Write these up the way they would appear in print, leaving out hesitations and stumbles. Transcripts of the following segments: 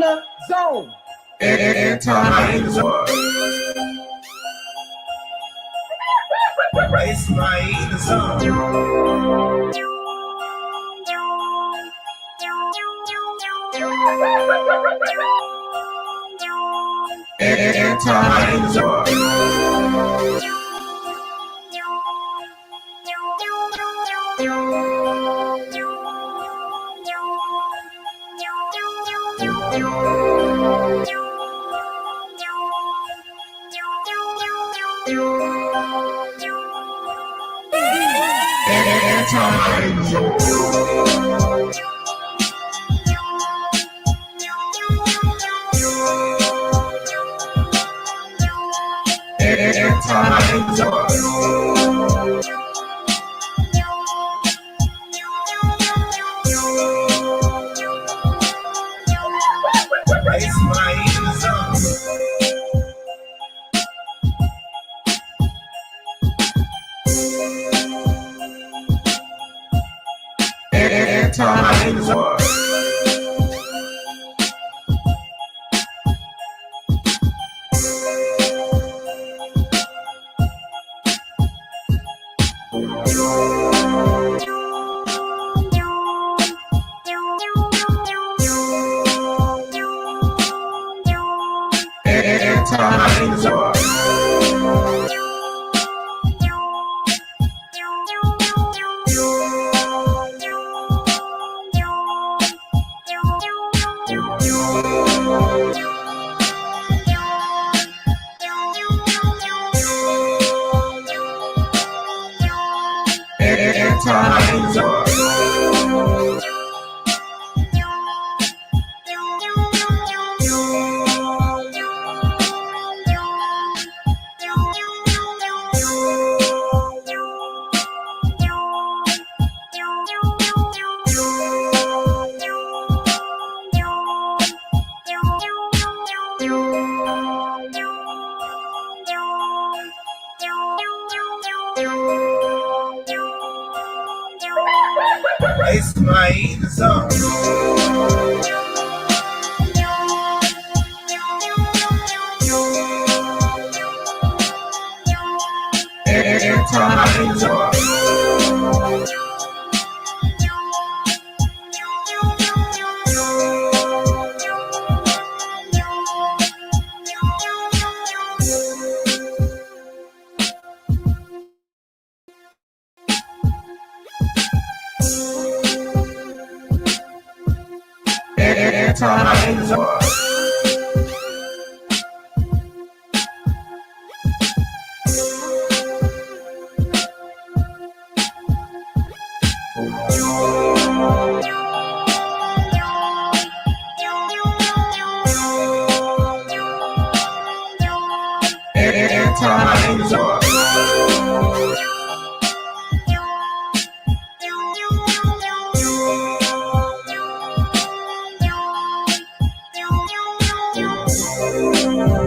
the zone. Anti-hyena.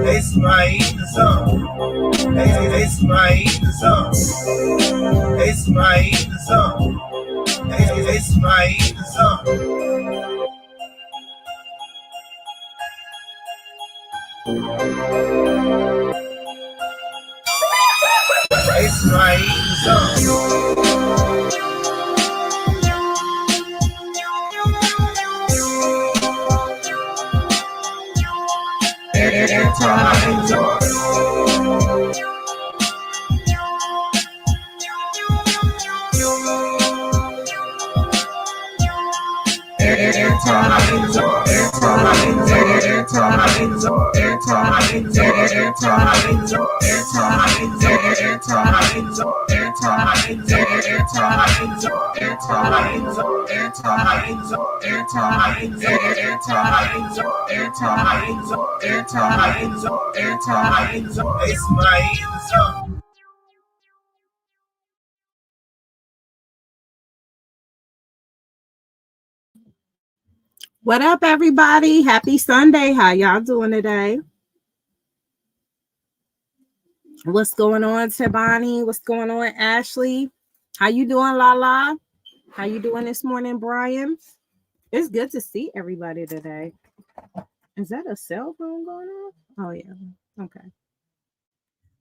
It's my hyena zone. It's my hyena zone. It's my hyena zone. It's my hyena zone. It's my hyena zone. It's my hyena zone. It's my hyena zone. What up, everybody? Happy Sunday. How y'all doing today? What's going on, Tabani? What's going on, Ashley? How you doing, Lala? How you doing this morning, Brian? It's good to see everybody today. Is that a cell phone going off? Oh, yeah. Okay.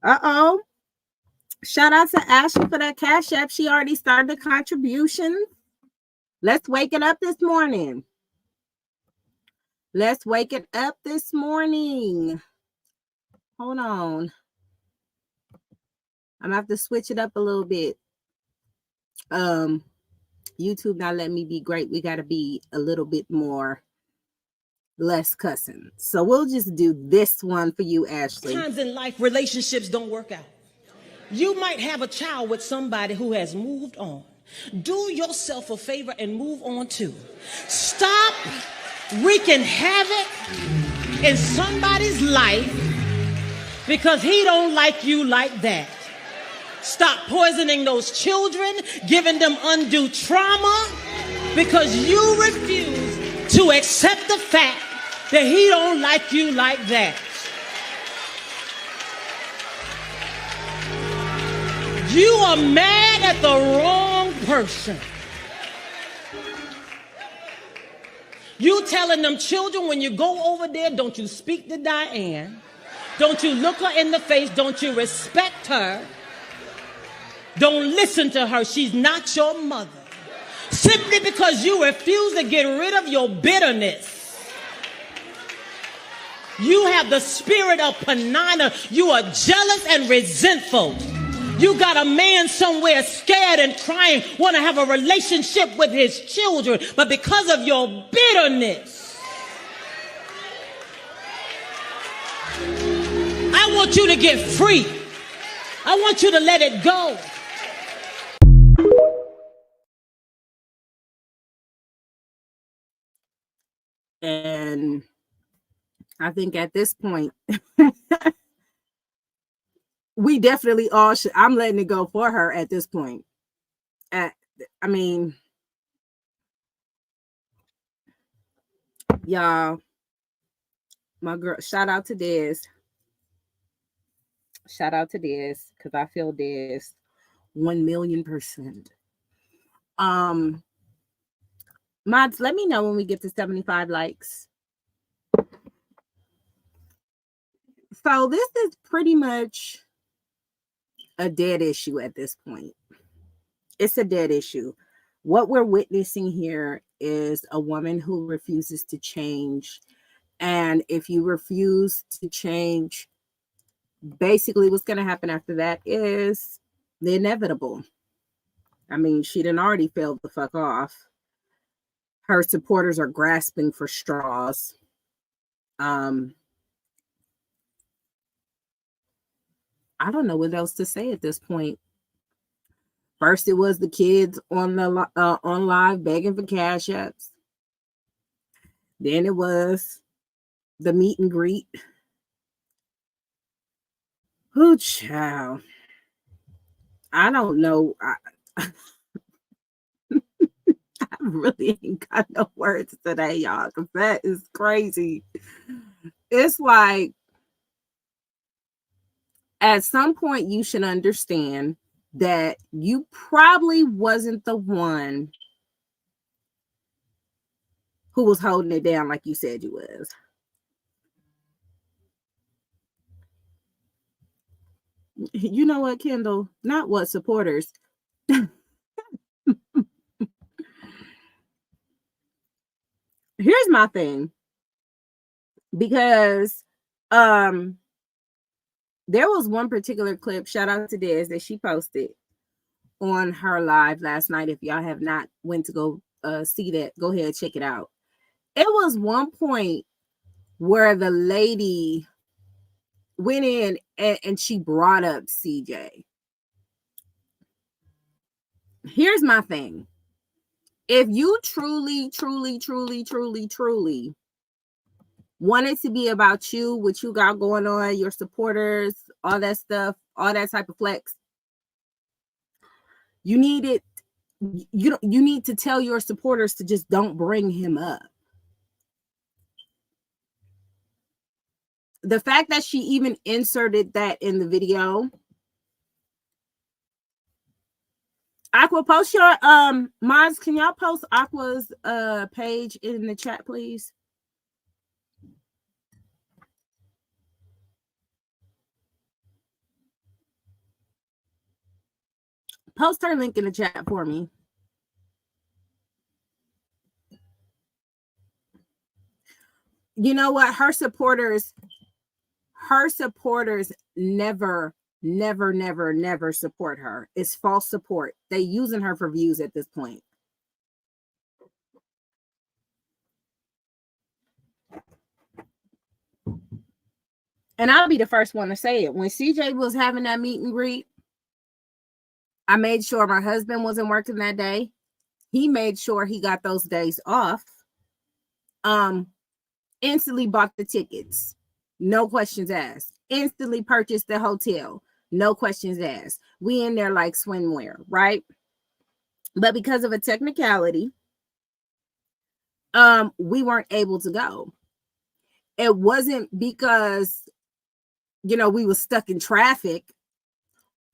Uh-oh. Shout out to Ashley for that Cash App. She already started the contribution. Let's wake it up this morning. Let's wake it up this morning. Hold on. I'm going to have to switch it up a little bit. YouTube not letting me be great. We got to be a little bit more less cussing. So we'll just do this one for you, Ashley. Times in life, relationships don't work out. You might have a child with somebody who has moved on. Do yourself a favor and move on too. Stop wreaking havoc in somebody's life because he don't like you like that. Stop poisoning those children, giving them undue trauma because you refuse to accept the fact that he don't like you like that. You are mad at the wrong person. You telling them children when you go over there, don't you speak to Diane. Don't you look her in the face. Don't you respect her. Don't listen to her. She's not your mother. Simply because you refuse to get rid of your bitterness. You have the spirit of Penina. You are jealous and resentful. You got a man somewhere scared and crying, want to have a relationship with his children, but because of your bitterness, I want you to get free. I want you to let it go. And I think at this point, we definitely all should. I'm letting it go for her at this point. I mean, y'all, my girl, shout out to Des. Shout out to Des, because I feel Des 1,000,000%. Mods, let me know when we get to 75 likes. So this is pretty much a dead issue at this point. It's a dead issue. What we're witnessing here is a woman who refuses to change. And if you refuse to change, basically what's going to happen after that is the inevitable. I mean, she done already failed the fuck off. Her supporters are grasping for straws. I don't know what else to say at this point. First, it was the kids on the on live begging for cash apps. Then it was the meet and greet. Oh, child. I don't know. I really ain't got no words today, y'all, because that is crazy. It's like, at some point, you should understand that you probably wasn't the one who was holding it down like you said you was. You know what, Kendall? Not what supporters. Here's my thing. Because there was one particular clip, shout out to Des, that she posted on her live last night. If y'all have not went to go see that, go ahead, check it out. It was one point where the lady went in and she brought up CJ. Here's my thing. If you truly want it to be about you, what you got going on, your supporters, all that stuff, all that type of flex, you need it. You need to tell your supporters to just don't bring him up. The fact that she even inserted that in the video. Aqua, post your mods. Can y'all post Aqua's page in the chat, please? Post her link in the chat for me. You know what? Her supporters never support her. It's false support. They using her for views at this point. And I'll be the first one to say it. When CJ was having that meet and greet, I made sure my husband wasn't working that day. He made sure he got those days off. Instantly bought the tickets. No questions asked. Instantly purchased the hotel. No questions asked. We in there like swimwear, right? But because of a technicality, we weren't able to go. It wasn't because, you know, we were stuck in traffic,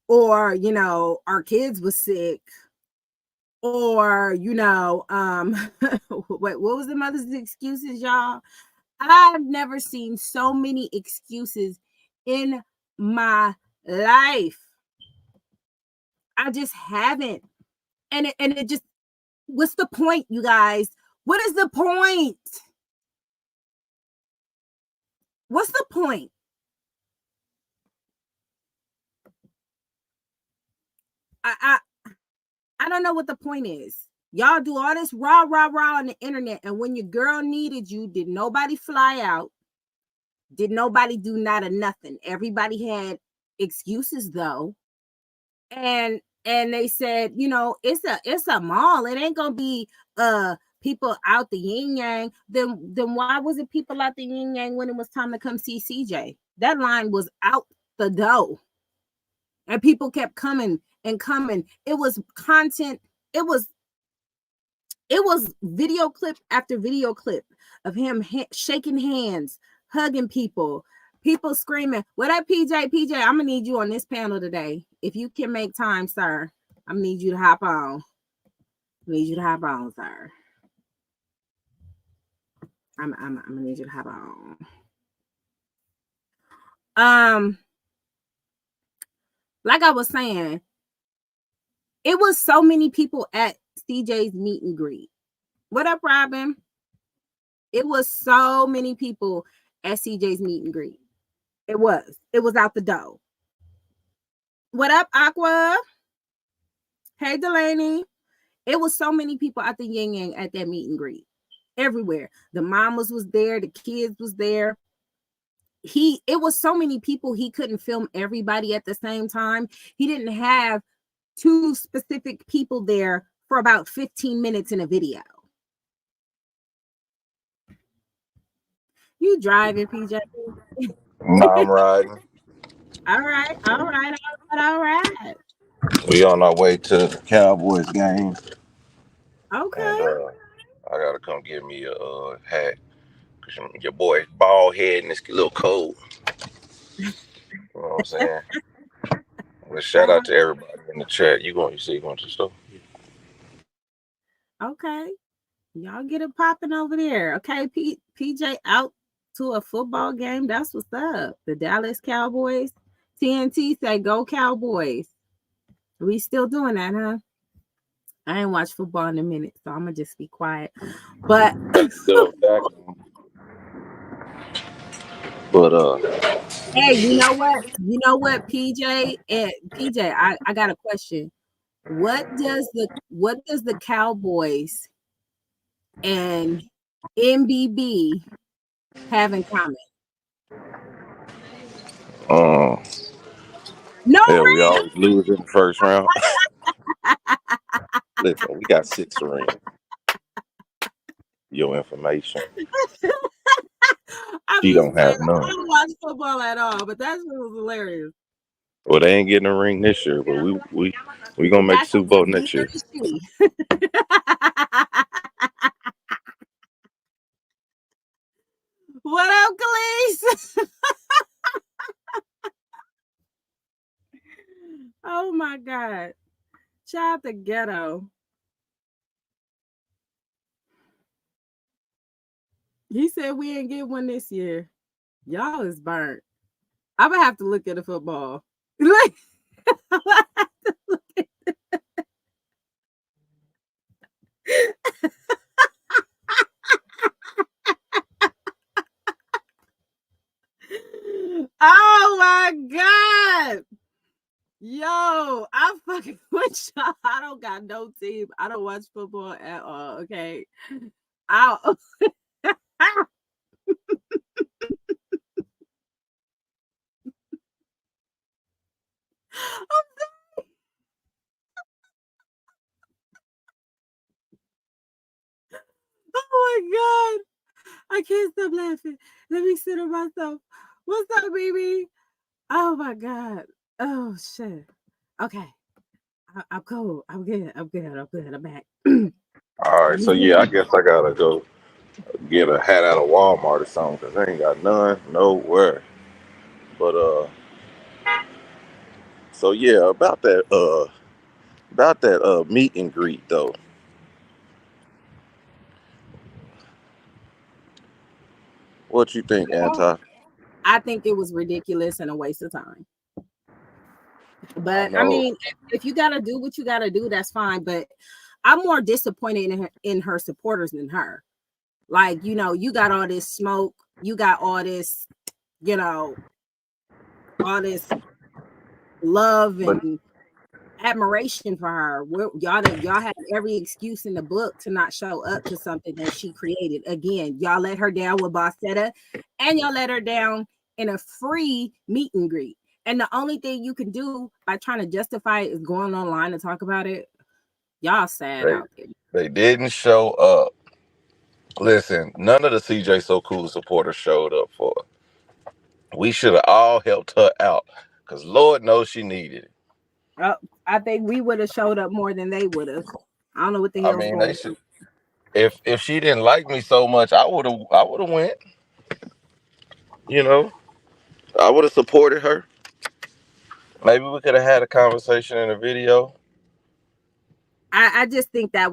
or, you know, our kids were sick, or, you know, what was the mother's excuses, y'all? I've never seen so many excuses in my life. I just haven't. And it just, what's the point, you guys? What is the point? What's the point? I don't know what the point is. Y'all do all this rah on the internet, and when your girl needed you, did nobody fly out? Did nobody do not a nothing? Everybody had excuses though. And they said, you know, it's a mall. It ain't gonna be people out the yin yang. Then why was it people out the yin yang when it was time to come see CJ? That line was out the door. And people kept coming and coming. It was content. It was video clip after video clip of him shaking hands, hugging people screaming. What up, PJ? I'm gonna need you on this panel today. If you can make time, sir, I'm gonna need you to hop on. Sir. I'm gonna need you to hop on. Like I was saying, it was so many people at CJ's meet and greet. What up, Robin? It was so many people at CJ's meet and greet. It was out the door. What up, Aqua? Hey, Delaney. It was so many people at the yin yang at that meet and greet. Everywhere. The mamas was there. The kids was there. It was so many people, he couldn't film everybody at the same time. He didn't have two specific people there for about 15 minutes in a video. You driving, PJ? No, I'm riding. All right. We on our way to the Cowboys game. Okay. And I gotta come get me a hat. Cause your boy bald head and it's a little cold. You know what I'm saying? Well, shout out to everybody in the chat. You going to the store? Okay. Y'all get it popping over there. Okay, PJ out to a football game. That's what's up. The Dallas Cowboys. TNT say go Cowboys. We still doing that, huh? I ain't watched football in a minute, so I'm gonna just be quiet. But hey, you know what, PJ? I got a question. What does the Cowboys and MBB have in common? No, yeah, we always lose in the first round. Listen, we got 6 rings. Your information. She don't have none. I don't watch football at all, but that's what was hilarious. Well, they ain't getting a ring this year, but we gonna make Super Bowl next year. What up, Khalees? Oh my God. Shout out to Ghetto. He said we ain't get one this year. Y'all is burnt. I'm gonna have to look at the football. I'm gonna have to look at my God. Yo, I'm fucking with y'all. I don't got no team. I don't watch football at all. Okay. I'll oh my God. I can't stop laughing. Let me sit on myself. What's up, baby? Oh my God. Oh shit. Okay. I'm cool. I'm good. I'm good. I'm good. I'm back. All right, so yeah, I guess I gotta go get a hat out of Walmart or something because I ain't got none nowhere. But so yeah, about that meet and greet though. What you think, Anti? I think it was ridiculous and a waste of time. I But I know. mean, if you gotta do what you gotta do, that's fine. But I'm more disappointed in her supporters than her. Like, you got all this smoke, you got all this, all this love But and admiration for her. Y'all had every excuse in the book to not show up to something that she created. Again, y'all let her down with Bossetta, and y'all let her down in a free meet and greet. And the only thing you can do by trying to justify it is going online and talk about it. Y'all sad they out there. they didn't show up. Listen, none of the CJ So Cool supporters showed up for her. We should have all helped her out because Lord knows she needed it. I think we would have showed up more than they would have. I don't know what the I hell's mean, going they on. should. If she didn't like me so much, I would have went. You know, I would have supported her. Maybe we could have had a conversation in a video. I just think I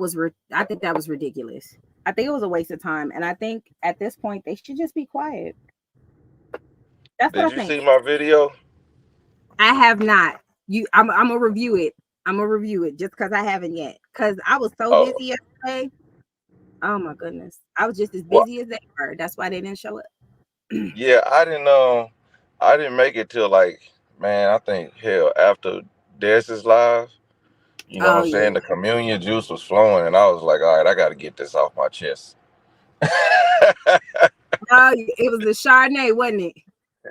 think that was ridiculous. I think it was a waste of time, and I think at this point they should just be quiet. That's what Did I you think. see my video? I have not. I'm gonna review it. I'm gonna review it just because I haven't yet. Because I was so Oh, busy yesterday. Oh my goodness, I was just as well, busy as they were. That's why they didn't show up. yeah, I didn't make it till like, man, I think hell after Dez's live. You know what Oh I'm yeah. saying? The communion juice was flowing, and I was like, all right, I got to get this off my chest. Oh, it was the Chardonnay, wasn't it?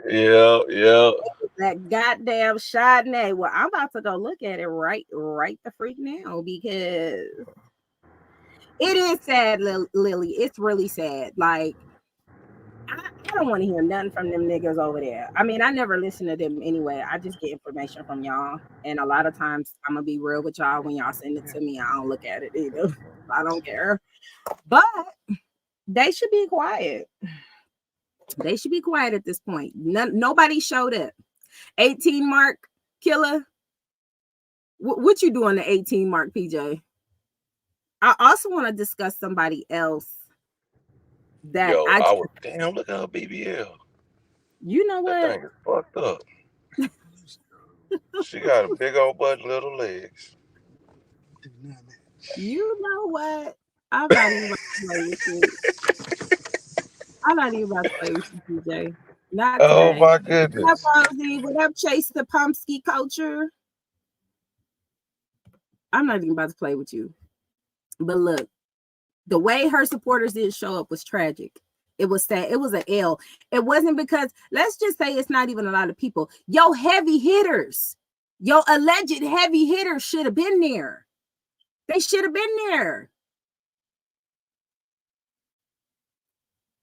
Yeah, yeah. That goddamn Chardonnay. Well, I'm about to go look at it right the freak now because it is sad, Lily. It's really sad. Like, I don't want to hear nothing from them niggas over there. I mean, I never listen to them anyway. I just get information from y'all. And a lot of times I'm gonna be real with y'all. When y'all send it to me, I don't look at it either. I don't care. But they should be quiet. They should be quiet at this point. Nobody showed up. 18 mark killer. What you doing the 18 mark, PJ? I also want to discuss somebody else that Yo, I was damn. Look at her BBL. you know That what? thing is fucked up. She got a big old butt, and little legs. You know what? I'm not even about to play with you. I'm not even about to play with you, PJ. Not Oh today. my What up, goodness. Rosie? What up, Chase the Pumpski culture? I'm not even about to play with you. But look, the way her supporters didn't show up was tragic. It was sad. It was an L. It wasn't because, let's just say it's not even a lot of people. Yo, heavy hitters, yo, alleged heavy hitters should have been there. They should have been there.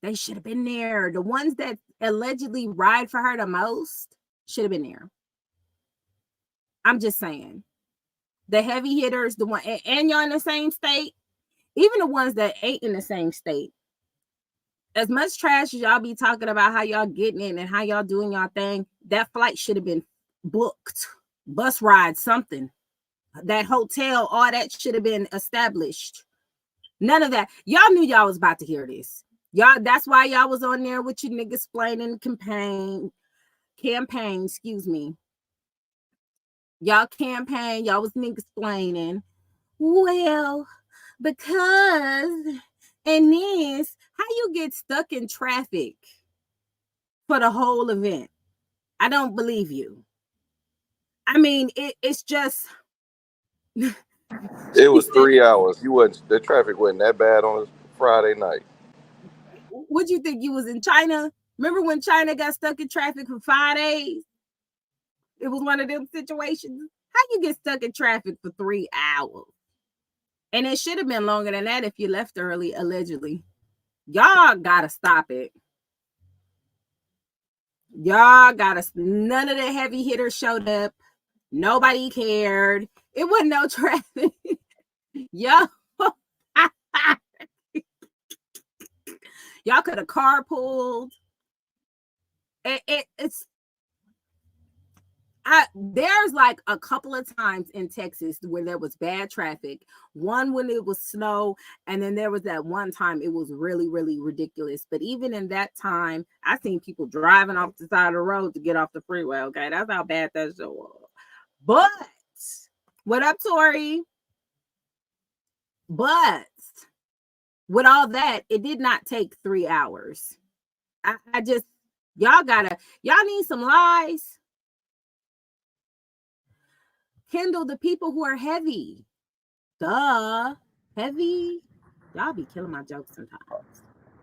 They should have been there. The ones that allegedly ride for her the most should have been there. I'm just saying. The heavy hitters, the one, and y'all in the same state, even the ones that ain't in the same state. As much trash as y'all be talking about how y'all getting in and how y'all doing y'all thing, that flight should have been booked. Bus ride, something. That hotel, all that should have been established. None of that. Y'all knew y'all was about to hear this. Y'all, that's why y'all was on there with your niggas explaining campaign, excuse me. Y'all campaign, y'all was niggas explaining. Well, because and this, how you get stuck in traffic for the whole event? I don't believe you. I mean, it's just. It was 3 hours. The traffic wasn't that bad on a Friday night. Would you think you was in China? Remember when China got stuck in traffic for 5 days? It was one of them situations. How you get stuck in traffic for 3 hours? And it should have been longer than that if you left early, allegedly. Y'all gotta stop it. Y'all gotta. None of the heavy hitters showed up. Nobody cared. It wasn't no traffic. Yo. Y'all could have carpooled. There's like a couple of times in Texas where there was bad traffic. One when it was snow, and then there was that one time it was really, really ridiculous. But even in that time, I seen people driving off the side of the road to get off the freeway. Okay, that's how bad that show was. But what up, Tori? But with all that, it did not take 3 hours. I just, y'all need some lies. Kendall, the people who are heavy. Duh. Heavy. Y'all be killing my jokes sometimes.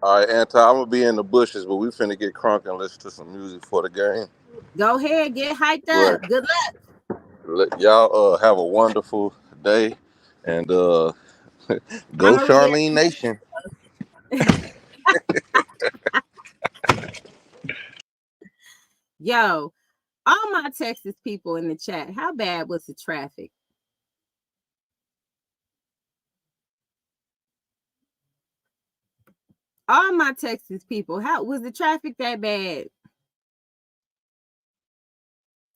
All right, Anti, I'm going to be in the bushes, but we finna get crunk and listen to some music for the game. Go ahead. Get hyped up. Right. Good luck. Y'all have a wonderful day. And go Charlene Nation. Yo, all my Texas people in the chat, how bad was the traffic? All my Texas people, how was the traffic that bad?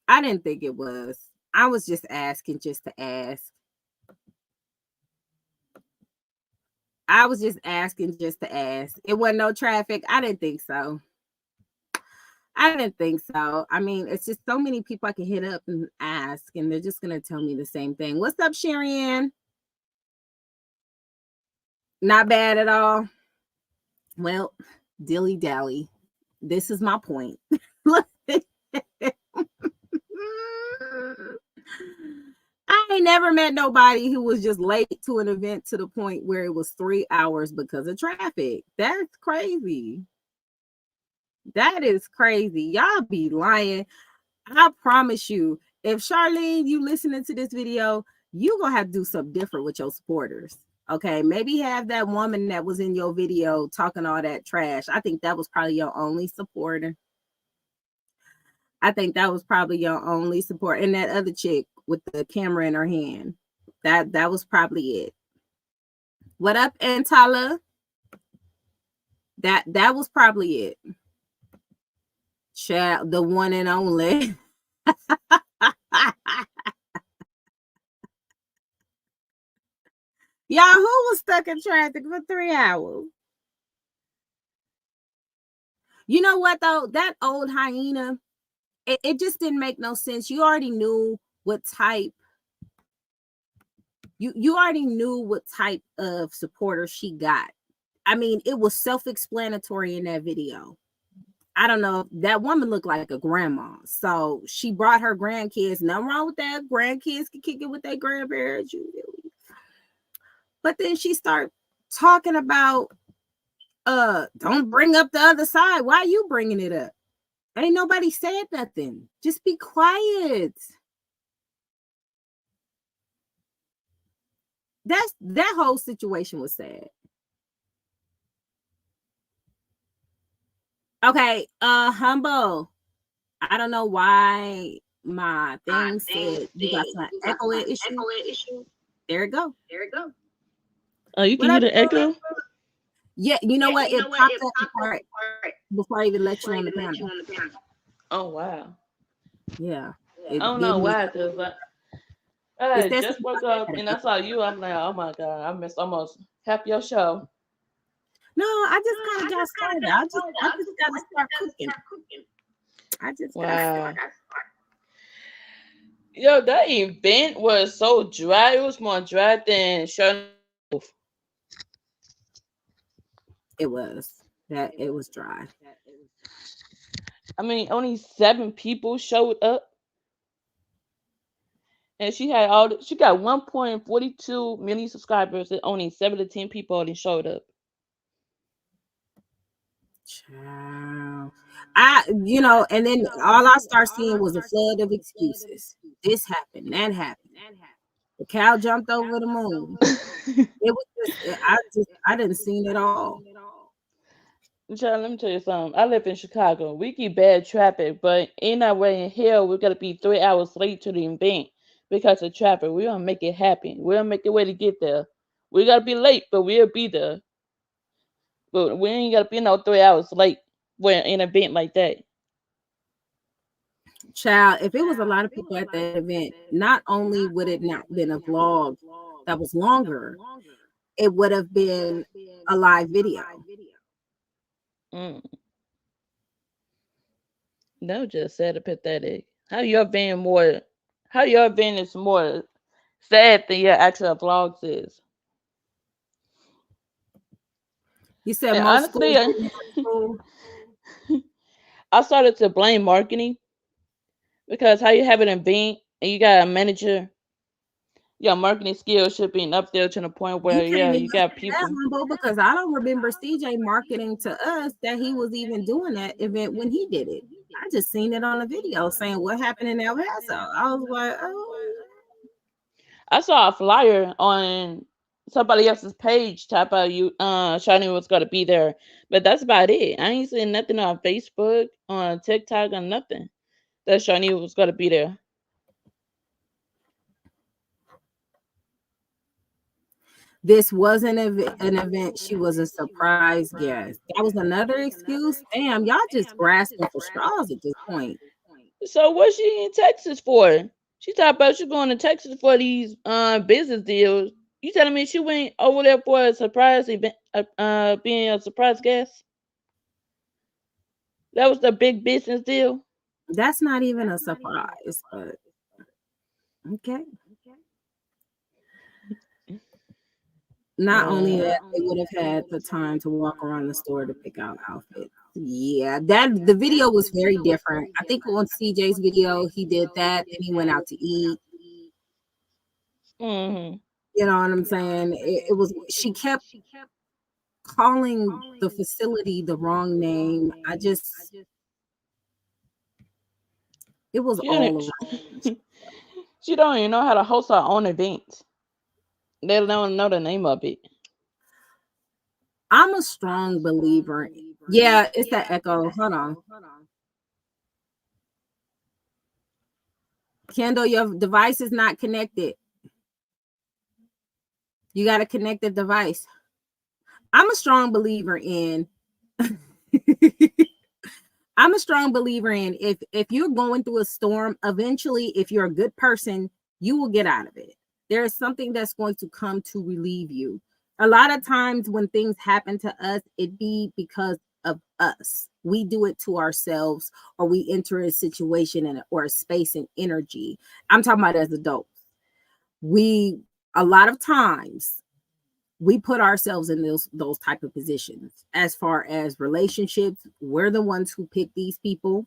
I didn't think it was. I was just asking just to ask. I was just asking just to ask. It wasn't no traffic. I didn't think so. I didn't think so. I mean, it's just so many people I can hit up and ask, and they're just going to tell me the same thing. What's up, Sharianne? Not bad at all. Well, dilly dally. This is my point. I ain't never met nobody who was just late to an event to the point where it was 3 hours because of traffic. That's crazy. That is crazy. Y'all be lying. I promise you, if Charlene, you listening to this video, you gonna have to do something different with your supporters. Okay, maybe have that woman that was in your video talking all that trash. I think that was probably your only supporter. I think that was probably your only support. And that other chick with the camera in her hand. That was probably it. What up, Antala? That was probably it. Child, the one and only. Y'all, who was stuck in traffic for 3 hours? You know what, though? That old hyena, it just didn't make no sense. You already knew what type. You already knew what type of supporter she got. I mean, it was self-explanatory in that video. I don't know. That woman looked like a grandma. So she brought her grandkids. Nothing wrong with that. Grandkids can kick it with their grandparents. But then she started talking about, don't bring up the other side. Why are you bringing it up? Ain't nobody said nothing. Just be quiet. That whole situation was sad. Okay, Humble. I don't know why my thing said you got some echo issue. There it go. Oh, you can hear the echo? Yeah, you know what? It popped up before I even let you on the panel. Oh, wow. Yeah. I don't know why, because I just woke up and I saw you. I'm like, oh my God, I missed almost half your show. No, I just kind of got started. I just got to start cooking. I just got to start. Yo, that event was so dry. It was more dry than showing. It was dry. I mean, only 7 people showed up, and she got 1.42 million subscribers, and only 7 to 10 people only showed up. Child. And then all I start seeing was a flood of excuses. This happened, that happened. The cow jumped over the moon. It was I didn't see it all. Child, let me tell you something. I live in Chicago. We get bad traffic, but ain't no way in hell we're gonna be 3 hours late to the event because of traffic. We're gonna make it happen. We'll make a way to get there. We gotta be late, but we'll be there. But we ain't gotta be no 3 hours late when an event like that. Child, if it was a lot of people at that event, not only would it not been a vlog that was longer, it would have been a live video. Mm. That was just sad and pathetic. How your event is more sad than your actual vlogs is. You said And most schools honestly, didn't have school. I started to blame marketing because how you have an event and you got a manager, your marketing skills should be up there to the point where You can't even you got say that, people. Humble, because I don't remember CJ marketing to us that he was even doing that event when he did it. I just seen it on a video saying what happened in El Paso. I was like, oh. I saw a flyer on somebody else's page type about you Shiny was gonna be there. But that's about it. I ain't seen nothing on Facebook, on TikTok, or nothing that Shiny was gonna be there. This wasn't an event. She was a surprise guest. That was another excuse. Damn, y'all just grasping for straws at this point. So what's she in Texas for? She talked about she going to Texas for these business deals. You telling me she went over there for a surprise event, being a surprise guest? That was the big business deal. That's not even a surprise, but okay. Not only that, they would have had the time to walk around the store to pick out outfits. Yeah, that the video was very different. I think on CJ's video, he did that, and he went out to eat. Mm-hmm. You know what I'm saying? It was. She kept calling the facility the wrong name. It was She all don't, around. she don't even know how to host her own events. They don't know the name of it. I'm a strong believer. Yeah, it's that echo. Hold on. Kendall, your device is not connected. You got to connect the device. I'm a strong believer in I'm a strong believer in if you're going through a storm, eventually, if you're a good person, you will get out of it. There is something that's going to come to relieve you. A lot of times when things happen to us, it be because of us. We do it to ourselves, or we enter a situation or a space and energy. I'm talking about as adults. A lot of times we put ourselves in those type of positions. As far as relationships, we're the ones who pick these people.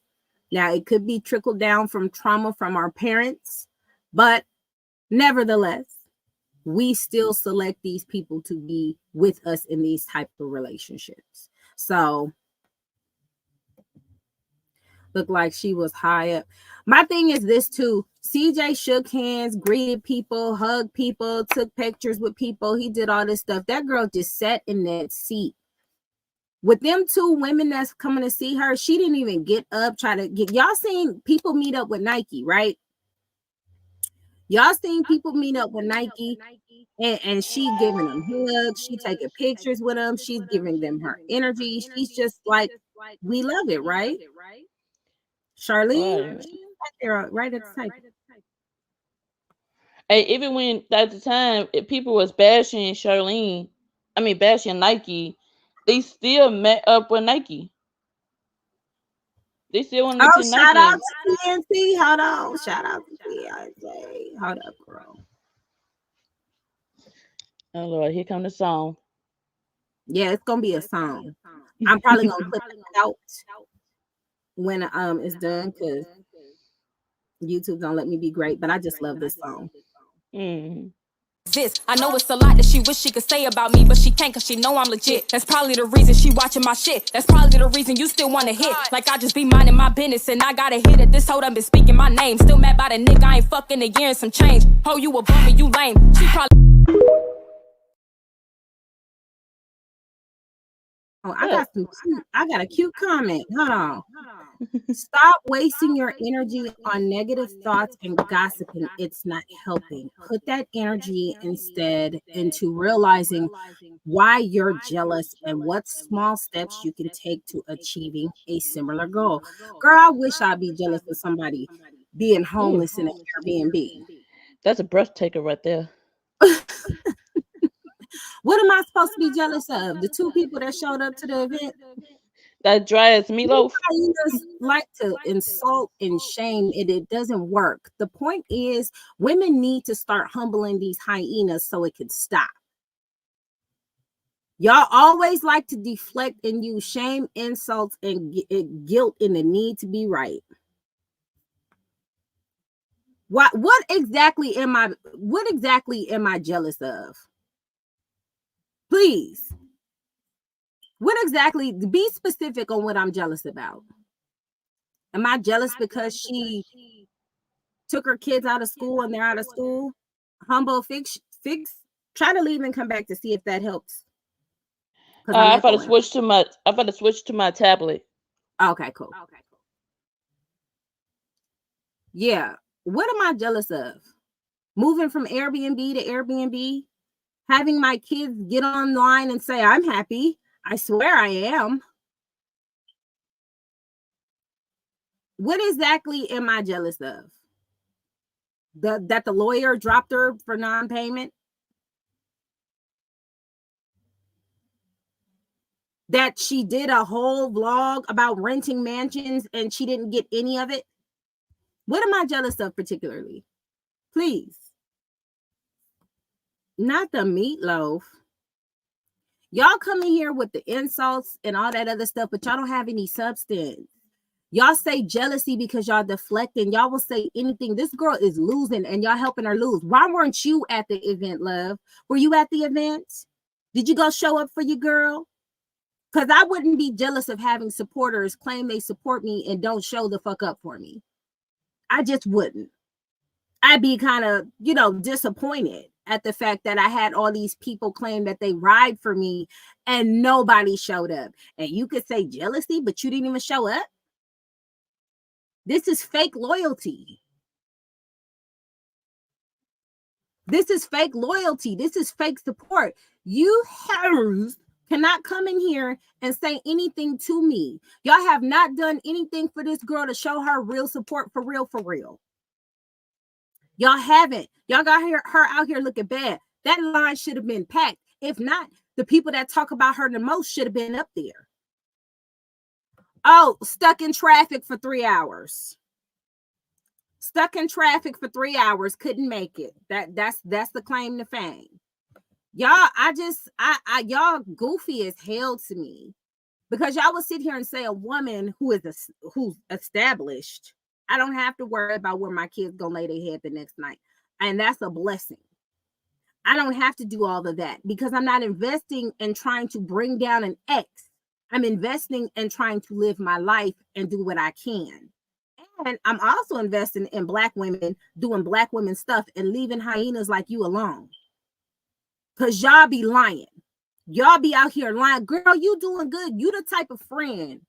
Now, it could be trickled down from trauma from our parents, but nevertheless, we still select these people to be with us in these type of relationships. So, looked like she was high up. My thing is this too. CJ shook hands, greeted people, hugged people, took pictures with people. He did all this stuff. That girl just sat in that seat. With them 2 women that's coming to see her, she didn't even get up, try to get. Y'all seen people meet up with Nike, right? Y'all seen people meet up with Nike, and she giving them hugs. She taking pictures with them. She's giving them her energy. She's just like, we love it, right? Charlene, Right. right there, right at the type. Hey, even when at the time people was bashing bashing Nike, they still met up with Nike. They still wanted to Oh, see shout Nike. out to PNC. Hold on. Shout out to PNC. Hold up, girl. Oh Lord, here come the song. Yeah, it's gonna be a song. I'm probably gonna clip it out when it's done, because YouTube don't let me be great, but I just love this song. This. I know it's a lot that she wish she could say about me, but she can't cause she know I'm legit. That's probably the reason she watching my shit. That's probably the reason you still wanna hit. Like I just be minding my business and I got a hit at this hoe done been speaking my name. Still mad by the nigga, I ain't fucking a year and some change. Oh, you a bum and you lame. She probably. Oh, I got a cute comment. Hold on. Stop wasting your energy on negative thoughts and gossiping. It's not helping. Put that energy instead into realizing why you're jealous and what small steps you can take to achieving a similar goal. Girl, I wish I'd be jealous of somebody being homeless in an Airbnb. That's a breath taker right there. What am I supposed to be jealous of? The two people that showed up to the event? That dry as meatloaf. Hyenas like to insult and shame, and it doesn't work. The point is, women need to start humbling these hyenas so it can stop. Y'all always like to deflect and use shame, insults, and guilt in the need to be right. What exactly am I jealous of? Please. What exactly, be specific on what I'm jealous about. Am I jealous because she took her kids out of school and they're out of school? Humble fix. Try to leave and come back to see if that helps. I'm about to switch to my tablet. Okay, cool. Yeah. What am I jealous of? Moving from Airbnb to Airbnb, having my kids get online and say, I'm happy. I swear I am. What exactly am I jealous of? That the lawyer dropped her for non-payment? That she did a whole vlog about renting mansions and she didn't get any of it? What am I jealous of particularly? Please. Not the meatloaf. Y'all come in here with the insults and all that other stuff, but y'all don't have any substance. Y'all say jealousy because y'all deflecting. Y'all will say anything. This girl is losing and y'all helping her lose. Why weren't you at the event, love? Were you at the event? Did you go show up for your girl? Because I wouldn't be jealous of having supporters claim they support me and don't show the fuck up for me. I just wouldn't. I'd be kind of, disappointed at the fact that I had all these people claim that they ride for me and nobody showed up. And you could say jealousy, but you didn't even show up. This is fake loyalty. This is fake loyalty. This is fake support. You haters cannot come in here and say anything to me. Y'all have not done anything for this girl to show her real support for real, for real. Y'all haven't. Y'all got her out here looking bad. That line should have been packed. If not, the people that talk about her the most should have been up there. Oh, stuck in traffic for 3 hours. Stuck in traffic for 3 hours, couldn't make it. That's the claim to fame. Y'all, y'all goofy as hell to me, because y'all will sit here and say a woman who's established, I don't have to worry about where my kids gonna lay their head the next night, and that's a blessing. I don't have to do all of that because I'm not investing in trying to bring down an ex. I'm investing in trying to live my life and do what I can. And I'm also investing in Black women doing Black women stuff and leaving hyenas like you alone. Because y'all be lying. Y'all be out here lying. Girl, you doing good. You the type of friend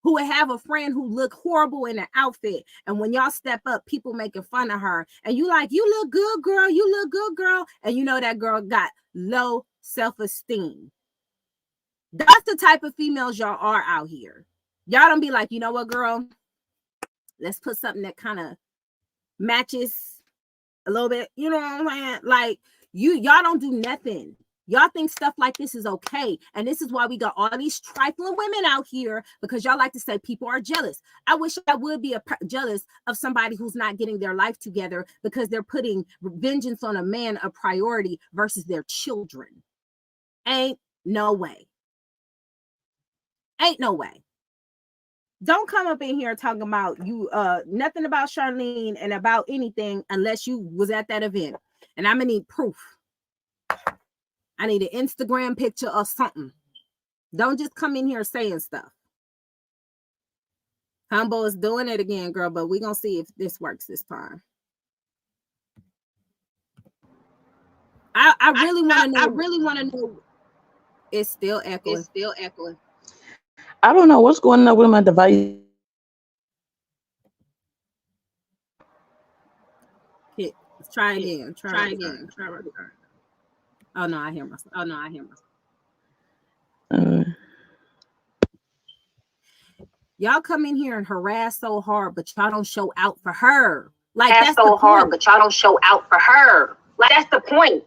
who would have a friend who look horrible in an outfit. And when y'all step up, people making fun of her. And you like, you look good, girl. You look good, girl. And you know that girl got low self-esteem. That's the type of females y'all are out here. Y'all don't be like, you know what, girl? Let's put something that kind of matches a little bit. You know what I'm saying? Like, y'all don't do nothing. Y'all think stuff like this is okay. And this is why we got all these trifling women out here, because y'all like to say people are jealous. I wish I would be jealous of somebody who's not getting their life together because they're putting vengeance on a man a priority versus their children. Ain't no way. Ain't no way. Don't come up in here talking about you nothing about Charlene and about anything unless you was at that event. And I'm gonna need proof. I need an Instagram picture or something. Don't just come in here saying stuff. Humble is doing it again, girl, but we're gonna see if this works this time. I really want to know. It's still echoing. I don't know what's going on with my device. Let's try again. Try again. Oh no, I hear myself. Y'all come in here and harass so hard, but y'all don't show out for her. Like that's so hard, but y'all don't show out for her. Like that's the point.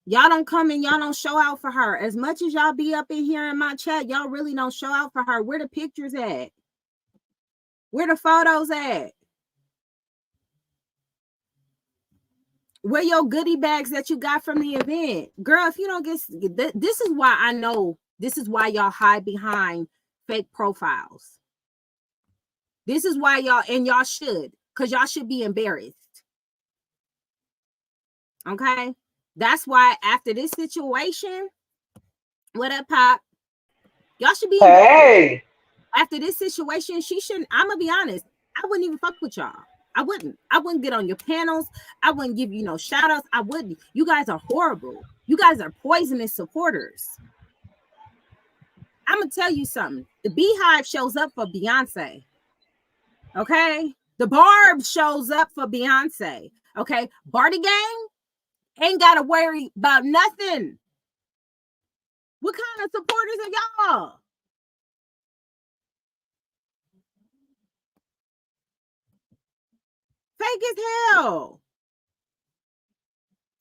Y'all don't come and y'all don't show out for her. As much as y'all be up in here in my chat, y'all really don't show out for her. Where the pictures at? Where the photos at? Where your goodie bags that you got from the event? Girl, if you don't get this is why I know this is why y'all hide behind fake profiles. This is why y'all should, because y'all should be embarrassed. Okay? That's why after this situation, what up, Pop? Y'all should be embarrassed. After this situation, she shouldn't. I'm gonna be honest. I wouldn't even fuck with y'all. I wouldn't get on your panels. I wouldn't give you no shout outs. I wouldn't. You guys are horrible. You guys are poisonous supporters. I'm gonna tell you something. The Beehive shows up for Beyonce. Okay? The Barb shows up for Beyonce. Okay? Barty Gang ain't gotta worry about nothing. What kind of supporters are y'all? Fake as hell.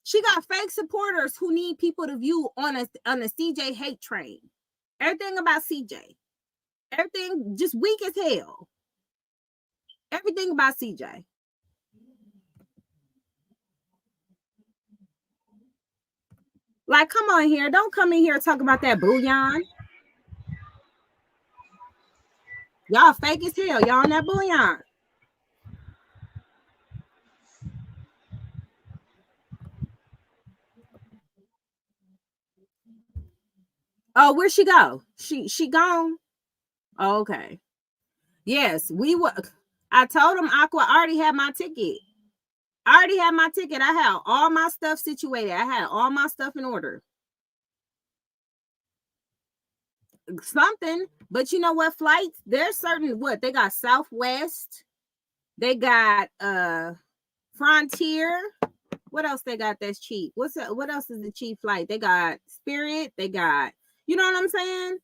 She got fake supporters who need people to view on a CJ hate train. Everything about CJ. Everything just weak as hell. Everything about CJ. Like, come on here. Don't come in here and talk about that bouillon. Y'all fake as hell. Y'all on that bouillon. Oh, where'd she go? She gone. Oh, okay. Yes, we were. I told him, Aqua, I already had my ticket. I had all my stuff situated. I had all my stuff in order. Something, but you know what? Flights, there's certain what they got. Southwest, they got Frontier. What else they got that's cheap? What else is the cheap flight? They got Spirit. They got, you know what I'm saying?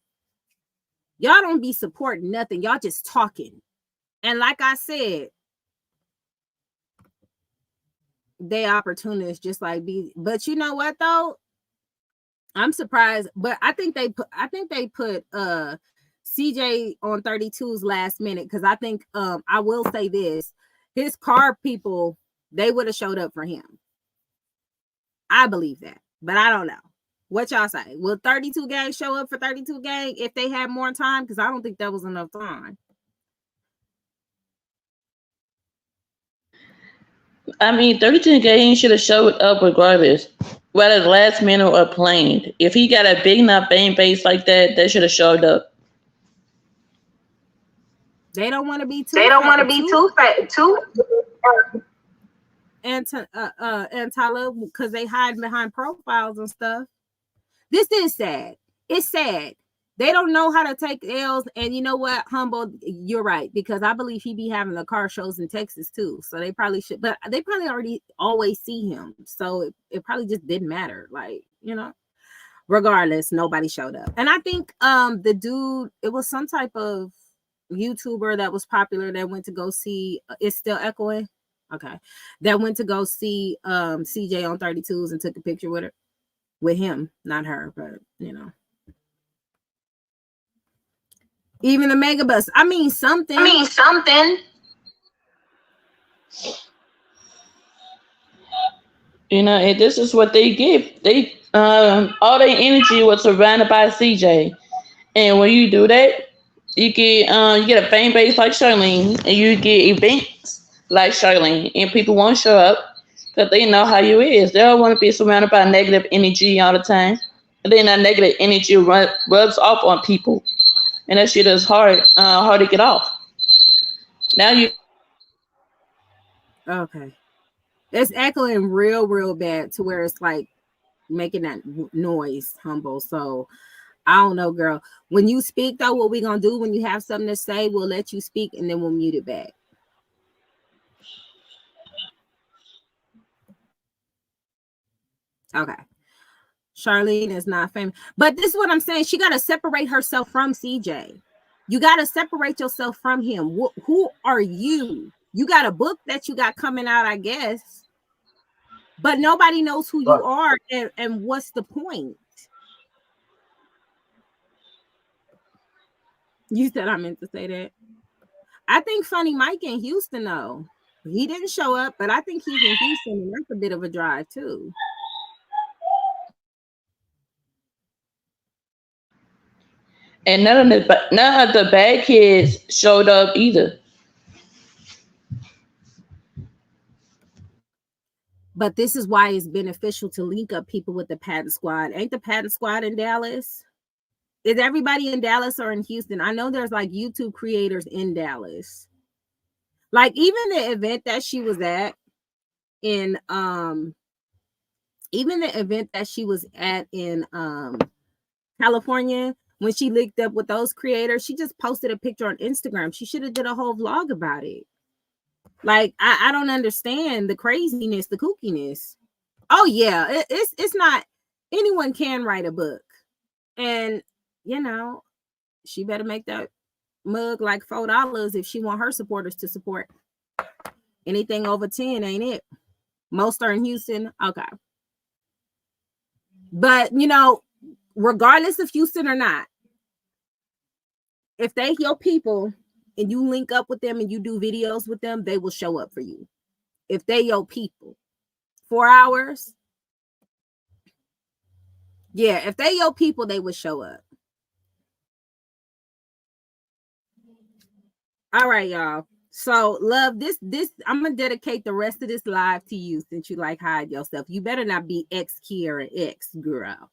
Y'all don't be supporting nothing. Y'all just talking. And like I said, they opportunists just like be. But you know what though? I'm surprised, but I think they put CJ on 32's last minute because I think I will say this: his car people, they would have showed up for him. I believe that, but I don't know. What y'all say? Will 32 gang show up for 32 gang if they had more time? Because I don't think that was enough time. I mean, 32 gang should have showed up regardless, whether last minute or planned. If he got a big enough fan base like that, they should have showed up. They don't want to be too. They don't want to be too fat, too. And Tyler, because they hide behind profiles and stuff. This is sad. It's sad. They don't know how to take L's. And you know what, Humble, you're right, because I believe he be having the car shows in Texas too. So they probably should, but they probably already always see him. So it probably just didn't matter. Like, you know, regardless, nobody showed up. And I think the dude, it was some type of YouTuber that was popular that went to go see, it's still echoing. Okay. That went to go see CJ on 32s and took a picture with him, not her, but you know. Even the megabus. I mean something. You know, and this is what they give. They all their energy was surrounded by CJ. And when you do that, you get a fan base like Charlene, and you get events like Charlene, and people won't show up because they know how you is. They don't want to be surrounded by negative energy all the time. And then that negative energy rubs off on people, and that shit is hard to get off. Now you. Okay. It's echoing real bad to where it's like making that noise, Humble. So I don't know, girl. When you speak, though, what we gonna do when you have something to say, we'll let you speak and then we'll mute it back. Okay. Charlene is not famous. But this is what I'm saying. She got to separate herself from CJ. You got to separate yourself from him. Who are you? You got a book that you got coming out, I guess. But nobody knows who you are and what's the point. You said I meant to say that. I think Funny Mike in Houston, though. He didn't show up, but I think he's in Houston, and that's a bit of a drive, too. And none of the bad kids showed up either. But this is why it's beneficial to link up people with the Patton Squad. Ain't the Patton Squad in Dallas? Is everybody in Dallas or in Houston? I know there's like YouTube creators in Dallas. Like even the event that she was at in California, when she linked up with those creators, she just posted a picture on Instagram. She should have did a whole vlog about it. Like I don't understand the craziness, the kookiness. Oh yeah, it's not, anyone can write a book, and you know she better make that mug like $4 if she want her supporters to support. Anything over 10 ain't it. Most are in Houston. Okay, but you know, regardless of Houston or not, if they your people and you link up with them and you do videos with them, they will show up for you. If they your people. 4 hours. Yeah, if they your people, they would show up. All right, y'all. So, love, this I'm gonna dedicate the rest of this live to you since you like hide yourself. You better not be ex Kiera, ex girl.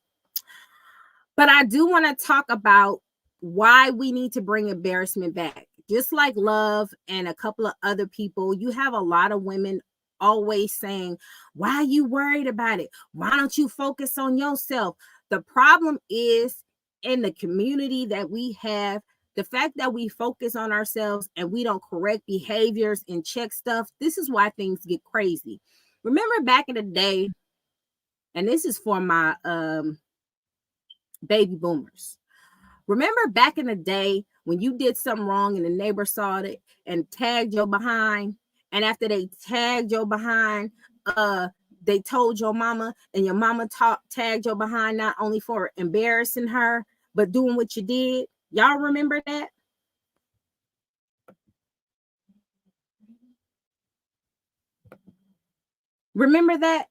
But I do want to talk about why we need to bring embarrassment back. Just like Love and a couple of other people, you have a lot of women always saying, why are you worried about it? Why don't you focus on yourself? The problem is in the community that we have, the fact that we focus on ourselves and we don't correct behaviors and check stuff. This is why things get crazy. Remember back in the day, and this is for my baby boomers. Remember back in the day when you did something wrong and the neighbor saw it and tagged your behind, and after they tagged your behind, they told your mama, and your mama tagged your behind not only for embarrassing her, but doing what you did. Y'all remember that? Remember that?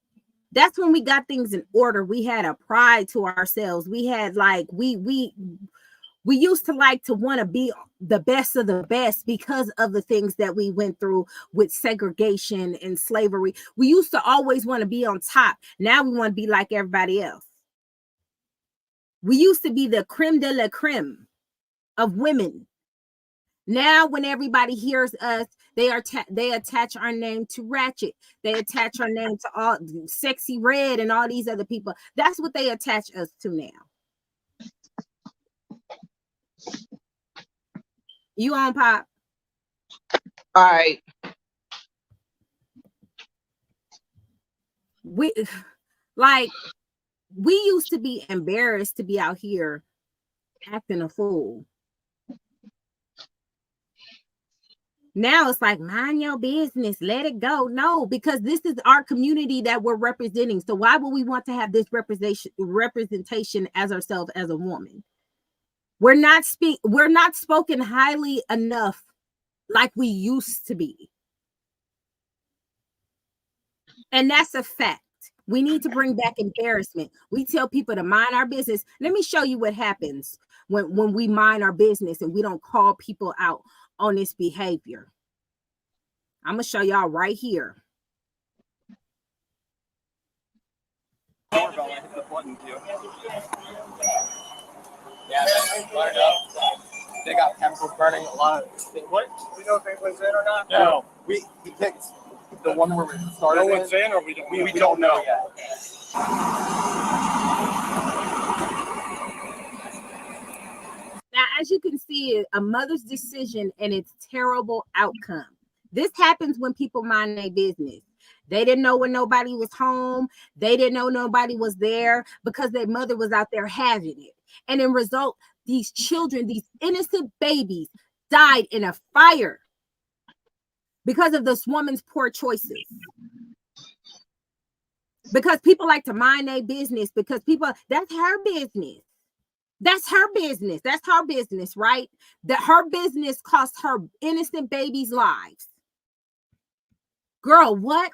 That's when we got things in order. We had a pride to ourselves. We had like, we used to like to want to be the best of the best because of the things that we went through with segregation and slavery. We used to always want to be on top. Now we want to be like everybody else. We used to be the creme de la creme of women. Now when everybody hears us, they attach our name to Ratchet. They attach our name to all Sexy Red and all these other people. That's what they attach us to now. You on, Pop? All right. We used to be embarrassed to be out here acting a fool. Now it's like, mind your business, let it go. No, because this is our community that we're representing. So why would we want to have this representation as ourselves as a woman? We're not spoken highly enough like we used to be. And that's a fact. We need to bring back embarrassment. We tell people to mind our business. Let me show you what happens when we mind our business and we don't call people out on this behavior. I'm going to show y'all right here. Doorbell, I hit the button too. Yeah, they got chemicals burning a lot of. What? We know if anyone's in or not? No. We picked the one where we started. No one's in, or we don't know yet. Now, as you can see, a mother's decision and its terrible outcome. This happens when people mind their business. They didn't know when nobody was home. They didn't know nobody was there because their mother was out there having it. And in result, these children, these innocent babies, died in a fire because of this woman's poor choices. Because people like to mind their business, because people, that's her business. That's her business. That's her business, right? That her business cost her innocent babies' lives. Girl, what?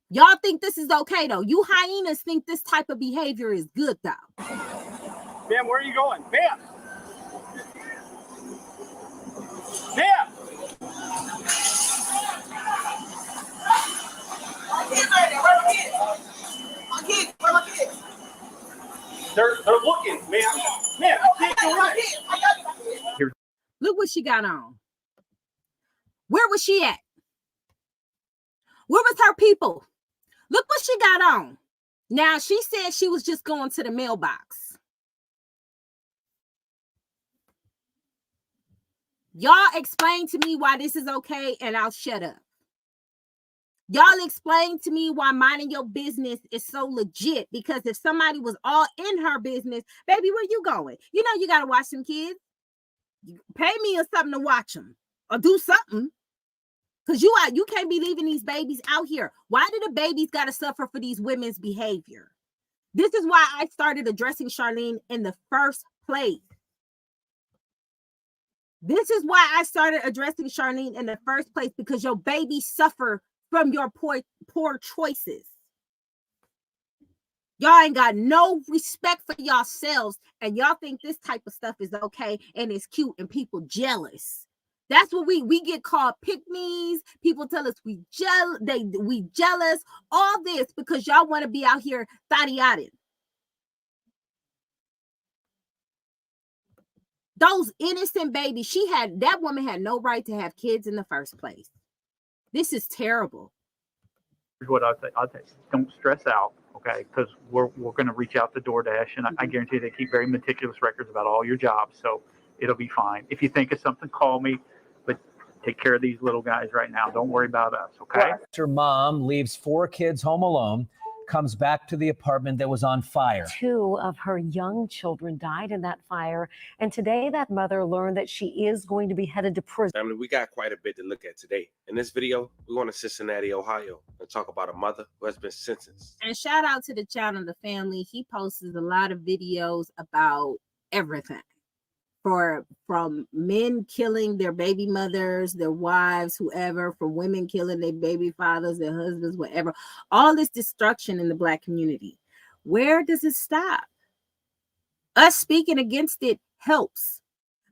Y'all think this is okay, though? You hyenas think this type of behavior is good, though. Ma'am, where are you going? Ma'am! Ma'am! Where are my kids? They're looking, ma'am. Ma'am, kids are right. Look what she got on. Where was she at? Where was her people? Look what she got on. Now, she said she was just going to the mailbox. Y'all explain to me why this is okay, and I'll shut up. Y'all explain to me why minding your business is so legit, because if somebody was all in her business, baby, where you going? You know you got to watch some kids. Pay me or something to watch them or do something. Because you can't be leaving these babies out here. Why do the babies got to suffer for these women's behavior? This is why I started addressing Charlene in the first place. This is why I started addressing Charlene in the first place, because your babies suffer from your poor choices. Y'all ain't got no respect for yourselves, and y'all think this type of stuff is okay and it's cute and people jealous. That's what we get called pick-me's. People tell us we jealous. All this because y'all want to be out here thotty-yotting. Those innocent babies, that woman had no right to have kids in the first place. This is terrible. Here's what I'll say. Don't stress out, okay? Because we're going to reach out to DoorDash, and I guarantee they keep very meticulous records about all your jobs, so it'll be fine. If you think of something, call me, but take care of these little guys right now. Don't worry about us, okay? Her mom leaves 4 kids home alone, comes back to the apartment that was on fire. 2 of her young children died in that fire, and today that mother learned that she is going to be headed to prison. Family, we got quite a bit to look at today. In this video, we're going to Cincinnati, Ohio, and talk about a mother who has been sentenced. And shout out to the channel, The Family. He posts a lot of videos about everything. From men killing their baby mothers, their wives, whoever, from women killing their baby fathers, their husbands, whatever. All this destruction in the Black community. Where does it stop? Us speaking against it helps,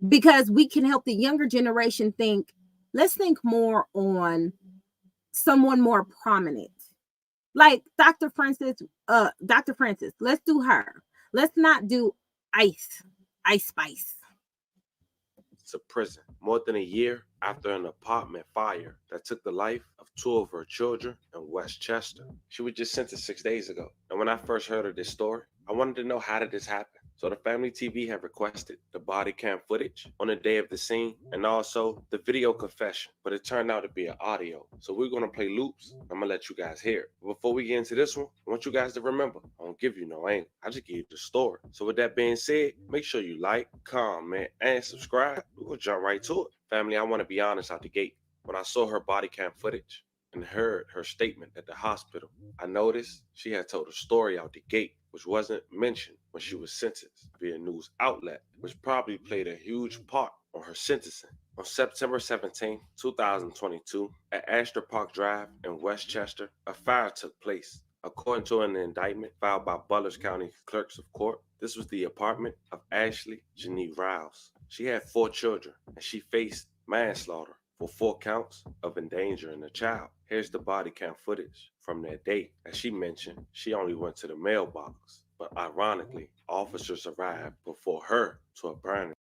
because we can help the younger generation think, let's think more on someone more prominent. Like Dr. Francis, let's do her. Let's not do Ice Spice. To prison more than a year after an apartment fire that took the life of 2 of her children in Westchester. She was just sentenced 6 days ago. And when I first heard of this story, I wanted to know, how did this happen? So the Family TV have requested the body cam footage on the day of the scene and also the video confession, but it turned out to be an audio. So we're going to play loops. I'm going to let you guys hear it. But before we get into this one, I want you guys to remember, I don't give you no angle. I just give you the story. So with that being said, make sure you like, comment, and subscribe. We're going to jump right to it. Family, I want to be honest out the gate. When I saw her body cam footage and heard her statement at the hospital, I noticed she had told a story out the gate, which wasn't mentioned when she was sentenced via news outlet, which probably played a huge part on her sentencing. On September 17, 2022, at Astor Park Drive in Westchester, a fire took place. According to an indictment filed by Butler's County Clerks of Court, this was the apartment of Ashley Janine Rouse. She had 4 children, and she faced manslaughter for 4 counts of endangering a child. Here's the body cam footage from that date. As she mentioned, she only went to the mailbox, but ironically, officers arrived before her to a burning.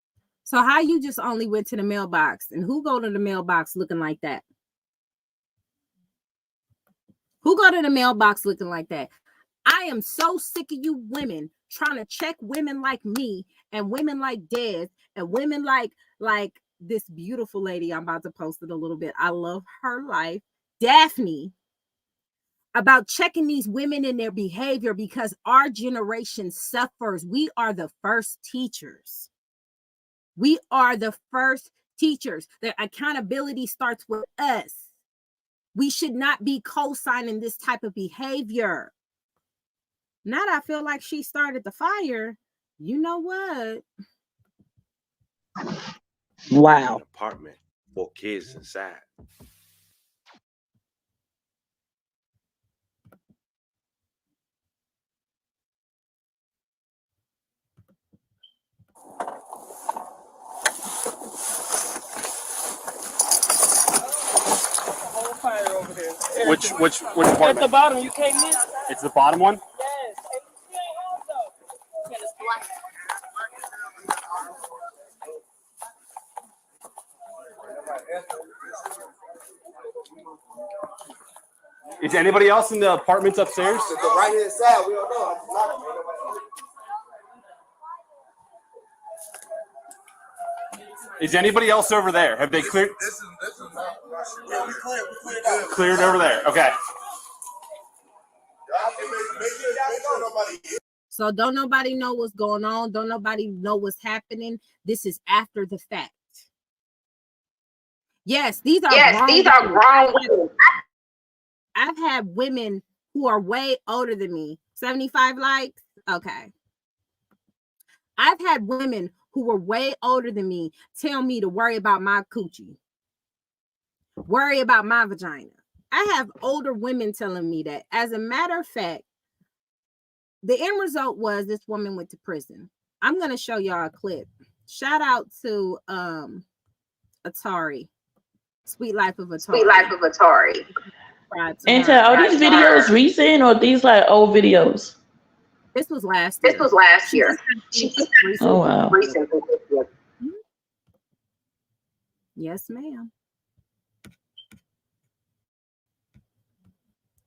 So how you just only went to the mailbox, and who go to the mailbox looking like that? Who go to the mailbox looking like that? I am so sick of you women trying to check women like me and women like Des and women like this beautiful lady. I'm about to post it a little bit. I love her life. Daphne, about checking these women in their behavior because our generation suffers. We are the first teachers. We are the first teachers. The accountability starts with us. We should not be co-signing this type of behavior. Now that I feel like she started the fire, you know what? Wow. An apartment, 4 kids inside. Over there. Which apartment? At the bottom, you came in. It's the bottom one? Yes. Is anybody else in the apartments upstairs? The right hand side, we don't know. Is anybody else over there? Have they cleared? This is yeah, we cleared Cleared over there. Okay. So don't nobody know what's going on. Don't nobody know what's happening. This is after the fact. Yes, these are grown women. I've had women who are way older than me. 75 likes? Okay. I've had women who were way older than me tell me to worry about my coochie. Worry about my vagina. I have older women telling me that. As a matter of fact, the end result was this woman went to prison. I'm going to show y'all a clip. Shout out to Atari. Sweet Life of Atari. Sweet Life of Atari. And are these videos recent or these like old videos? This was last year. Oh, wow. Yes, ma'am.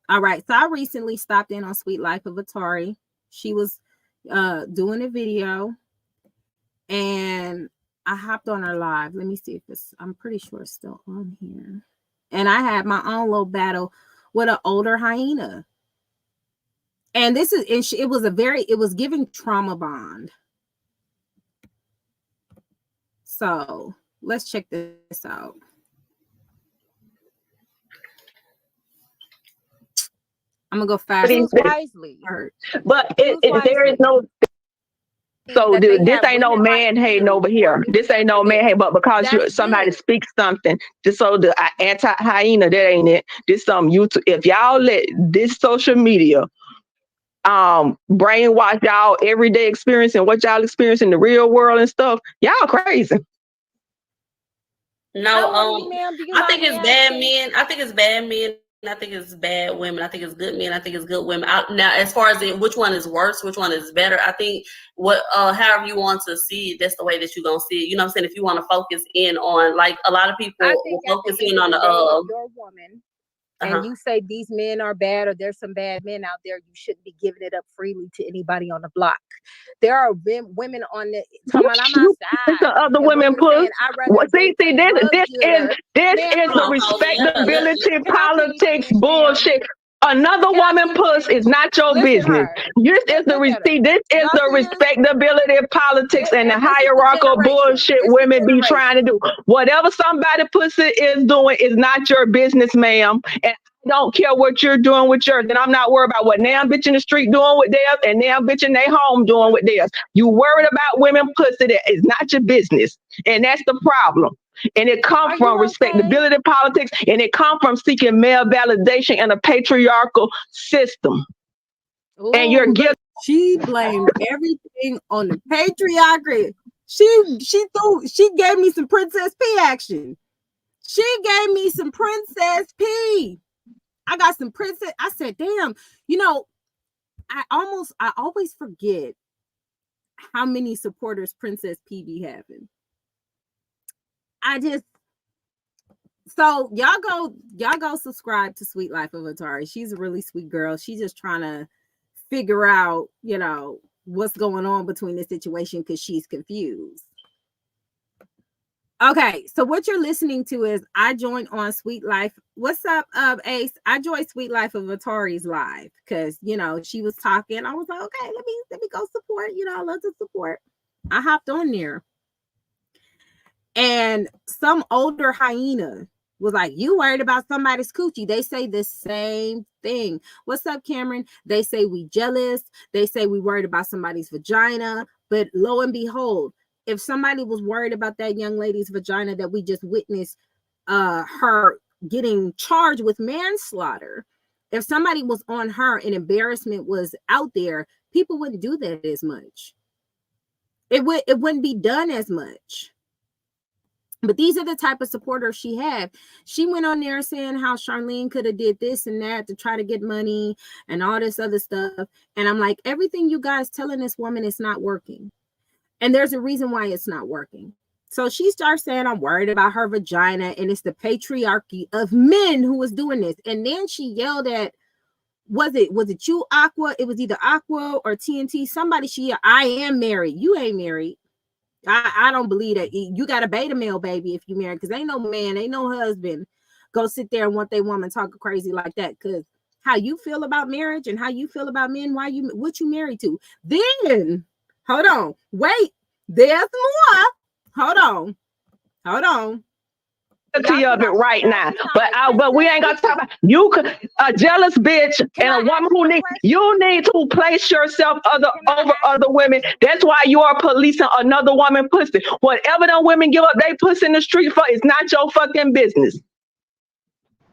All right. So I recently stopped in on Sweet Life of Atari. She was doing a video and I hopped on her live. Let me see if I'm pretty sure it's still on here. And I had my own little battle with an older hyena. And it was giving trauma bond. So let's check this out. I'm gonna go fast. Wisely. But there is no. So this ain't no man hating over here. This ain't no man hate, but because somebody speaks something, just so the anti-hyena, that ain't it. This some YouTube. If y'all let this social media brainwash y'all everyday experience and what y'all experience in the real world and stuff, y'all crazy. No, I think it's bad men. I think it's bad men. I think it's bad women. I think it's good men. I think it's good women. Now, as far as which one is worse, which one is better, I think however you want to see it, that's the way that you're gonna see it. You know what I'm saying? If you want to focus in on, like, a lot of people will focus in on your woman, and you say these men are bad or there's some bad men out there, you shouldn't be giving it up freely to anybody on the block. There are women on the talking about I'm outside. The other women push. See, this is the respectability politics bullshit. Another woman puss is not your business. This is the respectability politics and the hierarchical bullshit women be trying to do. Whatever somebody pussy is doing is not your business, ma'am. And I don't care what you're doing with yours. And I'm not worried about what damn bitch in the street doing with theirs and damn bitch in their home doing with theirs. You worried about women pussy that is not your business. And that's the problem. And it comes from respectability politics, and it comes from seeking male validation in a patriarchal system. and you're guilty. She blamed everything on the patriarchy. She gave me some Princess P action. She gave me some Princess P. I got some princess. I said, damn, you know, I always forget how many supporters Princess P be having. So y'all go subscribe to Sweet Life of Atari. She's a really sweet girl. She's just trying to figure out, you know, what's going on between this situation because she's confused. Okay, so what you're listening to is I joined on Sweet Life. What's up, Ace? I joined Sweet Life of Atari's live because, you know, she was talking. I was like, okay, let me go support. You know, I love to support. I hopped on there, and some older hyena was like, you worried about somebody's coochie. They say the same thing. What's up, Cameron? They say we jealous. They say we worried about somebody's vagina. But lo and behold, if somebody was worried about that young lady's vagina that we just witnessed her getting charged with manslaughter, if somebody was on her and embarrassment was out there, people wouldn't do that as much. It wouldn't be done as much. But these are the type of supporters she had. She went on there saying how Charlene could have did this and that to try to get money and all this other stuff. And I'm like, everything you guys telling this woman is not working. And there's a reason why it's not working. So she starts saying, I'm worried about her vagina. And it's the patriarchy of men who was doing this. And then she yelled at, was it you, Aqua? It was either Aqua or TNT. Somebody she yelled, I am married. You ain't married. I don't believe that. You got a beta male, baby, if you married, because ain't no man, ain't no husband go sit there and want their woman talk crazy like that. Because how you feel about marriage and how you feel about men, what you married to. Then, hold on, wait, there's more. Hold on. Of it right now, but we ain't gonna talk about you. A jealous bitch and a woman who need to place yourself over other women. That's why you are policing another woman pussy. Whatever them women give up they pussy in the street for is not your fucking business.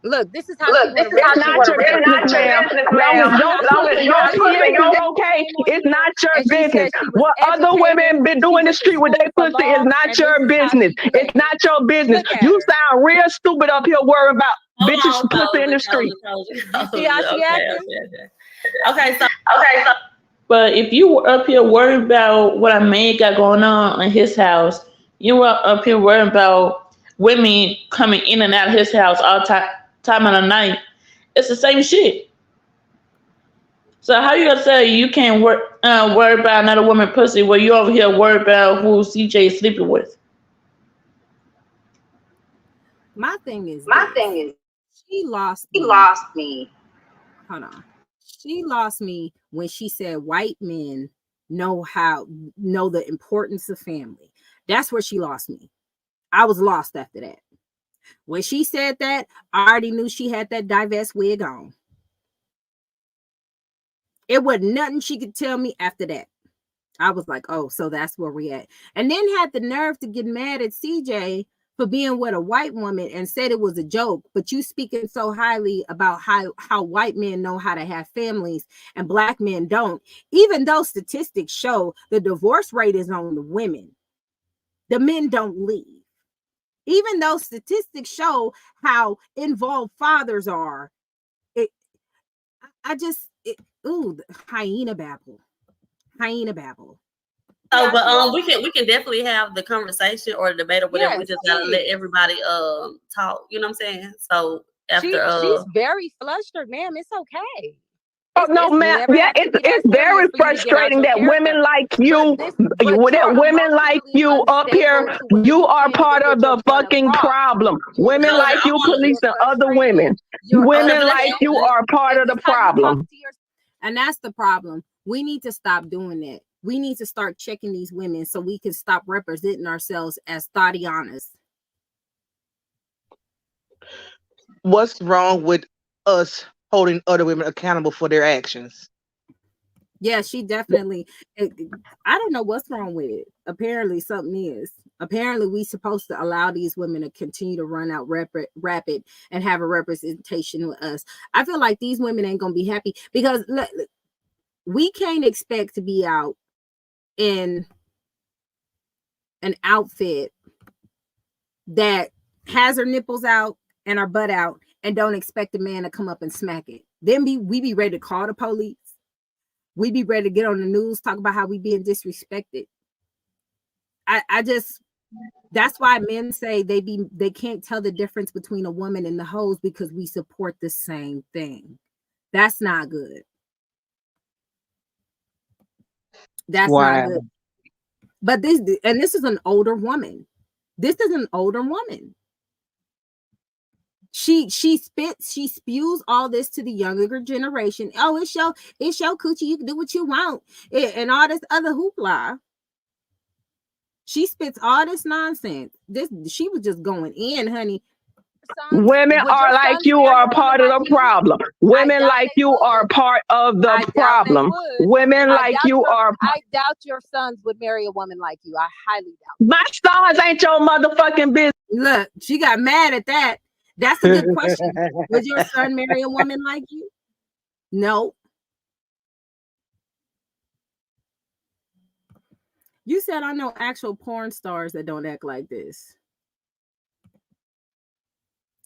Look, this is how it's not your business, ma'am. Okay, it's not your business. What other women been doing in the street with their pussy is not your business. It's not your business. You sound real stupid up here worrying about bitches pussy in the street. Okay, so but if you were up here worried about what a man got going on in his house, you were up here worried about women coming in and out of his house all time of the night. It's the same shit. So how you gonna say you can't worry about another woman pussy while you over here worried about who CJ is sleeping with? My thing is she lost me. Hold on. She lost me when she said white men know the importance of family. That's where she lost me. I was lost after that. When she said that, I already knew she had that divest wig on. It wasn't nothing she could tell me after that. I was like, oh, so that's where we at. And then had the nerve to get mad at CJ for being with a white woman and said it was a joke. But you speaking so highly about how white men know how to have families and black men don't. Even though statistics show the divorce rate is on the women, the men don't leave. Even though statistics show how involved fathers are, hyena babble. Oh, but we can definitely have the conversation or the debate or whatever. We just gotta let everybody talk. You know what I'm saying? So after she's very flustered, ma'am. It's okay. Oh no, ma'am. Yeah, it's very frustrating that women like you, women like you up here, you are part of the fucking problem. Women like you policing other women. Women like you are part of the problem. And that's the problem. We need to stop doing that. We need to start checking these women so we can stop representing ourselves as Thadianas. What's wrong with us holding other women accountable for their actions? Yeah, she definitely. I don't know what's wrong with it. Apparently, something is. Apparently, we supposed to allow these women to continue to run out rapid and have a representation with us. I feel like these women ain't gonna be happy because we can't expect to be out in an outfit that has her nipples out and her butt out and don't expect a man to come up and smack it. Then we be ready to call the police. We be ready to get on the news, talk about how we being disrespected. I just, that's why men say they can't tell the difference between a woman and the hoes, because we support the same thing. That's not good. That's not good. But this is an older woman. This is an older woman. She spews all this to the younger generation. Oh, it's your coochie. You can do what you want, and all this other hoopla. She spits all this nonsense. She was just going in, honey. Women are like you are part of the problem. Women like you are part of the problem. Women like you are. I doubt your sons would marry a woman like you. I highly doubt. My sons ain't your motherfucking business. Look, she got mad at that. That's a good question. Would your son marry a woman like you? No. You said I know actual porn stars that don't act like this.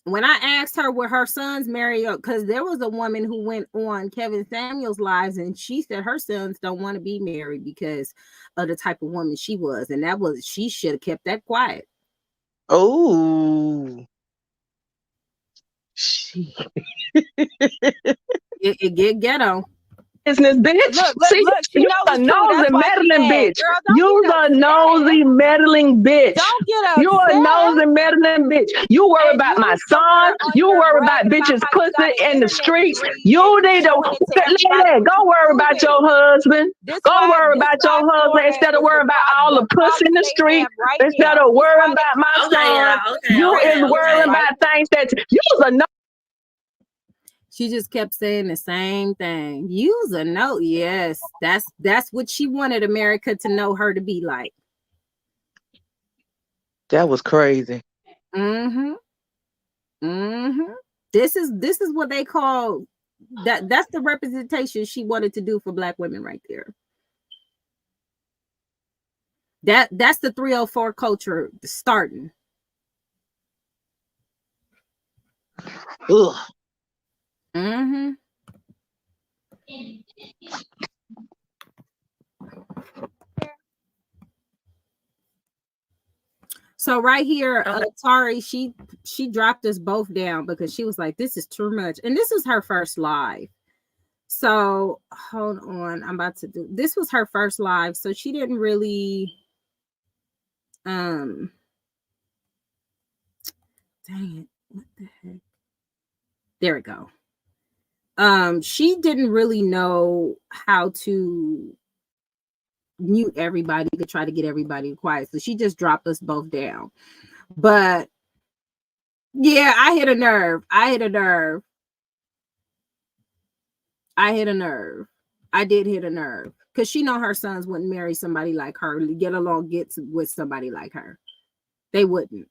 When I asked her would her sons marry, because there was a woman who went on Kevin Samuels' lives and she said her sons don't want to be married because of the type of woman she was, and she should have kept that quiet. Oh, it get ghetto. Business, bitch. Look, she you knows a nosy meddling bitch. You a nosy meddling bitch. Don't get upset. You a nosy meddling bitch. You worry about my son. You worry about bitches' pussy in the streets. You need to go worry about your husband. Go worry about your husband instead of worrying about all the pussy in the street. Instead of worrying about my son. You is worrying about things that you was a She just kept saying the same thing. Use a note. Yes, that's what she wanted America to know her to be like. that was crazy. Mm-hmm. Mm-hmm. This is what they call that's the representation she wanted to do for Black women right there. That's the 304 culture starting. Ugh. Mm-hmm. So right here, Tari, she dropped us both down because she was like, this is too much. And this is her first live. So hold on. I'm about to do this was her first live. So she didn't really dang it. What the heck? There we go. She didn't really know how to mute everybody to try to get everybody quiet. So she just dropped us both down. But yeah, I hit a nerve. I did hit a nerve. Because she know her sons wouldn't marry somebody like her, get with somebody like her. They wouldn't.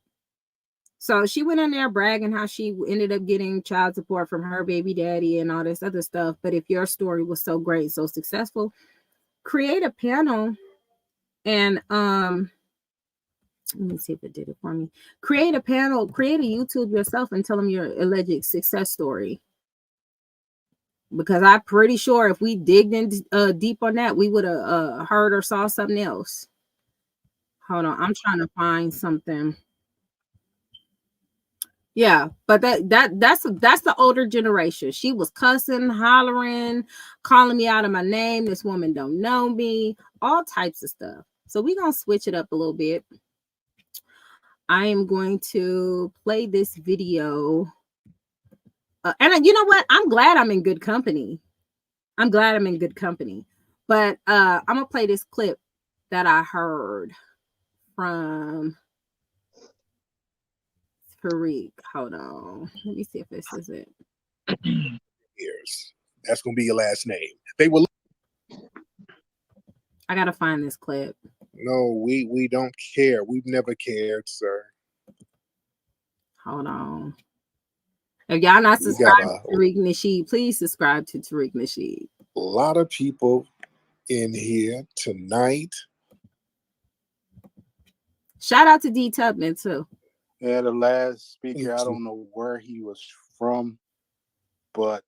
So she went in there bragging how she ended up getting child support from her baby daddy and all this other stuff. But if your story was so great, so successful, create a panel and let me see if it did it for me. Create a panel, create a YouTube yourself and tell them your alleged success story. Because I'm pretty sure if we digged in deep on that, we would have heard or saw something else. Hold on, I'm trying to find something. Yeah, but that's the older generation. She was cussing, hollering, calling me out of my name. This woman don't know me, all types of stuff. So we're gonna switch it up a little bit. I am going to play this video. And you know what? I'm glad I'm in good company. But I'm gonna play this clip that I heard from Tariq. Hold on. Let me see if this is it. Years. That's gonna be your last name. They will. I gotta find this clip. No, we don't care. We've never cared, sir. Hold on. If y'all not subscribed to Tariq Nasheed, please subscribe to Tariq Nasheed. a lot of people in here tonight. Shout out to D Tubman too. Yeah, the last speaker, I don't know where he was from, but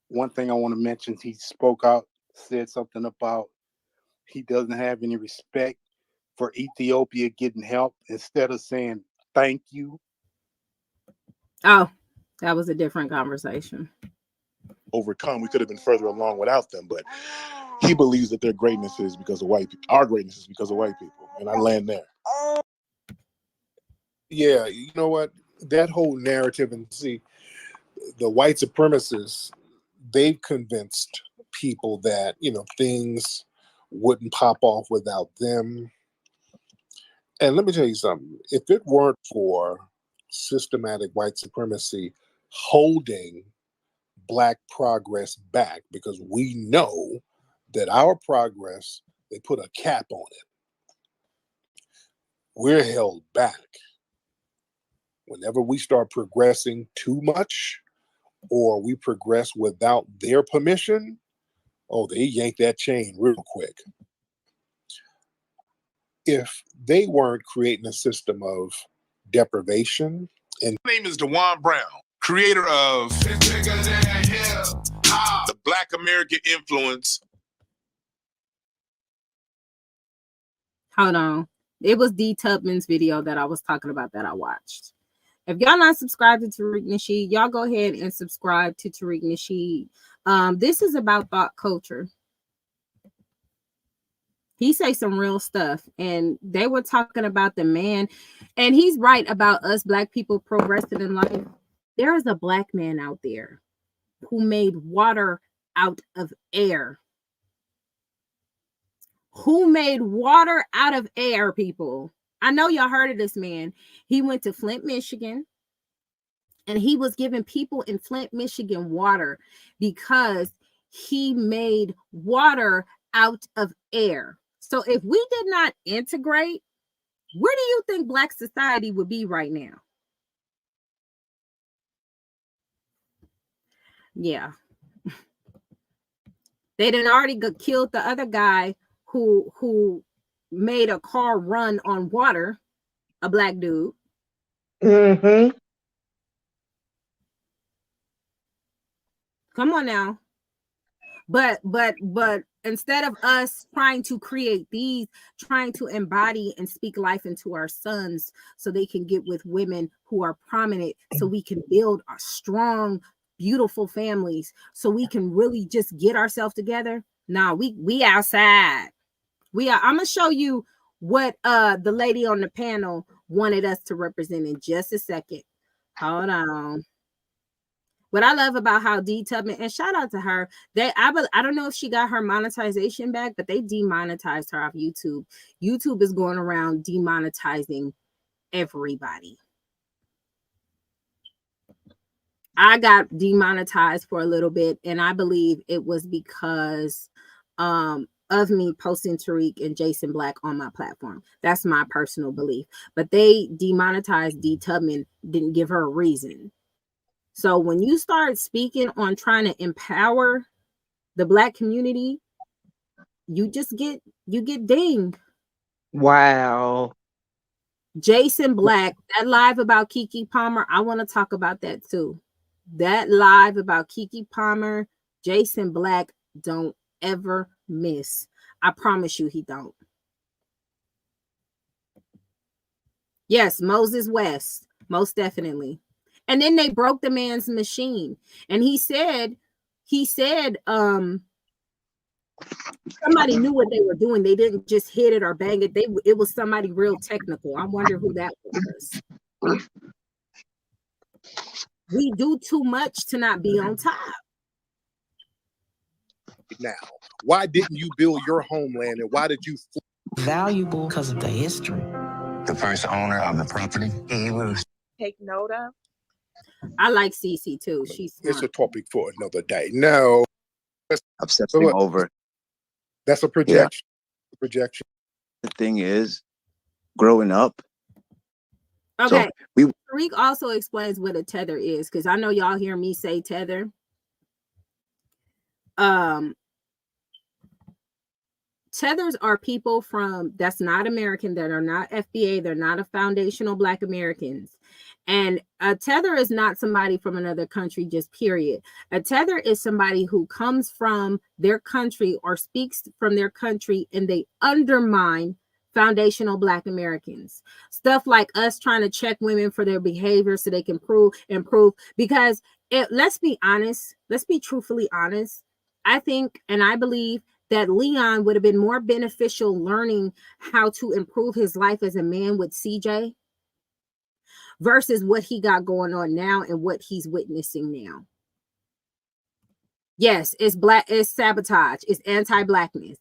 one thing I want to mention, he spoke out, said something about he doesn't have any respect for Ethiopia getting help. Instead of saying thank you. Oh, that was a different conversation. Overcome, we could have been further along without them, but he believes that their greatness is because of white people. Our greatness is because of white people, and I land there. Yeah, you know what? That whole narrative, and see, the white supremacists, they've convinced people that, you know, things wouldn't pop off without them. And let me tell you something. If it weren't for systematic white supremacy holding Black progress back, because we know that our progress, they put a cap on it. We're held back. Whenever we start progressing too much, or we progress without their permission, oh, they yank that chain real quick. If they weren't creating a system of deprivation, and my name is DeJuan Brown, creator of the Black American Influence. Hold on. It was D Tubman's video that I was talking about that I watched. If y'all not subscribed to Tariq Nasheed, y'all go ahead and subscribe to Tariq Nasheed. This is about thought culture. He say some real stuff, and they were talking about the man, and he's right about us Black people progressing in life. There is a Black man out there who made water out of air. Who made water out of air, people? I know y'all heard of this man. He went to Flint, Michigan, and he was giving people in Flint, Michigan water because he made water out of air. So if we did not integrate, where do you think Black society would be right now? Yeah. They done already killed the other guy who made a car run on water, a Black dude. Mm-hmm. Come on now. But instead of us trying to create these, trying to embody and speak life into our sons so they can get with women who are prominent, so we can build our strong, beautiful families, so we can really just get ourselves together. Nah, we outside. I'm gonna show you what the lady on the panel wanted us to represent in just a second. Hold on. What I love about how D Tubman, and shout out to her, I don't know if she got her monetization back, but they demonetized her off YouTube. YouTube is going around demonetizing everybody. I got demonetized for a little bit, and I believe it was because of me posting Tariq and Jason Black on my platform. That's my personal belief. But they demonetized D Tubman, didn't give her a reason. So when you start speaking on trying to empower the Black community, you get dinged. Wow. Jason Black, that live about Keke Palmer, I want to talk about that too. That live about Keke Palmer, Jason Black don't ever miss. I promise you he don't. Yes, Moses West, most definitely. And then they broke the man's machine. And he said, somebody knew what they were doing. They didn't just hit it or bang it. It was somebody real technical. I wonder who that was. We do too much to not be on top. Now, why didn't you build your homeland, and why did you valuable because of the history? The first owner of the property, he was. Take note of. I like Cece too. She's smart. It's a topic for another day. No, obsessing over. That's a projection. Yeah. Projection. The thing is, growing up. Okay. So Tariq also explains what a tether is, because I know y'all hear me say tether. Tethers are people that's not American, that are not FBA, they're not a foundational Black Americans. And a tether is not somebody from another country, just period. A tether is somebody who comes from their country or speaks from their country, and they undermine foundational Black Americans. Stuff like us trying to check women for their behavior so they can improve. Because let's be honest, let's be truthfully honest. I think and I believe that Leon would have been more beneficial learning how to improve his life as a man with CJ versus what he got going on now and what he's witnessing now. Yes, it's sabotage, it's anti-Blackness.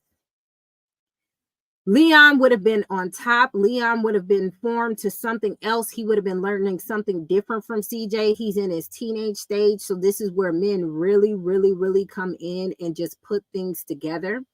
Leon would have been on top. Leon would have been formed to something else. He would have been learning something different from CJ. He's in his teenage stage. So this is where men really, really, really come in and just put things together.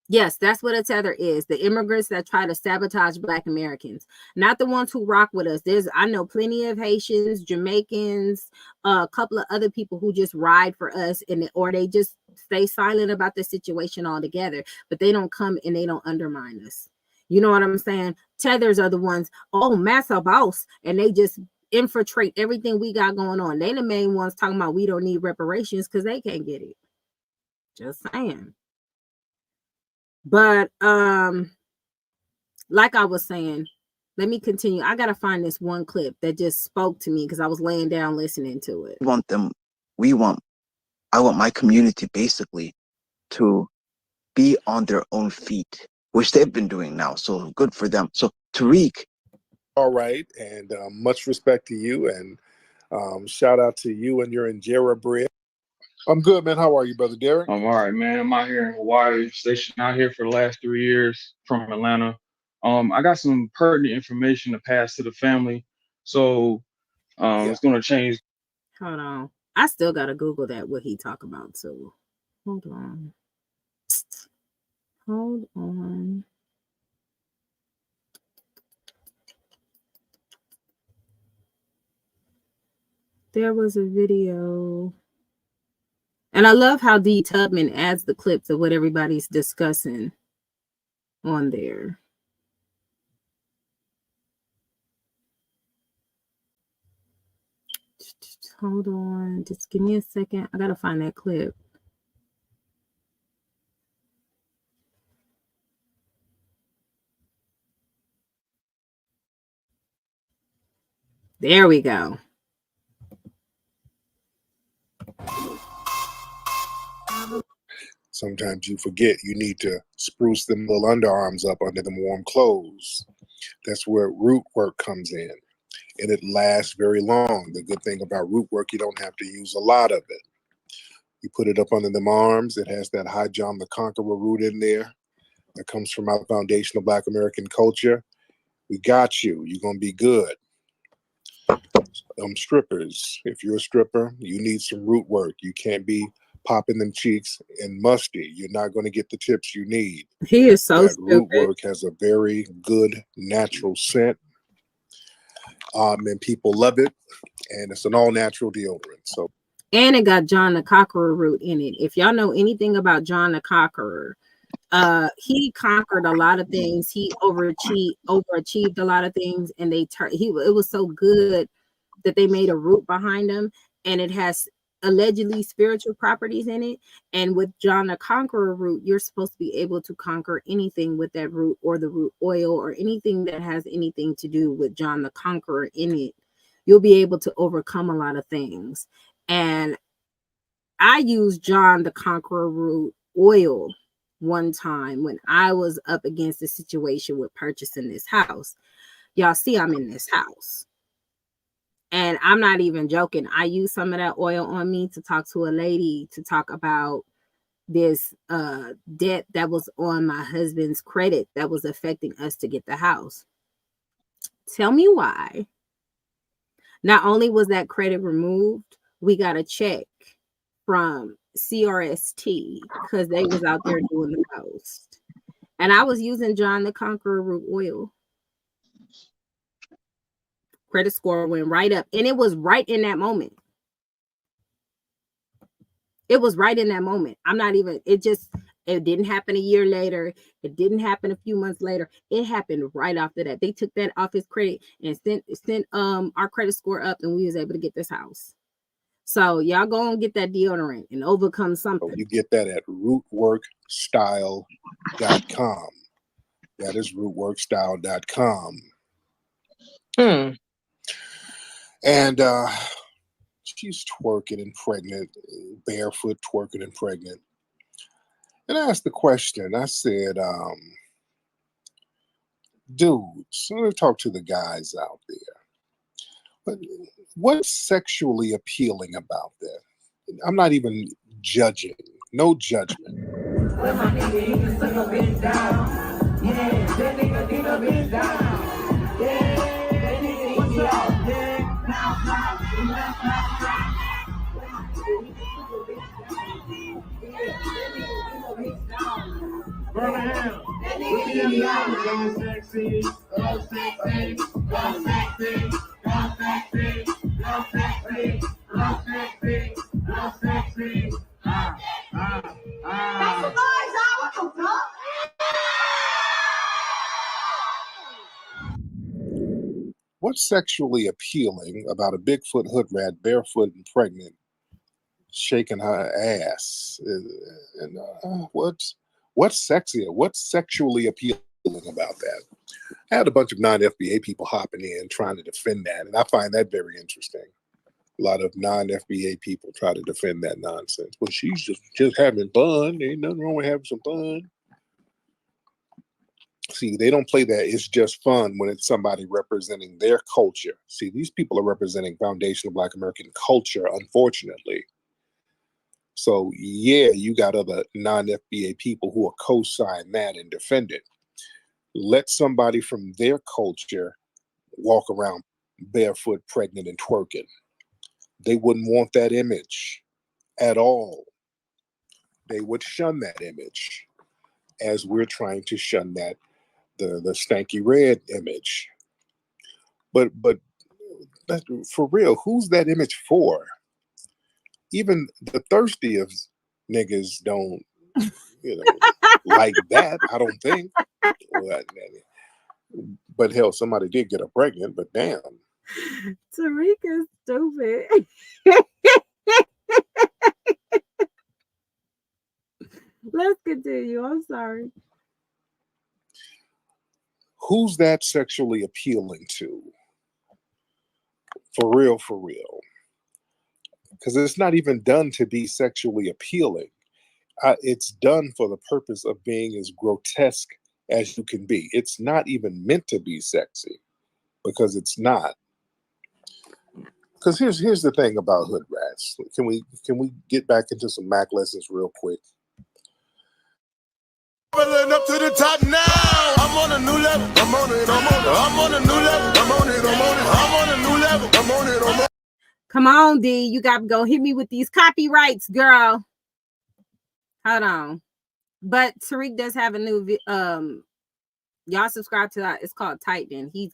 Yes, that's what a tether is. The immigrants that try to sabotage Black Americans, not the ones who rock with us. I know plenty of Haitians, Jamaicans, a couple of other people who just ride for us, or they just stay silent about the situation altogether, but they don't come and they don't undermine us. You know what I'm saying? Tethers are the ones, massa boss, and they just infiltrate everything we got going on. They the main ones talking about we don't need reparations because they can't get it. Just saying. But like I was saying, let me continue. I gotta find this one clip that just spoke to me because I was laying down listening to it. I want my community basically to be on their own feet, which they've been doing now. So good for them. So Tariq. All right, and much respect to you, and shout out to you and your injera bread. I'm good, man. How are you, Brother Derek? I'm all right, man. I'm out here in Hawaii, stationed out here for the last 3 years from Atlanta. I got some pertinent information to pass to the family. So it's going to change. Hold on. I still got to Google that, what he talk about. So hold on. Hold on. There was a video. And I love how D. Tubman adds the clips of what everybody's discussing on there. Hold on. Just give me a second. I got to find that clip. There we go. Sometimes you forget you need to spruce them little underarms up under them warm clothes. That's where root work comes in, and it lasts very long. The good thing about root work, you don't have to use a lot of it. You put it up under them arms. It has that High John the Conqueror root in there that comes from our foundational Black American culture. We got you. You're going to be good. Strippers, if you're a stripper, you need some root work. You can't be popping them cheeks and musty. You're not going to get the tips you need. He is so that root work has a very good natural scent, and people love it, and it's an all-natural deodorant. So, and it got John the Conqueror root in it. If y'all know anything about John the Conqueror, he conquered a lot of things. He overachieved a lot of things, and it was so good that they made a root behind him, and it has allegedly spiritual properties in it. And with John the Conqueror root, you're supposed to be able to conquer anything with that root, or the root oil, or anything that has anything to do with John the Conqueror in it. You'll be able to overcome a lot of things. And I used John the Conqueror root oil one time when I was up against a situation with purchasing this house. Y'all see, I'm in this house. And I'm not even joking. I used some of that oil on me to talk to a lady to talk about this debt that was on my husband's credit that was affecting us to get the house. Tell me why. Not only was that credit removed, we got a check from CRST because they was out there doing the post. And I was using John the Conqueror root oil. Credit score went right up, and it was right in that moment. It was right in that moment. I'm not even, it just, It didn't happen a year later. It didn't happen a few months later. It happened right after that. They took that off his credit and sent our credit score up, and we was able to get this house. So y'all go and get that deodorant and overcome something. You get that at rootworkstyle.com. That is rootworkstyle.com. And she's twerking and pregnant, barefoot twerking and pregnant. And I asked the question, I said, dudes, I'm going to talk to the guys out there. What's sexually appealing about that? I'm not even judging. No judgment. What's sexually appealing about a Bigfoot hood rat, barefoot and pregnant, shaking her ass? And what's sexier? What's sexually appealing about that? I had a bunch of non-FBA people hopping in trying to defend that, and I find that very interesting. A lot of non-FBA people try to defend that nonsense. Well, she's just having fun. Ain't nothing wrong with having some fun. See, they don't play that. It's just fun when it's somebody representing their culture. See, these people are representing foundational Black American culture, unfortunately. So, yeah, you got other non-FBA people who are co-sign that and defend it. Let somebody from their culture walk around barefoot, pregnant, and twerking. They wouldn't want that image at all. They would shun that image, as we're trying to shun that the stanky red image. But for real, who's that image for? Even the thirstiest niggas don't, like that. I don't think. But hell, somebody did get her pregnant. But damn, Tarika's stupid. Let's continue. I'm sorry. Who's that sexually appealing to? For real, for real. Because it's not even done to be sexually appealing. It's done for the purpose of being as grotesque as you can be. It's not even meant to be sexy, because it's not. Because here's the thing about hood rats. Can we get back into some Mac lessons real quick? Up to the top now. I'm on a new level. I'm on it. I'm on a new level. I'm on it. I'm on a new level. I'm on it. Come on, D. You got to go hit me with these copyrights, girl. Hold on. But Tariq does have a new y'all subscribe to that. It's called Titan. He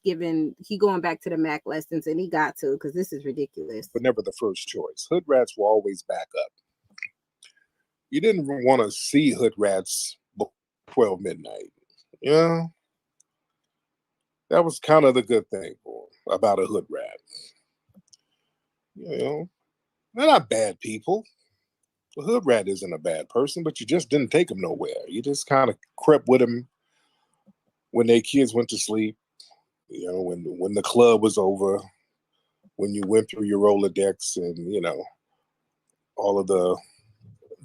going back to the Mac lessons, and he got to, because this is ridiculous. But never the first choice. Hood rats will always back up. You didn't want to see hood rats 12 midnight. That was kind of the good thing about a hood rat. They're not bad people. The hood rat isn't a bad person, but you just didn't take them nowhere. You just kind of crept with them when their kids went to sleep, when the club was over, when you went through your Rolodex, and all of the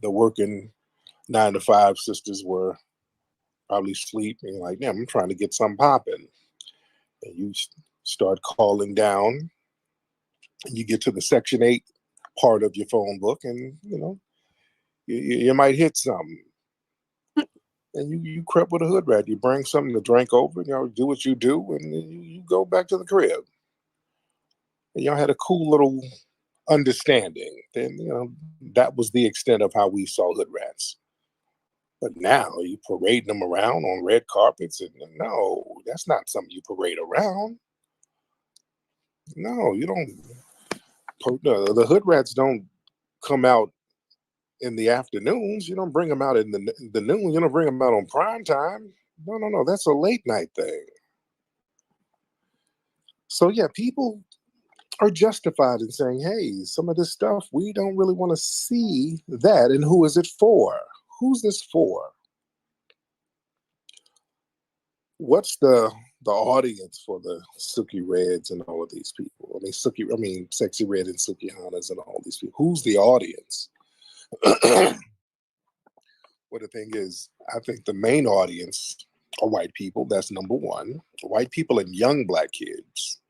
working 9-to-5 sisters were probably asleep, and you're like, damn, I'm trying to get something popping. And you start calling down, and you get to the Section 8 part of your phone book, and you might hit something. And you crept with a hood rat. You bring something to drink over, do what you do, and then you go back to the crib. And y'all had a cool little understanding. Then that was the extent of how we saw hood rats. But now you parading them around on red carpets, and no, that's not something you parade around. No, you don't. The hood rats don't come out in the afternoons. You don't bring them out in the noon. You don't bring them out on prime time. No. That's a late night thing. So yeah, people are justified in saying, hey, some of this stuff, we don't really want to see that. And who is it for? Who's this for? What's the audience for the Suki Reds and all of these people? I mean, Sexy Red and Suki Hanas and all these people. Who's the audience? Well, the thing is, I think the main audience are white people. That's number one. White people and young Black kids.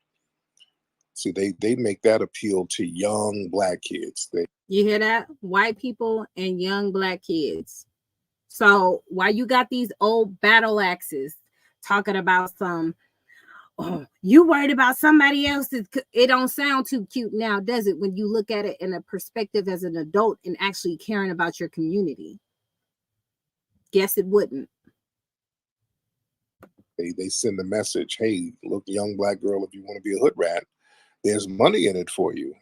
See, they make that appeal to young Black kids. You hear that? White people and young Black kids. So while you got these old battle axes talking about some, oh, you worried about somebody else, it don't sound too cute now, does it? When you look at it in a perspective as an adult and actually caring about your community. Guess it wouldn't. They send a message, hey, look, young Black girl, if you want to be a hood rat, there's money in it for you.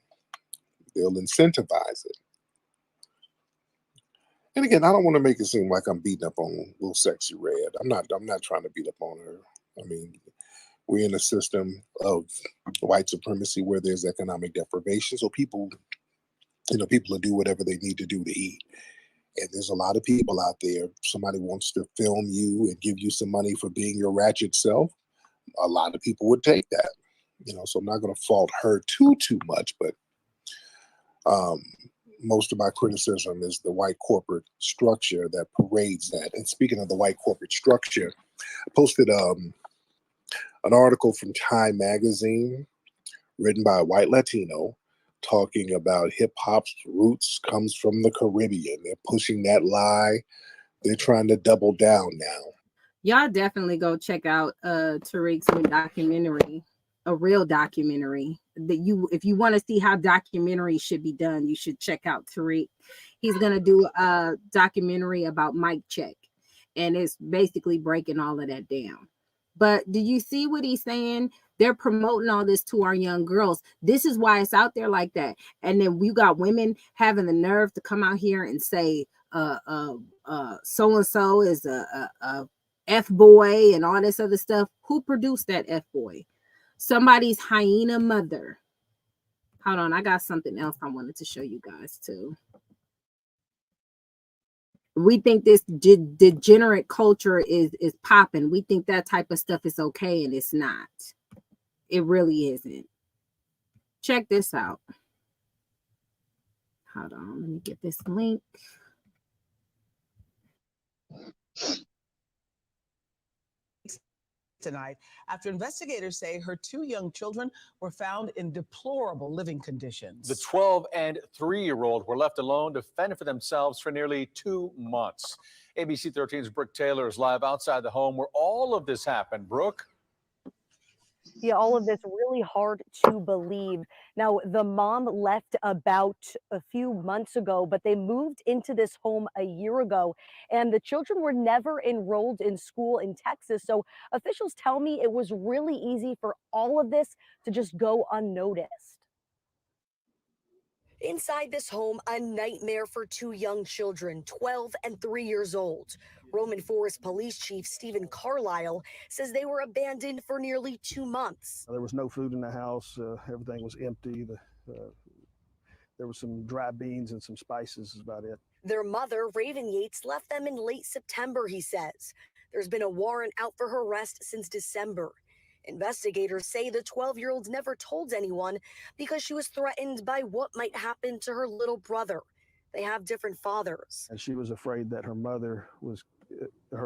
They'll incentivize it. And again, I don't want to make it seem like I'm beating up on little Sexy Red. I'm not trying to beat up on her. I mean, we're in a system of white supremacy where there's economic deprivation. So people will do whatever they need to do to eat. And there's a lot of people out there. Somebody wants to film you and give you some money for being your ratchet self. A lot of people would take that. So I'm not going to fault her too much, but most of my criticism is the white corporate structure that parades that. And speaking of the white corporate structure, I posted an article from Time magazine written by a white Latino talking about hip hop's roots comes from the Caribbean. They're pushing that lie. They're trying to double down now. Y'all definitely go check out Tariq's new documentary, a real documentary. If you want to see how documentaries should be done, you should check out Tariq. He's gonna do a documentary about mic check, and it's basically breaking all of that down. But do you see what he's saying? They're promoting all this to our young girls. This is why it's out there like that. And then we got women having the nerve to come out here and say so-and-so is a F-boy and all this other stuff. Who produced that F-boy? Somebody's hyena mother. Hold on, I got something else I wanted to show you guys too. We think this degenerate culture is popping. We think that type of stuff is okay, and it's not. It really isn't. Check this out. Hold on, let me get this link. Tonight, after investigators say her 2 young children were found in deplorable living conditions. The 12 and 3-year-old were left alone to fend for themselves for nearly 2 months. ABC 13's Brooke Taylor is live outside the home where all of this happened. Brooke? Yeah, all of this really hard to believe. Now, the mom left about a few months ago, but they moved into this home a year ago, and the children were never enrolled in school in Texas. So officials tell me it was really easy for all of this to just go unnoticed. Inside this home, a nightmare for 2 young children, 12 and 3 years old. Roman Forest Police Chief Stephen Carlisle says they were abandoned for nearly 2 months. There was no food in the house. Everything was empty. There was some dry beans and some spices is about it. Their mother, Raven Yates, left them in late September, he says. There's been a warrant out for her arrest since December. Investigators say the 12-year-old never told anyone because she was threatened by what might happen to her little brother. They have different fathers. And she was afraid that her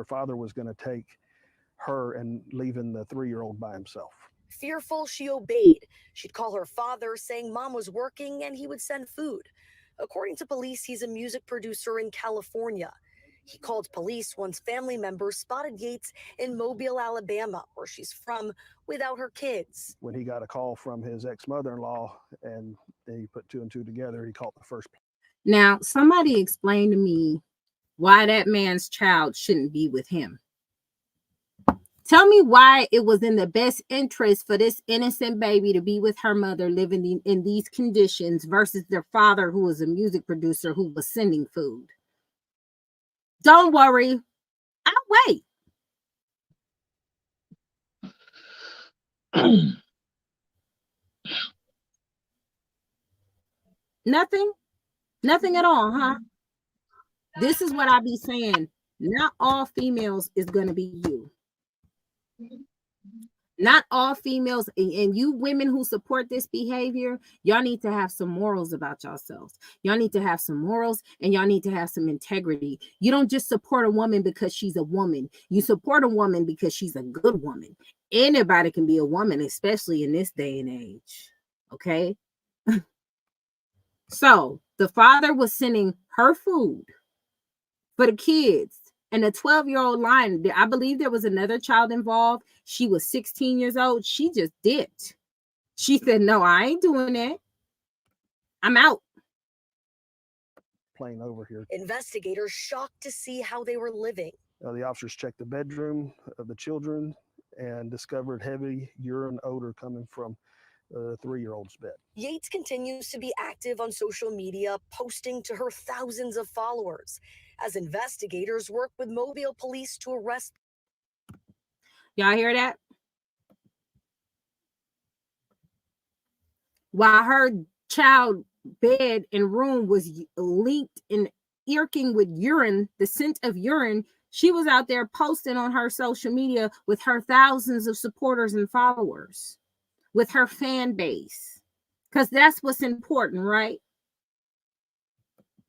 father was going to take her and leaving the 3-year-old by himself. Fearful, she obeyed. She'd call her father, saying mom was working and he would send food. According to police, he's a music producer in California. He called police once family members spotted Yates in Mobile, Alabama, where she's from, without her kids. When he got a call from his ex-mother-in-law and he put 2 and 2 together, he called the first. Now, somebody explain to me why that man's child shouldn't be with him. Tell me why it was in the best interest for this innocent baby to be with her mother living in these conditions versus their father, who was a music producer who was sending food. Don't worry, I'll wait. Nothing at all, huh? This is what I be saying. Not all females is going to be you. Not all females, and you women who support this behavior, y'all need to have some morals about yourselves. Y'all need to have some morals, and y'all need to have some integrity. You don't just support a woman because she's a woman. You support a woman because she's a good woman. Anybody can be a woman, especially in this day and age. Okay? So the father was sending her food for the kids. And the 12-year-old line, I believe there was another child involved. She was 16 years old. She just dipped. She said, no, I ain't doing that. I'm out. Plane over here. Investigators shocked to see how they were living. The officers checked the bedroom of the children and discovered heavy urine odor coming from the 3-year-old's bed. Yates continues to be active on social media, posting to her thousands of followers as investigators work with Mobile police to arrest. Y'all hear that? While her child bed and room was linked and irking with urine, the scent of urine, she was out there posting on her social media with her thousands of supporters and followers, with her fan base, because that's what's important, right?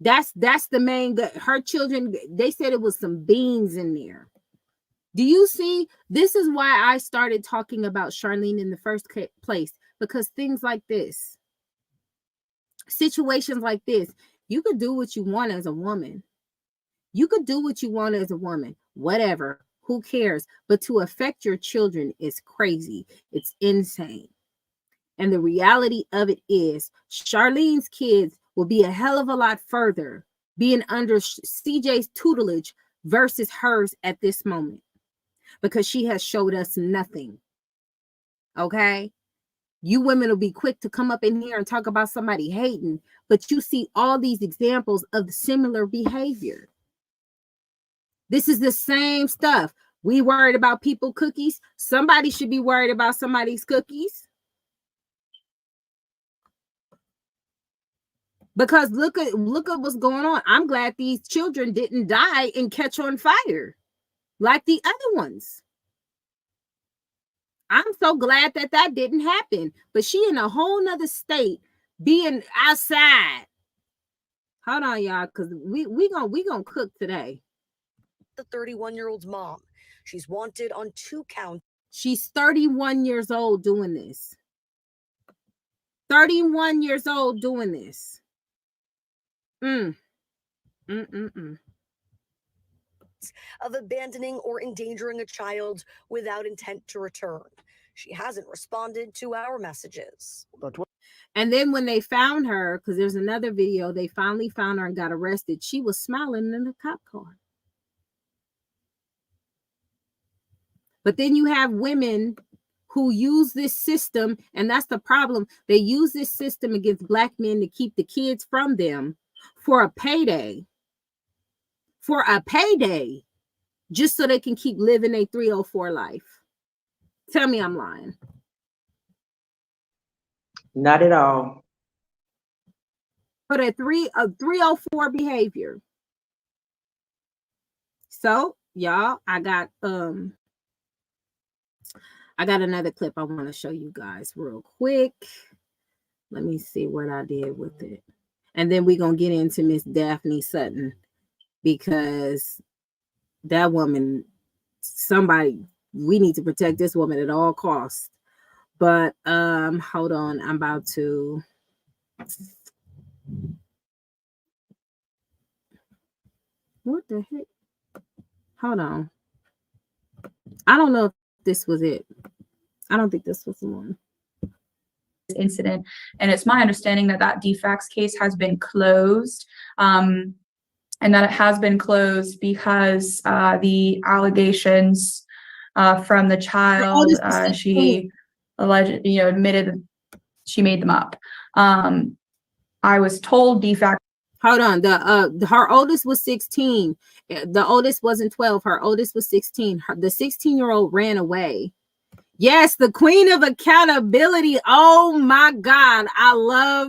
That's the main. Her children, they said it was some beans in there. Do you see? This is why I started talking about Charlene in the first place, because things like this, situations like this, you could do what you want as a woman. You could do what you want as a woman, whatever, who cares? But to affect your children is crazy. It's insane. And the reality of it is Charlene's kids will be a hell of a lot further being under CJ's tutelage versus hers at this moment, because she has showed us nothing. Okay? You women will be quick to come up in here and talk about somebody hating, but you see all these examples of similar behavior. This is the same stuff. We worried about people cookies. Somebody should be worried about somebody's cookies. Because look at what's going on. I'm glad these children didn't die and catch on fire like the other ones. I'm so glad that didn't happen. But she in a whole nother state, being outside. Hold on, y'all, because we gonna cook today. The 31-year-old's mom. She's wanted on 2 counts. She's 31 years old doing this. 31 years old doing this. Of abandoning or endangering a child without intent to return. She hasn't responded to our messages. And then when they found her, because there's another video, they finally found her and got arrested. She was smiling in the cop car. But then you have women who use this system, and that's the problem. They use this system against Black men to keep the kids from them for a payday. For a payday. Just so they can keep living a 304 life. Tell me I'm lying. Not at all. But a 304 behavior. So, y'all, I got another clip I want to show you guys real quick. Let me see what I did with it. And then we're going to get into Miss Daphne Sutton, because that woman, we need to protect this woman at all costs. But hold on, I'm about to. What the heck? Hold on. I don't know if this was it. I don't think this was the one. Incident, and it's my understanding that DFACS case has been closed, and that it has been closed because the allegations from the Her child. oldest was 16. She alleged, admitted that she made them up. I was told de facto. Hold on. Her oldest was 16. The oldest wasn't 12. Her oldest was 16. The 16-year-old ran away. Yes, the queen of accountability. Oh my God. I love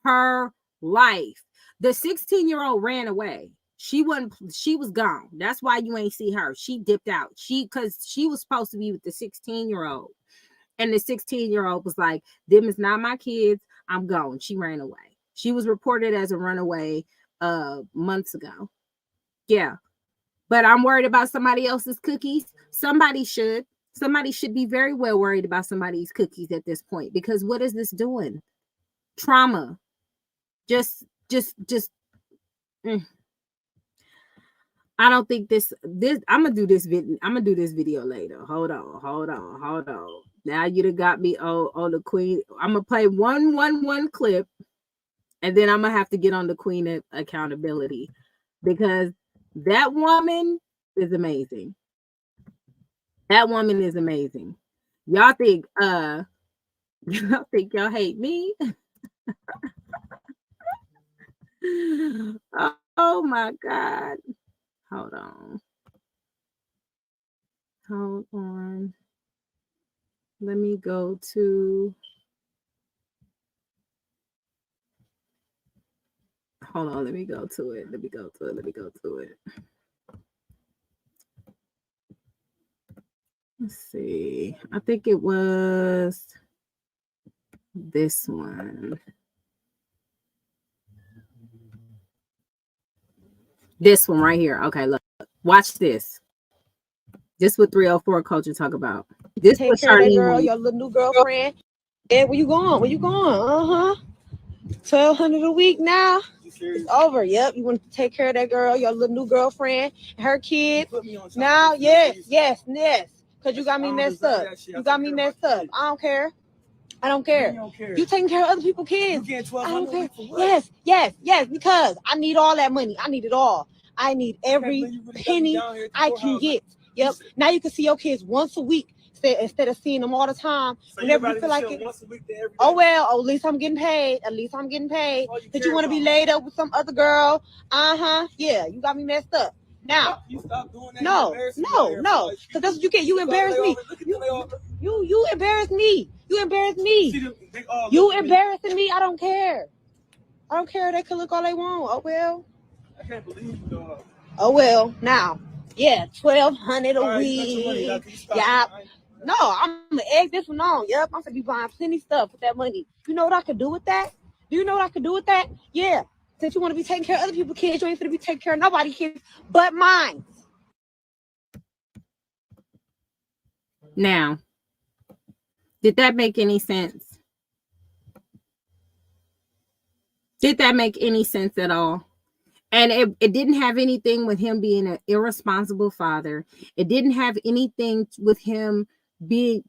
her life. The 16-year-old ran away. She was gone. That's why you ain't see her. She dipped out. Because she was supposed to be with the 16-year-old. And the 16-year-old was like, them is not my kids. I'm gone. She ran away. She was reported as a runaway months ago. Yeah. But I'm worried about somebody else's cookies. Somebody should be very well worried about somebody's cookies at this point, because what is this doing? Trauma. Just I don't think this I'm gonna do this video later. Hold on. Now you done got me on the queen. I'm gonna play one clip, and then I'm gonna have to get on the queen of accountability, because that woman is amazing. That woman is amazing. Y'all think y'all hate me? Oh my God. Hold on. Let me go to. Hold on. Let me go to it. Let's see. I think it was this one. This one right here. Okay, look. Watch this. This what 304 culture talk about. This Take what care of that Charlene girl, wants. your little new girlfriend. Ed, where you going? Uh-huh. 1,200 a week now. It's over. Yep. You want to take care of that girl, your little new girlfriend, and her kids. Now, yes. Because you got me messed up. I don't care. You taking care of other people's kids. I don't care. Yes. Because I need all that money. I need it all. I need every penny I can get. Yep. Now you can see your kids once a week instead of seeing them all the time. Whenever you feel like it. Oh well. At least I'm getting paid. Did you want to be laid up with some other girl? Yeah. You got me messed up. Now. No. Because that's what you get. You embarrass me. You embarrass me. You embarrassing me. I don't care. They can look all they want. Oh well. I can't believe you, dog. Oh well. Now. Yeah, 1,200 a week. Yeah. No, I'm gonna egg this one on. Yep, I'm gonna be buying plenty stuff with that money. You know what I could do with that? Yeah. Since you want to be taking care of other people's kids, you ain't gonna be taking care of nobody's kids but mine. Now, did that make any sense? Did that make any sense at all? And it didn't have anything with him being an irresponsible father. It didn't have anything with him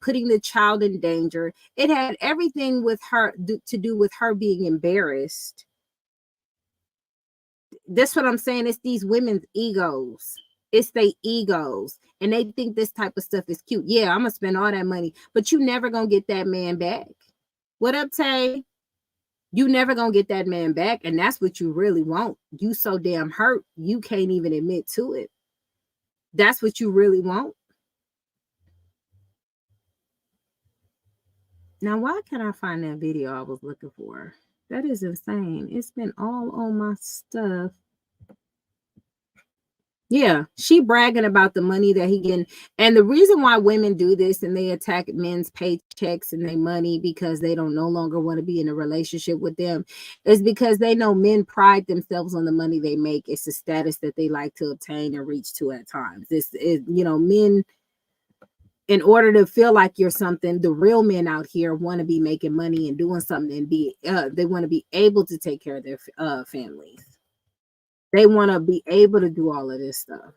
putting the child in danger. It had everything with her to do with her being embarrassed. That's what I'm saying. It's these women's egos. It's their egos. And they think this type of stuff is cute. Yeah, I'm going to spend all that money. But you never going to get that man back. What up, Tay? You never gonna get that man back, and that's what you really want. You so damn hurt, you can't even admit to it. That's what you really want. Now, why can't I find that video I was looking for? That is insane. It's been all on my stuff. Yeah, she bragging about the money that he getting. And the reason why women do this and they attack men's paychecks and their money because they don't no longer want to be in a relationship with them is because they know men pride themselves on the money they make. It's a status that they like to obtain and reach to at times. This is, men, in order to feel like you're something, the real men out here want to be making money and doing something and they want to be able to take care of their families. They want to be able to do all of this stuff.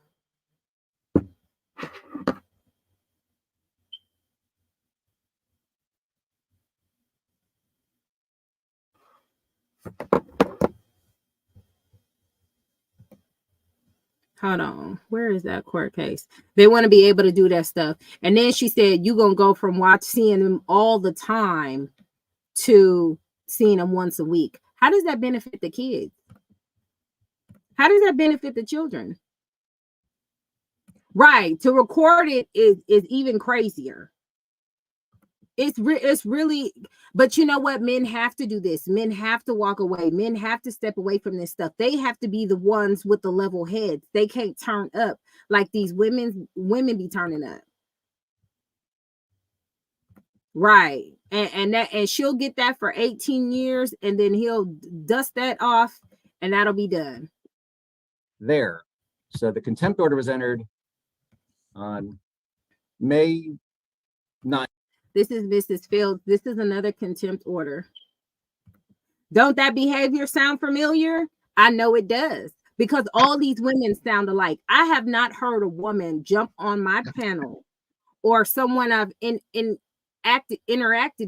Hold on. Where is that court case? They want to be able to do that stuff. And then she said, you're going to go from seeing them all the time to seeing them once a week. How does that benefit the kids? How does that benefit the children? Right. To record it is even crazier. It's really, but you know what? Men have to do this. Men have to walk away. Men have to step away from this stuff. They have to be the ones with the level heads. They can't turn up like these women be turning up. Right. And she'll get that for 18 years, and then he'll dust that off, and that'll be done. There. So the contempt order was entered on May 9th. This is Mrs. Fields. This is another contempt order. Don't that behavior sound familiar? I know it does, because all these women sound alike. I have not heard a woman jump on my panel or someone I've interacted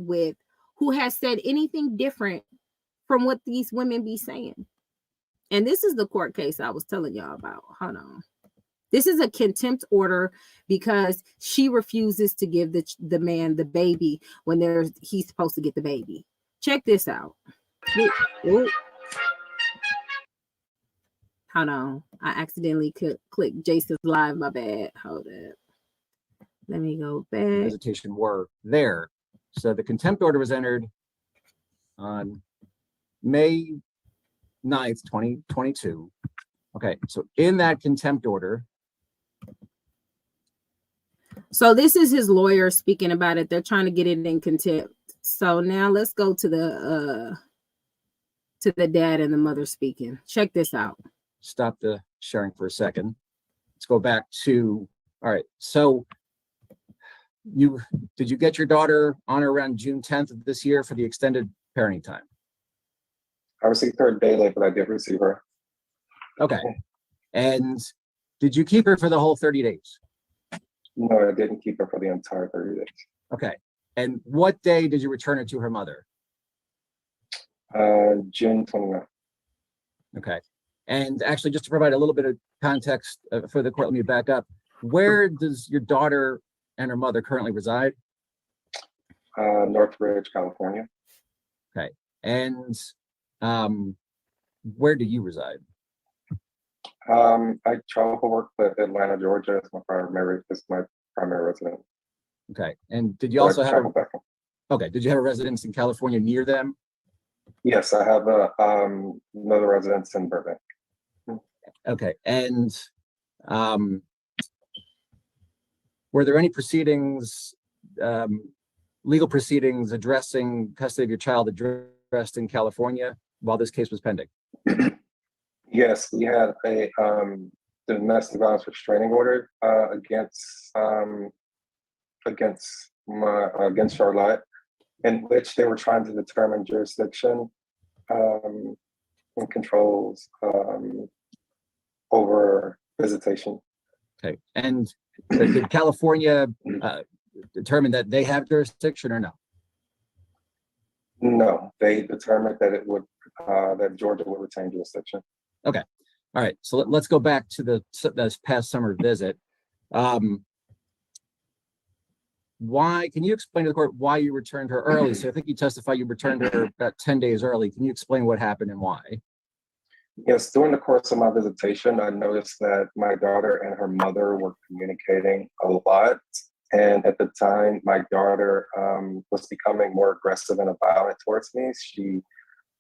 with who has said anything different from what these women be saying. And this is the court case I was telling y'all about. Hold on. This is a contempt order because she refuses to give the man the baby when he's supposed to get the baby. Check this out. Hold on. I accidentally clicked Jason's live. My bad. Hold up. Let me go back. Visitation were there. So the contempt order was entered on May 9th, 2022. Okay. So in that contempt order, so this is his lawyer speaking about it. They're trying to get it in contempt. So now let's go to the dad and the mother speaking. Check this out. Stop the sharing for a second. Let's go back to, all right. So did you get your daughter on or around June 10th of this year for the extended parenting time? I received her a day late, but I did receive her. Okay. And did you keep her for the whole 30 days? No, I didn't keep her for the entire 30 days. Okay. And what day did you return her to her mother? June 29th. Okay. And actually, just to provide a little bit of context for the court, let me back up. Where does your daughter and her mother currently reside? Northridge, California. Okay. And where do you reside? I travel for work, but Atlanta, Georgia is my primary residence. Okay. And did you also have did you have a residence in California near them? Yes, I have another residence in Burbank. Okay. And were there any proceedings, legal proceedings addressing custody of your child addressed in California while this case was pending? Yes, we had a domestic violence restraining order against Charlotte, in which they were trying to determine jurisdiction and controls over visitation. Okay. And did California determine that they have jurisdiction or no? No, they determined that it would that Georgia would retain jurisdiction. Okay. All right. So let's go back to this past summer visit. Why, can you explain to the court why you returned her early? So I think you testified you returned her about 10 days early. Can you explain what happened and why? Yes, during the course of my visitation, I noticed that my daughter and her mother were communicating a lot. And at the time, my daughter was becoming more aggressive and violent towards me. She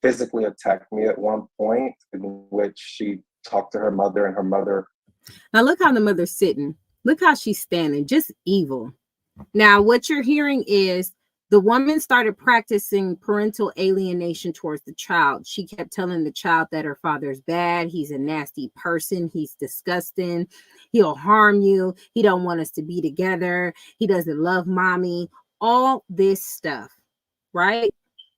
physically attacked me at one point, in which she talked to her mother, and her mother. Now look how the mother's sitting. Look how she's standing, just evil. Now, what you're hearing is the woman started practicing parental alienation towards the child. She kept telling the child that her father's bad. He's a nasty person. He's disgusting. He'll harm you. He don't want us to be together. He doesn't love mommy. All this stuff, right?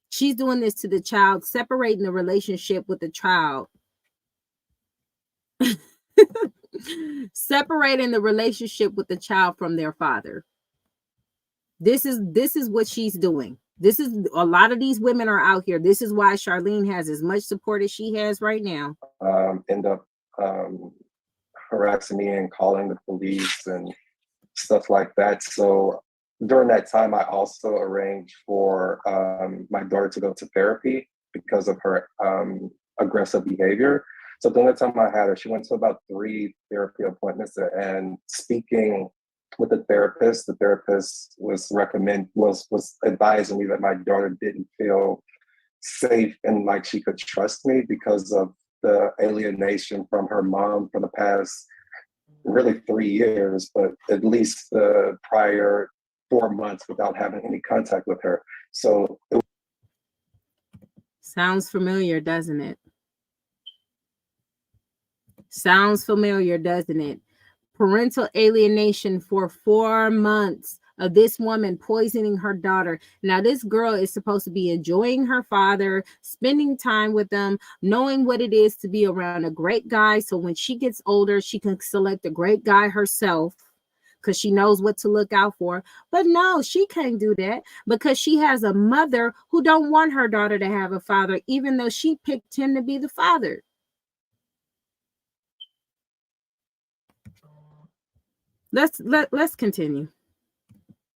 She's doing this to the child, separating the relationship with the child. Separating the relationship with the child from their father. This is what she's doing. This is, a lot of these women are out here. This is why Charlene has as much support as she has right now. End up harassing me and calling the police and stuff like that. So during that time, I also arranged for my daughter to go to therapy because of her aggressive behavior. So during the time I had her, she went to about 3 therapy appointments, and speaking with the therapist was advising me that my daughter didn't feel safe and like she could trust me because of the alienation from her mom for the past really 3 years, but at least the prior 4 months without having any contact with her. So sounds familiar, doesn't it? Sounds familiar, doesn't it? Parental alienation for 4 months of this woman poisoning her daughter. Now, this girl is supposed to be enjoying her father, spending time with them, knowing what it is to be around a great guy. So when she gets older, she can select a great guy herself because she knows what to look out for. But no, she can't do that because she has a mother who don't want her daughter to have a father, even though she picked him to be the father. Let's continue.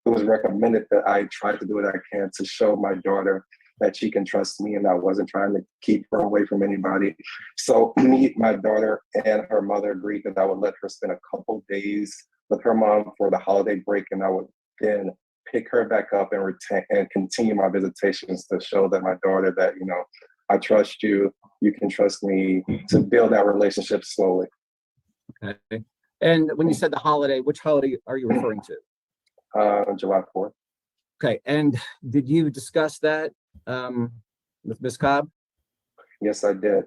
it was recommended that I try to do what I can to show my daughter that she can trust me, and I wasn't trying to keep her away from anybody. So me, my daughter, and her mother agreed that I would let her spend a couple days with her mom for the holiday break, and I would then pick her back up and continue my visitations to show that my daughter that, you know, I trust you, you can trust me, to build that relationship slowly. Okay. And when you said the holiday, which holiday are you referring to? July 4th. Okay. And did you discuss that with Ms. Cobb? Yes, I did.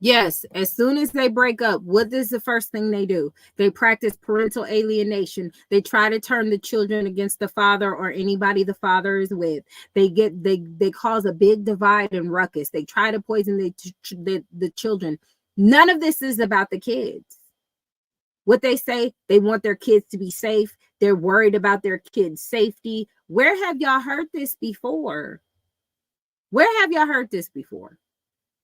Yes, as soon as they break up, what is the first thing they do? They practice parental alienation. They try to turn the children against the father or anybody the father is with. They cause a big divide and ruckus. They try to poison the children. None of this is about the kids. What they say, they want their kids to be safe. They're worried about their kids' safety. Where have y'all heard this before? Where have y'all heard this before?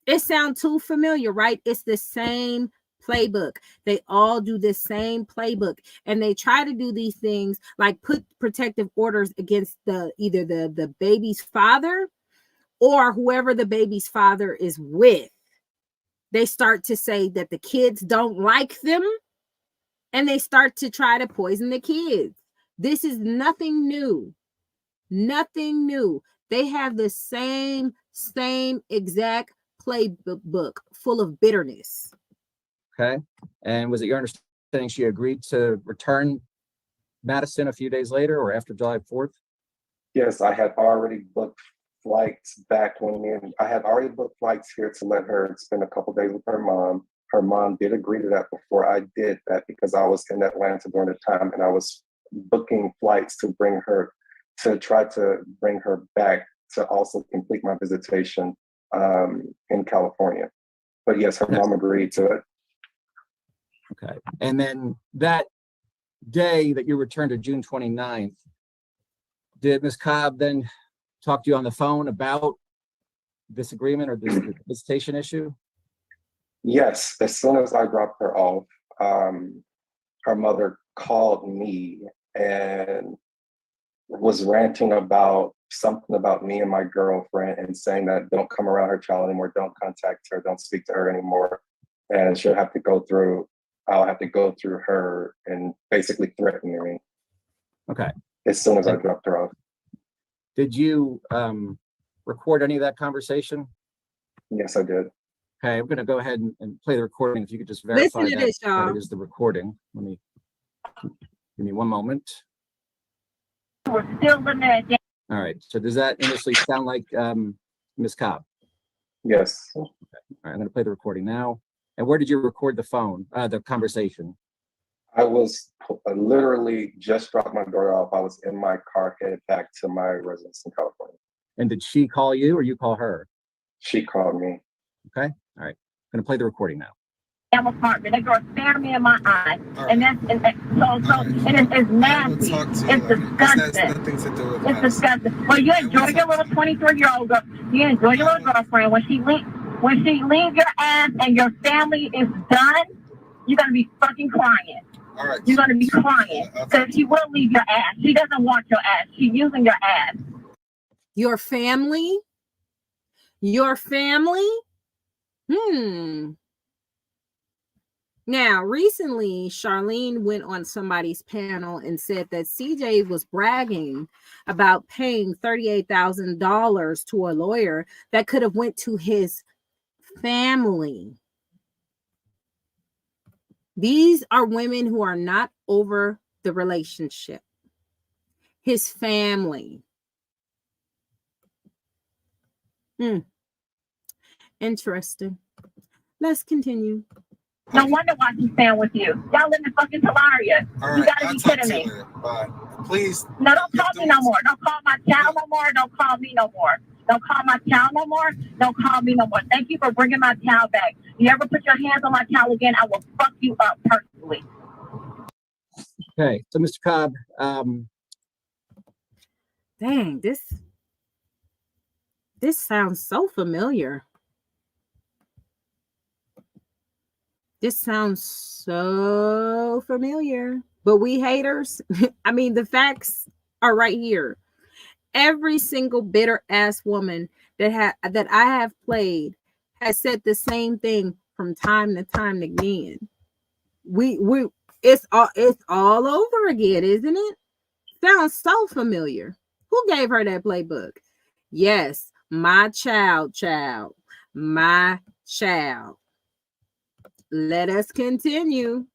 It sounds too familiar, right? It's the same playbook. They all do the same playbook, and they try to do these things like put protective orders against either the baby's father or whoever the baby's father is with. They start to say that the kids don't like them, and they start to try to poison the kids. This is nothing new. Nothing new. They have the same exact playbook full of bitterness. Okay. And was it your understanding she agreed to return Madison a few days later or after July 4th? Yes, I had already booked flights back I had already booked flights here to let her spend a couple days with her mom. Her mom did agree to that before I did that because I was in Atlanta during the time, and I was booking flights to try to bring her back to also complete my visitation in California. But yes, her mom agreed to it. Okay. And then that day that you returned to June 29th, did Ms. Cobb then talk to you on the phone about this agreement or this visitation issue? Yes, as soon as I dropped her off, her mother called me and was ranting about something about me and my girlfriend and saying that don't come around her child anymore, don't contact her, don't speak to her anymore, and I'll have to go through her, and basically threatening me. Okay. As soon as I dropped her off. Did you record any of that conversation? Yes, I did. Okay, I'm going to go ahead and play the recording. If you could just verify that it is the recording. Give me one moment. We're still living at. All right. So does that initially sound like Ms. Cobb? Yes. Okay. All right. I'm going to play the recording now. And where did you record the conversation? I was literally just dropped my daughter off. I was in my car headed back to my residence in California. And did she call you or you call her? She called me. Okay. All right. I'm going to play the recording now. Apartment. That girl stared me in my eye, and that's it's nasty. It's disgusting. It's disgusting. Well, you enjoy your little 23-year-old girl. You enjoy your little girlfriend when she leaves your ass and your family is done. You're gonna be fucking crying. All right. You're gonna be crying because she will leave your ass. She doesn't want your ass. She's using your ass. Your family? Your family? Now, recently, Charlene went on somebody's panel and said that CJ was bragging about paying $38,000 to a lawyer that could have went to his family. These are women who are not over the relationship. His family. Interesting. Let's continue. No wonder why she's staying with you. Y'all living fucking hilarious. All You right, gotta I'll be talk kidding to me. you later. Bye. Please. No, don't call me no more. Don't call my child no more. Don't call me no more. Don't call my child no more. Don't call me no more. Thank you for bringing my child back. You ever put your hands on my child again, I will fuck you up personally. Okay, so Mr. Cobb, Dang, this sounds so familiar. This sounds so familiar. But we haters, I mean, the facts are right here. Every single bitter ass woman that I have played has said the same thing from time to time again. It's all over again, isn't it? Sounds so familiar. Who gave her that playbook? Yes, my child. My child. Let us continue.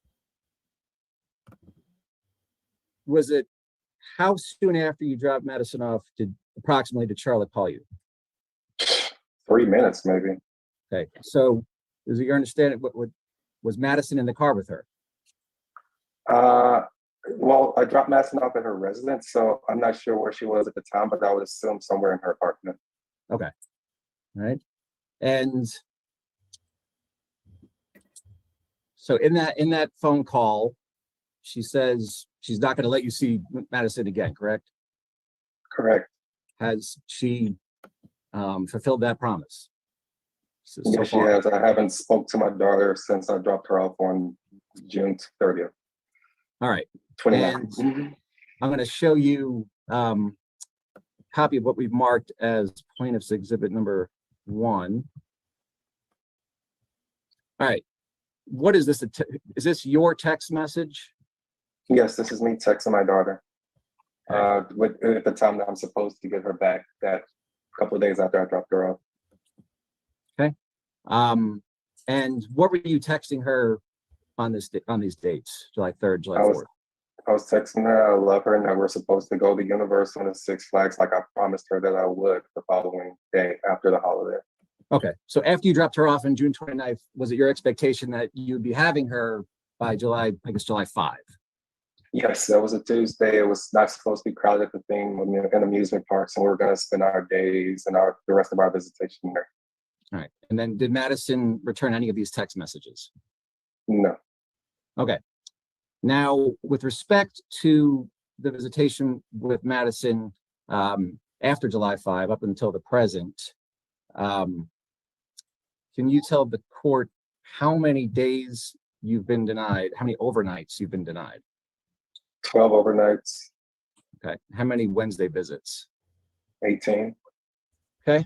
was it how soon after you dropped Madison off did Charlotte call you? 3 minutes, maybe. Okay, so is it your understanding what was Madison in the car with her? Well, I dropped Madison off at her residence, so I'm not sure where she was at the time, but I would assume somewhere in her apartment. Okay, all right, and so in that phone call, she says she's not going to let you see Madison again, correct? Correct. Has she fulfilled that promise? Yes, she has. I haven't spoke to my daughter since I dropped her off on June 30th. All right. 29th. And I'm going to show you a copy of what we've marked as plaintiff's exhibit number 1. All right. What is this? Is this your text message? Yes, this is me texting my daughter. At the time that I'm supposed to get her back, that couple of days after I dropped her off. Okay. And what were you texting her on these dates? July 3rd, July 4th? I was texting her, I love her, and that we're supposed to go to Universal and Six Flags like I promised her that I would the following day after the holiday. Okay. So after you dropped her off on June 29th, was it your expectation that you'd be having her by July 5? Yes, that was a Tuesday. It was not supposed to be crowded at the thing in amusement parks, and we were going to spend our days and the rest of our visitation there. All right. And then did Madison return any of these text messages? No. Okay. Now, with respect to the visitation with Madison after July 5 up until the present, can you tell the court how many days you've been denied, how many overnights you've been denied? 12 overnights. Okay. How many Wednesday visits? 18. Okay.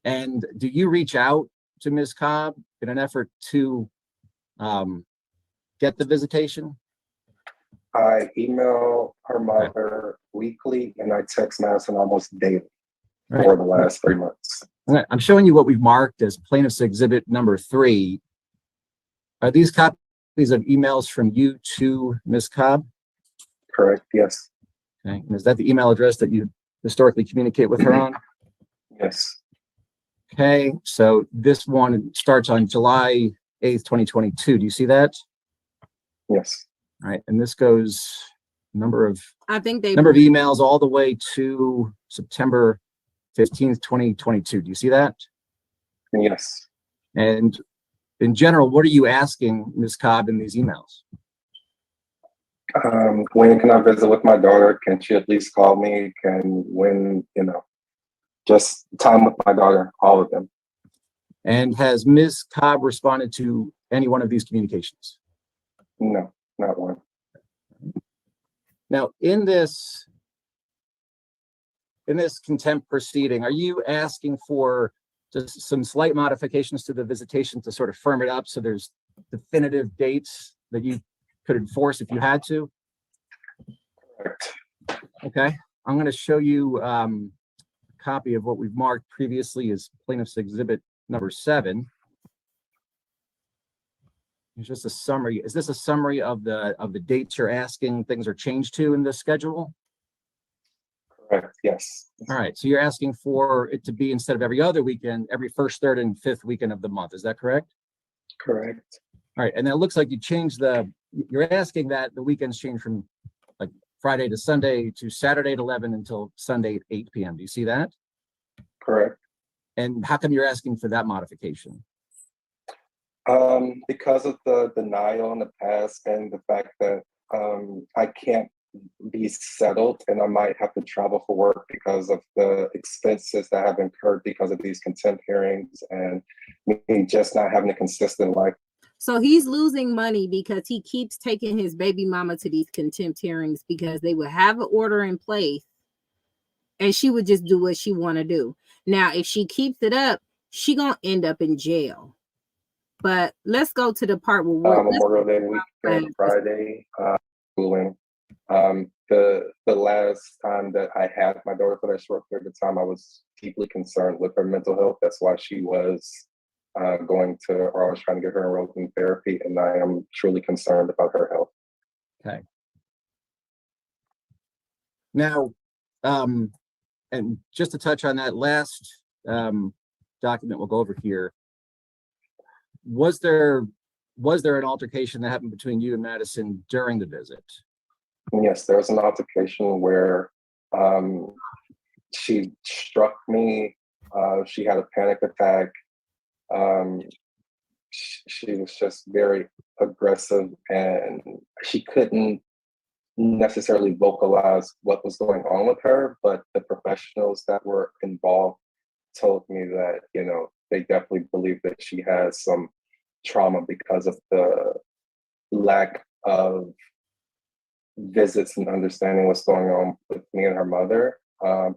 And do you reach out to Ms. Cobb in an effort to get the visitation? I email her mother weekly, and I text Madison almost daily for the last 3 months. I'm showing you what we've marked as plaintiff's exhibit number 3. Are these copies of emails from you to Ms. Cobb? Correct, yes. Okay. And is that the email address that you historically communicate with her on? Yes. Okay, so this one starts on July 8th, 2022. Do you see that? Yes. All right, and this goes number of number of emails all the way to September 15th, 2022. Do you see that? Yes. And in general, what are you asking Ms. Cobb in these emails? When can I visit with my daughter? Can she at least call me? Just time with my daughter, all of them. And has Ms. Cobb responded to any one of these communications? No, not one. Now, in this contempt proceeding, are you asking for just some slight modifications to the visitation to sort of firm it up so there's definitive dates that you could enforce if you had to? Correct. Okay, I'm going to show you a copy of what we've marked previously as plaintiff's exhibit number 7. It's just a summary. Is this a summary of the dates you're asking things are changed to in the schedule? Correct, yes. All right, so you're asking for it to be, instead of every other weekend, every first, third, and fifth weekend of the month. Is that correct? Correct. All right, and it looks like you changed you're asking that the weekends change from like Friday to Sunday to Saturday at 11 until Sunday at 8 p.m. Do you see that? Correct. And how come you're asking for that modification? Because of the denial in the past and the fact that I can't be settled and I might have to travel for work because of the expenses that have incurred because of these contempt hearings and me just not having a consistent life. So he's losing money because he keeps taking his baby mama to these contempt hearings because they would have an order in place and she would just do what she want to do. Now, if she keeps it up, she gonna end up in jail. But let's go to the part where Memorial Day weekend, Friday, schooling. The last time that I had my daughter for that short period of time, I was deeply concerned with her mental health. That's why she was I was trying to get her enrolled in therapy, and I am truly concerned about her health. Okay. Now, and just to touch on that last document we'll go over here, was there an altercation that happened between you and Madison during the visit? Yes, there was an altercation where she struck me. She had a panic attack. She was just very aggressive, and she couldn't necessarily vocalize what was going on with her, but the professionals that were involved told me that, they definitely believe that she has some trauma because of the lack of visits and understanding what's going on with me and her mother,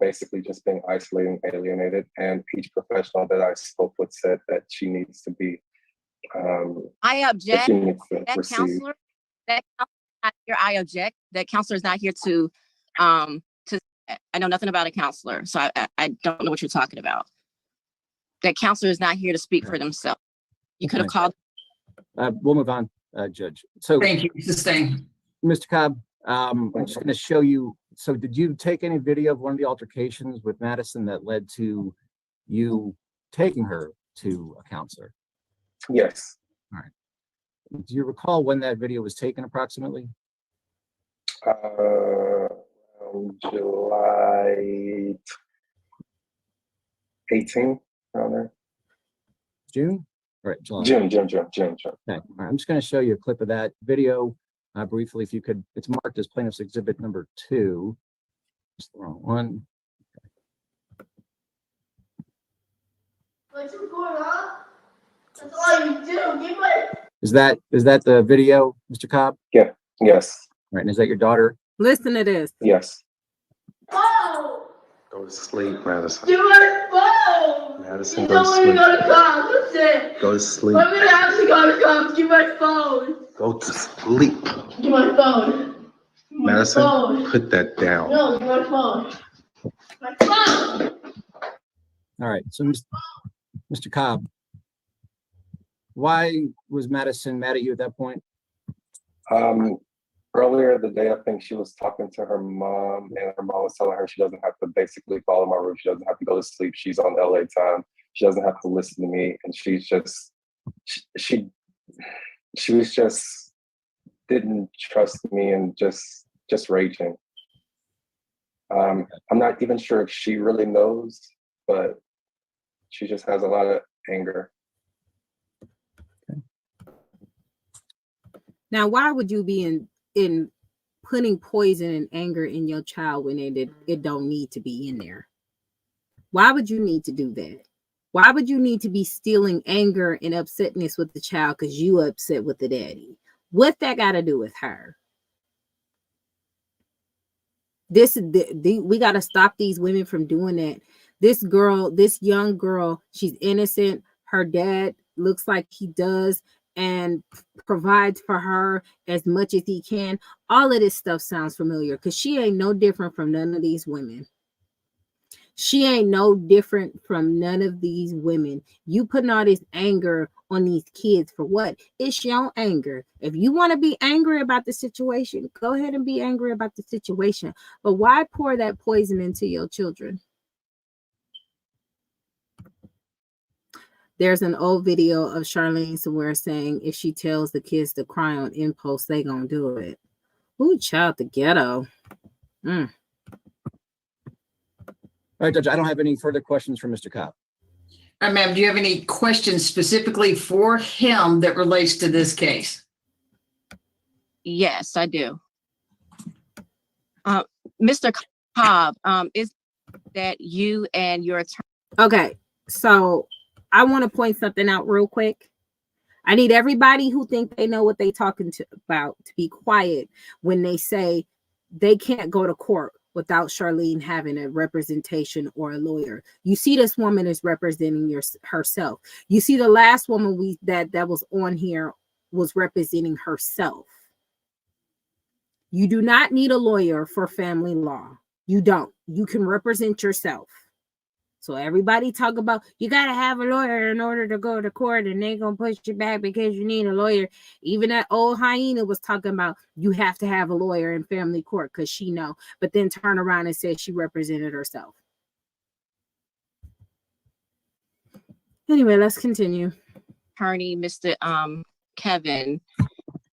basically just being isolated and alienated. And each professional that I spoke with said that she needs to be, I object. she needs to That receive. counselor, not here. I object. That counselor is not here to. I know nothing about a counselor, so I don't know what you're talking about. That counselor is not here to speak for themselves. You could have called. We'll move on, Judge. So thank you. Sustained. Mr. Cobb, I'm just going to show you. So did you take any video of one of the altercations with Madison that led to you taking her to a counselor? Yes. All right. Do you recall when that video was taken approximately? July 18th, around there. June? All right, July. June. Okay. All right, I'm just going to show you a clip of that video briefly, if you could. It's marked as plaintiff's exhibit number 2. It's the wrong one. What's going on? That's all you do. Give my... Is that the video, Mr. Cobb? Yeah. Yes. All right, and is that your daughter? Listen to this. Yes. Whoa! Go to sleep, Madison. Give my phone! Madison, You go know to when you're sleep. gonna come. Listen. Go to sleep. I'm gonna actually gotta come. Give my phone. Go to sleep. Give my phone. Give my Madison, phone. put that down. No, give my phone. My phone! All right, so Mr. Cobb, why was Madison mad at you at that point? Earlier the day, I think she was talking to her mom, and her mom was telling her she doesn't have to basically follow my rules. She doesn't have to go to sleep. She's on LA time. She doesn't have to listen to me. And she's just, she was just, didn't trust me and just raging. I'm not even sure if she really knows, but she just has a lot of anger. Now, why would you be in putting poison and anger in your child when it don't need to be in there? Why would you need to do that? Why would you need to be stealing anger and upsetness with the child because you upset with the daddy? What that got to do with her? We got to stop these women from doing that. This girl, this young girl, she's innocent. Her dad looks like he does and provides for her as much as he can. All of this stuff sounds familiar because she ain't no different from none of these women. She ain't no different from none of these women. You putting all this anger on these kids for what? It's your anger. If you want to be angry about the situation, go ahead and be angry about the situation. But why pour that poison into your children? There's an old video of Charlene somewhere saying if she tells the kids to cry on impulse, they gonna do it. Ooh, child, the ghetto. All right, Judge, I don't have any further questions for Mr. Cobb. All right, ma'am, do you have any questions specifically for him that relates to this case? Yes, I do. Mr. Cobb, is that you and your attorney? Okay, so I want to point something out real quick. I need everybody who think they know what they talking about to be quiet when they say they can't go to court without Charlene having a representation or a lawyer. You see, this woman is representing herself. You see, the last woman that was on here was representing herself. You do not need a lawyer for family law. You don't. You can represent yourself. So everybody talk about you got to have a lawyer in order to go to court and they're going to push you back because you need a lawyer. Even that old hyena was talking about you have to have a lawyer in family court because she know, but then turn around and said she represented herself. Anyway, let's continue. Attorney, Mr. Kevin,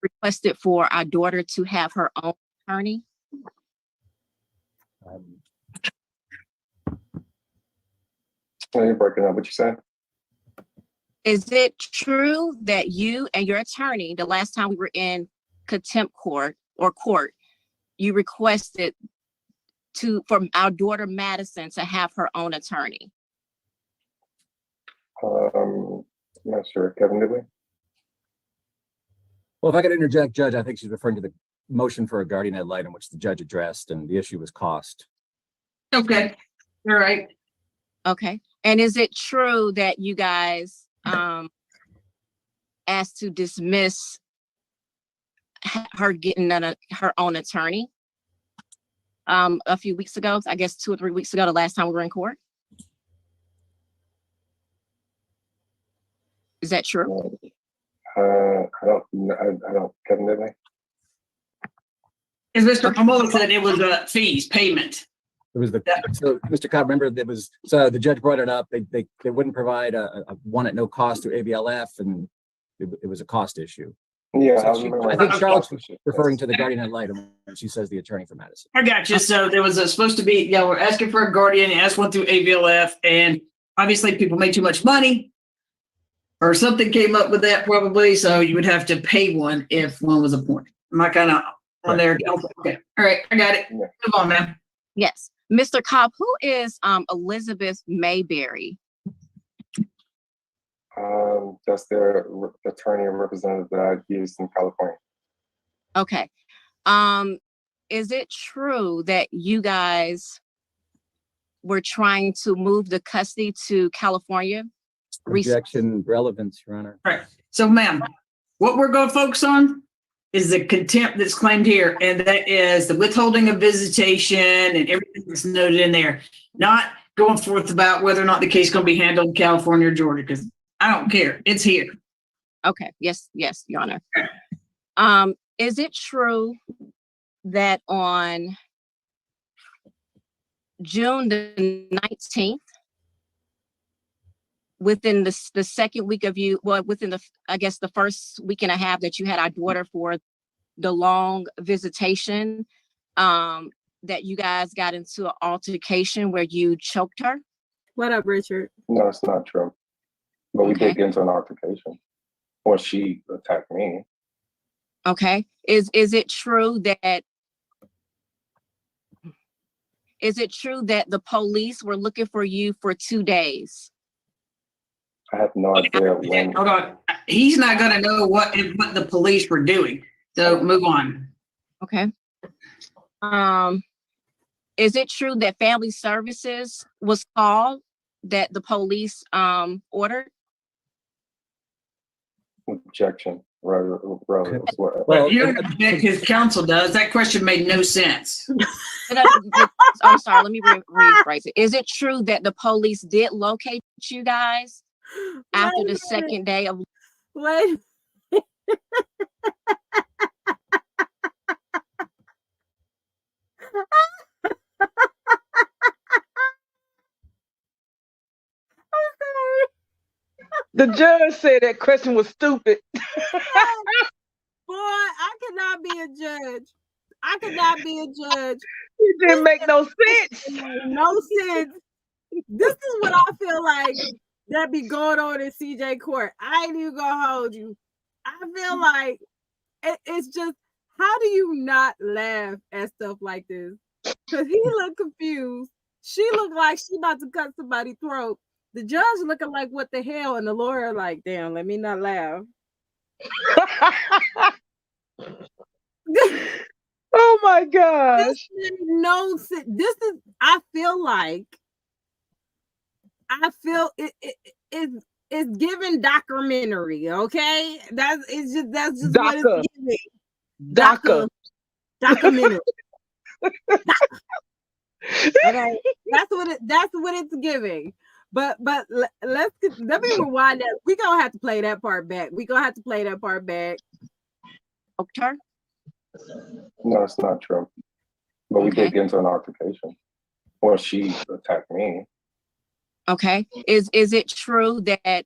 requested for our daughter to have her own attorney. You're breaking up. What you said? Is it true that you and your attorney, the last time we were in contempt court, you requested for our daughter Madison to have her own attorney? I'm not sure. Kevin, did we? Well, if I could interject, Judge, I think she's referring to the motion for a guardian ad litem, which the judge addressed, and the issue was cost. Okay. All right. Okay. And is it true that you guys asked to dismiss her getting her own attorney a few weeks ago? I guess 2 or 3 weeks ago, the last time we were in court. Is that true? I don't, Kevin, did we? As Mr. Pomola said, it was fees, payment. It was so Mr. Cobb, remember that was, so the judge brought it up. They wouldn't provide a one at no cost through ABLF, and it was a cost issue. Yeah, so I think Charlotte's referring to the guardian ad litem when she says the attorney for Madison. I got you. So there was supposed to be, we're asking for a guardian, asked one through ABLF, and obviously people made too much money or something came up with that probably. So you would have to pay one if one was appointed. Am I kind of on there? Okay. All right. I got it. Move on, man. Yes. Mr. Cobb, who is Elizabeth Mayberry? That's their attorney and representative that I used in California. Okay. Is it true that you guys were trying to move the custody to California? Objection, relevance, Your Honor. All right. So, ma'am, what we're going to focus on is the contempt that's claimed here, and that is the withholding of visitation and everything that's noted in there. Not going forth about whether or not the case is going to be handled in California or Georgia, because I don't care. It's here. Okay. Yes, Your Honor. Is it true that on June the 19th, within the second week of within the first week and a half that you had our daughter for the long visitation, that you guys got into an altercation where you choked her? What up, Richard? No, it's not true. But we did get into an altercation. Or she attacked me. Okay. Is it true that the police were looking for you for 2 days? I have no idea when. Hold on. He's not going to know what the police were doing. So move on. Okay. Is it true that family services was called that the police ordered? Objection. Right. Well, you don't object, his counsel does. That question made no sense. I'm sorry, let me rephrase it. Is it true that the police did locate you guys after the second day of? Wait. The judge said that question was stupid. Boy, I cannot be a judge. I could not be a judge. It didn't make no sense. No sense. This is what I feel like that be going on in CJ court. I ain't even gonna hold you. I feel like it's just, how do you not laugh at stuff like this? Because he looked confused. She looked like she about to cut somebody's throat. The judge looking like, what the hell? And the lawyer like, damn, let me not laugh. Oh my gosh. No, this is, I feel it's giving documentary, okay? That's just what it's giving. Documentary. Okay, that's what it's giving. But let me rewind that. We're gonna have to play that part back. Okay. No, it's not true. But we did get into an altercation. Well, she attacked me. Okay. Is it true that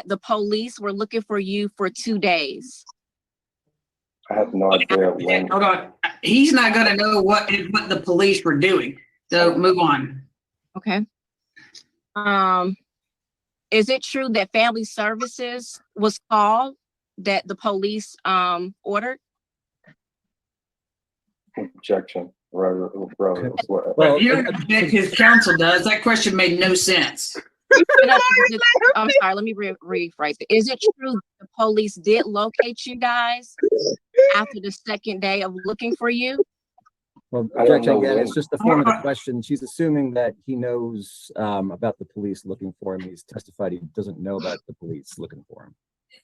the police were looking for you for 2 days? I have no idea when. Hold on. He's not going to know what the police were doing. So move on. Okay. Is it true that family services was called that the police ordered? Objection. Well, You don't object, his counsel does. That question made no sense. I'm sorry, let me rephrase it. Is it true the police did locate you guys after the second day of looking for you? Well, Judge, again, it's just the form of the question. She's assuming that he knows about the police looking for him. He's testified he doesn't know about the police looking for him.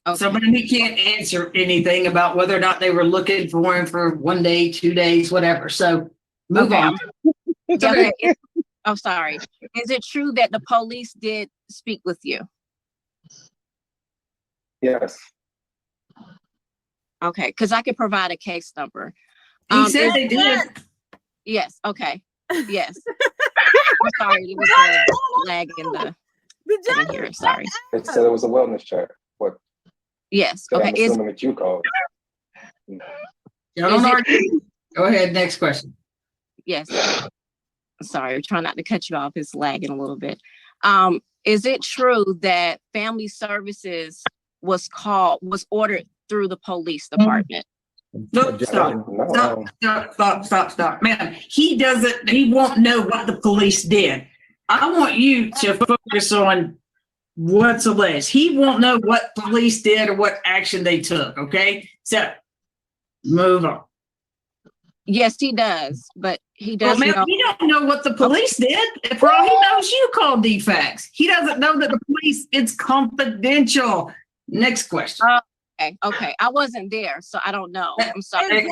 Okay. So then he can't answer anything about whether or not they were looking for him for 1 day, 2 days, whatever. So move on. Okay. I'm sorry. Is it true that the police did speak with you? Yes. Okay, because I could provide a case number. He said they did. Yes. Okay. Yes. I'm sorry. It was a lag in the here. Sorry. It said it was a wellness check. What? Yes. So Okay. I'm assuming that you called. Go ahead. Next question. Yes. Sorry, I'm trying not to cut you off. It's lagging a little bit. Is it true that family services was ordered through the police department? Look, stop. Man, he won't know what the police did. I want you to focus on what's alleged. He won't know what police did or what action they took, okay? So, move on. Yes, he does, but he doesn't know. He don't know what the police did. For all he knows, you called defects. He doesn't know that the police, it's confidential. Next question. Okay. I wasn't there, so I don't know. I'm sorry.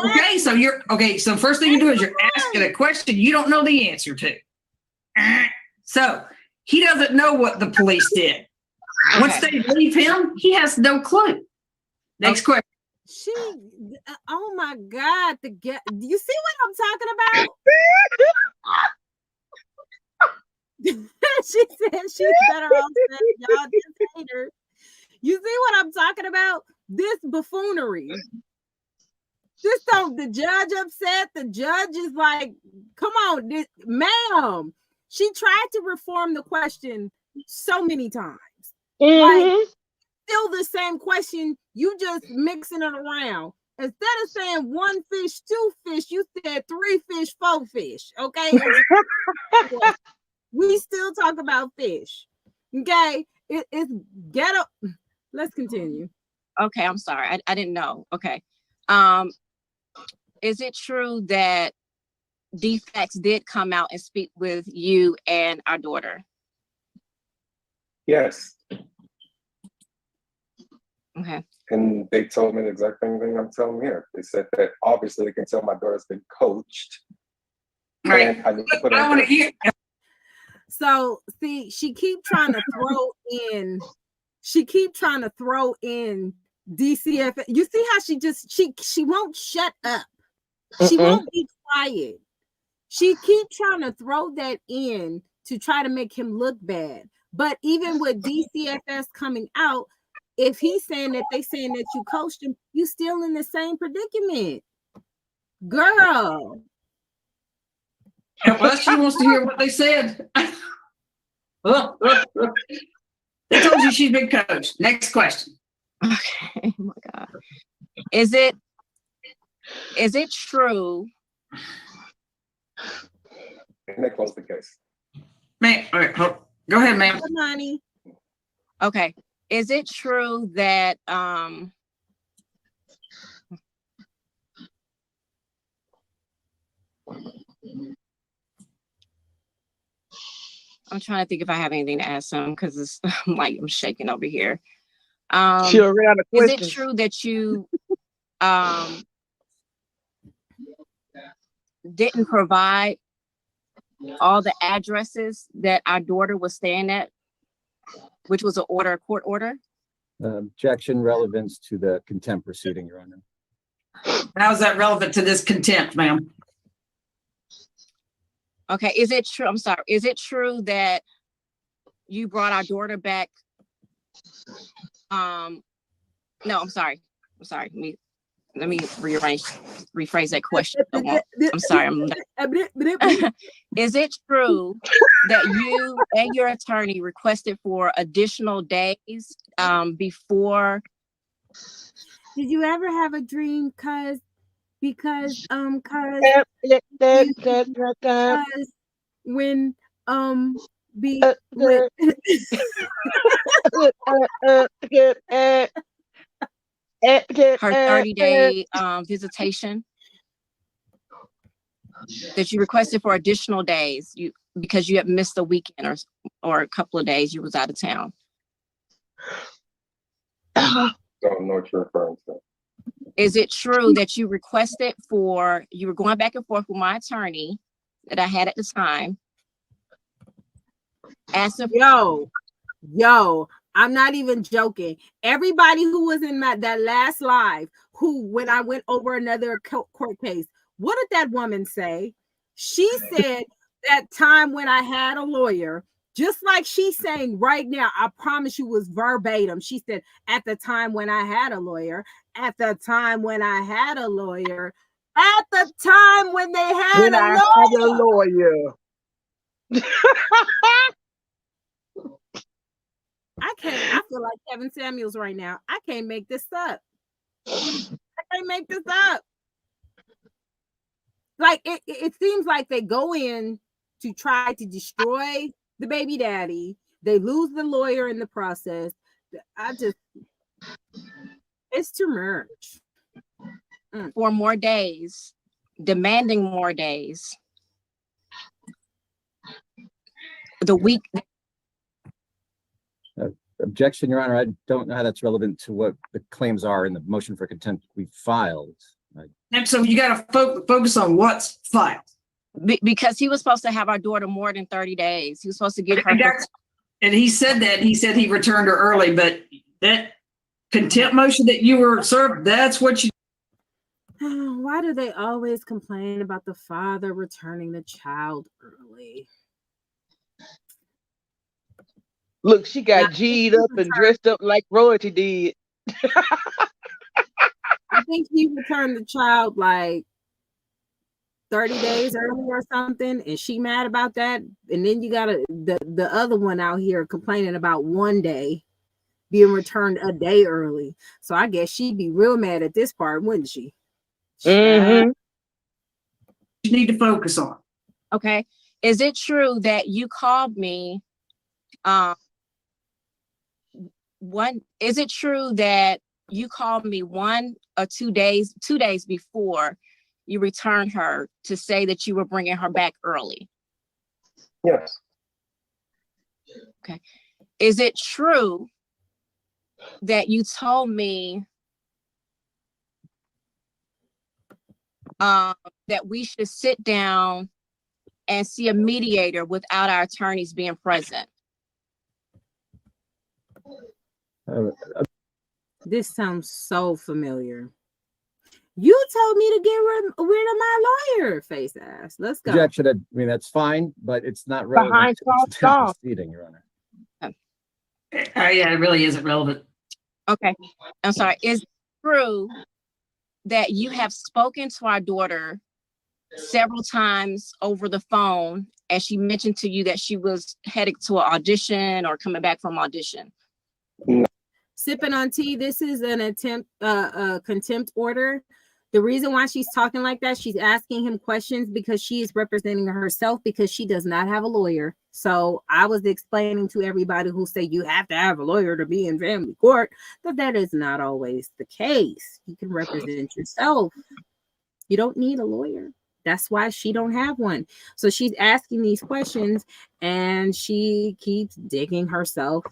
Okay, so first thing you do is you're asking a question you don't know the answer to. So he doesn't know what the police did. Once they leave him, he has no clue. Next question. Oh my God, do you see what I'm talking about? She said she's better off than y'all just hate her. You see what I'm talking about? This buffoonery. The judge upset. The judge is like, come on, ma'am. She tried to reform the question so many times. Like, still the same question. You just mixing it around. Instead of saying 1 fish, 2 fish, you said 3 fish, 4 fish. Okay. We still talk about fish. Okay, it's ghetto. Let's continue. Okay, I'm sorry. I didn't know. Okay. Is it true that DFACS did come out and speak with you and our daughter? Yes. Okay. And they told me the exact same thing I'm telling here. They said that obviously they can tell my daughter's been coached. Right. And I need to put I want to hear. So see, she keep trying to throw in DCF. You see how she won't shut up. She won't be quiet. She keep trying to throw that in to try to make him look bad. But even with DCFS coming out, if he's saying that they saying that you coached him, you still in the same predicament, girl. Well, she wants to hear what they said. They told you she's been coached. Next question. Okay. Oh my God. Is it true? And they closed the case. Man, all right, go ahead, ma'am. Money. Okay. Is it true that I'm trying to think if I have anything to ask him because it's like I'm shaking over here. She ran out of is questions. it true that you didn't provide all the addresses that our daughter was staying at, which was a court order? Objection relevance to the contempt proceeding, Your Honor. How is that relevant to this contempt, ma'am? Okay, is it true? I'm sorry. Is it true that you brought our daughter back? No, I'm sorry. I'm sorry. Let me rephrase that question. I'm sorry. Is it true that you and your attorney requested for additional days before? Did you ever have a dream? Because when her 30-day visitation that you requested for additional days because you had missed a weekend or a couple of days you was out of town. Don't know what you're referring to. Is it true that you requested you were going back and forth with my attorney that I had at the time? Yo, I'm not even joking. Everybody who was in that last live, when I went over another court case, what did that woman say? She said that time when I had a lawyer, just like she's saying right now, I promise you was verbatim. She said, at the time when I had a lawyer, at the time when I had a lawyer, at the time when they had a lawyer. I feel like Kevin Samuels right now. I can't make this up. Like it seems like they go in to try to destroy the baby daddy. They lose the lawyer in the process. It's too much. For more days, demanding more days. The week. Objection, Your Honor. I don't know how that's relevant to what the claims are in the motion for contempt we filed. And so you got to focus on what's filed. Because he was supposed to have our daughter more than 30 days. He was supposed to get her. And he said that. He said he returned her early, but that contempt motion that you were served, that's what you. Why do they always complain about the father returning the child early? Look, she got G'd up and dressed up like royalty did. I think he returned the child like 30 days early or something, and she mad about that. And then you got the other one out here complaining about one day being returned a day early. So I guess she'd be real mad at this part, wouldn't she? Mm-hmm. You need to focus on. Okay. Is it true that you called me? Is it true that you called me 1 or 2 days, 2 days before you returned her to say that you were bringing her back early? Yes. Okay. Is it true that you told me that we should sit down and see a mediator without our attorneys being present? This sounds so familiar. You told me to get rid of my lawyer, face ass. Let's go. Objection. I mean, that's fine, but it's not relevant Behind to the closed contempt doors. proceeding, Your Honor. Yeah, it really isn't relevant. Okay. I'm sorry. Is it true that you have spoken to our daughter several times over the phone, and she mentioned to you that she was headed to an audition or coming back from audition? Sipping on tea. This is an contempt order. The reason why she's talking like that, she's asking him questions because she is representing herself because she does not have a lawyer. So I was explaining to everybody who say you have to have a lawyer to be in family court that is not always the case. You can represent yourself. You don't need a lawyer. That's why she don't have one. So she's asking these questions and she keeps digging herself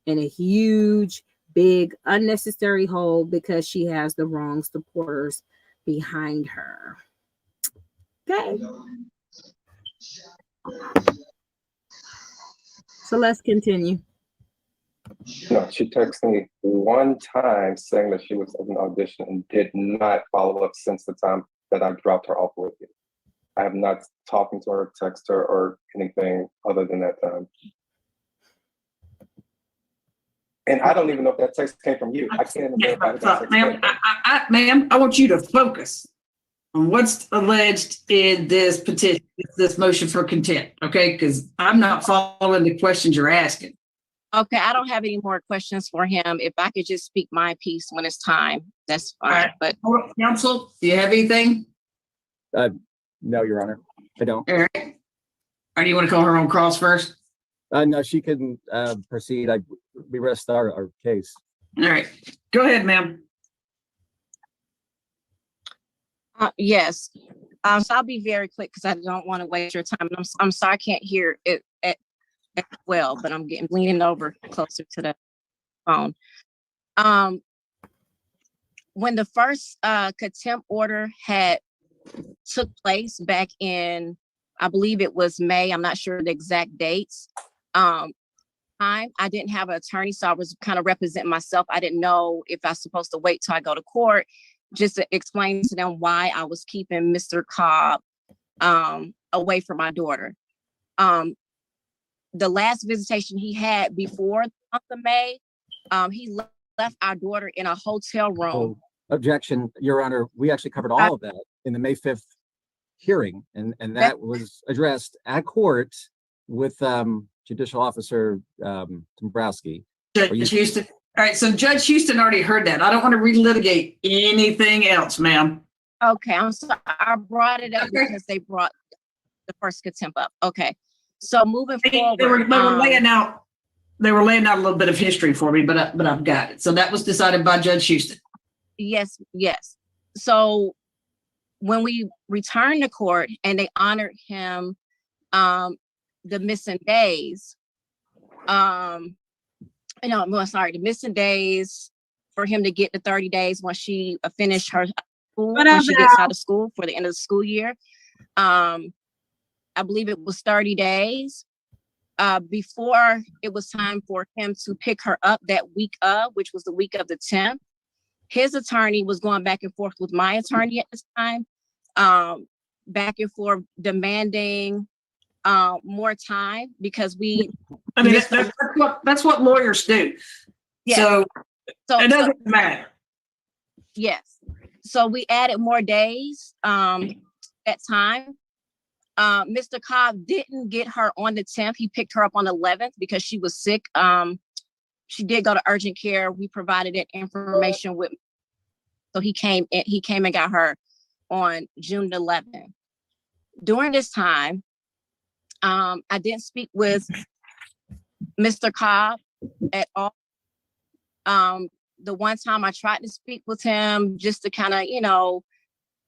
in a huge, big, unnecessary hole because she has the wrong supporters behind her. Okay. So let's continue. No, she texted me one time saying that she was at an audition and did not follow up since the time that I dropped her off with you. I have not talked to her, text her, or anything other than that time. And I don't even know if that text came from you. I can't even verify that text came from. Ma'am, I want you to focus on what's alleged in this petition, this motion for contempt, okay? Because I'm not following the questions you're asking. Okay, I don't have any more questions for him. If I could just speak my piece when it's time, that's fine. Right. But counsel, do you have anything? No, Your Honor, I don't. All right. Or do you want to call her on cross first? No, she can proceed. We rest our case. All right. Go ahead, ma'am. yes. So I'll be very quick because I don't want to waste your time. I'm sorry I can't hear it as well, but I'm leaning over closer to the phone. When the first contempt order took place back in, I believe it was May, I'm not sure the exact dates. I didn't have an attorney, so I was kind of representing myself. I didn't know if I was supposed to wait till I go to court just to explain to them why I was keeping Mr. Cobb away from my daughter. The last visitation he had before the month of May, he left our daughter in a hotel room. Objection, Your Honor. We actually covered all of that in the May 5th hearing, and that was addressed at court with Judicial Officer Dombrowski. Judge Houston. All right, so Judge Houston already heard that. I don't want to relitigate anything else, ma'am. Okay, I'm sorry. I brought it up because they brought the first contempt up. Okay, so moving forward, they were laying out a little bit of history for me, but I've got it. So that was decided by Judge Houston. Yes. So when we returned to court and they honored him the missing days, the missing days for him to get the 30 days once she finished her school, when she gets out of school for the end of the school year. I believe it was 30 days before it was time for him to pick her up that week of, which was the week of the 10th. His attorney was going back and forth with my attorney at this time, back and forth demanding more time because that's what lawyers do. Yeah. So it doesn't matter. Yes. So we added more days at time. Mr. Cobb didn't get her on the 10th. He picked her up on the 11th because she was sick. She did go to urgent care. We provided that information with, so he came and got her on June 11th. During this time, I didn't speak with Mr. Cobb at all. The one time I tried to speak with him just to kind of,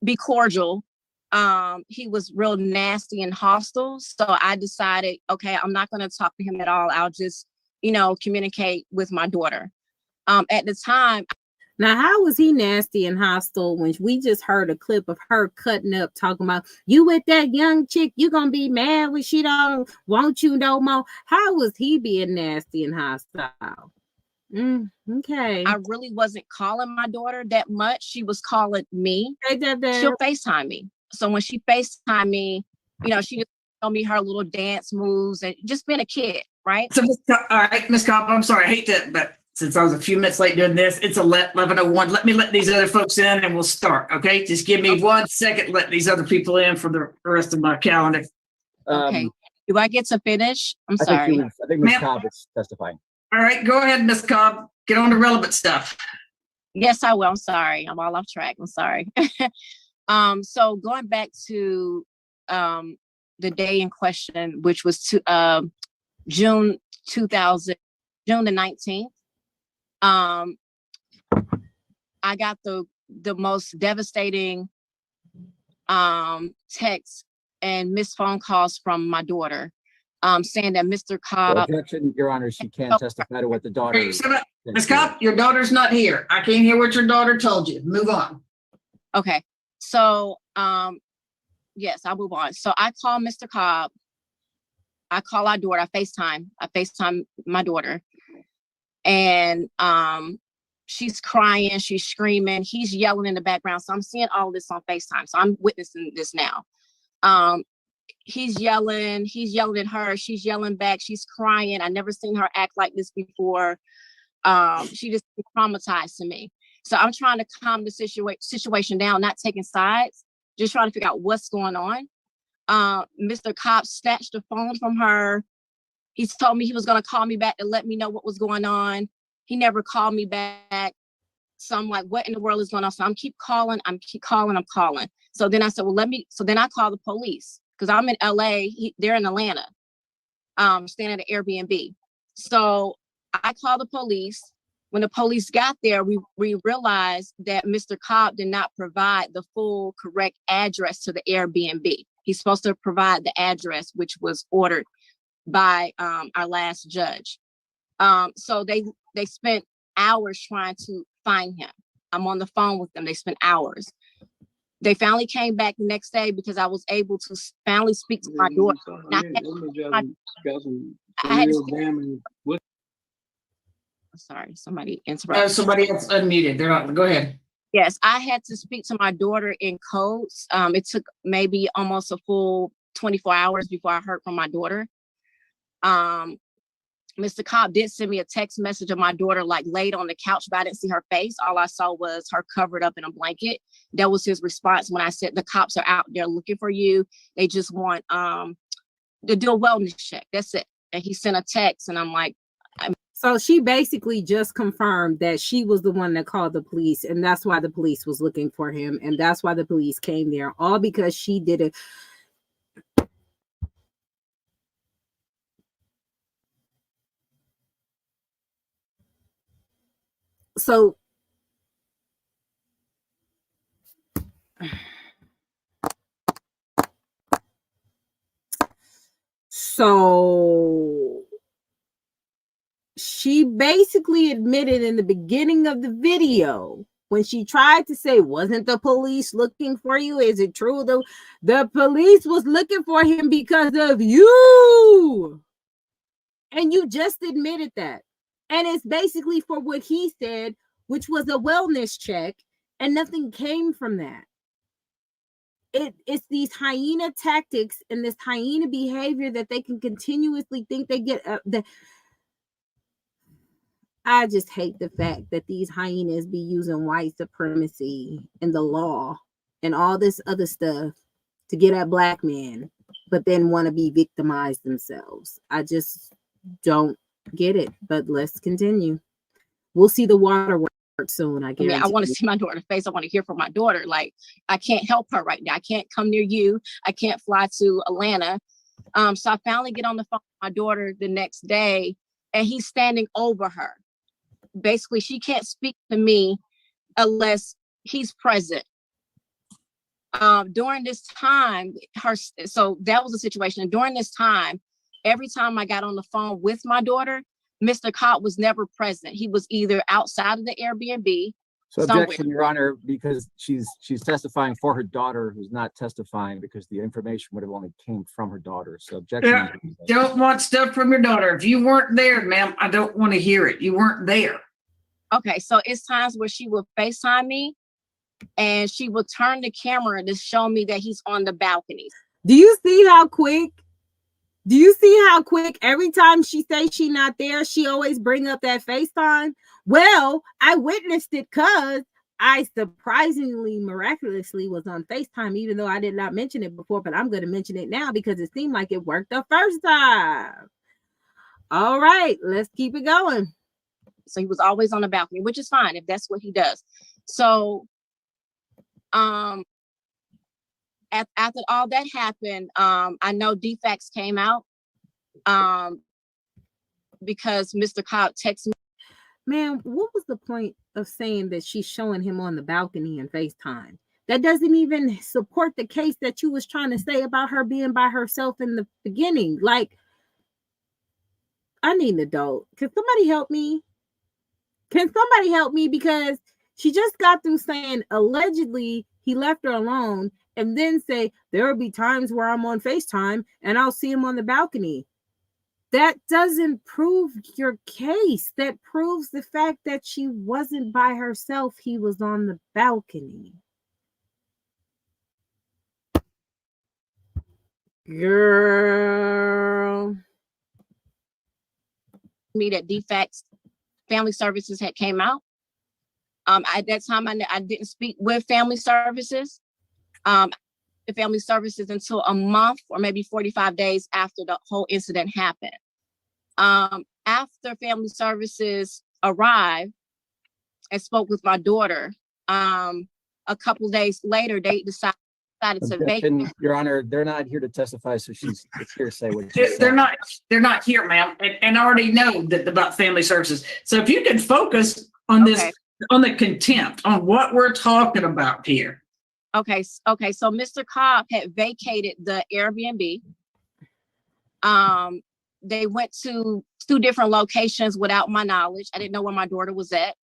be cordial, he was real nasty and hostile. So I decided, okay, I'm not going to talk to him at all. I'll just, communicate with my daughter. At the time. Now, how was he nasty and hostile when we just heard a clip of her cutting up, talking about, you with that young chick, you going to be mad when she don't want you no more? How was he being nasty and hostile? Okay. I really wasn't calling my daughter that much. She was calling me. She'll FaceTime me. So when she FaceTime me, she just told me her little dance moves and just being a kid, right? So, all right, Ms. Cobb, I'm sorry, I hate that, but since I was a few minutes late doing this, it's 11:01. Let me let these other folks in and we'll start, okay? Just give me 1 second, let these other people in for the rest of my calendar. Okay. Do I get to finish? I'm sorry. I think Ms. Cobb is testifying. All right, go ahead, Ms. Cobb. Get on to relevant stuff. Yes, I will. I'm sorry. I'm all off track. I'm sorry. So going back to the day in question, which was June the 19th. I got the most devastating texts and missed phone calls from my daughter, saying that Mr. Cobb. Objection, Your Honor, she can't testify to what the daughter. Ms. Cobb, your daughter's not here. I can't hear what your daughter told you. Move on. Okay, so yes, I'll move on. So I call Mr. Cobb. I call our daughter. I FaceTime my daughter, and she's crying, she's screaming, he's yelling in the background. So I'm seeing all this on FaceTime. So I'm witnessing this now. He's yelling at her, she's yelling back, she's crying. I never seen her act like this before. She just traumatized to me. So I'm trying to calm the situation down, not taking sides, just trying to figure out what's going on. Mr. Cobb snatched the phone from her. He told me he was going to call me back to let me know what was going on. He never called me back. So I'm like, what in the world is going on? So I'm keep calling. So then I said, well, so then I call the police because I'm in LA. They're in Atlanta, staying at an Airbnb. So I called the police. When the police got there, we realized that Mr. Cobb did not provide the full correct address to the Airbnb. He's supposed to provide the address, which was ordered by our last judge. So they spent hours trying to find him. I'm on the phone with them. They spent hours. They finally came back the next day because I was able to finally speak to my daughter. Sorry, somebody interrupted. Somebody else unmuted. They're on. Go ahead. Yes, I had to speak to my daughter in codes. It took maybe almost a full 24 hours before I heard from my daughter. Mr. Cobb did send me a text message of my daughter like laid on the couch, but I didn't see her face. All I saw was her covered up in a blanket. That was his response when I said the cops are out there looking for you. They just want to do a wellness check. That's it. And he sent a text and I'm like, so she basically just confirmed that she was the one that called the police, and that's why the police was looking for him, and that's why the police came there, all because she did it. So she basically admitted in the beginning of the video when she tried to say, wasn't the police looking for you? Is it true though? The police was looking for him because of you. And you just admitted that. And it's basically for what he said, which was a wellness check, and nothing came from that. It's these hyena tactics and this hyena behavior that they can continuously think they get I just hate the fact that these hyenas be using white supremacy and the law and all this other stuff to get at black men, but then want to be victimized themselves. I just don't get it, but let's continue. We'll see the waterworks soon, I guess. I want to see my daughter's face. I want to hear from my daughter. Like, I can't help her right now. I can't come near you. I can't fly to Atlanta So I finally get on the phone with my daughter the next day, and he's standing over her. Basically, she can't speak to me unless he's present. During this time, so that was the situation. And during this time, every time I got on the phone with my daughter, Mr. Cobb was never present. He was either outside of the Airbnb. So objection, Your Honor, because she's testifying for her daughter, who's not testifying because the information would have only came from her daughter. So objection. Yeah, don't want stuff from your daughter. If you weren't there, ma'am, I don't want to hear it. You weren't there. Okay, so it's times where she will FaceTime me, and she will turn the camera to show me that he's on the balcony. Do you see how quick? Do you see how quick every time she says she's not there, she always bring up that FaceTime? Well, I witnessed it because I surprisingly, miraculously was on FaceTime, even though I did not mention it before, but I'm going to mention it now because it seemed like it worked the first time. All right, let's keep it going. So he was always on the balcony, which is fine if that's what he does. So after all that happened, I know defects came out because Mr. Cobb texted me. Man, what was the point of saying that she's showing him on the balcony in FaceTime? That doesn't even support the case that you was trying to say about her being by herself in the beginning. Like, I need an adult. Can somebody help me? Can somebody help me? Because she just got through saying allegedly he left her alone, and then say there will be times where I'm on FaceTime and I'll see him on the balcony. That doesn't prove your case. That proves the fact that she wasn't by herself. He was on the balcony. Girl. Me that defects family services had came out. At that time, I didn't speak with family services. The family services until a month or maybe 45 days after the whole incident happened. After family services arrived and spoke with my daughter, a couple days later, they decided to vacate. Your Honor, they're not here to testify, so it's here to say what she's They're saying. not here, ma'am, and I already know that about family services. So if you could focus on this, on the contempt, on what we're talking about here. Okay. So Mr. Cobb had vacated the Airbnb. They went to 2 different locations without my knowledge. I didn't know where my daughter was at.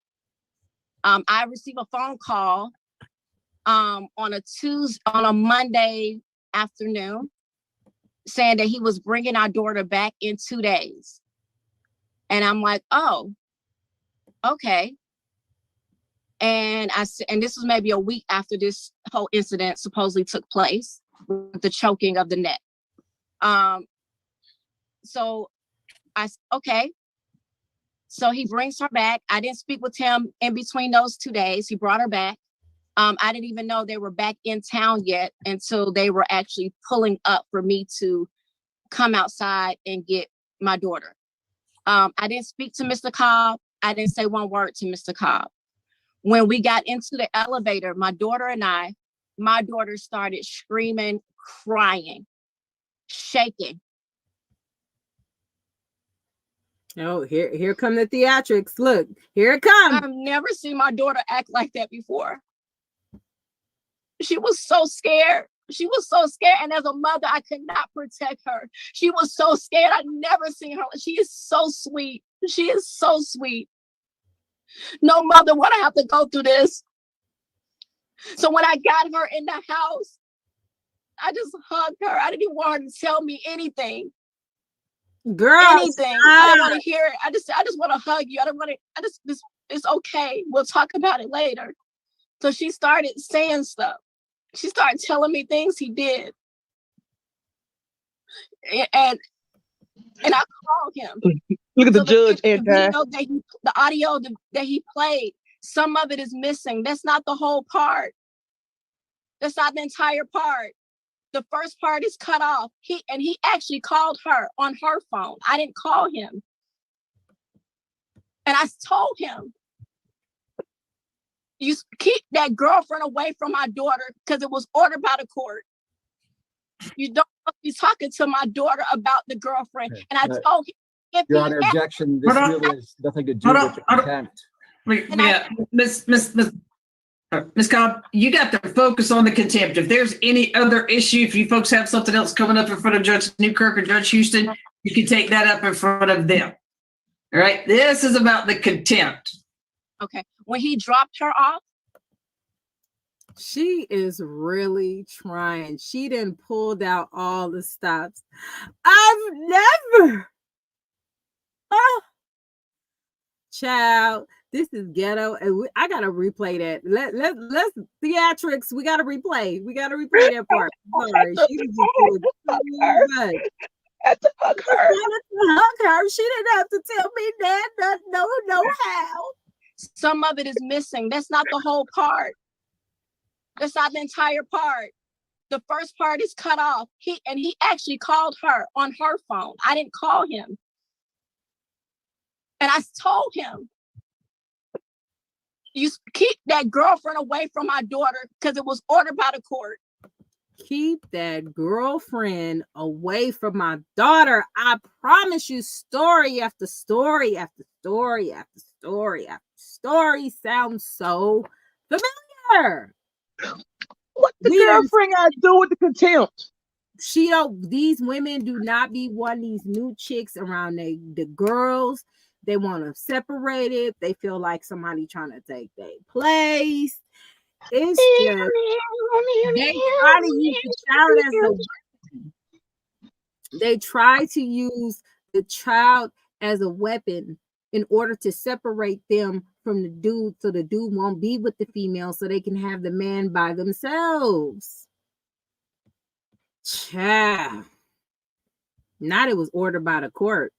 I received a phone call on a Monday afternoon saying that he was bringing our daughter back in 2 days. And I'm like, oh, okay. And this was maybe a week after this whole incident supposedly took place with the choking of the neck. So I said, okay. So he brings her back. I didn't speak with him in between those 2 days. He brought her back. I didn't even know they were back in town yet until they were actually pulling up for me to come outside and get my daughter. I didn't speak to Mr. Cobb. I didn't say one word to Mr. Cobb. When we got into the elevator, my daughter started screaming, crying, shaking. Oh, here come the theatrics. Look, here it comes. I've never seen my daughter act like that before. She was so scared. She was so scared. And as a mother, I could not protect her. She was so scared. I'd never seen her. She is so sweet. She is so sweet. No mother would have to go through this. So when I got her in the house, I just hugged her. I didn't even want her to tell me anything. Girl, anything. I don't want to hear it. I just want to hug you. It's okay. We'll talk about it later. So she started saying stuff. She started telling me things he did. And I called him. Look at the judge, the audio that he played, some of it is missing. That's not the whole part. That's not the entire part. The first part is cut off. He actually called her on her phone. I didn't call him. And I told him, you keep that girlfriend away from my daughter because it was ordered by the court. You don't He's talking to my daughter about the girlfriend. Okay. And I told him, if Your he Honor, asked- objection. This really has nothing to do Hold on, with the hold on. contempt. Wait, yeah, Miss Cobb, you got to focus on the contempt. If there's any other issue, if you folks have something else coming up in front of Judge Newkirk or Judge Houston, you can take that up in front of them. All right, this is about the contempt. Okay, when he dropped her off, she is really trying. She done pulled out all the stops. I've never. Oh, child, this is ghetto, and I gotta replay that. Let's theatrics. We gotta replay. We gotta replay that part. Sorry, she was just doing too much. Had to hug her. I wanted to hug her. She didn't have to tell me that. No how. some of it is missing. That's not the whole part. That's not the entire part. The first part is cut off. He actually called her on her phone. I didn't call him. And I told him, you keep that girlfriend away from my daughter because it was ordered by the court. Keep that girlfriend away from my daughter. I promise you, story after story after story after story after story sounds so familiar. What the girlfriend got to do with the contempt? These women do not be wanting these new chicks around the girls. They want them separated. They feel like somebody trying to take their place. It's just they try to use the child as a weapon. They try to use the child as a weapon in order to separate them from the dude, so the dude won't be with the female, so they can have the man by themselves. Child. Not it was ordered by the court.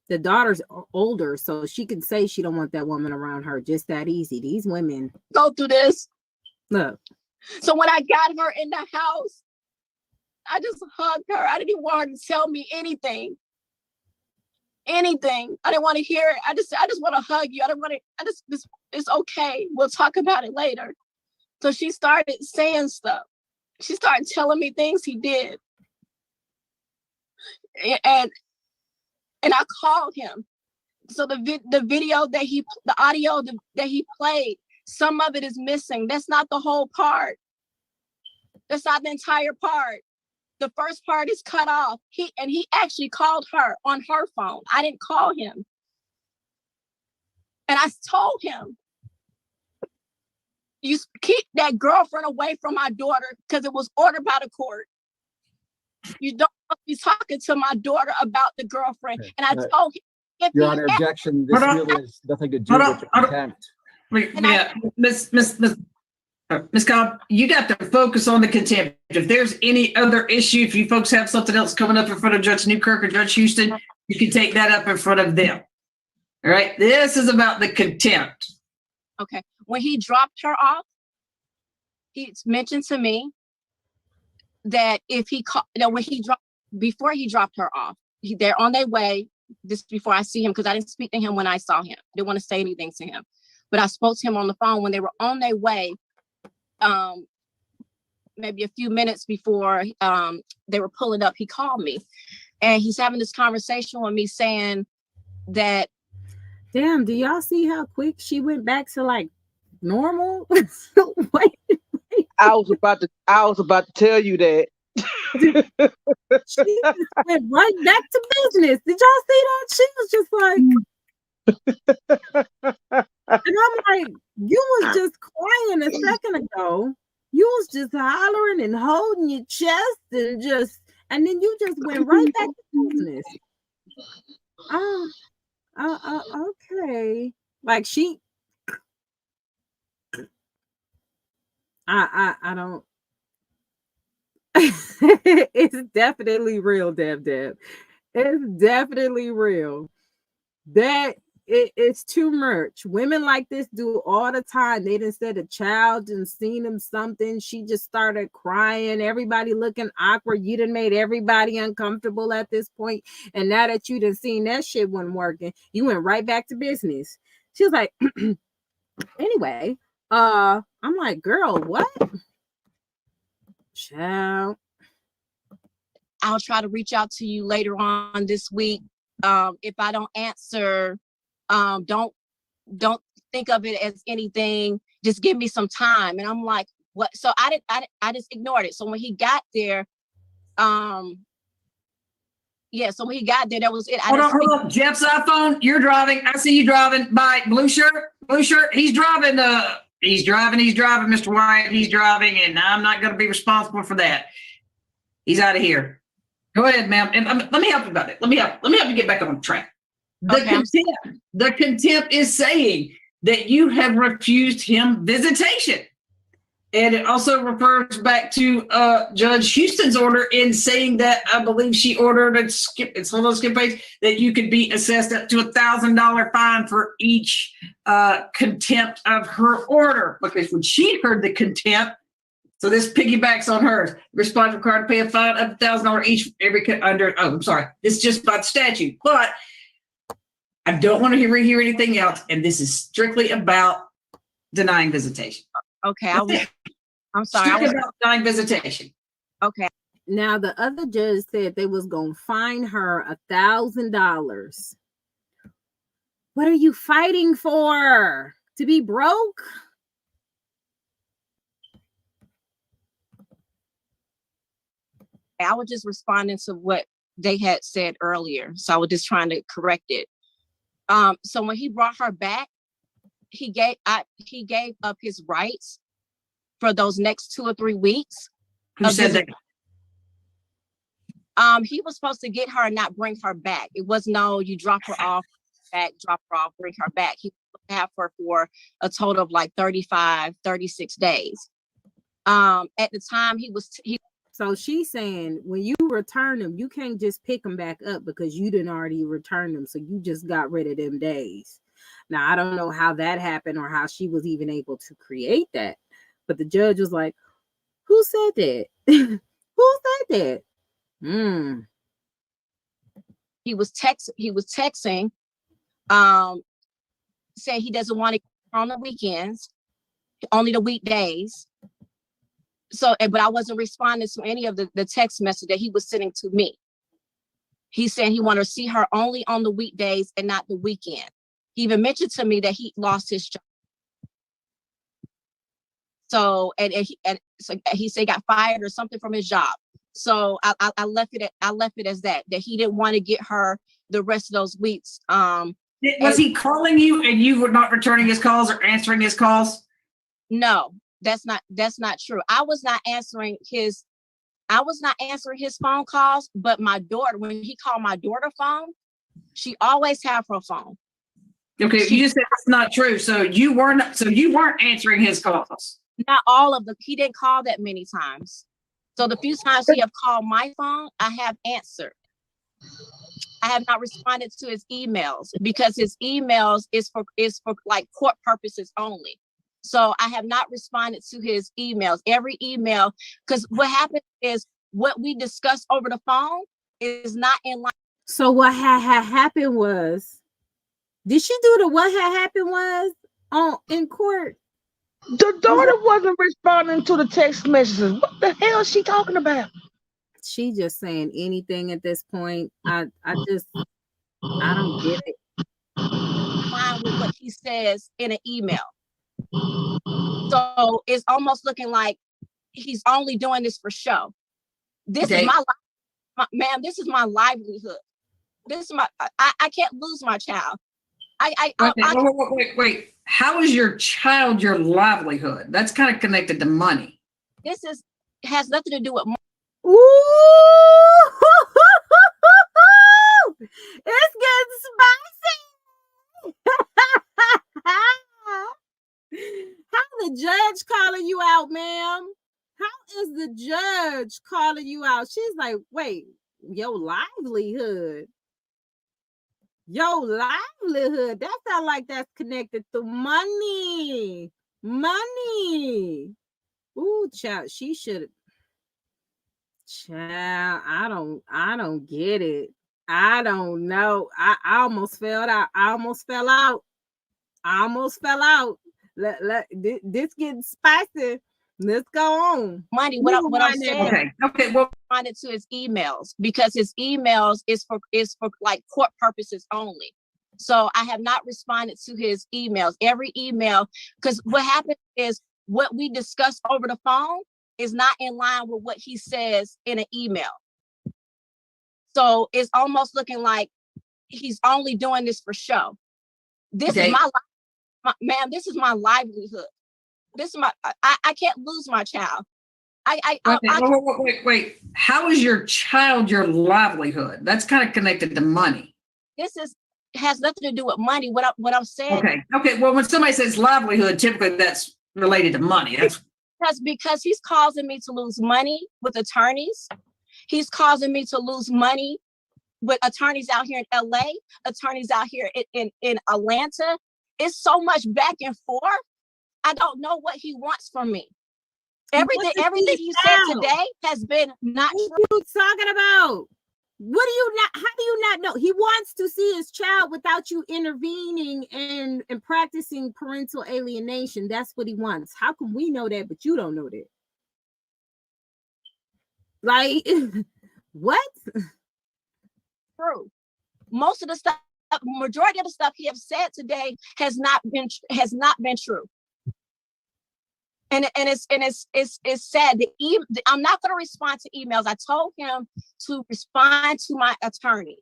The daughter's older, so she can say she don't want that woman around her just that easy. These women go through this. Look. So when I got her in the house, I just hugged her. I didn't even want her to tell me anything. Anything. I didn't want to hear it. I just want to hug you. I don't want to, it's okay. We'll talk about it later. So she started saying stuff. She started telling me things he did. And I called him. So the video that the audio that he played, some of it is missing. That's not the whole part. That's not the entire part. The first part is cut off. He actually called her on her phone. I didn't call him. And I told him, you keep that girlfriend away from my daughter because it was ordered by the court. You don't be talking to my daughter about the girlfriend. Okay. And I told him, Your Honor, objection. This really has nothing to do with the contempt. Miss Cobb, you got to focus on the contempt. If there's any other issue, if you folks have something else coming up in front of Judge Newkirk or Judge Houston, you can take that up in front of them. All right, this is about the contempt. Okay, when he dropped her off, he mentioned to me that if he before he dropped her off, they're on their way. This before I see him, because I didn't speak to him when I saw him. I didn't want to say anything to him, but I spoke to him on the phone when they were on their way. Maybe a few minutes before they were pulling up, he called me, and he's having this conversation with me saying that, damn, do y'all see how quick she went back to like normal? Wait. I was about to tell you that. She just went right back to business. Did y'all see that? She was just like, and I'm like, you was just crying a second ago. You was just hollering and holding your chest and then you just went right back to business. Okay. Like I don't. It's definitely real, Deb. It's definitely real. That it's too much. Women like this do all the time. They done said a child and seen them something. She just started crying. Everybody looking awkward. You done made everybody uncomfortable at this point. And now that you done seen that shit wasn't working, you went right back to business. She was like, anyway, I'm like, girl, what? Child. I'll try to reach out to you later on this week. If I don't answer, don't think of it as anything. Just give me some time. And I'm like, what? So I just ignored it. So when he got there, yeah. So when he got there, that was it. Hold on. Jeff's iPhone. You're driving. I see you driving. Bye. Blue shirt. He's driving. He's driving. Mr. White. He's driving, and I'm not going to be responsible for that. He's out of here. Go ahead, ma'am. And let me help you about it. Let me help you get back on track. The contempt is saying that you have refused him visitation. And it also refers back to Judge Houston's order in saying that I believe she ordered that you could be assessed up to $1,000 fine for each contempt of her order. Because when she heard the contempt, so this piggybacks on hers. Respondent required to pay a fine of $1,000 each this is just by the statute. But I don't want to rehear anything else. And this is strictly about denying visitation. Okay. I'm sorry. Strictly about denying visitation. Okay. Now the other judge said they was gonna fine her $1,000. What are you fighting for? To be broke? I was just responding to what they had said earlier. So I was just trying to correct it. So when he brought her back, he gave up his rights for those next 2 or 3 weeks. Who said that? He was supposed to get her and not bring her back. It was no, you drop her off, bring her back. He would have her for a total of like 35, 36 days. At the time So she's saying when you return them, you can't just pick them back up because you didn't already return them. So you just got rid of them days. Now, I don't know how that happened or how she was even able to create that. But the judge was like, who said that? Who said that? He was texting, saying he doesn't want to on the weekends, only the weekdays. So, but I wasn't responding to any of the text message that he was sending to me. He said he wanted to see her only on the weekdays and not the weekend. He even mentioned to me that he lost his job. So, and he said he got fired or something from his job. So I left it as that he didn't want to get her the rest of those weeks. Was he calling you and you were not returning his calls or answering his calls? No, that's not true. I was not answering his phone calls, but my daughter, when he called my daughter phone, she always have her phone. Okay, you just said that's not true. So you weren't answering his calls. Not all of them. He didn't call that many times. So the few times he have called my phone, I have answered. I have not responded to his emails because his emails is for like court purposes only. So I have not responded to his emails. Every email, because what happened is what we discussed over the phone is not in line. So what had happened was, did she do the what had happened was in court? The daughter wasn't responding to the text messages. What the hell is she talking about? She just saying anything at this point. I don't get it. Line with what he says in an email. So it's almost looking like he's only doing this for show. This is my life, ma'am. This is my livelihood. This is my. I can't lose my child. Wait. How is your child your livelihood? That's kind of connected to money. This has nothing to do with money. Ooh, it's getting spicy. How the judge calling you out, ma'am? How is the judge calling you out? She's like, wait, your livelihood. Your livelihood. That sounds like that's connected to money. Money. Ooh, child, she should. Child, I don't get it. I don't know. I almost fell out. I almost fell out. This getting spicy. Let's go on. Money. What I'm saying. Okay. Well, responded to his emails because his emails is for like court purposes only. So I have not responded to his emails. Every email, because what happens is what we discuss over the phone is not in line with what he says in an email. So it's almost looking like he's only doing this for show. This is my life, ma'am. This is my livelihood. This is I can't lose my child. Wait. How is your child your livelihood? That's kind of connected to money. Has nothing to do with money. What I'm saying. Okay. Well, when somebody says livelihood, typically that's related to money. That's because he's causing me to lose money with attorneys. He's causing me to lose money with attorneys out here in LA, attorneys out here in Atlanta. It's so much back and forth. I don't know what he wants from me. Everything he said today has been not true. What are you talking about? How do you not know? He wants to see his child without you intervening and practicing parental alienation. That's what he wants. How can we know that, but you don't know that? Like, what? True. Most of the stuff, majority of the stuff he has said today has not been true. And it's sad. I'm not going to respond to emails. I told him to respond to my attorney.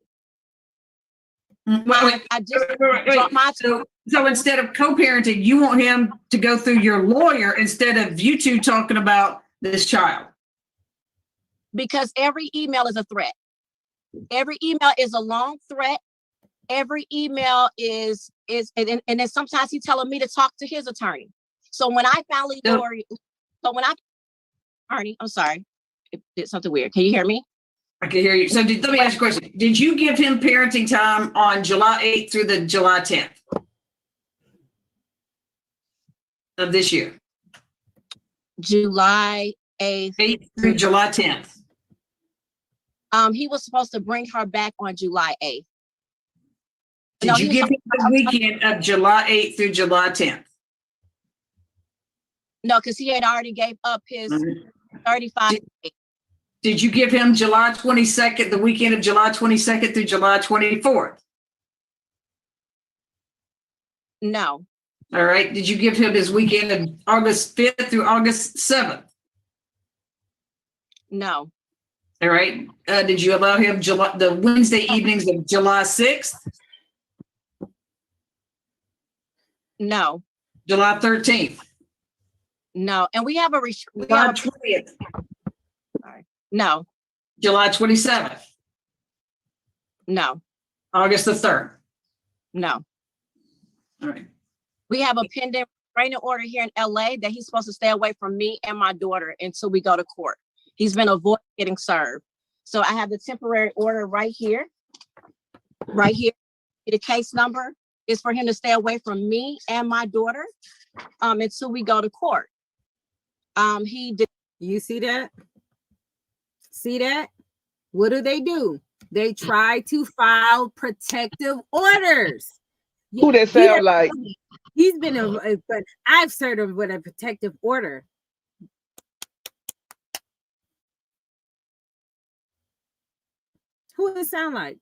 So instead of co-parenting, you want him to go through your lawyer instead of you two talking about this child. Because every email is a threat. Every email is a long threat. Every email is and then sometimes he's telling me to talk to his attorney. So when I finally I'm sorry, it did something weird. Can you hear me? I can hear you. So let me ask you a question. Did you give him parenting time on July 8th through the July 10th of this year? July 8th through July 10th. He was supposed to bring her back on July 8th. Did you give him the weekend of July 8th through July 10th? No, because he had already gave up his 35 days. Did you give him July 22nd, the weekend of July 22nd through July 24th? No. All right. Did you give him his weekend of August 5th through August 7th? No. All right. Did you allow him the Wednesday evenings of July 6th? No. July 13th? No. And we have a July 20th? Sorry. No. July 27th? No. August the 3rd? No. All right. We have a pending restraining order here in LA that he's supposed to stay away from me and my daughter until we go to court. He's been avoiding getting served. So I have the temporary order right here. Right here. The case number is for him to stay away from me and my daughter until we go to court. He did. You see that? See that? What do? They try to file protective orders. Who that sound like? He's been but I've served him with a protective order. Who does it sound like?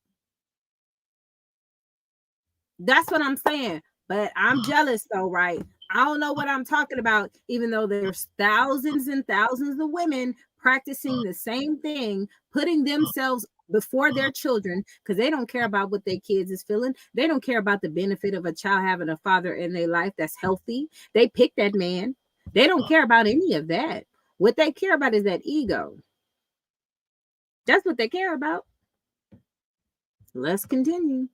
That's what I'm saying. But I'm jealous though, right? I don't know what I'm talking about, even though there's thousands and thousands of women practicing the same thing, putting themselves before their children because they don't care about what their kids is feeling. They don't care about the benefit of a child having a father in their life that's healthy. They pick that man. They don't care about any of that. What they care about is that ego. That's what they care about. Let's continue.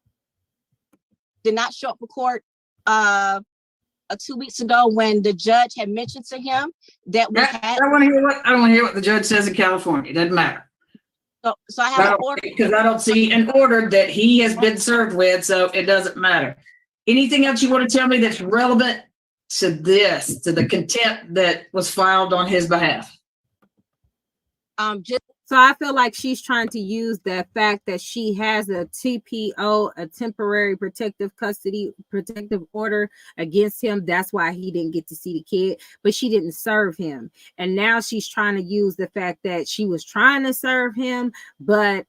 Did not show up for court 2 weeks ago when the judge had mentioned to him that we had. I don't want to hear what the judge says in California. It doesn't matter. So I have an order because I don't see an order that he has been served with, so it doesn't matter. Anything else you want to tell me that's relevant to this, to the contempt that was filed on his behalf? Just So I feel like she's trying to use the fact that she has a TPO, a temporary protective order against him. That's why he didn't get to see the kid, but she didn't serve him. And now she's trying to use the fact that she was trying to serve him, but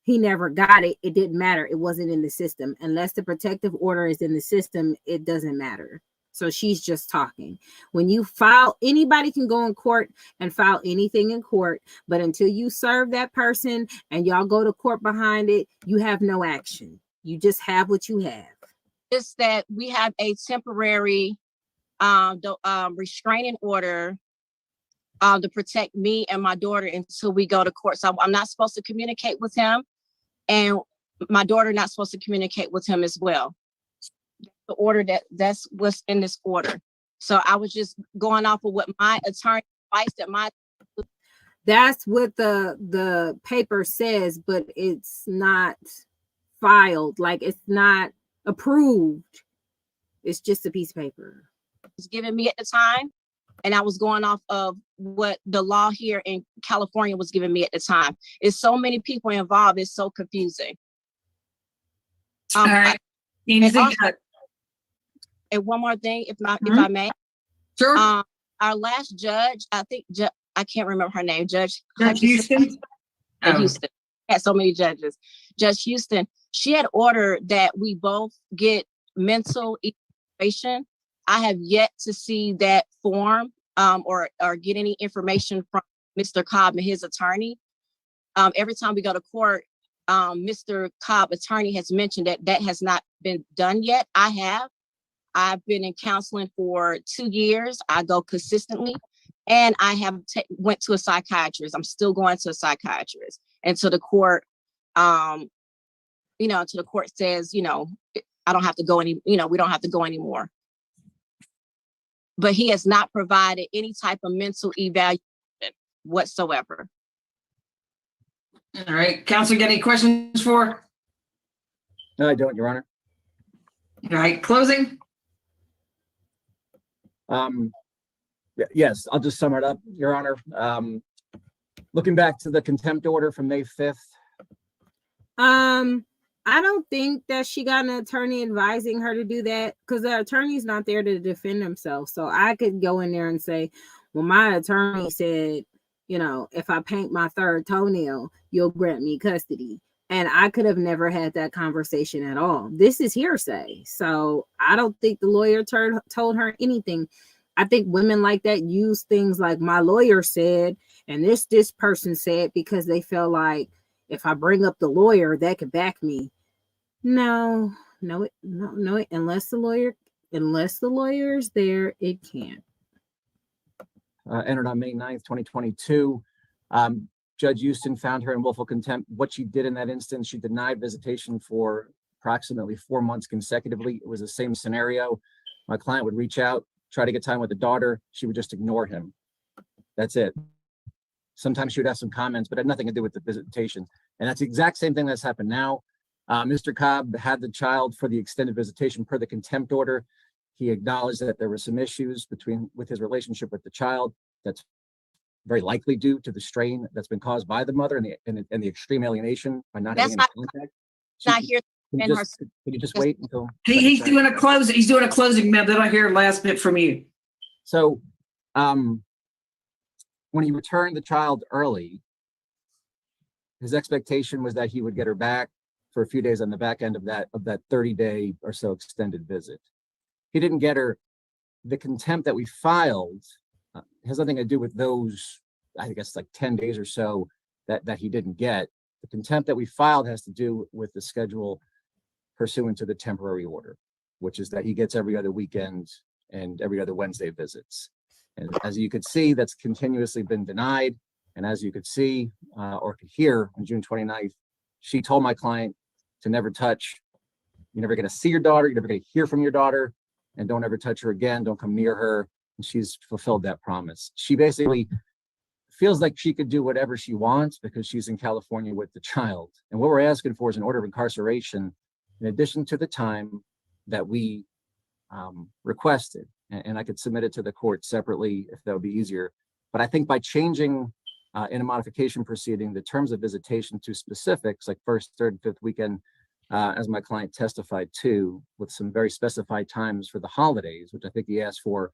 he never got it. It didn't matter. It wasn't in the system. Unless the protective order is in the system, it doesn't matter. So she's just talking. When you file, anybody can go in court and file anything in court, but until you serve that person and y'all go to court behind it, you have no action. You just have what you have. It's that we have a temporary restraining order to protect me and my daughter until we go to court. So I'm not supposed to communicate with him, and my daughter not supposed to communicate with him as well. The order that's what's in this order. So I was just going off of what my attorney advice that's what the paper says, but it's not filed, like it's not approved. It's just a piece of paper. was giving me at the time, and I was going off of what the law here in California was giving me at the time. It's so many people involved, it's so confusing. All right. And one more thing, if I may. Sure. Our last judge, I think, I can't remember her name, Judge Houston. Houston. Had so many judges. Judge Houston, she had ordered that we both get mental evaluation. I have yet to see that form or get any information from Mr. Cobb and his attorney. Every time we go to court, Mr. Cobb attorney has mentioned that has not been done yet. I've been in counseling for 2 years. I go consistently, and I have went to a psychiatrist. I'm still going to a psychiatrist until the court, until the court says, I don't have to go we don't have to go anymore. But he has not provided any type of mental evaluation whatsoever. All right, Counselor, got any questions for? No, I don't, Your Honor. All right, closing. Yes, I'll just sum it up, Your Honor. Looking back to the contempt order from May 5th. I don't think that she got an attorney advising her to do that, because the attorney's not there to defend himself. So I could go in there and say, well, my attorney said, if I paint my third toenail, you'll grant me custody. And I could have never had that conversation at all. This is hearsay. So I don't think the lawyer told her anything. I think women like that use things like my lawyer said, and this person said, because they feel like if I bring up the lawyer, that could back me. No, unless the lawyer is there, it can't. Entered on May 9th, 2022. Judge Houston found her in willful contempt. What she did in that instance, she denied visitation for approximately 4 months consecutively. It was the same scenario. My client would reach out, try to get time with the daughter. She would just ignore him. That's it. Sometimes she would have some comments, but had nothing to do with the visitation. And that's the exact same thing that's happened now. Mr. Cobb had the child for the extended visitation per the contempt order. He acknowledged that there were some issues with his relationship with the child. That's very likely due to the strain that's been caused by the mother and the extreme alienation by not having any contact. Not here. Can you just wait until He's doing a closing? He's doing a closing, ma'am. Then I hear last bit from you. So, when he returned the child early, his expectation was that he would get her back for a few days on the back end of that 30-day or so extended visit. He didn't get her. The contempt that we filed has nothing to do with those, I guess, like 10 days or so that he didn't get. The contempt that we filed has to do with the schedule pursuant to the temporary order, which is that he gets every other weekend and every other Wednesday visits. And as you could see, that's continuously been denied. And as you could see or could hear on June 29th, she told my client to never touch. You're never going to see your daughter. You're never going to hear from your daughter, and don't ever touch her again. Don't come near her. And she's fulfilled that promise. She basically feels like she could do whatever she wants because she's in California with the child. And what we're asking for is an order of incarceration in addition to the time that we requested. And I could submit it to the court separately if that would be easier. But I think by changing in a modification proceeding, the terms of visitation to specifics like first, third, and fifth weekend, as my client testified to, with some very specified times for the holidays, which I think he asked for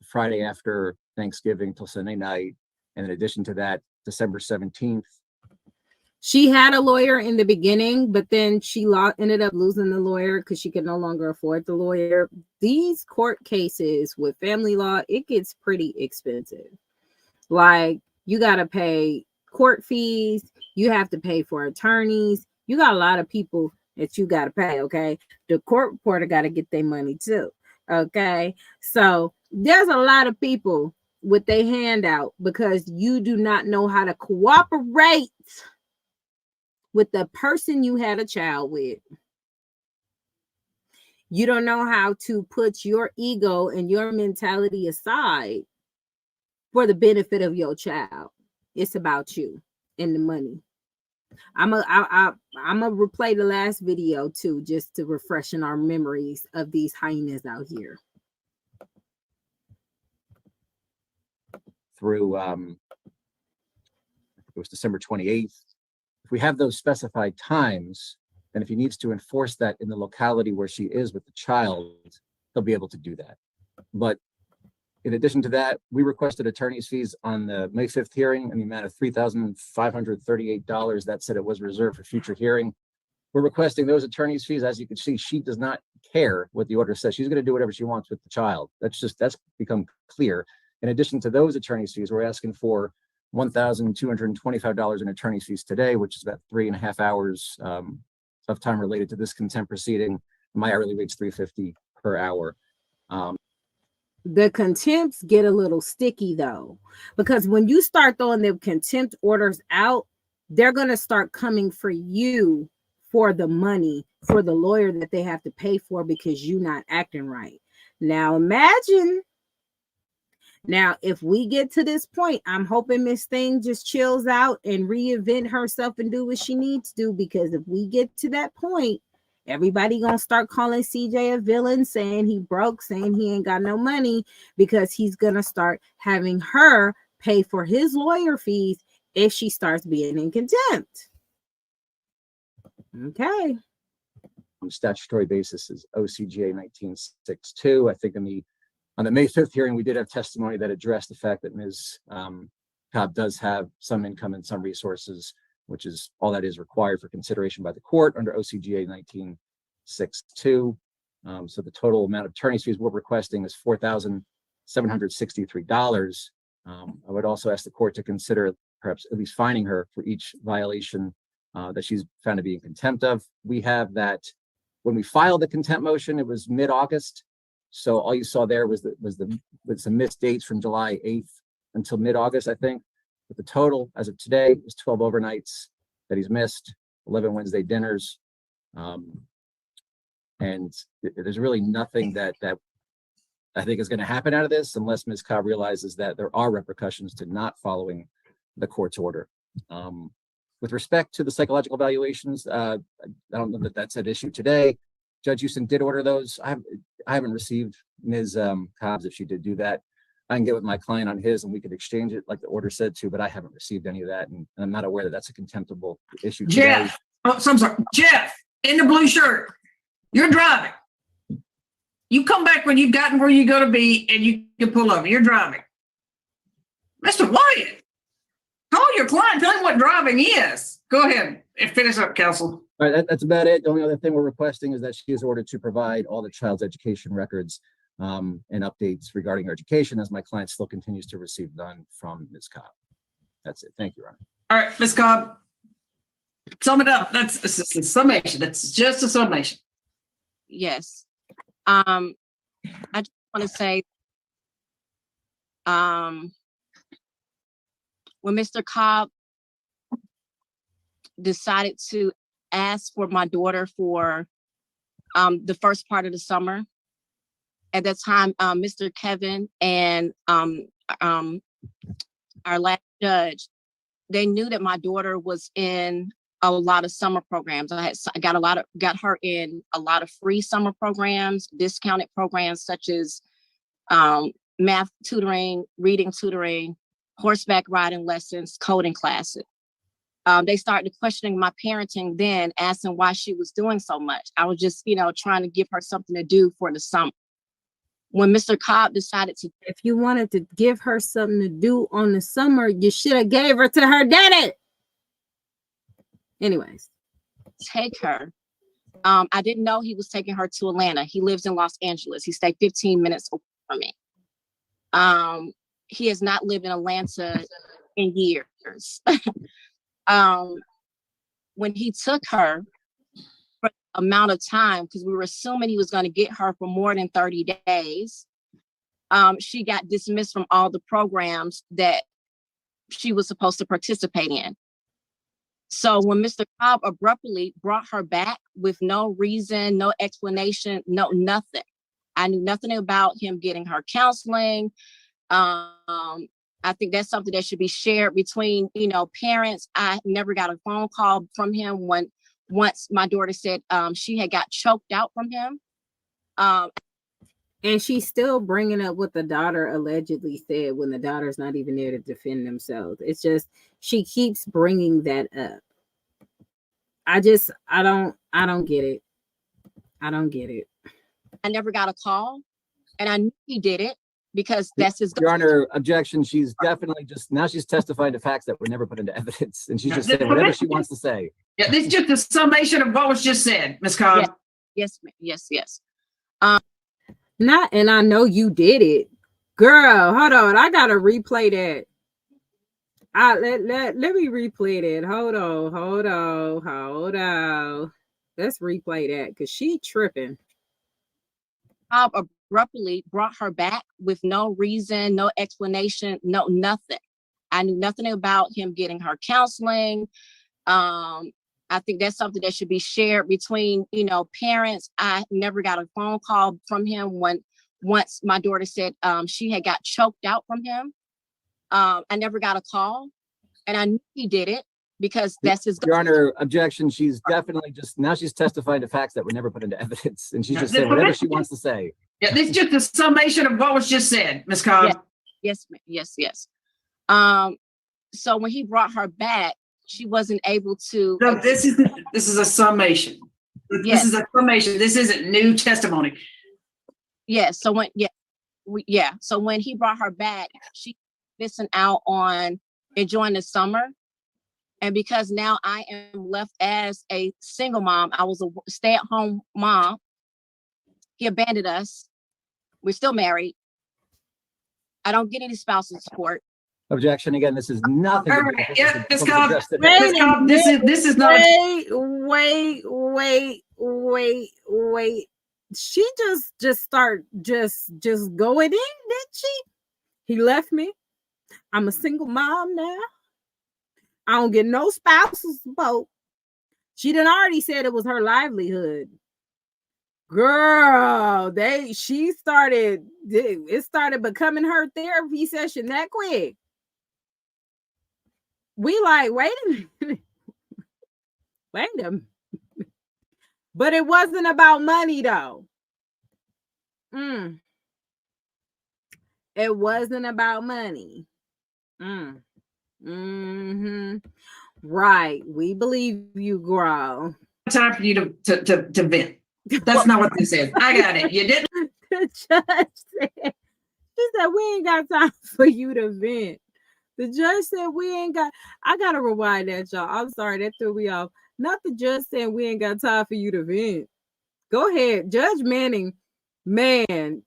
Friday after Thanksgiving till Sunday night. And in addition to that, December 17th. She had a lawyer in the beginning, but then she ended up losing the lawyer because she could no longer afford the lawyer. These court cases with family law, it gets pretty expensive. Like, you got to pay court fees. You have to pay for attorneys. You got a lot of people that you got to pay, okay? The court reporter got to get their money too, okay? So there's a lot of people with their hand out because you do not know how to cooperate with the person you had a child with. You don't know how to put your ego and your mentality aside for the benefit of your child. It's about you and the money. I'm gonna replay the last video too, just to refreshen our memories of these hyenas out here. Through it was December 28th. If we have those specified times, then if he needs to enforce that in the locality where she is with the child, he'll be able to do that. But in addition to that, we requested attorney's fees on the May 5th hearing in the amount of $3,538. That said it was reserved for future hearing. We're requesting those attorney's fees. As you can see, she does not care what the order says. She's going to do whatever she wants with the child. That's become clear. In addition to those attorney's fees, we're asking for $1,225 in attorney's fees today, which is about 3.5 hours of time related to this contempt proceeding. My hourly rate's $350 per hour. The contempts get a little sticky though, because when you start throwing the contempt orders out, they're going to start coming for you for the money, for the lawyer that they have to pay for because you're not acting right. Now imagine, if we get to this point, I'm hoping Miss Thing just chills out and reinvent herself and do what she needs to do, because if we get to that point, everybody gonna start calling CJ a villain, saying he broke, saying he ain't got no money, because he's gonna start having her pay for his lawyer fees if she starts being in contempt. Okay. On a statutory basis is OCGA 1962. I think on the May 5th hearing, we did have testimony that addressed the fact that Ms. Cobb does have some income and some resources, which is all that is required for consideration by the court under OCGA 1962. So the total amount of attorney's fees we're requesting is $4,763. I would also ask the court to consider perhaps at least fining her for each violation that she's found to be in contempt of. We have that when we filed the contempt motion, it was mid-August. So all you saw there was some missed dates from July 8th until mid-August, I think. But the total as of today is 12 overnights that he's missed, 11 Wednesday dinners. And there's really nothing that I think is going to happen out of this unless Ms. Cobb realizes that there are repercussions to not following the court's order. With respect to the psychological evaluations, I don't know that that's at issue today. Judge Houston did order those. I haven't received Ms. Cobb's. If she did do that, I can get with my client on his and we could exchange it like the order said to, but I haven't received any of that. And I'm not aware that that's a contemptible issue today. Jeff, I'm sorry. Jeff, in the blue shirt, you're driving. You come back when you've gotten where you got to be and you can pull over. You're driving. Mr. Wyatt, call your client, tell him what driving is. Go ahead and finish up, counsel. All right, that's about it. The only other thing we're requesting is that she is ordered to provide all the child's education records and updates regarding her education, as my client still continues to receive none from Ms. Cobb. That's it. Thank you, Ron. All right, Ms. Cobb, sum it up. That's a summation. That's just a summation. Yes. I just want to say, when Mr. Cobb decided to ask for my daughter for the first part of the summer, at that time, Mr. Kevin and our last judge, they knew that my daughter was in a lot of summer programs. I got her in a lot of free summer programs, discounted programs such as math tutoring, reading tutoring, horseback riding lessons, coding classes. They started questioning my parenting then, asking why she was doing so much. I was just, trying to give her something to do for the summer. When Mr. Cobb decided to, if you wanted to give her something to do on the summer, you should have gave her to her daddy. Anyways, take her, I didn't know he was taking her to Atlanta. He lives in Los Angeles. He stayed 15 minutes away from me. He has not lived in Atlanta in years. When he took her for the amount of time, because we were assuming he was going to get her for more than 30 days, she got dismissed from all the programs that she was supposed to participate in. So when Mr. Cobb abruptly brought her back with no reason, no explanation, no nothing, I knew nothing about him getting her counseling. I think that's something that should be shared between, parents. I never got a phone call from him once my daughter said she had got choked out from him. And she's still bringing up what the daughter allegedly said when the daughter's not even there to defend themselves. It's just, she keeps bringing that up. I don't get it. I don't get it. I never got a call, and I knew he did it because that's his. Your Honor, objection. She's definitely she's testifying to facts that were never put into evidence, and she's just saying whatever she wants to say. Yeah, this is just a summation of what was just said, Ms. Cobb. Yes, yes. And I know you did it, girl. Hold on, I gotta replay that. Let me replay that. Hold on. Let's replay that because she tripping. Abruptly brought her back with no reason, no explanation, no nothing. I knew nothing about him getting her counseling. I think that's something that should be shared between, parents. I never got a phone call from him once my daughter said she had got choked out from him. I never got a call, and I knew he did it because that's his. Your Honor, objection. She's definitely she's testifying to facts that were never put into evidence, and she's just saying whatever she wants to say. Yeah, this is just a summation of what was just said, Ms. Cobb. Yes. So when he brought her back, she wasn't able to. No, this is a summation. This is a summation. This isn't new testimony. Yes. So when he brought her back, she missing out on enjoying the summer. And because now I am left as a single mom, I was a stay-at-home mom. He abandoned us. We're still married. I don't get any spousal support. Objection again. This is nothing. All right. Yeah, Ms. Cobb. Ms. Cobb, this is not. Wait. She just going in, did she? He left me. I'm a single mom now. I don't get no spousal support. She done already said it was her livelihood. Girl, it started becoming her therapy session that quick. We like, wait a minute. But it wasn't about money though. It wasn't about money. Right. We believe you, girl. Time for you to vent. That's not what this is. I got it. You didn't. The judge said, she said, we ain't got time for you to vent. The judge said we ain't got, I gotta rewind that, y'all. I'm sorry, that threw me off. Not the judge saying we ain't got time for you to vent. Go ahead. Judge Manning, man,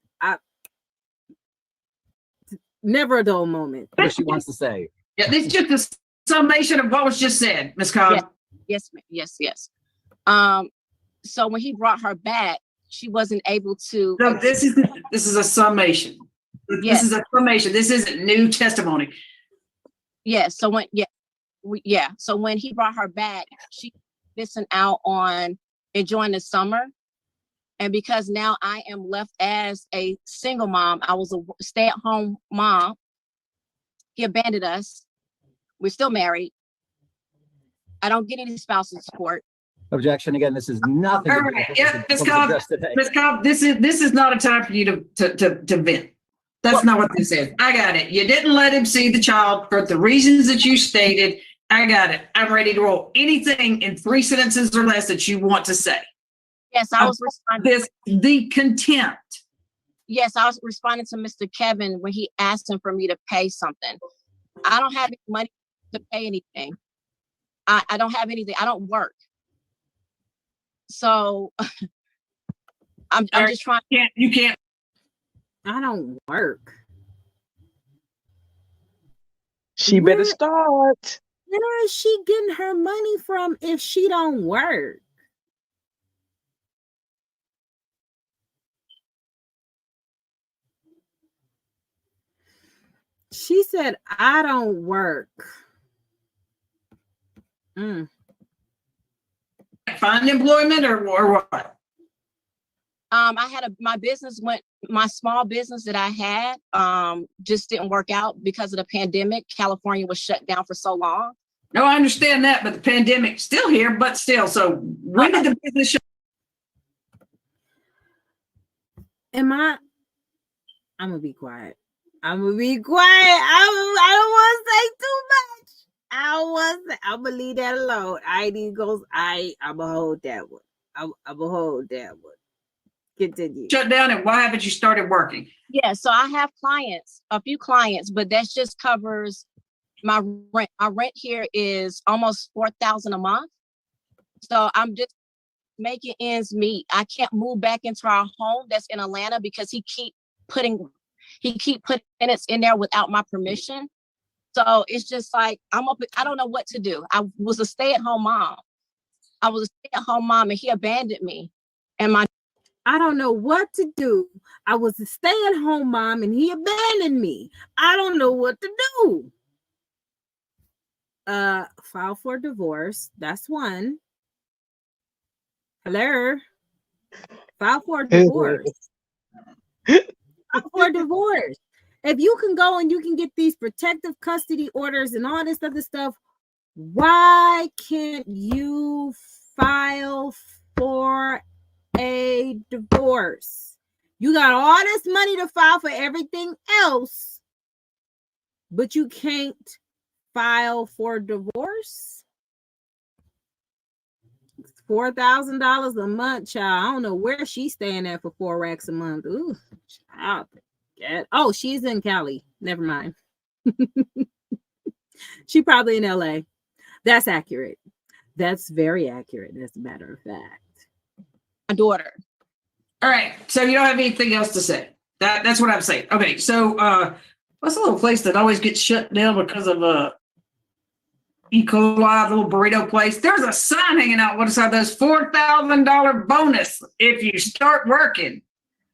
never a dull moment. What she wants to say. Yeah, this is just a summation of what was just said, Ms. Cobb. Yes. So when he brought her back, she wasn't able to. No, this is a summation. This is a summation. This isn't new testimony. Yes. So when he brought her back, she missing out on enjoying the summer. And because now I am left as a single mom, I was a stay-at-home mom. He abandoned us. We're still married. I don't get any spousal support. Objection again. This is nothing. All right. Yeah, Ms. Cobb. Ms. Cobb, this is not a time for you to vent. That's not what this is. I got it. You didn't let him see the child for the reasons that you stated. I got it. I'm ready to roll. Anything in 3 sentences or less that you want to say. Yes, I was responding. The contempt. Yes, I was responding to Mr. Kevin when he asked him for me to pay something. I don't have any money to pay anything. I don't have anything. I don't work. So I'm just trying. You can't. I don't work. She better start. Where is she getting her money from if she don't work? She said, I don't work. Find employment or what? I had my small business that I had just didn't work out because of the pandemic. California was shut down for so long. No, I understand that, but the pandemic's still here, but still. So when did the business shut? I'm gonna be quiet. I'm gonna be quiet. I don't want to say too much. I'm gonna leave that alone. I'm gonna hold that one. I'm gonna hold that one. Continue. Shut down, and why haven't you started working? Yeah, so I have a few clients, but that just covers my rent. My rent here is almost $4,000 a month. So I'm just making ends meet. I can't move back into our home that's in Atlanta because he keep putting tenants in there without my permission. So it's just like I don't know what to do. I was a stay-at-home mom. And he abandoned me. And I don't know what to do. I was a stay-at-home mom and he abandoned me. I don't know what to do. File for divorce. That's one. Hello. File for divorce. File for divorce. If you can go and you can get these protective custody orders and all this other stuff, why can't you file for a divorce? You got all this money to file for everything else, but you can't file for divorce? $4,000 a month, child. I don't know where she's staying at for 4 racks a month. Ooh, child. Oh, she's in Cali. Never mind. She probably in LA. That's accurate. That's very accurate, as a matter of fact. My daughter. All right. So you don't have anything else to say. That's what I'm saying. Okay. So what's a little place that always gets shut down because of E. coli, little burrito place? There's a sign hanging out what is that? Those $4,000 bonus if you start working.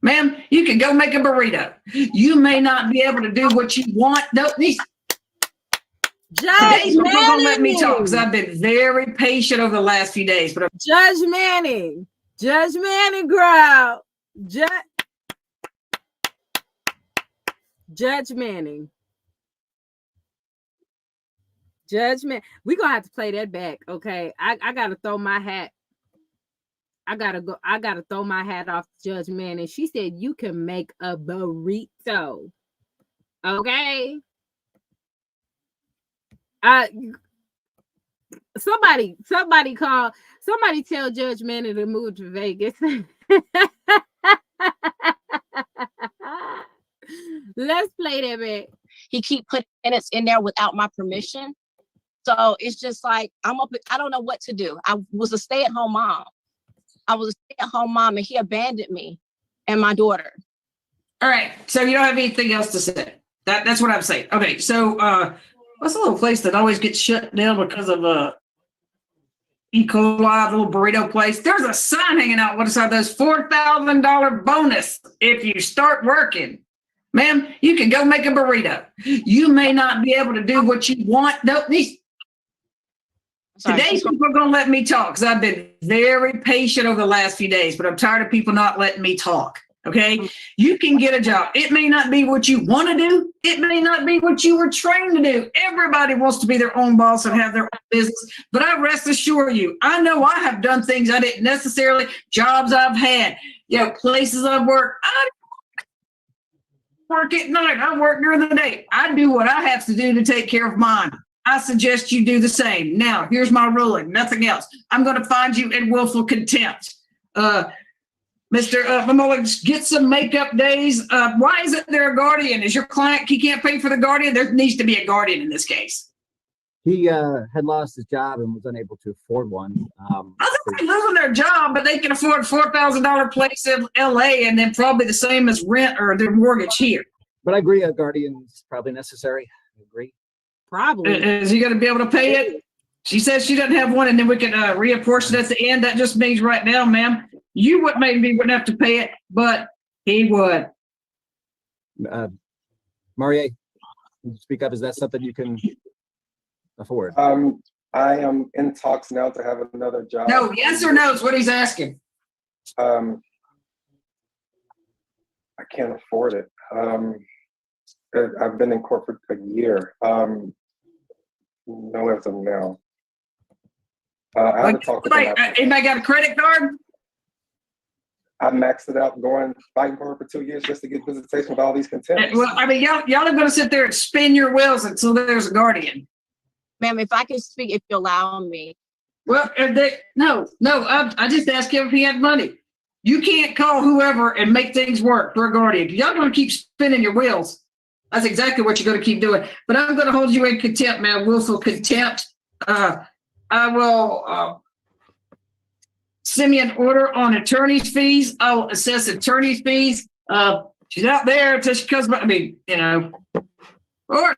Ma'am, you can go make a burrito. You may not be able to do what you want. Today's people are gonna let me talk because I've been very patient over the last few days. But Judge Manning, girl. Judge Manning. We're gonna have to play that back. Okay. I gotta throw my hat. I gotta throw my hat off to Judge Manning. She said you can make a burrito. Okay. Somebody tell Judge Manning to move to Vegas. Let's play that back. He keep putting tenants in there without my permission. So it's just like I don't know what to do. I was a stay-at-home mom. And he abandoned me and my daughter. all right. So you don't have anything else to say. That's what I'm saying. Okay. So what's a little place that always gets shut down because of E. coli, little burrito place? There's a sign hanging out what is that? Those $4,000 bonus if you start working. Ma'am, you can go make a burrito. You may not be able to do what you want. Today's people are going to let me talk because I've been very patient over the last few days, but I'm tired of people not letting me talk. Okay. You can get a job. It may not be what you want to do. It may not be what you were trained to do. Everybody wants to be their own boss and have their own business. But I rest assure you, I know I have done things I didn't necessarily, jobs I've had, places I've worked. work at night. I work during the day. I do what I have to do to take care of mine. I suggest you do the same. Now, here's my ruling. Nothing else. I'm going to find you in willful contempt. Mr. Mamola, get some makeup days. Why isn't there a guardian? Is your client, he can't pay for the guardian? There needs to be a guardian in this case. He had lost his job and was unable to afford one. They're losing their job, but they can afford $4,000 place in LA and then probably the same as rent or their mortgage here. But I agree, a guardian is probably necessary. I agree. Probably. Is he going to be able to pay it? She says she doesn't have one, and then we can reapportion at the end. That just means right now, ma'am, you would maybe wouldn't have to pay it, but he would. Maria, speak up. Is that something you can afford? I am in talks now to have another job. No, yes or no is what he's asking. I can't afford it. I've been in corporate a year. No, as of now. I haven't talked to them. Anybody got a credit card? I maxed it out fighting for 2 years just to get visitation with all these contenders. Well, I mean, y'all are going to sit there and spin your wheels until there's a guardian. Ma'am, if I could speak, if you allow me. Well, no, I just asked him if he had money. You can't call whoever and make things work for a guardian. Y'all going to keep spinning your wheels. That's exactly what you're going to keep doing. But I'm going to hold you in contempt, man. Willful contempt. I will send me an order on attorney's fees. I will assess attorney's fees. She's out there until she comes back. I mean, or,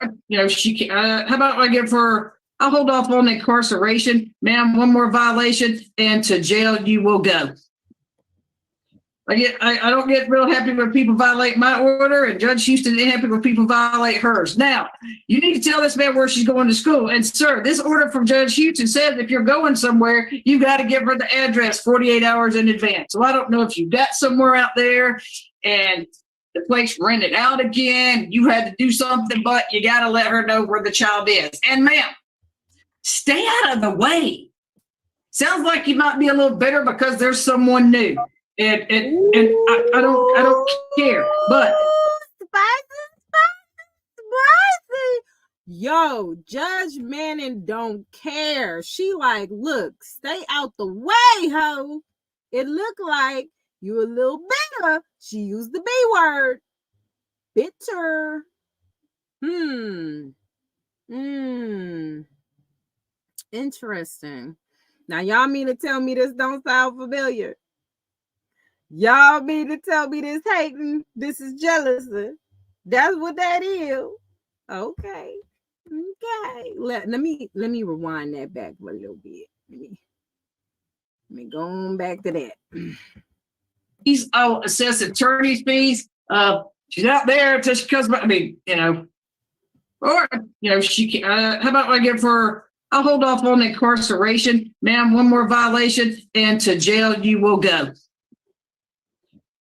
she can, how about I give her, I'll hold off on incarceration. Ma'am, one more violation and to jail you will go. I don't get real happy when people violate my order, and Judge Houston isn't happy when people violate hers. Now, you need to tell this man where she's going to school. And sir, this order from Judge Houston says if you're going somewhere, you got to give her the address 48 hours in advance. So I don't know if you got somewhere out there and the place rented out again, you had to do something, but you got to let her know where the child is. And ma'am, stay out of the way. Sounds like you might be a little bitter because there's someone new. And I don't care, but spicy. Yo, Judge Manning don't care. She like, look, stay out the way, ho. It look like you a little bitter. She used the B word. Bitter. Interesting. Now, y'all mean to tell me this don't sound familiar? Y'all mean to tell me this hating, this is jealousy? That's what that is. Okay. Let me rewind that back a little bit. Let me go on back to that. I'll assess attorney's fees. She's out there until she comes back. I mean, or she can. How about I give her? I'll hold off on incarceration, ma'am. One more violation, and to jail you will go.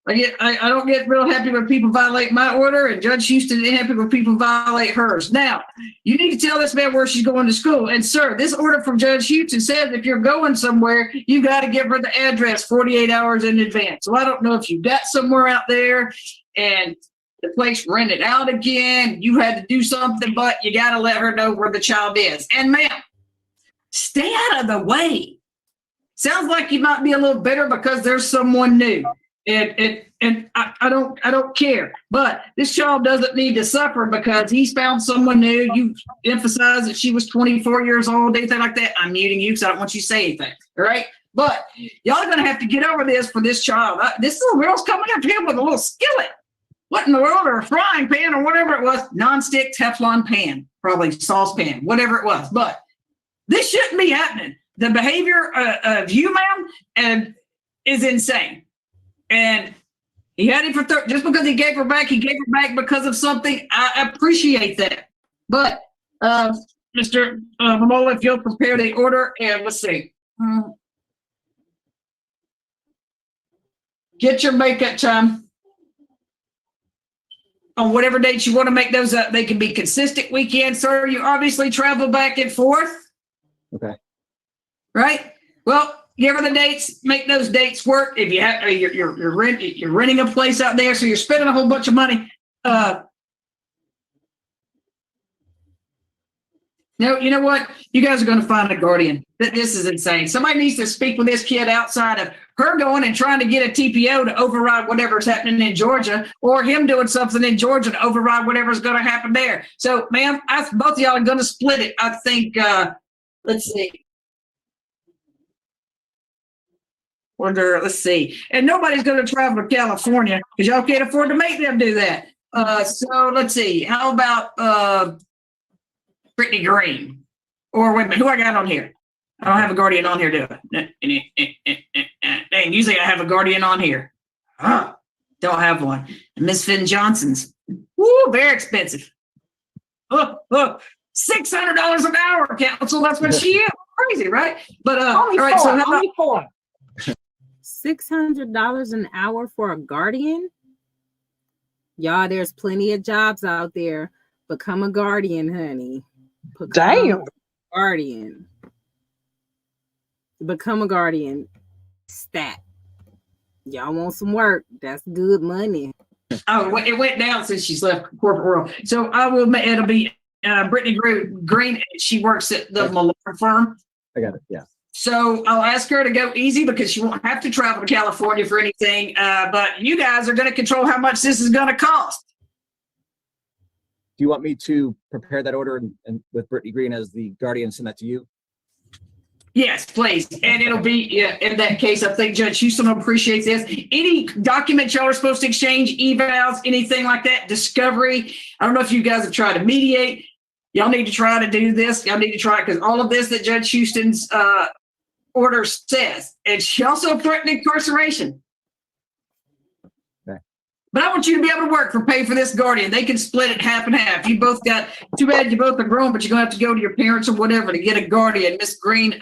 I don't get real happy when people violate my order, and Judge Houston isn't happy when people violate hers. Now, you need to tell this man where she's going to school. And sir, this order from Judge Houston says if you're going somewhere, you got to give her the address 48 hours in advance. So I don't know if you got somewhere out there and the place rented out again, you had to do something, but you got to let her know where the child is. And ma'am, stay out of the way. Sounds like you might be a little bitter because there's someone new. And I don't care, but this child doesn't need to suffer because he's found someone new. You emphasize that she was 24 years old, anything like that. I'm muting you because I don't want you to say anything. All right. But y'all are going to have to get over this for this child. This little girl's coming up to him with a little skillet. What in the world, or a frying pan or whatever it was, nonstick Teflon pan, probably saucepan, whatever it was. But this shouldn't be happening. The behavior of you, ma'am, is insane. And he had it for just because he gave her back because of something. I appreciate that. But Mr. Mamola, if you'll prepare the order, and let's see. Get your makeup time on whatever dates you want to make those up. They can be consistent weekends, sir. You obviously travel back and forth. Okay. Right? Well, give her the dates, make those dates work. If you have, you're renting a place out there, so you're spending a whole bunch of money. No, you know what? You guys are going to find a guardian. This is insane. Somebody needs to speak with this kid outside of her going and trying to get a TPO to override whatever's happening in Georgia, or him doing something in Georgia to override whatever's going to happen there. So, ma'am, both of y'all are going to split it. I think, let's see. Let's see. And nobody's going to travel to California because y'all can't afford to make them do that. So let's see. How about Brittany Green? Or wait a minute, who I got on here? I don't have a guardian on here, do I? Dang, usually I have a guardian on here. Don't have one. Miss Finn Johnson's. Woo, very expensive. $600 an hour, counsel. That's what she is. Crazy, right? But all right, so how about $600 an hour for a guardian? Y'all, there's plenty of jobs out there. Become a guardian, honey. Damn. Guardian. Become a guardian. Stat. Y'all want some work? That's good money. Oh, it went down since she's left corporate world. So it'll be Brittany Green. She works at the Malone firm. I got it. Yeah. So I'll ask her to go easy because she won't have to travel to California for anything. But you guys are going to control how much this is going to cost. Do you want me to prepare that order and with Brittany Green as the guardian, send that to you? Yes, please. And it'll be, in that case, I think Judge Houston will appreciate this. Any documents y'all are supposed to exchange, evals, anything like that, discovery. I don't know if you guys have tried to mediate. Y'all need to try to do this. Y'all need to try it because all of this that Judge Houston's order says. And she also threatened incarceration. But I want you to be able to work for pay for this guardian. They can split it half and half. You both got, too bad you both are grown, but you're going to have to go to your parents or whatever to get a guardian. Miss Green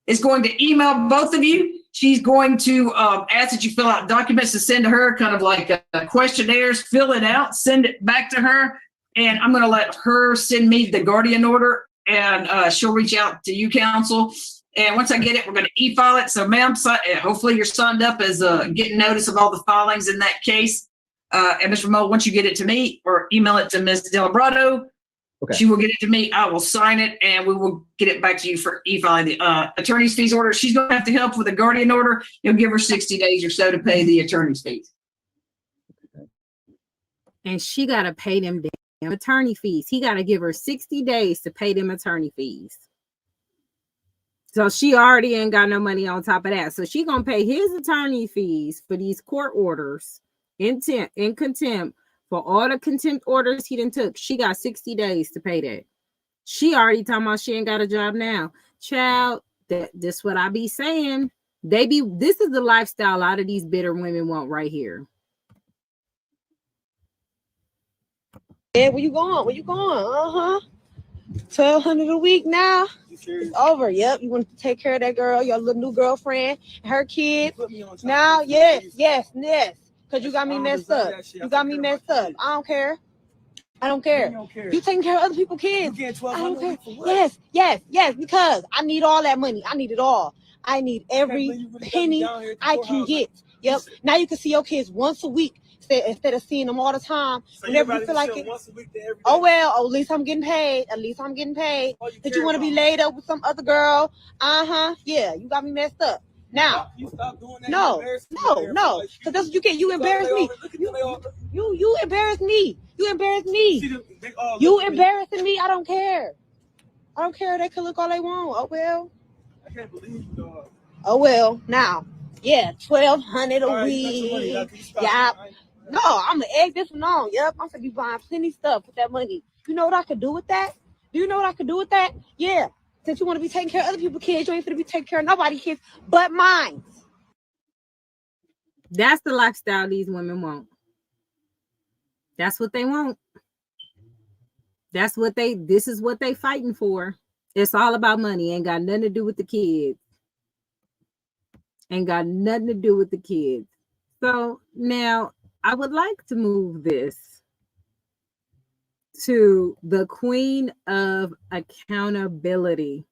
is going to email both of you. She's going to ask that you fill out documents to send to her, kind of like questionnaires, fill it out, send it back to her. And I'm going to let her send me the guardian order and she'll reach out to you, counsel. And once I get it, we're going to e-file it. So, ma'am, hopefully you're signed up as getting notice of all the filings in that case. And Ms. Remote, once you get it to me or email it to Ms. Delabrato, she will get it to me. I will sign it and we will get it back to you for e-filing the attorney's fees order. She's going to have to help with a guardian order. You'll give her 60 days or so to pay the attorney's fees. And she got to pay them damn attorney fees. He got to give her 60 days to pay them attorney fees. So she already ain't got no money on top of that. So she going to pay his attorney fees for these court orders in contempt for all the contempt orders he done took. She got 60 days to pay that. She already talking about she ain't got a job now. Child, this what I be saying. This is the lifestyle a lot of these bitter women want right here. Yeah, where you going? Where you going? $1,200 a week now. It's over. Yep. You want to take care of that girl, your little new girlfriend, and her kid. Now, yes. Because you got me messed up. You got me messed up. I don't care. You taking care of other people's kids. I don't care. Yes, because I need all that money. I need it all. I need every penny I can get. Yep. Now you can see your kids once a week instead of seeing them all the time. Whenever you feel like it. Oh, well, at least I'm getting paid. Did you want to be laid up with some other girl? Yeah, you got me messed up. Now, no, because that's what you get. You embarrass me. You embarrass me. You embarrassing me. I don't care. They can look all they want. Oh well. I can't believe you, dog. Oh well. Now, yeah, $1,200 a week. Yeah. No, I'm gonna egg this one on. Yep, I'm gonna be buying plenty stuff with that money. You know what I could do with that? Yeah. Since you want to be taking care of other people's kids, you ain't gonna be taking care of nobody's kids but mine. That's the lifestyle these women want. That's what they want. This is what they fighting for. It's all about money. Ain't got nothing to do with the kids. So now I would like to move this to the queen of accountability.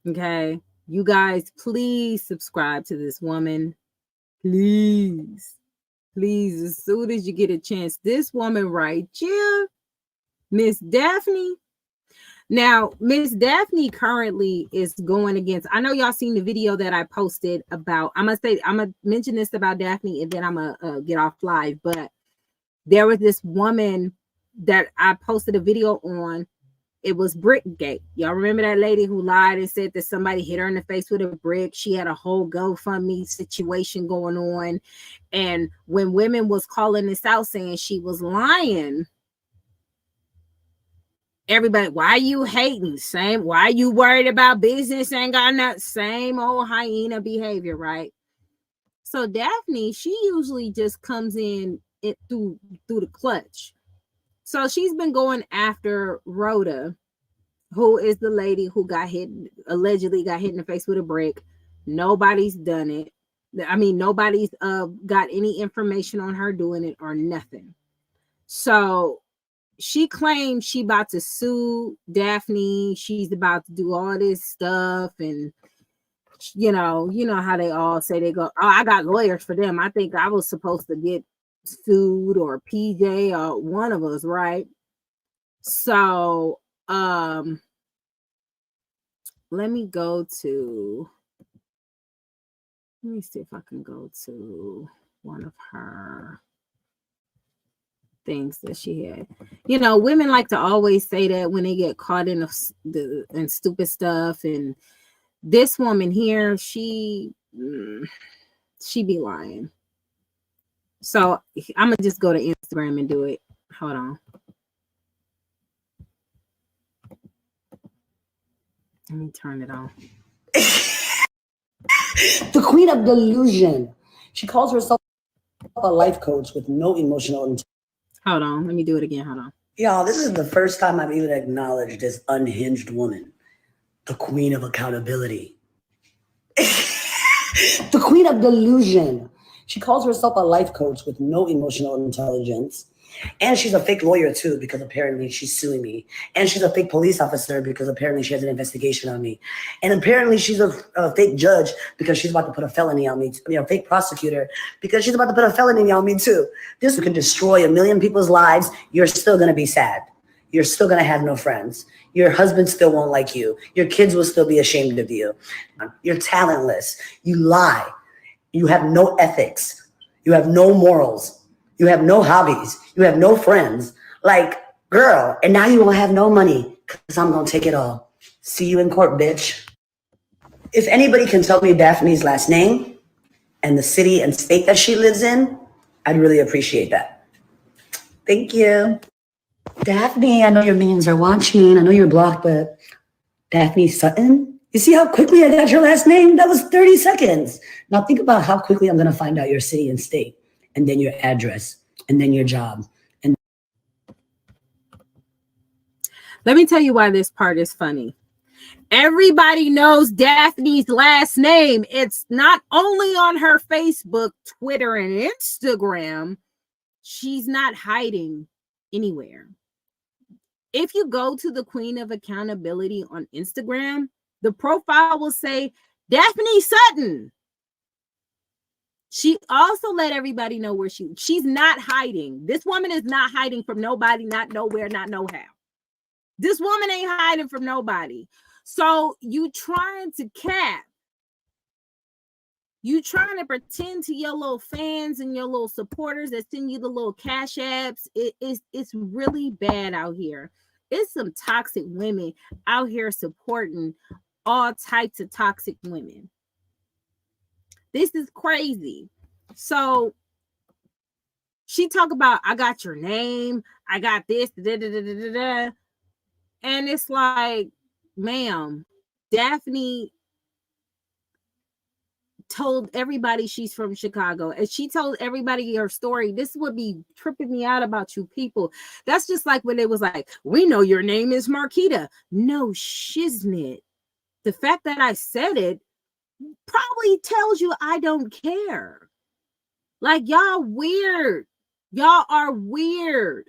Okay. You guys, please subscribe to this woman. Please. Please, as soon as you get a chance, this woman right here, Miss Daphne. Now, Miss Daphne currently is going against, I know y'all seen the video that I posted about, I'm gonna mention this about Daphne and then I'm gonna get off live, but there was this woman that I posted a video on. It was Brickgate. Y'all remember that lady who lied and said that somebody hit her in the face with a brick? She had a whole GoFundMe situation going on. And when women was calling this out saying she was lying, everybody, why you hating? Why you worried about business? Ain't got nothing. Same old hyena behavior, right? So Daphne, she usually just comes in it through the clutch. So she's been going after Rhoda, who is the lady who allegedly got hit in the face with a brick. Nobody's done it. I mean, nobody's got any information on her doing it or nothing. So she claims she about to sue Daphne. She's about to do all this stuff, and you know how they all say they go, oh, I got lawyers for them. I think I was supposed to get sued, or PJ, or one of us, right? So let me see if I can go to one of her things that she had. You know, women like to always say that when they get caught in the stupid stuff, and this woman here, she be lying. So I'm gonna just go to Instagram and do it. Hold on. Let me turn it on. The queen of delusion. She calls herself a life coach with no emotional intelligence. Hold on. Let me do it again. Hold on. Y'all, this is the first time I've even acknowledged this unhinged woman. The queen of accountability. The queen of delusion. She calls herself a life coach with no emotional intelligence. And she's a fake lawyer too, because apparently she's suing me. And she's a fake police officer because apparently she has an investigation on me. And apparently she's a fake judge because she's about to put a felony on me. A fake prosecutor because she's about to put a felony on me too. This can destroy 1 million people's lives. You're still going to be sad. You're still going to have no friends. Your husband still won't like you. Your kids will still be ashamed of you. You're talentless. You lie. You have no ethics. You have no morals. You have no hobbies. You have no friends. Like, girl, and now you will have no money because I'm going to take it all. See you in court, bitch. If anybody can tell me Daphne's last name and the city and state that she lives in, I'd really appreciate that. Thank you. Daphne, I know your minions are watching. I know you're blocked, but Daphne Sutton? You see how quickly I got your last name? That was 30 seconds. Now think about how quickly I'm going to find out your city and state, and then your address, and then your job. And let me tell you why this part is funny. Everybody knows Daphne's last name. It's not only on her Facebook, Twitter, and Instagram. She's not hiding anywhere. If you go to the Queen of Accountability on Instagram, the profile will say Daphne Sutton. She also let everybody know where she's not hiding. This woman is not hiding from nobody, not nowhere, not no how. This woman ain't hiding from nobody. So you trying to cap. You trying to pretend to your little fans and your little supporters that send you the little cash apps. It's really bad out here. It's some toxic women out here supporting all types of toxic women. This is crazy. So she talk about, I got your name, I got this, da, da, da, da, da, da. And it's like, ma'am, Daphne told everybody she's from Chicago, and she told everybody her story. This would be tripping me out about you people. That's just like when it was like, we know your name is Marquita. No shiznit. The fact that I said it probably tells you I don't care. Like, y'all weird. Y'all are weird.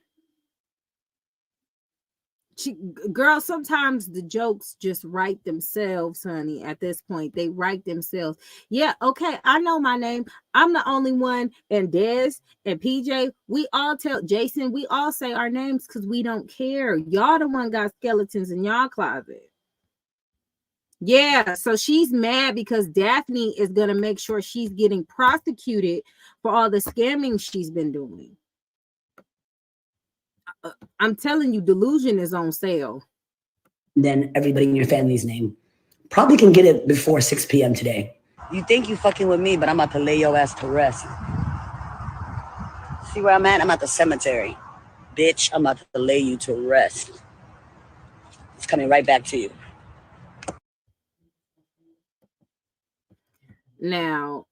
Girl, sometimes the jokes just write themselves, honey. At this point, they write themselves. Yeah, okay, I know my name. I'm the only one. And Des and PJ, we all tell Jason, we all say our names because we don't care. Y'all the one got skeletons in y'all closet. Yeah, so she's mad because Daphne is gonna make sure she's getting prosecuted for all the scamming she's been doing. I'm telling you, delusion is on sale. Then everybody in your family's name. Probably can get it before 6 p.m. today. You think you fucking with me, but I'm about to lay your ass to rest. See where I'm at? I'm at the cemetery. Bitch, I'm about to lay you to rest. It's coming right back to you. Now,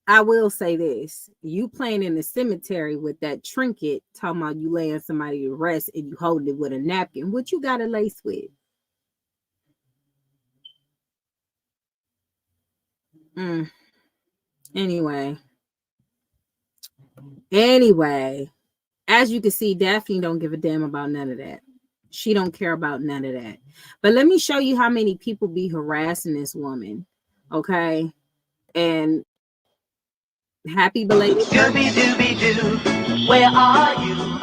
I will say this. You playing in the cemetery with that trinket, talking about you laying somebody to rest and you holding it with a napkin. What you got to lace with? Anyway, as you can see, Daphne don't give a damn about none of that. She don't care about none of that. But let me show you how many people be harassing this woman. Okay. And happy belated birthday. Scooby-Dooby-Doo, where are you?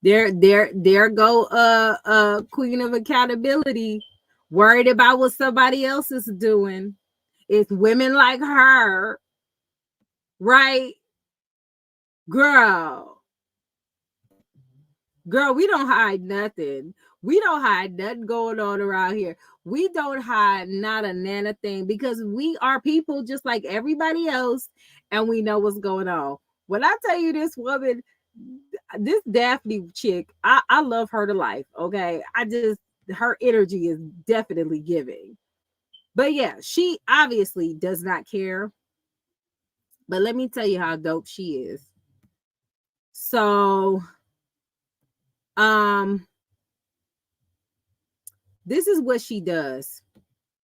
There go queen of accountability, worried about what somebody else is doing. It's women like her, right? Girl, we don't hide nothing. We don't hide nothing going on around here. We don't hide not a nana thing because we are people just like everybody else, and we know what's going on. When I tell you this woman, this Daphne chick, I love her to life. Okay, her energy is definitely giving. But yeah, she obviously does not care. But let me tell you how dope she is. So, this is what she does.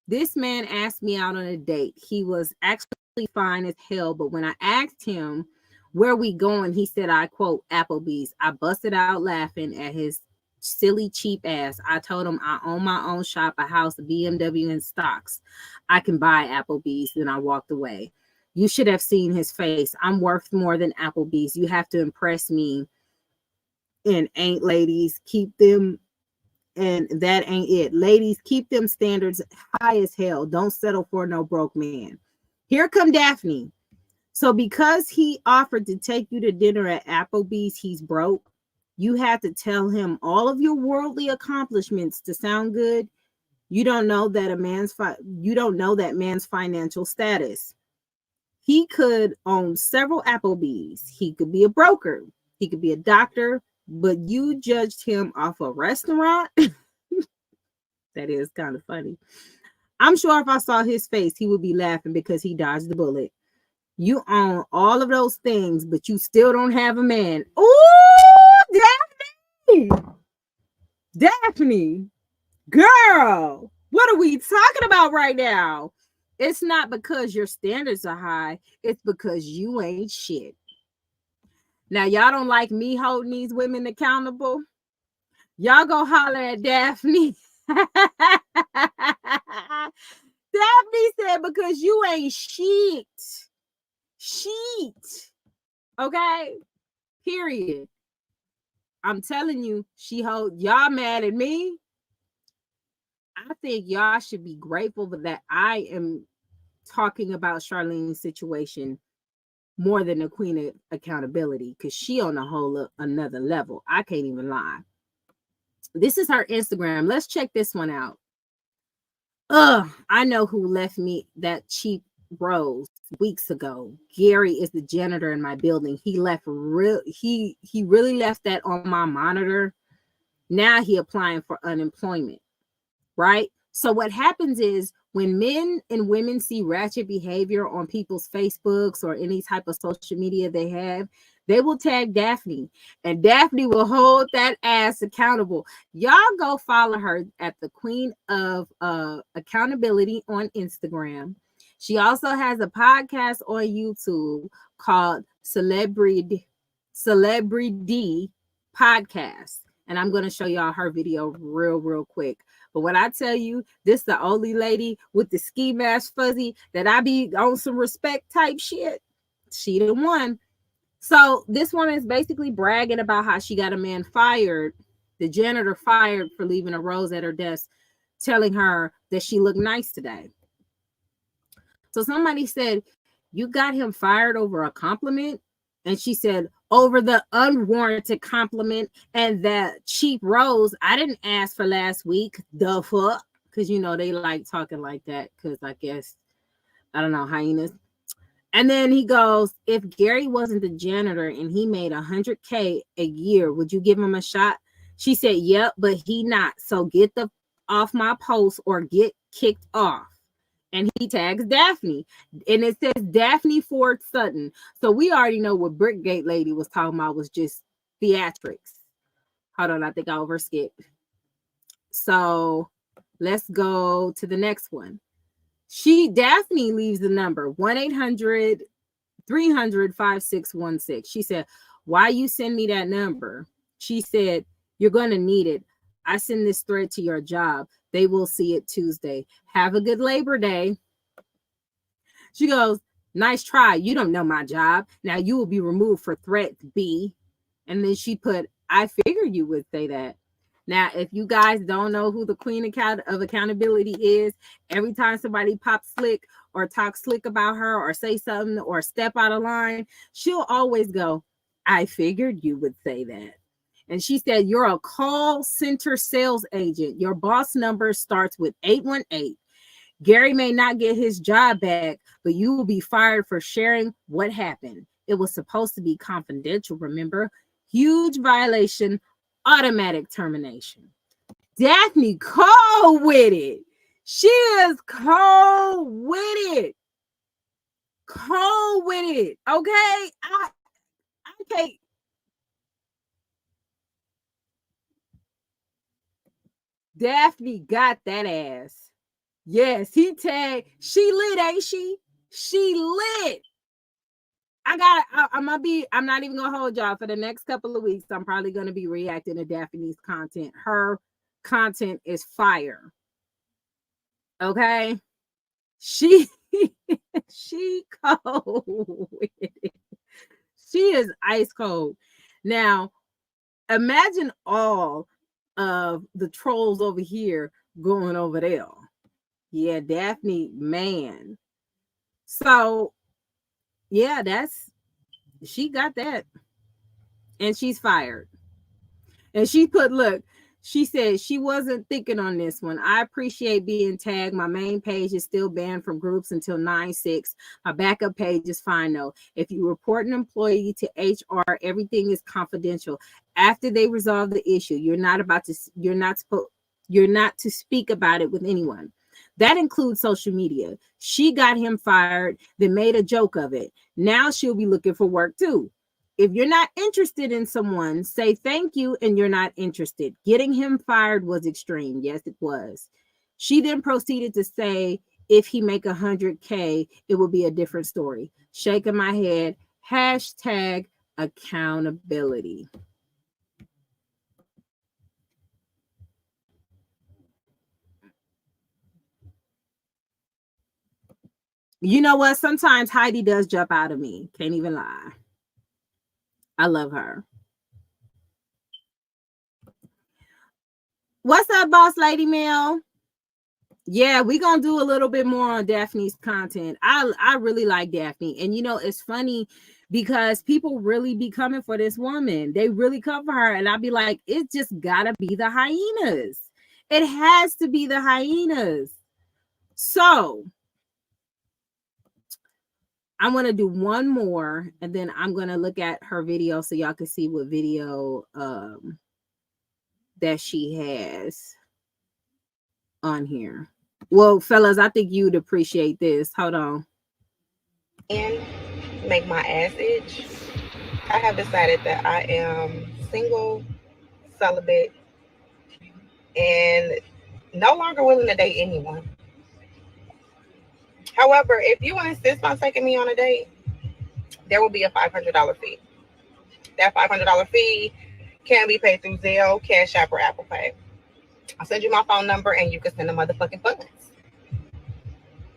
This man asked me out on a date. He was actually fine as hell, but when I asked him where we going, he said, I quote, Applebee's. I busted out laughing at his silly cheap ass. I told him I own my own shop, a house, a BMW, and stocks. I can buy Applebee's. Then I walked away. You should have seen his face. I'm worth more than Applebee's. You have to impress me. And ain't ladies, keep them. And that ain't it. Ladies, keep them standards high as hell. Don't settle for no broke man. Here come Daphne. So because he offered to take you to dinner at Applebee's, he's broke. You have to tell him all of your worldly accomplishments to sound good. You don't know that man's financial status. He could own several Applebee's. He could be a broker. He could be a doctor, but you judged him off a restaurant. That is kind of funny. I'm sure if I saw his face, he would be laughing because he dodged the bullet. You own all of those things, but you still don't have a man. Ooh, Daphne, girl, what are we talking about right now? It's not because your standards are high. It's because you ain't shit. Now, y'all don't like me holding these women accountable. Y'all go holler at Daphne. Daphne said, because you ain't shit. Okay? Period. I'm telling you, y'all mad at me. I think y'all should be grateful for that I am talking about Charlene's situation more than the queen of accountability, because she on a whole another level. I can't even lie. This is her Instagram. Let's check this one out. I know who left me that cheap rose weeks ago. Gary is the janitor in my building. He really left that on my monitor. Now he applying for unemployment, right? So what happens is when men and women see ratchet behavior on people's Facebooks or any type of social media they have, they will tag Daphne, and Daphne will hold that ass accountable. Y'all go follow her at the Queen of Accountability on Instagram. She also has a podcast on YouTube called Celebrity Celebrity Podcast. And I'm going to show y'all her video real quick. But when I tell you, this the only lady with the ski mask fuzzy that I be on some respect type shit. She the one. So this woman is basically bragging about how she got a man fired, the janitor fired for leaving a rose at her desk, telling her that she looked nice today. So somebody said, you got him fired over a compliment? And she said, over the unwarranted compliment and that cheap rose I didn't ask for last week. The fuck? Because, you know, they like talking like that because I guess, I don't know, hyenas. And then he goes, if Gary wasn't the janitor and he made $100K a year, would you give him a shot? She said, yep, but he not. So get the off my post or get kicked off. And he tags Daphne. And it says Daphne Ford Sutton. So we already know what Brickgate lady was talking about was just theatrics. Hold on, I think I overskipped. So let's go to the next one. Daphne leaves the number 1-800-300-5616. She said, why you send me that number? She said, you're going to need it. I send this thread to your job. They will see it Tuesday. Have a good Labor Day. She goes, nice try. You don't know my job. Now you will be removed for threat B. And then she put, I figured you would say that. Now, if you guys don't know who the queen of accountability is, every time somebody pops slick or talks slick about her or say something or step out of line, she'll always go, I figured you would say that. And she said, you're a call center sales agent. Your boss number starts with 818. Gary may not get his job back, but you will be fired for sharing what happened. It was supposed to be confidential, remember? Huge violation, automatic termination. Daphne cold with it. She is cold with it. Cold with it. Okay? I can't. Daphne got that ass. Yes, he tagged. She lit, ain't she? She lit. I'm not even gonna hold y'all for the next couple of weeks. I'm probably gonna be reacting to Daphne's content. Her content is fire. Okay. She cold with it. She is ice cold. Now, imagine all of the trolls over here going over there. Yeah, Daphne, man. So, yeah, she got that. And she's fired. And she put, look, she said she wasn't thinking on this one. I appreciate being tagged. My main page is still banned from groups until 9/6. My backup page is fine though. If you report an employee to HR, everything is confidential. After they resolve the issue, you're not to speak about it with anyone. That includes social media. She got him fired, then made a joke of it. Now she'll be looking for work too. If you're not interested in someone, say thank you and you're not interested. Getting him fired was extreme. Yes, it was. She then proceeded to say, if he make 100K, it will be a different story. Shaking my head, hashtag accountability. You know what? Sometimes Heidi does jump out of me. Can't even lie. I love her. What's up, boss lady Mel? Yeah, we're gonna do a little bit more on Daphne's content. I really like Daphne. And you know, it's funny because people really be coming for this woman. They really come for her. And I'll be like, it just gotta be the hyenas. It has to be the hyenas. So I'm gonna do one more and then I'm gonna look at her video so y'all can see what video that she has on here. Well, fellas, I think you'd appreciate this. Hold on. And make my ass itch. I have decided that I am single, celibate, and no longer willing to date anyone. However, if you insist on taking me on a date, there will be a $500 fee. That $500 fee can be paid through Zelle, Cash App, or Apple Pay. I'll send you my phone number and you can send the motherfucking funds.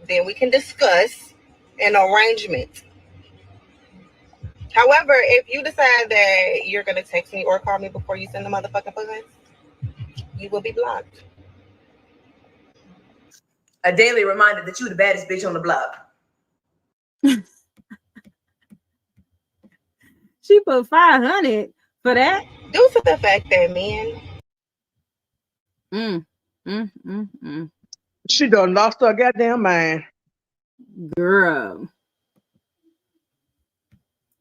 Then we can discuss an arrangement. However, if you decide that you're going to text me or call me before you send the motherfucking funds, you will be blocked. A daily reminder that you the baddest bitch on the block. She put 500 for that. Due to the fact that men. She done lost her goddamn mind. Girl.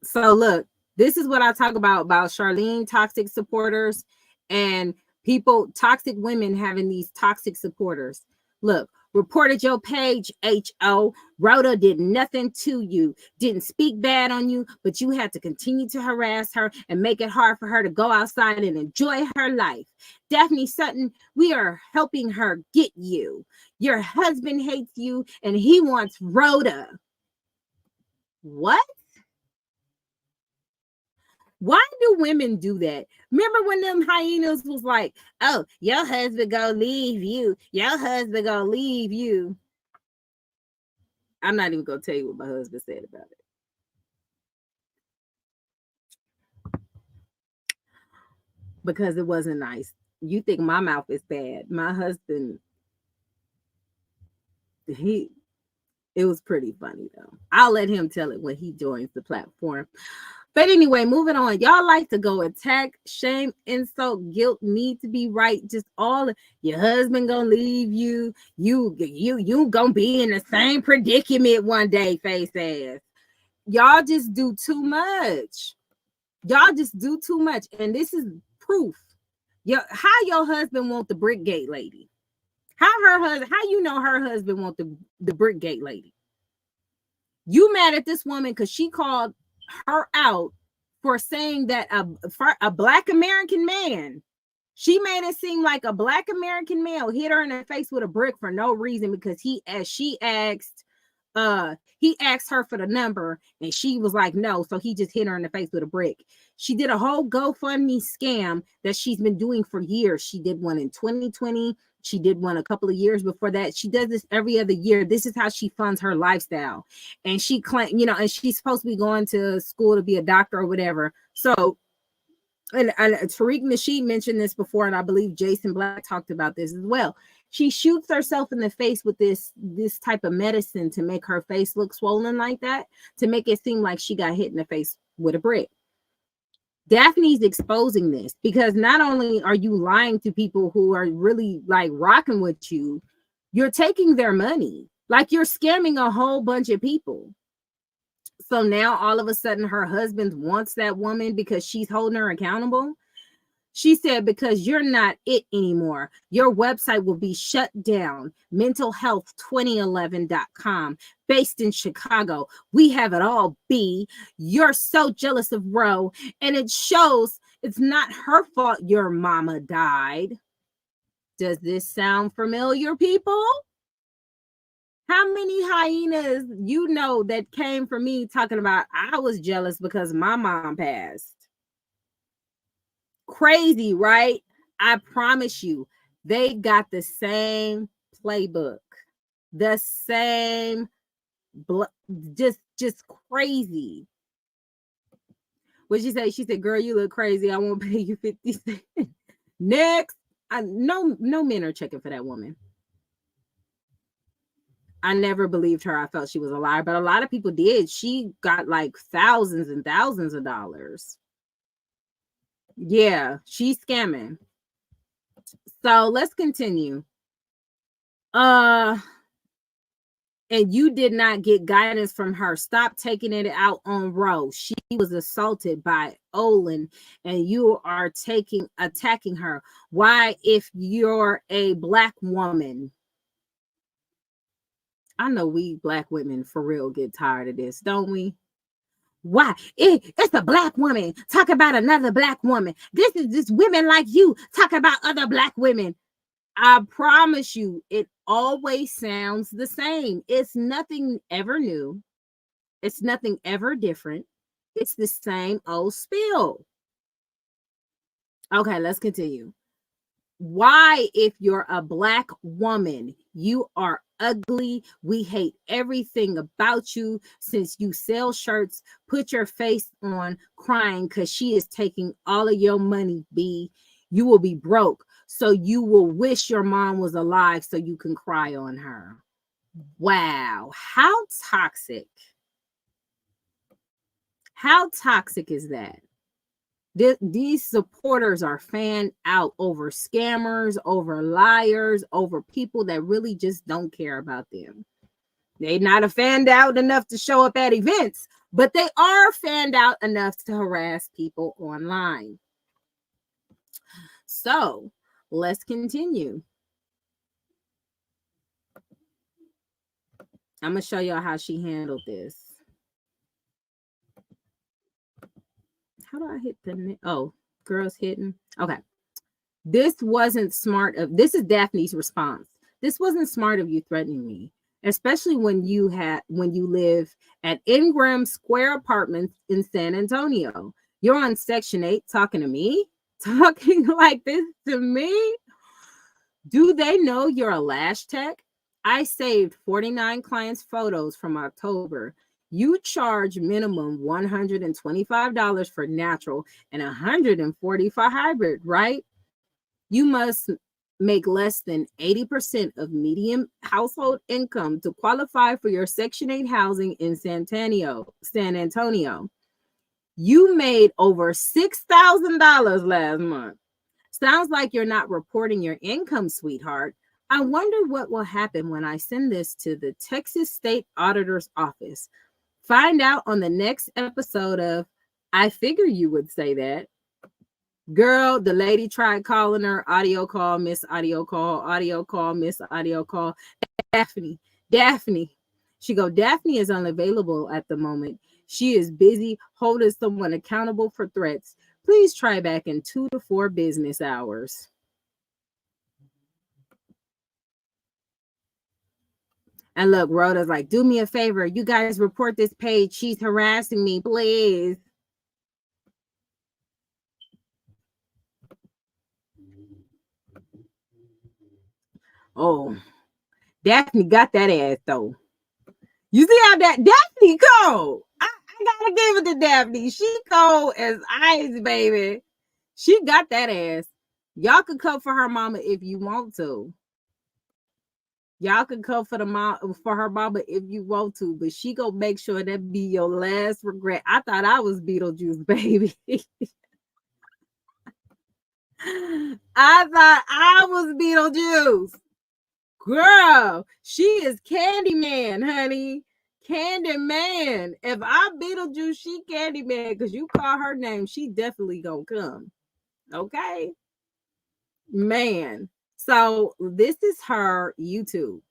So look, this is what I talk about Charlene toxic supporters and people, toxic women having these toxic supporters. Look, reported your page, H.O. Rhoda did nothing to you, didn't speak bad on you, but you had to continue to harass her and make it hard for her to go outside and enjoy her life. Daphne Sutton, we are helping her get you. Your husband hates you and he wants Rhoda. What? Why do women do that? Remember when them hyenas was like, oh, your husband gonna leave you. Your husband gonna leave you. I'm not even gonna tell you what my husband said about it. Because it wasn't nice. You think my mouth is bad. My husband, it was pretty funny though. I'll let him tell it when he joins the platform. But anyway, moving on. Y'all like to go attack, shame, insult, guilt, need to be right. Just all your husband gonna leave you. You gonna be in the same predicament one day, face ass. Y'all just do too much. Y'all just do too much. And this is proof. How your husband want the Brickgate lady? How you know her husband want the Brickgate lady? You mad at this woman because she called her out for saying that a Black American man, she made it seem like a Black American male hit her in the face with a brick for no reason because he asked her for the number and she was like no, so he just hit her in the face with a brick. She did a whole GoFundMe scam that she's been doing for years. She did one in 2020. She did one a couple of years before that. She does this every other year. This is how she funds her lifestyle. And she claimed, and she's supposed to be going to school to be a doctor or whatever. So, and Tariq Nasheed mentioned this before, and I believe Jason Black talked about this as well. She shoots herself in the face with this type of medicine to make her face look swollen like that, to make it seem like she got hit in the face with a brick. Daphne's exposing this because not only are you lying to people who are really like rocking with you, you're taking their money. Like you're scamming a whole bunch of people. So now all of a sudden her husband wants that woman because she's holding her accountable. She said, because you're not it anymore. Your website will be shut down. Mentalhealth2011.com, based in Chicago. We have it all, B. You're so jealous of Ro. And it shows it's not her fault your mama died. Does this sound familiar, people? How many hyenas you know that came from me talking about I was jealous because my mom passed? Crazy, right? I promise you, they got the same playbook, the same, just crazy. What'd she say? She said, "Girl, you look crazy. I won't pay you 50 cents." Next, no men are checking for that woman. I never believed her. I felt she was a liar, but a lot of people did. She got like thousands and thousands of dollars. Yeah, she's scamming. So let's continue. And you did not get guidance from her. Stop taking it out on Ro. She was assaulted by Olin and you are attacking her. Why, if you're a Black woman? I know we Black women for real get tired of this, don't we? Why? It's a Black woman talk about another Black woman. This is just women like you talk about other Black women. I promise you, it always sounds the same. It's nothing ever new. It's nothing ever different. It's the same old spiel. Okay, let's continue. Why, if you're a Black woman, you are ugly. We hate everything about you. Since you sell shirts, put your face on crying because she is taking all of your money, B. You will be broke. So you will wish your mom was alive so you can cry on her. Wow. How toxic. How toxic is that? These supporters are fanned out over scammers, over liars, over people that really just don't care about them. They're not fanned out enough to show up at events, but they are fanned out enough to harass people online. So let's continue. I'm going to show y'all how she handled this. How do I hit the... Oh, girls hitting. Okay. This wasn't smart of... This is Daphne's response. This wasn't smart of you threatening me, especially when you live at Ingram Square Apartments in San Antonio. You're on Section 8 talking to me? Talking like this to me? Do they know you're a lash tech? I saved 49 clients' photos from October. You charge minimum $125 for natural and $140 for hybrid, right? You must make less than 80% of median household income to qualify for your Section 8 housing in San Antonio. You made over $6,000 last month. Sounds like you're not reporting your income, sweetheart. I wonder what will happen when I send this to the Texas State Auditor's Office. Find out on the next episode of I Figure You Would Say That. Girl, the lady tried calling her, audio call, miss audio call, miss audio call. Daphne. She go, Daphne is unavailable at the moment. She is busy holding someone accountable for threats. Please try back in 2 to 4 business hours. And look, Rhoda's like, do me a favor. You guys report this page. She's harassing me, please. Oh, Daphne got that ass, though. You see how that Daphne cold? I gotta give it to Daphne. She cold as ice, baby. She got that ass. Y'all can come for her mama if you want to. Y'all can come for her mama if you want to, but she gonna make sure that be your last regret. I thought I was Beetlejuice, baby. I thought I was Beetlejuice. Girl, she is Candyman, honey. Candyman. If I'm Beetlejuice, she Candyman, because you call her name, she definitely gonna come. Okay? Man. So this is her YouTube.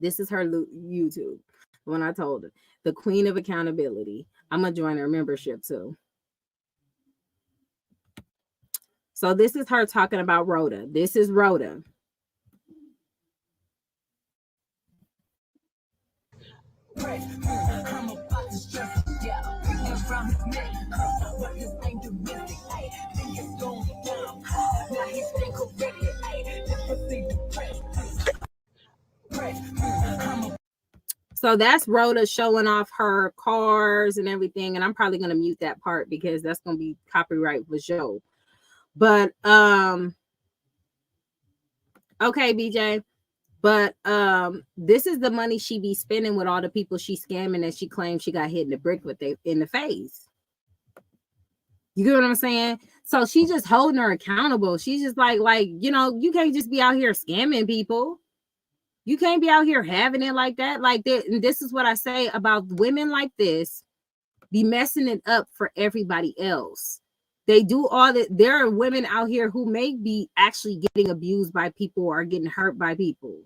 This is her YouTube. When I told her, the Queen of Accountability. I'm gonna join her membership too. So this is her talking about Rhoda. This is Rhoda. So that's Rhoda showing off her cars and everything. And I'm probably going to mute that part because that's going to be copyright for show. But, okay, BJ. But this is the money she be spending with all the people she's scamming that she claims she got hit in the brick with in the face. You get what I'm saying? So she's just holding her accountable. She's just like, you know, you can't just be out here scamming people. You can't be out here having it like that. Like that. And this is what I say about women like this, be messing it up for everybody else. They do all that. There are women out here who may be actually getting abused by people or getting hurt by people.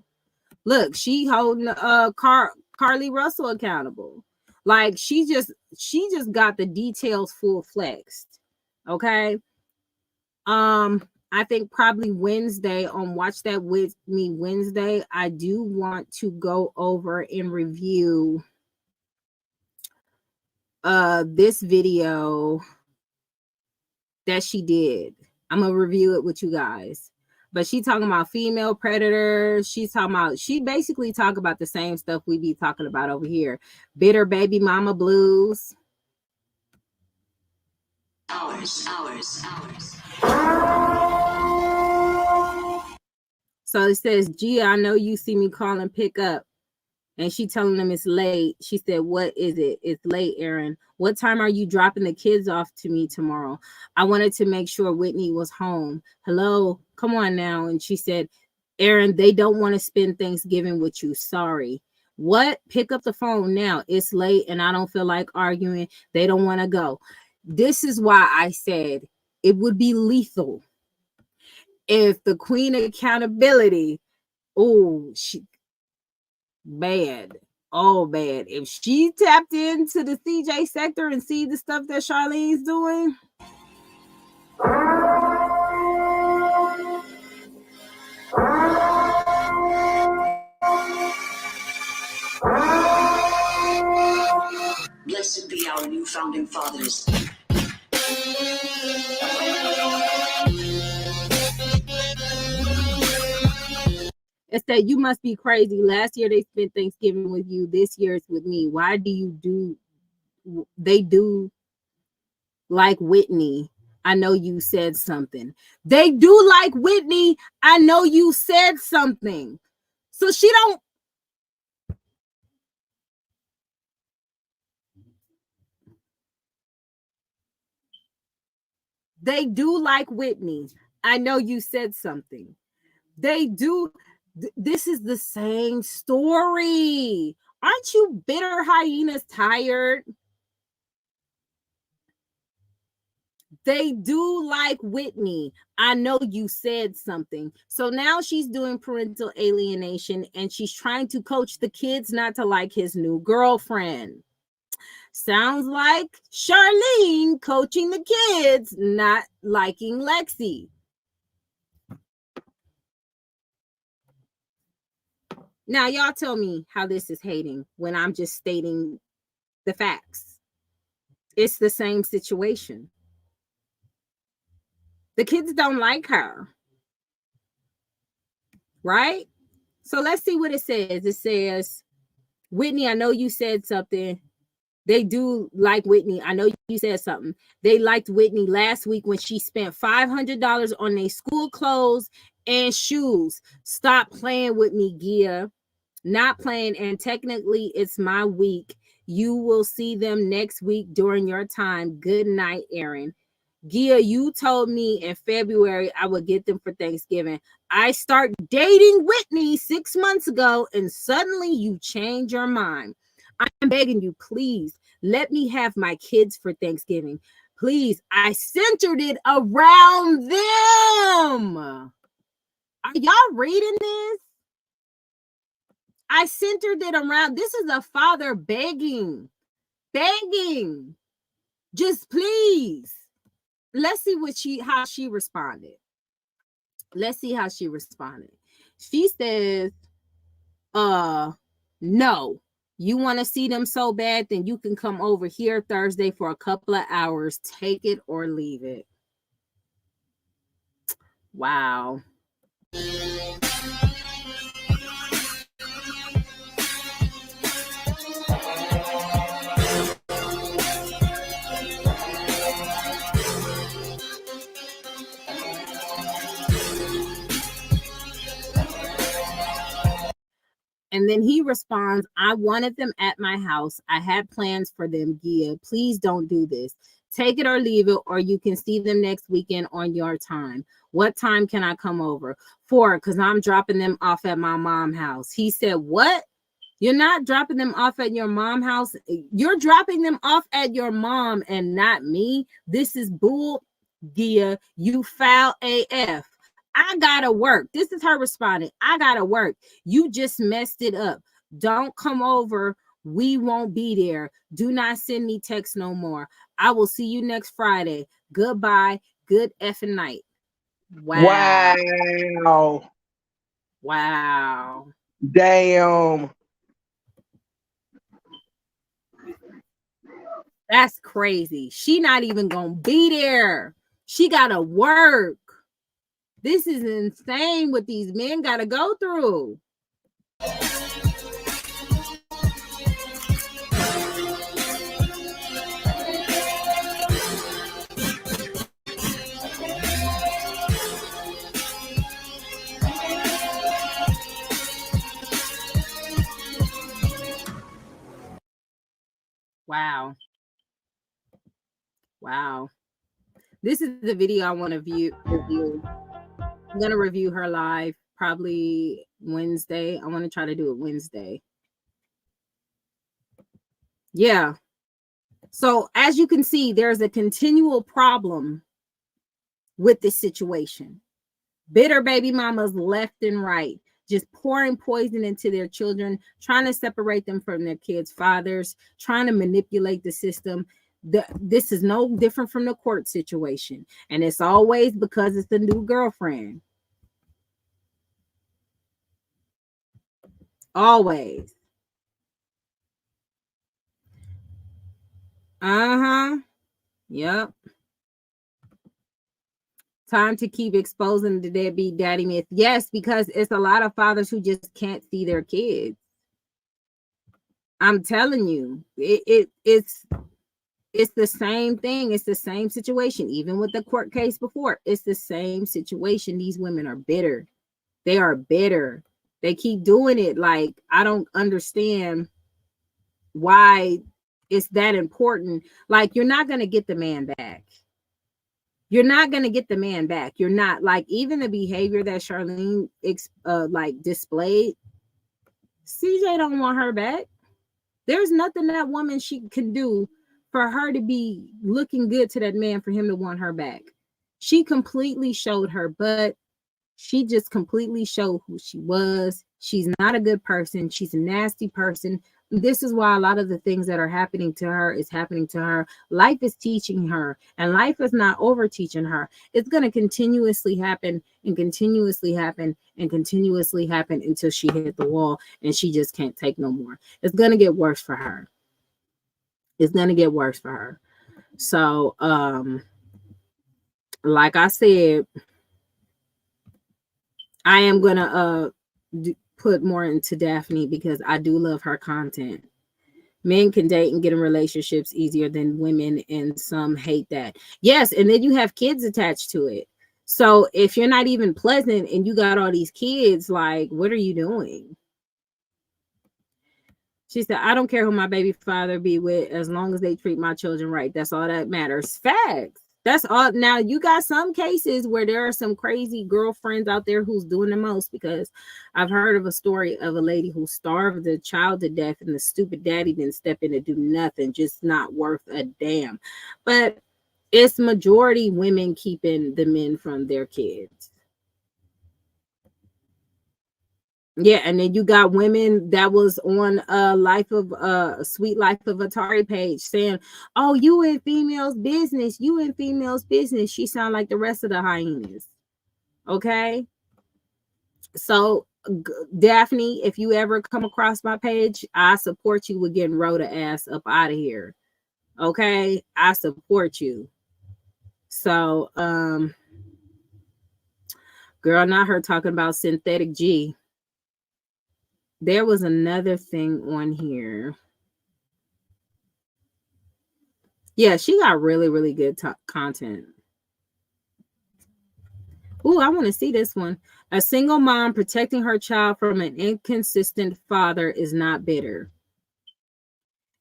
Look, she holding Carly Russell accountable. Like she just got the details full flexed. Okay. I think probably Wednesday on Watch That With Me Wednesday, I do want to go over and review this video that she did. I'm gonna review it with you guys. But she talking about female predators. She basically talk about the same stuff we be talking about over here. Bitter baby mama blues. Hours. So it says, Gia, I know you see me call and pick up. And she telling them it's late. She said, what is it? It's late, Aaron. What time are you dropping the kids off to me tomorrow? I wanted to make sure Whitney was home. Hello, come on now. And she said, Aaron, they don't want to spend Thanksgiving with you. Sorry. What? Pick up the phone now. It's late and I don't feel like arguing. They don't want to go. This is why I said it would be lethal if the queen of accountability, bad. Oh, bad. If she tapped into the CJ sector and see the stuff that Charlene's doing. Blessed be our new founding fathers. It said, you must be crazy. Last year they spent Thanksgiving with you. This year it's with me. Why do they do like Whitney? I know you said something. They do like Whitney. I know you said something. So she don't. They do like Whitney. I know you said something. They do. This is the same story. Aren't you bitter hyenas tired? They do like Whitney. I know you said something. So now she's doing parental alienation and she's trying to coach the kids not to like his new girlfriend. Sounds like Charlene coaching the kids not liking Lexi. Now, y'all tell me how this is hating when I'm just stating the facts. It's the same situation. The kids don't like her. Right? So let's see what it says. It says, Whitney, I know you said something. They do like Whitney. I know you said something. They liked Whitney last week when she spent $500 on their school clothes and shoes. Stop playing with me, Gia. Not playing, and technically it's my week. You will see them next week during your time. Good night, Aaron. Gia, you told me in February I would get them for Thanksgiving. I start dating Whitney 6 months ago, and suddenly you change your mind. I'm begging you, please let me have my kids for Thanksgiving. Please, I centered it around them. Are y'all reading this? I centered it around. This is a father begging. Just please. Let's see how she responded. Let's see how she responded. She says, no. You want to see them so bad, then you can come over here Thursday for a couple of hours. Take it or leave it. Wow. And then he responds, I wanted them at my house. I had plans for them, Gia. Please don't do this. Take it or leave it, or you can see them next weekend on your time. What time can I come over? 4, because I'm dropping them off at my mom's house. He said, what? You're not dropping them off at your mom's house. You're dropping them off at your mom and not me. This is bull, Gia. You foul AF. I gotta work. This is her responding. I gotta work. You just messed it up. Don't come over. We won't be there. Do not send me text no more. I will see you next Friday. Goodbye. Good effing night. Wow. Wow. Damn. That's crazy. She not even gonna be there. She gotta work. This is insane what these men gotta go through. Wow. Wow. This is the video I want to review. I'm going to review her live probably Wednesday. I want to try to do it Wednesday. Yeah. So as you can see, there's a continual problem with this situation. Bitter baby mamas left and right, just pouring poison into their children, trying to separate them from their kids' fathers, trying to manipulate the system. This is no different from the court situation. And it's always because it's the new girlfriend. Always. Uh-huh. Yep. Time to keep exposing the deadbeat daddy myth. Yes, because it's a lot of fathers who just can't see their kids. I'm telling you, it's the same thing. It's the same situation. Even with the court case before, it's the same situation. These women are bitter. They are bitter. They keep doing it. Like, I don't understand why it's that important. Like, you're not going to get the man back. You're not going to get the man back. You're not. Like, even the behavior that Charlene like displayed, CJ don't want her back. There's nothing that woman she can do for her to be looking good to that man for him to want her back. She completely showed her butt. She just completely showed who she was. She's not a good person. She's a nasty person. This is why a lot of the things that are happening to her is happening to her. Life is teaching her, and life is not over teaching her. It's going to continuously happen and continuously happen and continuously happen until she hit the wall and she just can't take no more. It's going to get worse for her. It's going to get worse for her. So, like I said, I am going to put more into Daphne because I do love her content. Men can date and get in relationships easier than women, and some hate that. Yes, and then you have kids attached to it. So if you're not even pleasant and you got all these kids, like, what are you doing? She said, I don't care who my baby father be with as long as they treat my children right. That's all that matters. Facts. That's all. Now, you got some cases where there are some crazy girlfriends out there who's doing the most, because I've heard of a story of a lady who starved the child to death and the stupid daddy didn't step in to do nothing, just not worth a damn. But it's majority women keeping the men from their kids. Yeah, and then you got women that was on Sweet Life of Atari page saying, oh, you in females business, you in females business. She sound like the rest of the hyenas. Okay. So Daphne, if you ever come across my page, I support you with getting Rhoda ass up out of here. Okay. I support you. So, girl, not her talking about synthetic G. There was another thing on here. Yeah, she got really, really good content. Ooh, I want to see this one. A single mom protecting her child from an inconsistent father is not bitter.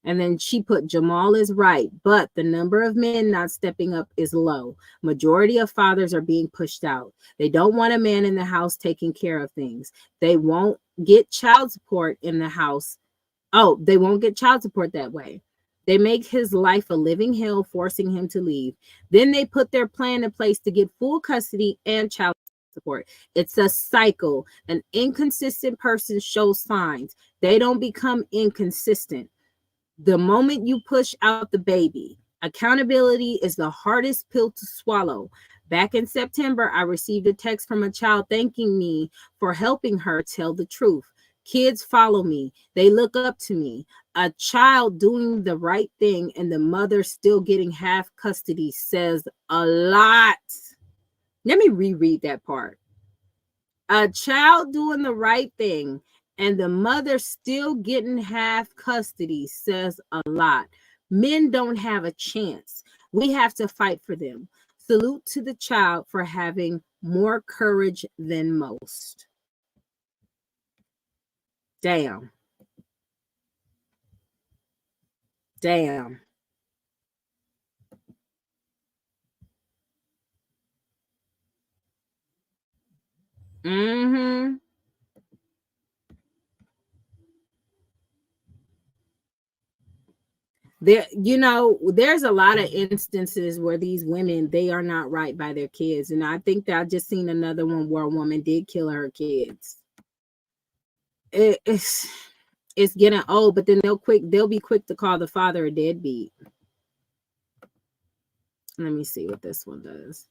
And then she put, Jamal is right, but the number of men not stepping up is low. Majority of fathers are being pushed out. They don't want a man in the house taking care of things. They won't get child support in the house. Oh, they won't get child support that way. They make his life a living hell, forcing him to leave. Then they put their plan in place to get full custody and child support. It's a cycle. An inconsistent person shows signs. They don't become inconsistent. The moment you push out the baby, accountability is the hardest pill to swallow. Back in September, I received a text from a child thanking me for helping her tell the truth. Kids follow me. They look up to me. A child doing the right thing and the mother still getting half custody says a lot. Let me reread that part. A child doing the right thing and the mother still getting half custody says a lot. Men don't have a chance. We have to fight for them. Salute to the child for having more courage than most. Damn. Damn. Mm-hmm. There, there's a lot of instances where these women, they are not right by their kids. And I think that I just seen another one where a woman did kill her kids. It's getting old, but then they'll be quick to call the father a deadbeat. Let me see what this one does.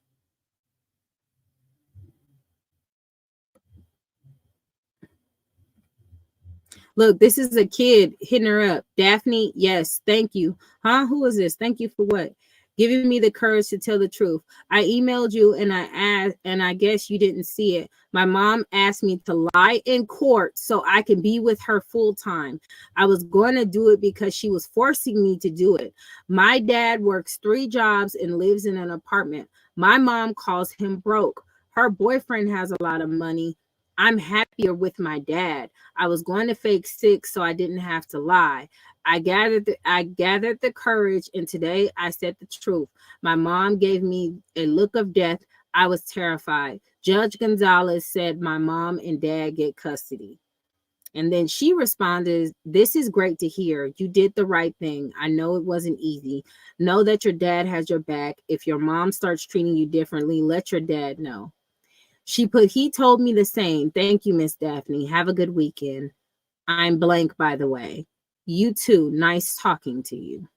Look, this is a kid hitting her up. Daphne, yes, thank you. Huh? Who is this? Thank you for what? Giving me the courage to tell the truth. I emailed you and I asked, and I guess you didn't see it. My mom asked me to lie in court so I can be with her full time. I was going to do it because she was forcing me to do it. My dad works 3 jobs and lives in an apartment. My mom calls him broke. Her boyfriend has a lot of money. I'm happier with my dad. I was going to fake sick so I didn't have to lie. I gathered the courage, and today I said the truth. My mom gave me a look of death. I was terrified. Judge Gonzalez said my mom and dad get custody. And then she responded, this is great to hear. You did the right thing. I know it wasn't easy. Know that your dad has your back. If your mom starts treating you differently, let your dad know. She put, he told me the same. Thank you, Miss Daphne. Have a good weekend. I'm blank, by the way. You too. Nice talking to you.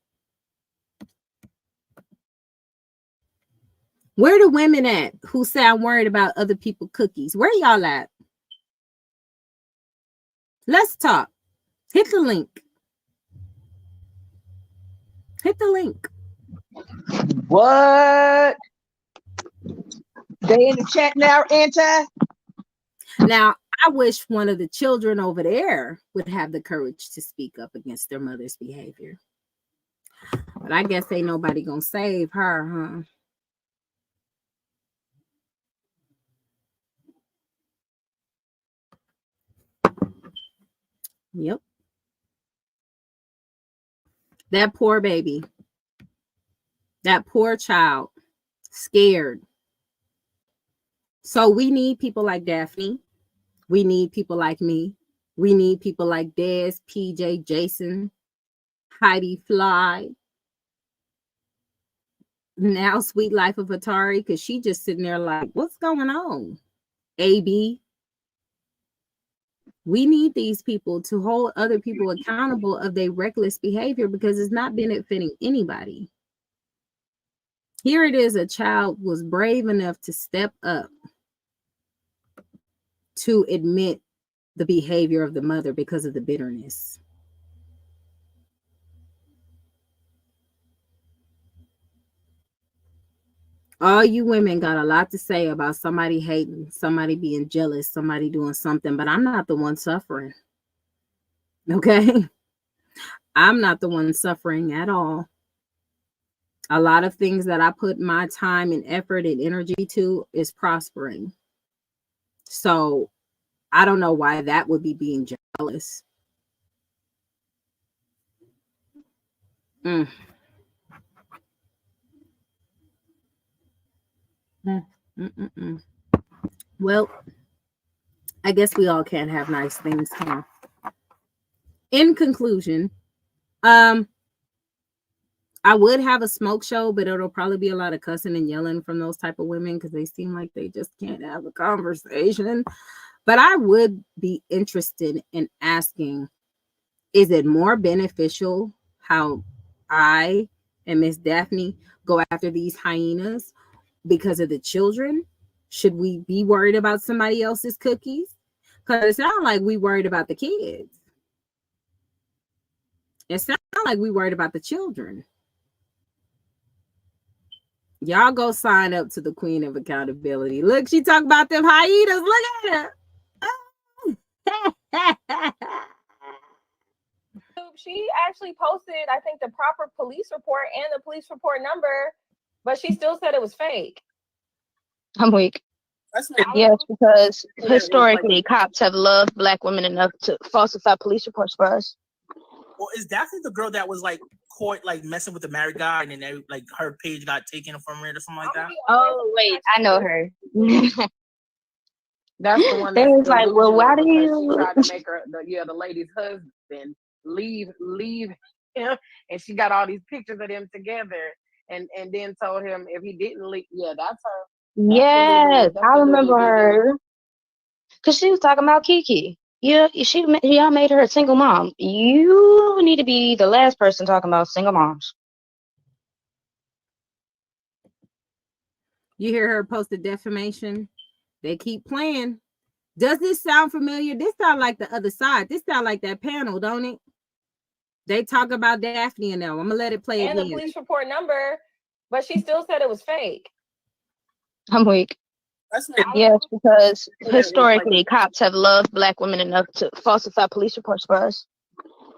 Where the women at who say I'm worried about other people's cookies? Where y'all at? Let's talk. Hit the link. Hit the link. What? They in the chat now, Anti? Now, I wish one of the children over there would have the courage to speak up against their mother's behavior. But I guess ain't nobody gonna save her, huh? Yep. That poor baby. That poor child. Scared. So we need people like Daphne. We need people like me. We need people like Des, PJ, Jason, Heidi Fly. Now Sweet Life of Atari, because she just sitting there like, what's going on? AB. We need these people to hold other people accountable of their reckless behavior because it's not benefiting anybody. Here it is, a child was brave enough to step up to admit the behavior of the mother because of the bitterness. All you women got a lot to say about somebody hating, somebody being jealous, somebody doing something, but I'm not the one suffering. Okay? I'm not the one suffering at all. A lot of things that I put my time and effort and energy to is prospering. So I don't know why that would be being jealous. Well, I guess we all can't have nice things, huh? In conclusion, I would have a smoke show, but it'll probably be a lot of cussing and yelling from those type of women because they seem like they just can't have a conversation. But I would be interested in asking, is it more beneficial how I and Miss Daphne go after these hyenas because of the children? Should we be worried about somebody else's cookies? Because it sounds like we worried about the kids. It sounds like we worried about the children. Y'all go sign up to the Queen of Accountability. Look, she talk about them hyenas. Look at her. She actually posted, I think, the proper police report and the police report number, but she still said it was fake. I'm weak. Yes, because historically, cops have loved Black women enough to falsify police reports for us. Well, is Daphne the girl that was like caught like messing with the married guy, and then they, like her page got taken from her or something like that? Oh wait, I know her. That's the one They that's was like, well, why do delusional you? because she tried to make her the lady's husband leave him, and she got all these pictures of them together, and then told him if he didn't leave, yeah, that's her. Yes, That's I the remember Lulu her because she was talking about Kiki. Yeah, y'all made her a single mom. You need to be the last person talking about single moms. You hear her post a defamation? They keep playing. Does this sound familiar? This sound like the other side. This sound like that panel, don't it? They talk about Daphne and them. I'm gonna let it play And again. the police report number, but she still said it was fake. I'm weak. Yes, because historically, cops have loved Black women enough to falsify police reports for us.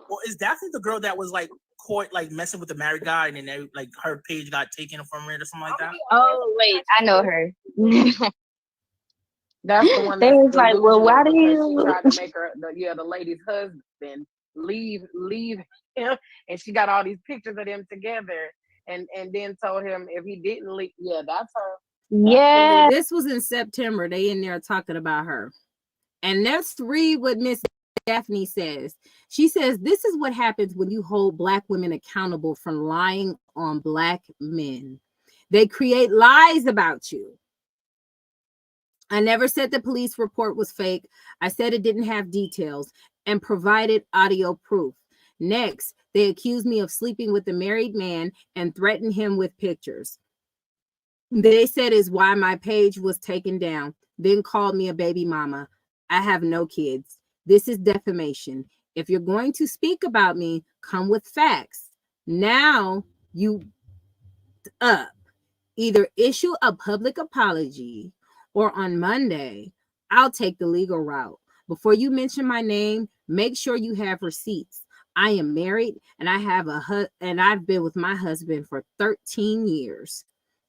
Well, is Daphne the girl that was like caught like messing with the married guy, and then they, like her page got taken from her or something like that? Oh wait, I know her. That's the one They that's was like, well, why do delusional because you? she tried to make her the lady's husband leave him, and she got all these pictures of them together, and then told him if he didn't leave, yeah, that's her. Yeah. This was in September. They in there talking about her. And let's read what Miss Daphne says. She says, this is what happens when you hold Black women accountable for lying on Black men. They create lies about you. I never said the police report was fake. I said it didn't have details and provided audio proof. Next, they accused me of sleeping with a married man and threatened him with pictures. They said is why my page was taken down, then called me a baby mama. I have no kids. This is defamation. If you're going to speak about me, come with facts. Now you either issue a public apology or on Monday, I'll take the legal route. Before you mention my name, make sure you have receipts. I am married and I've been with my husband for 13 years.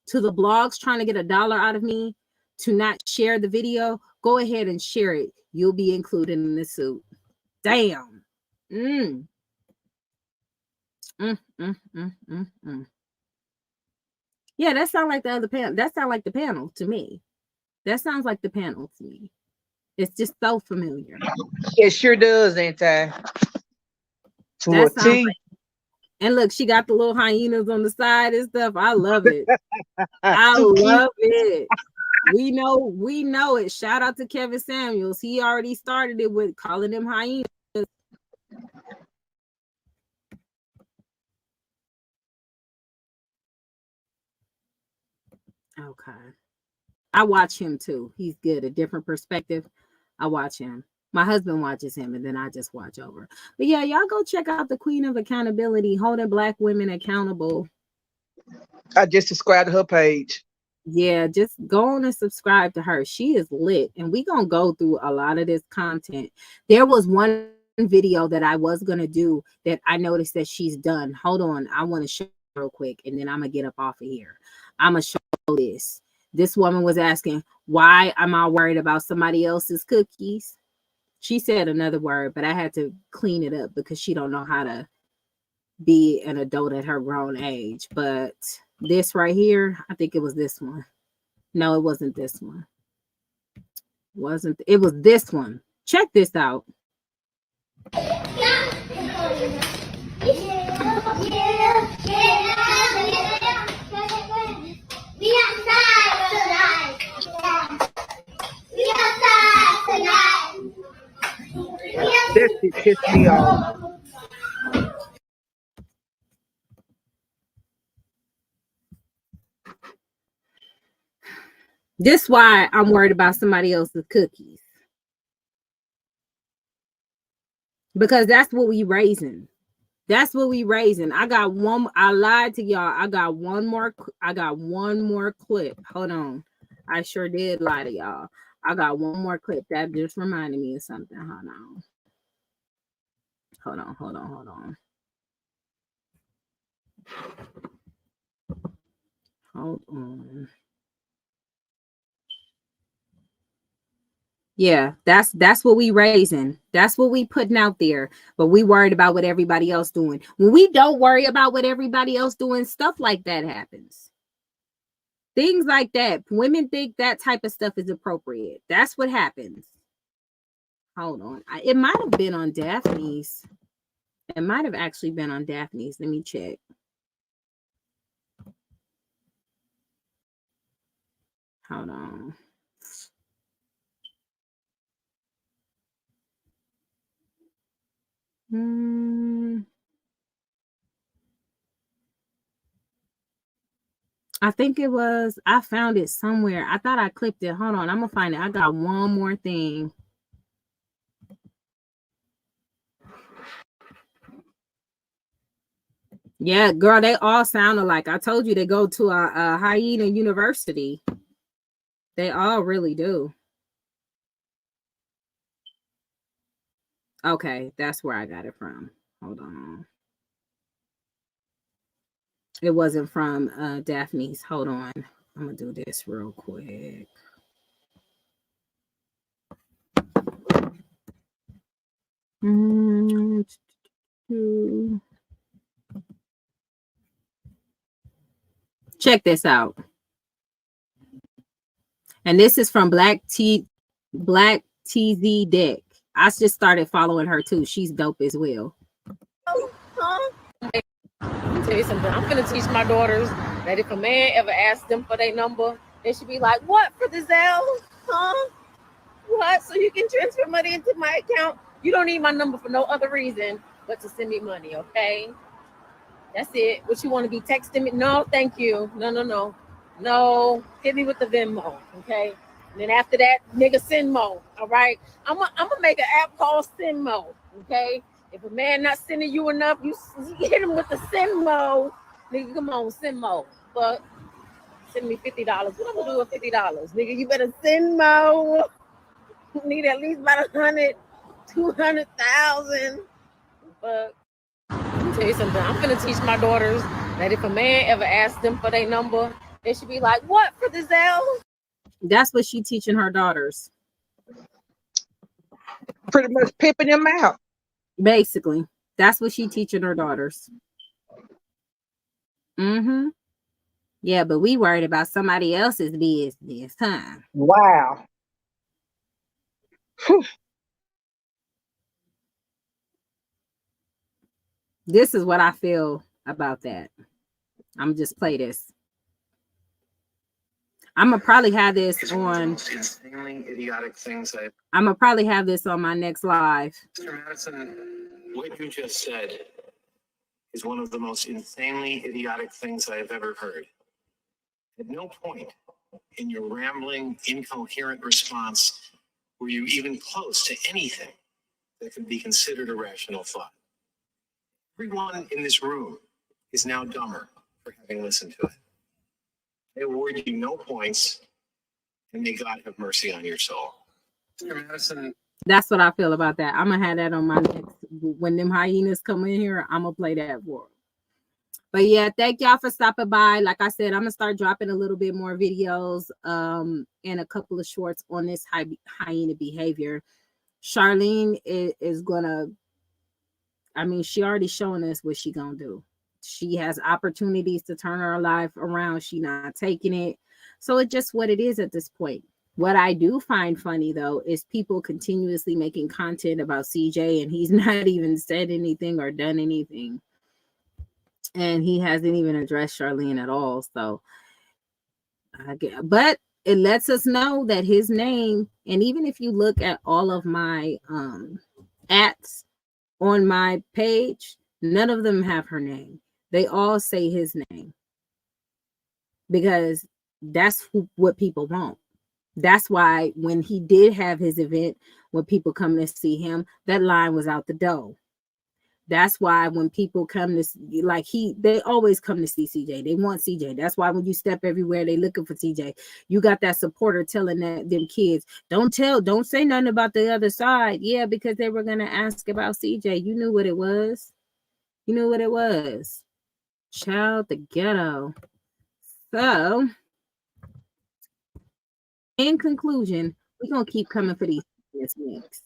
To the blogs trying to get $1 out of me to not share the video, go ahead and share it. You'll be included in the suit. Damn. Yeah, that sounds like the other panel. That sounds like the panel to me. That sounds like the panel to me. It's just so familiar. It sure does, ain't I? To a T. And look, she got the little hyenas on the side and stuff. I love it. I love it. We know it. Shout out to Kevin Samuels. He already started it with calling them hyenas. Okay. I watch him too. He's good. A different perspective. I watch him. My husband watches him, and then I just watch over. But yeah, y'all go check out the Queen of Accountability, holding Black women accountable. I just subscribed to her page. Yeah, just go on and subscribe to her. She is lit, and we gonna go through a lot of this content. There was one video that I was gonna do that I noticed that she's done. Hold on, I want to show real quick, and then I'm gonna get up off of here. I'm gonna show this. This woman was asking, why am I worried about somebody else's cookies? She said another word, but I had to clean it up because she don't know how to be an adult at her grown age. But this right here, I think it was this one. No, it wasn't this one. It was this one. Check this out. That shit pissed me off. This why I'm worried about somebody else's cookies. because that's what we raising. That's what we raising. I got one. I lied to y'all. I got one more clip. Hold on. I sure did lie to y'all. I got one more clip that just reminded me of something. Hold on. Yeah, that's what we raising. That's what we putting out there. But we worried about what everybody else doing. When we don't worry about what everybody else doing, stuff like that happens. Things like that. Women think that type of stuff is appropriate. That's what happens. Hold on. It might have been on Daphne's. It might have actually been on Daphne's. Let me check. Hold on. I think it was, I found it somewhere. I thought I clipped it. Hold on, I'm gonna find it. I got one more thing. Yeah, girl, they all sound alike. I told you they go to a hyena university. They all really do. Okay, that's where I got it from. Hold on. It wasn't from Daphne's. Hold on. I'm gonna do this real quick. Check this out. And this is from Black TZ Deck. I just started following her too. She's dope as well. Let me tell you something. I'm gonna teach my daughters that if a man ever asks them for their number, they should be like, "What, for the Zelle? Huh? What? So you can transfer money into my account? You don't need my number for no other reason but to send me money, okay? That's it. What you want to be texting me? No, thank you. No. No, hit me with the Venmo, okay? And then after that, nigga, Sendmo, all right? I'm gonna make an app called Sendmo, okay? If a man not sending you enough, you hit him with the Sendmo. Nigga, come on, Sendmo. But send me $50. What I'm gonna do with $50? Nigga, you better Sendmo. Need at least about 100, 200,000. But let me tell you something. I'm gonna teach my daughters that if a man ever asks them for their number, they should be like, "What, for the Zelle?" That's what she teaching her daughters. Pretty much pimping them out. Basically, that's what she teaching her daughters. Yeah, but we worried about somebody else's business, huh? Wow. Whew. This is what I feel about that. I'm just play this. I'm gonna probably have this on. Insanely idiotic things I'm gonna probably have this on my next live. Mr. Madison, what you just said is one of the most insanely idiotic things I have ever heard. At no point in your rambling, incoherent response were you even close to anything that could be considered a rational thought. Everyone in this room is now dumber for having listened to it. I award you no points, and may God have mercy on your soul. Mr. Madison. That's what I feel about that. I'm gonna have that on my next. When them hyenas come in here, I'm gonna play that for them. But yeah, thank y'all for stopping by. Like I said, I'm gonna start dropping a little bit more videos and a couple of shorts on this hyena behavior. Charlene is gonna, I mean, she already showing us what she gonna do. She has opportunities to turn her life around. She not taking it. So it's just what it is at this point. What I do find funny though is people continuously making content about CJ and he's not even said anything or done anything. And he hasn't even addressed Charlene at all. So but it lets us know that his name, and even if you look at all of my ads on my page, none of them have her name. They all say his name because that's what people want. That's why when he did have his event, when people come to see him, that line was out the door. That's why when people come to they always come to see CJ. They want CJ. That's why when you step everywhere, they looking for CJ. You got that supporter telling them kids, don't say nothing about the other side. Yeah, because they were gonna ask about CJ. You knew what it was. You knew what it was. Child, the ghetto. So, in conclusion, we're gonna keep coming for these weeks.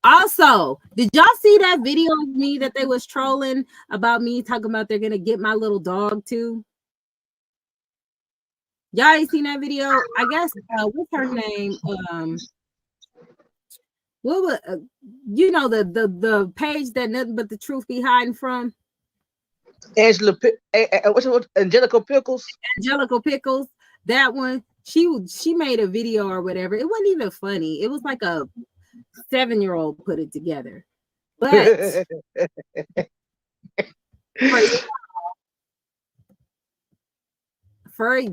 Also, did y'all see that video of me that they was trolling about me talking about they're gonna get my little dog too? Y'all ain't seen that video? I guess what's her name? What was the page that nothing but the truth be hiding from? Angelica Pickles. Angelica Pickles. That one. She made a video or whatever. It wasn't even funny. It was like a 7-year-old put it together. But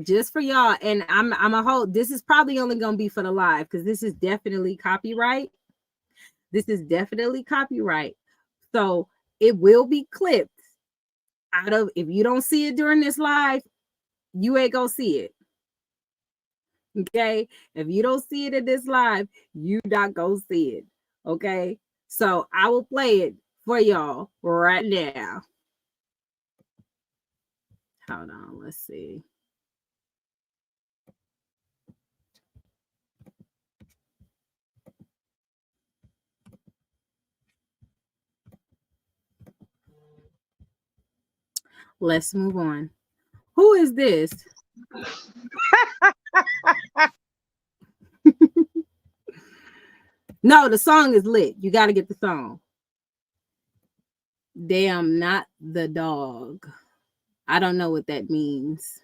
just for y'all, and I'm a whole. This is probably only gonna be for the live because this is definitely copyright. This is definitely copyright. So it will be clipped out of. If you don't see it during this live, you ain't gonna see it. Okay, if you don't see it in this live, you not gonna see it. Okay, so I will play it for y'all right now. Hold on, let's see. Let's move on. Who is this? No, the song is lit. You got to get the song. Damn, not the dog. I don't know what that means.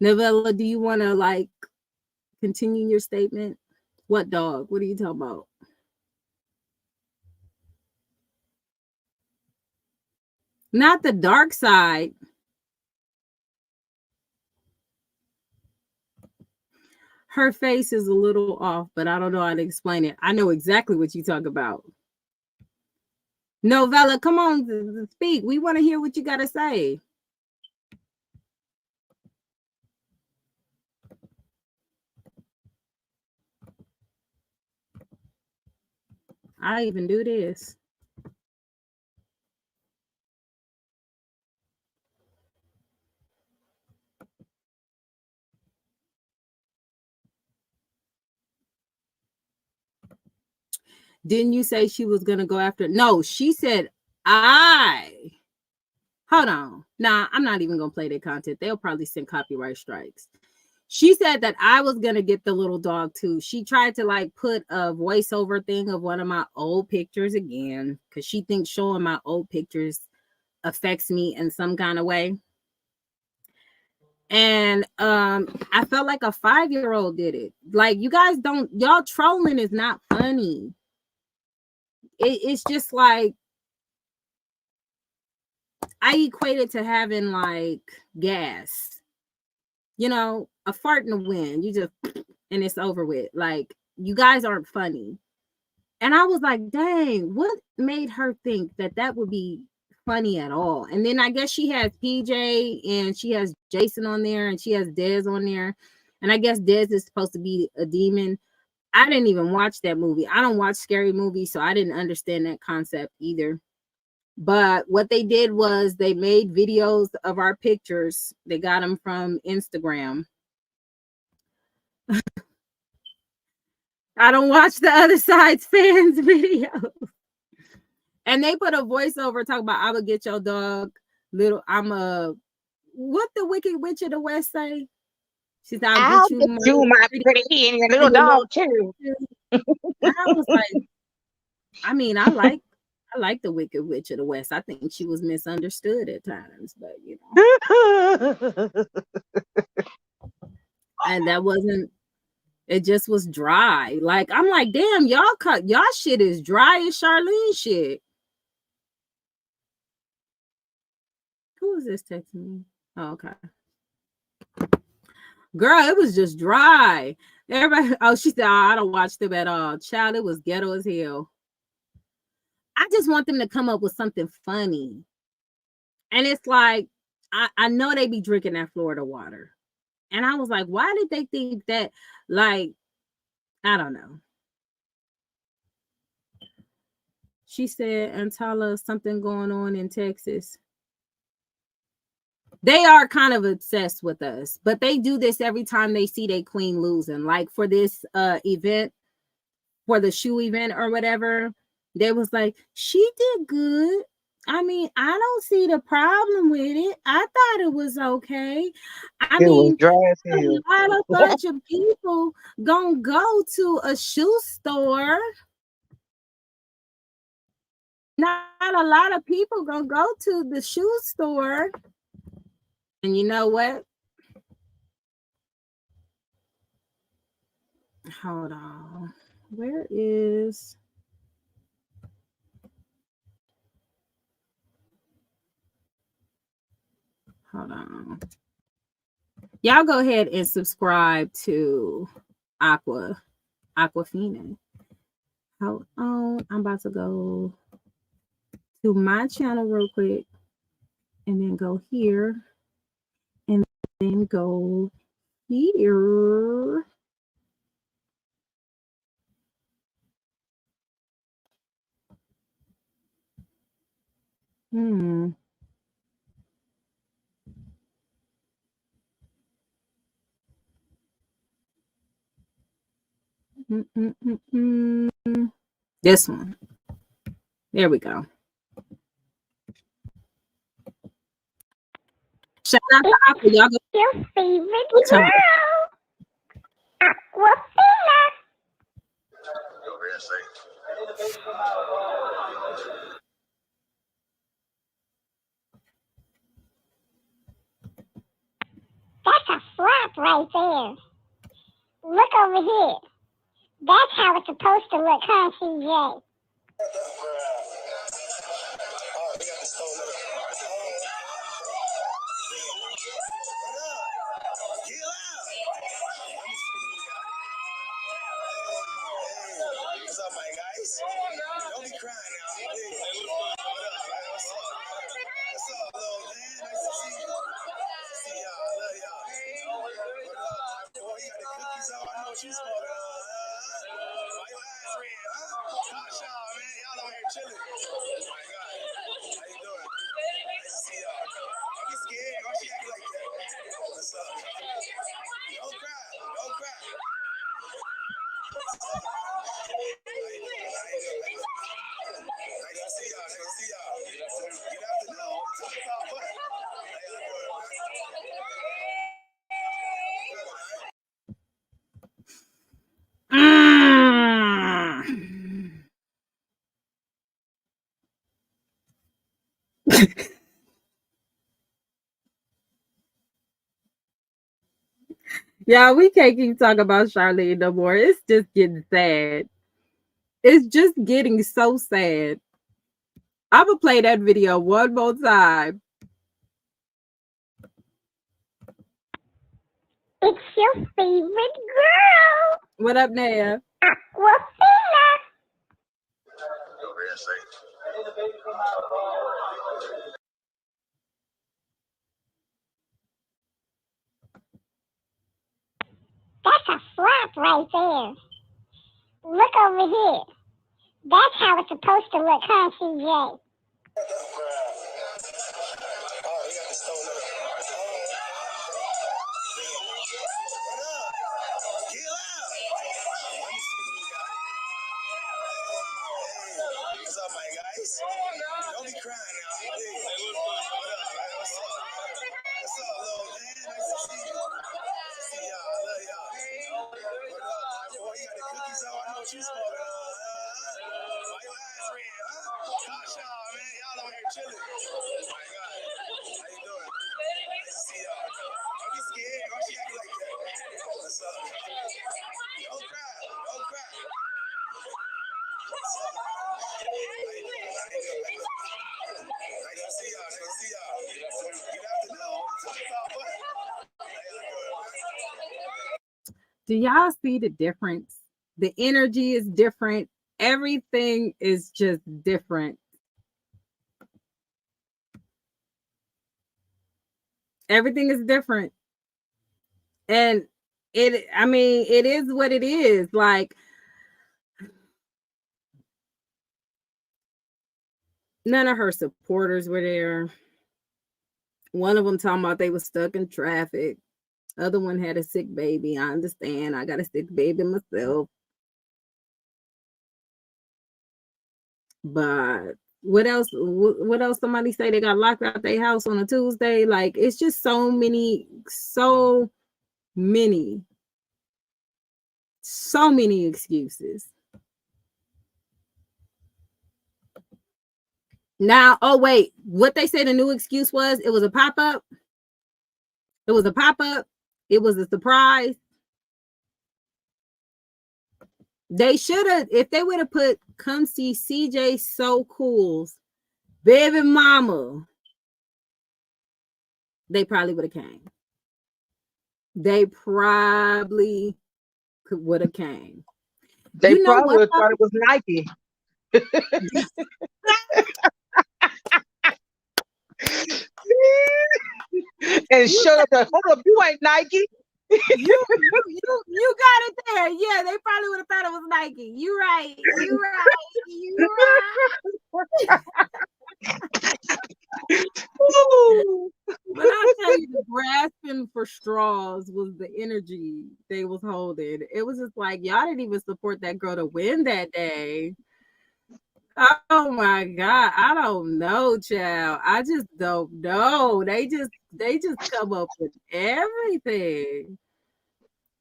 Novella, do you want to continue your statement? What dog? What are you talking about? Not the dark side. Her face is a little off, but I don't know how to explain it. I know exactly what you talk about. Novella, come on, speak. We want to hear what you got to say. I even do this. Didn't you say she was going to go after? No, she said, hold on. Nah, I'm not even going to play their content. They'll probably send copyright strikes. She said that I was going to get the little dog too. She tried to put a voiceover thing of one of my old pictures again, because she thinks showing my old pictures affects me in some kind of way. And I felt like a 5-year-old did it. You guys y'all trolling is not funny. It's just I equate it to having gas, a fart in the wind. You just, and it's over with. You guys aren't funny. And I was like, dang, what made her think that would be funny at all? And then I guess she has PJ and she has Jason on there and she has Dez on there. And I guess Dez is supposed to be a demon. I didn't even watch that movie. I don't watch scary movies, so I didn't understand that concept either. But what they did was they made videos of our pictures. They got them from Instagram. I don't watch the other side's fans videos. And they put a voiceover talking about, I would get your dog, what the Wicked Witch of the West say? She said, I'll get you my pretty and your little dog too. And I was like, I like the Wicked Witch of the West. I think she was misunderstood at times, but and that wasn't, it just was dry. I'm like, damn, y'all shit is dry as Charlene shit. Who is this texting me? Oh, okay. Girl, it was just dry. Everybody, oh, she said, oh, I don't watch them at all. Child, it was ghetto as hell. I just want them to come up with something funny. And it's like, I know they be drinking that Florida water. And I was like, why did they think that? Like, I don't know. She said, and tell us something going on in Texas. They are kind of obsessed with us, but they do this every time they see their queen losing. Like for this event, for the shoe event or whatever, they was like, she did good. I mean, I don't see the problem with it. I thought it was okay. I It was mean, dry as a hell. lot of bunch of people gonna go to a shoe store. Not a lot of people gonna go to the shoe store. And you know what? Hold on. Where is... Hold on. Y'all go ahead and subscribe to Aquafina. Hold on. I'm about to go to my channel real quick and then go here and then go here. This one. There we go. Shout out to Aqua. Y'all go. Your favorite girl, Aquafina. That's a flap right there. Look over here. That's how it's supposed to look, huh, CJ? What's up, my guys? Don't be crying now. What's up, little man? Nice to see you. See y'all. I love y'all. What up? Boy, you got the cookies on. I know what you smoking on. Why your ass red, huh? Gosh, y'all, man. Y'all over here chilling. Oh, my God. How you doing? Nice to see y'all. Don't be scared. Why she acting like that? What's up? Don't cry. Don't cry. Yeah, we can't keep talking about Charlene no more. It's just getting sad. It's just getting so sad. I'm gonna play that video one more time. It's your favorite girl, What up, Naya? Aquafina. That's a flap right there. Look over here. That's how it's supposed to look, huh, CJ? What's up, my guys? Don't be crying now. What's up, little man? Nice to see you. See y'all. I love y'all. What up? Boy, you got the cookies on. I know what you smoking on. Why your ass red, huh? Gosh, y'all, man. Y'all over here chilling. Oh, my God. How you doing? Nice to see y'all. Don't be scared. Why she acting like that? What's up? Don't cry. Don't cry. Do y'all see the difference? The energy is different. Everything is just different. Everything is different. And it is what it is. Like, none of her supporters were there. One of them talking about they were stuck in traffic. Other one had a sick baby. I understand. I got a sick baby myself. But what else? What else? Somebody say they got locked out their house on a Tuesday. Like, it's just so many excuses. Now, oh wait, what they said the new excuse was? It was a pop-up. It was a pop-up. It was a surprise. They should have, if they would have put come see CJ So Cool's baby mama, they probably would have came. They probably would have came. They probably would have thought it was Nike. And showed up. Hold up, you ain't Nike. you got it there. Yeah, they probably would have thought it was Nike. You right. But I tell you, the grasping for straws was the energy they was holding. It was just like, y'all didn't even support that girl to win that day. Oh my God, I don't know, child. I just don't know. They just come up with everything.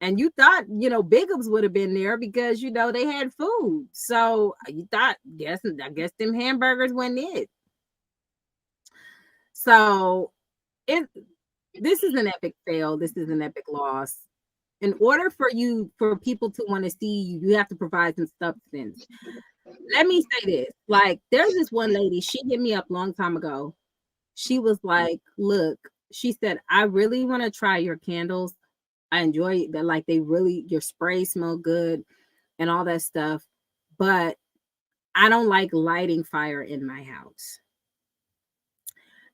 And you thought, Bigums would have been there because they had food. So you thought, I guess them hamburgers wasn't it. So this is an epic fail. This is an epic loss. In order for people to want to see you, you have to provide some substance. Let me say this. Like, there's this one lady, she hit me up a long time ago. She was like, look, she said, I really want to try your candles. I enjoy that. Like, your spray smell good and all that stuff. But I don't like lighting fire in my house.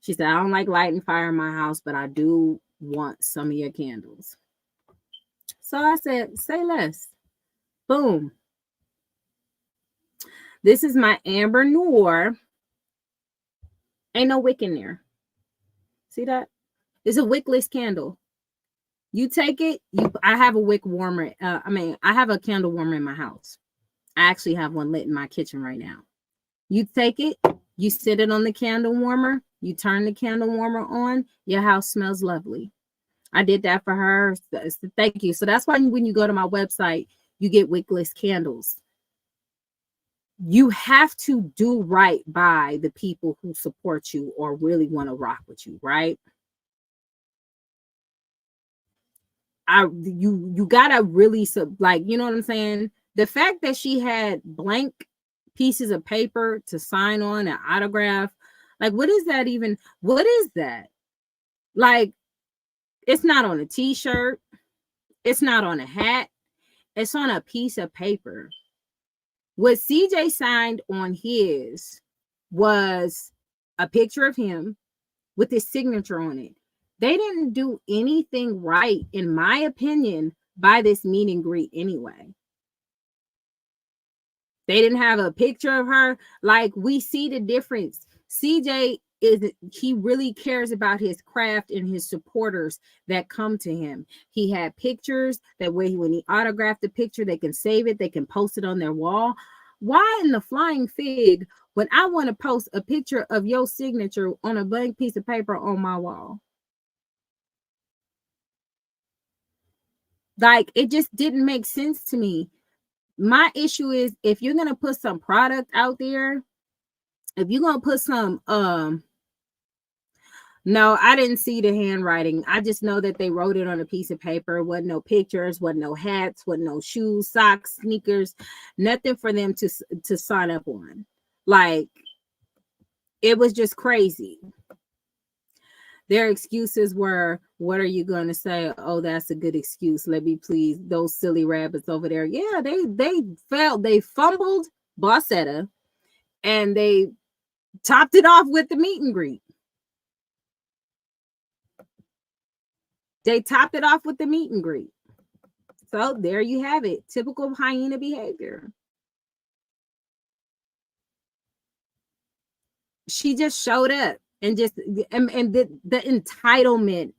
She said, I don't like lighting fire in my house, but I do want some of your candles. So I said, say less. Boom. This is my Amber Noir. Ain't no wick in there. See that? It's a wickless candle. You take it. I have a wick warmer. I have a candle warmer in my house. I actually have one lit in my kitchen right now. You take it. You sit it on the candle warmer. You turn the candle warmer on. Your house smells lovely. I did that for her. So thank you. So that's why when you go to my website, you get wickless candles. You have to do right by the people who support you or really want to rock with you, right? You gotta really you know what I'm saying? The fact that she had blank pieces of paper to sign on an autograph, like, what is that even? What is that? Like, it's not on a t-shirt, it's not on a hat, it's on a piece of paper. What CJ signed on his was a picture of him with his signature on it. They didn't do anything right, in my opinion, by this meet and greet anyway. They didn't have a picture of her. Like, we see the difference. CJ he really cares about his craft and his supporters that come to him. He had pictures that when he autographed the picture, they can save it, they can post it on their wall. Why in the flying fig when I want to post a picture of your signature on a blank piece of paper on my wall? Like, it just didn't make sense to me. My issue is, if you're going to put some product out there, if you're going to put some, no, I didn't see the handwriting. I just know that they wrote it on a piece of paper. Wasn't no pictures, wasn't no hats, wasn't no shoes, socks, sneakers, nothing for them to sign up on. Like, it was just crazy. Their excuses were, what are you going to say? Oh, that's a good excuse. Let me please those silly rabbits over there. Yeah, they fumbled Bossetta, and they topped it off with the meet and greet. They topped it off with the meet and greet. So there you have it. Typical hyena behavior. She just showed up and the entitlement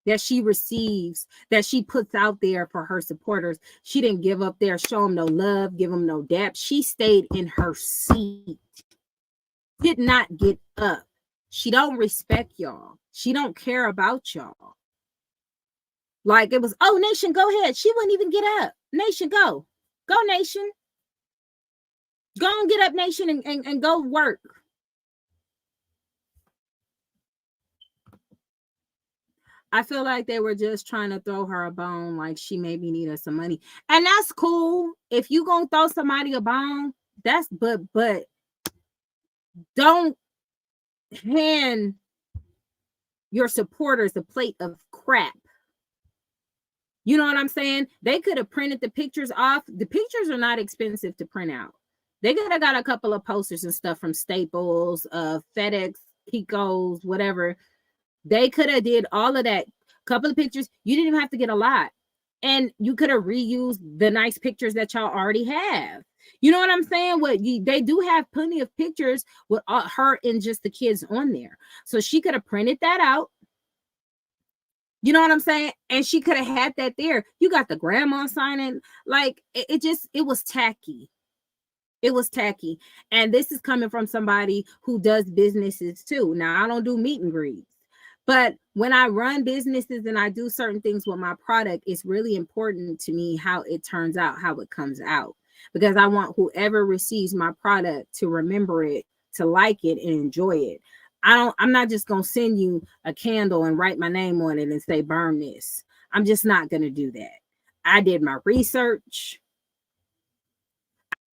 that she receives, that she puts out there for her supporters. She didn't give up there, show them no love, give them no dap. She stayed in her seat. Did not get up. She don't respect y'all. She don't care about y'all. Like it was, oh, Nation, go ahead. She wouldn't even get up. Nation, go. Go, Nation. Go and get up, Nation, and go work. I feel like they were just trying to throw her a bone, like she maybe needed some money. And that's cool. If you gonna throw somebody a bone, that's but don't hand your supporters a plate of crap. You know what I'm saying? They could have printed the pictures off. The pictures are not expensive to print out. They could have got a couple of posters and stuff from Staples, FedEx, Kiko's, whatever. They could have did all of that. Couple of pictures. You didn't even have to get a lot. And you could have reused the nice pictures that y'all already have. You know what I'm saying? They do have plenty of pictures with her and just the kids on there. So she could have printed that out. You know what I'm saying? And she could have had that there. You got the grandma signing. Like it was tacky. It was tacky. And this is coming from somebody who does businesses too. Now, I don't do meet and greets, but when I run businesses and I do certain things with my product, it's really important to me how it turns out, how it comes out, because I want whoever receives my product to remember it, to like it and enjoy it. I'm not just going to send you a candle and write my name on it and say, burn this. I'm just not going to do that. I did my research.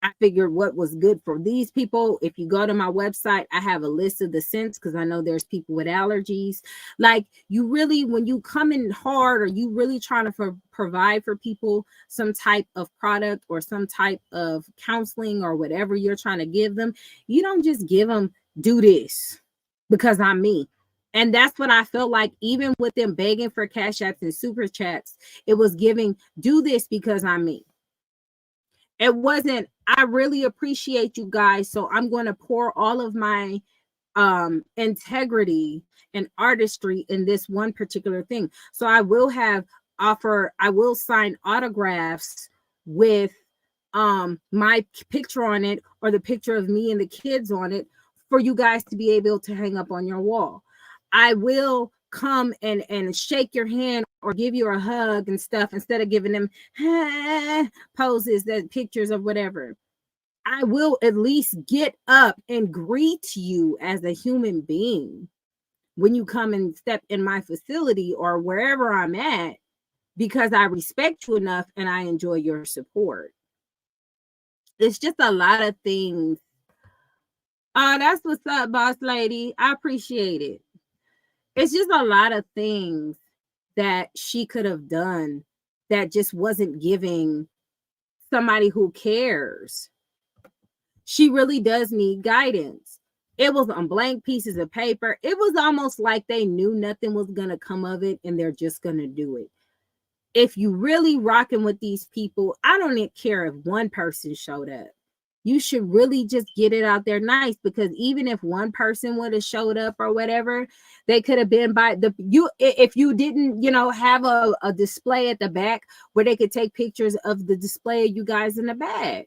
I figured what was good for these people. If you go to my website, I have a list of the scents because I know there's people with allergies. Like you really, when you come in hard or you really trying to provide for people some type of product or some type of counseling or whatever you're trying to give them, you don't just give them, do this because I'm me. And that's what I felt like, even with them begging for cash apps and super chats, it was giving, do this because I'm me. It wasn't, I really appreciate you guys, so I'm going to pour all of my integrity and artistry in this one particular thing. So I will sign autographs with my picture on it or the picture of me and the kids on it for you guys to be able to hang up on your wall. I will come and shake your hand or give you a hug and stuff instead of giving them poses, that pictures of whatever. I will at least get up and greet you as a human being when you come and step in my facility or wherever I'm at, because I respect you enough and I enjoy your support. It's just a lot of things. Oh, that's what's up, boss lady. I appreciate it. It's just a lot of things that she could have done that just wasn't giving somebody who cares. She really does need guidance. It was on blank pieces of paper. It was almost like they knew nothing was going to come of it and they're just going to do it. If you really rocking with these people, I don't care if one person showed up. You should really just get it out there nice, because even if one person would have showed up or whatever, they could have been if you didn't, have a display at the back where they could take pictures of the display of you guys in the back.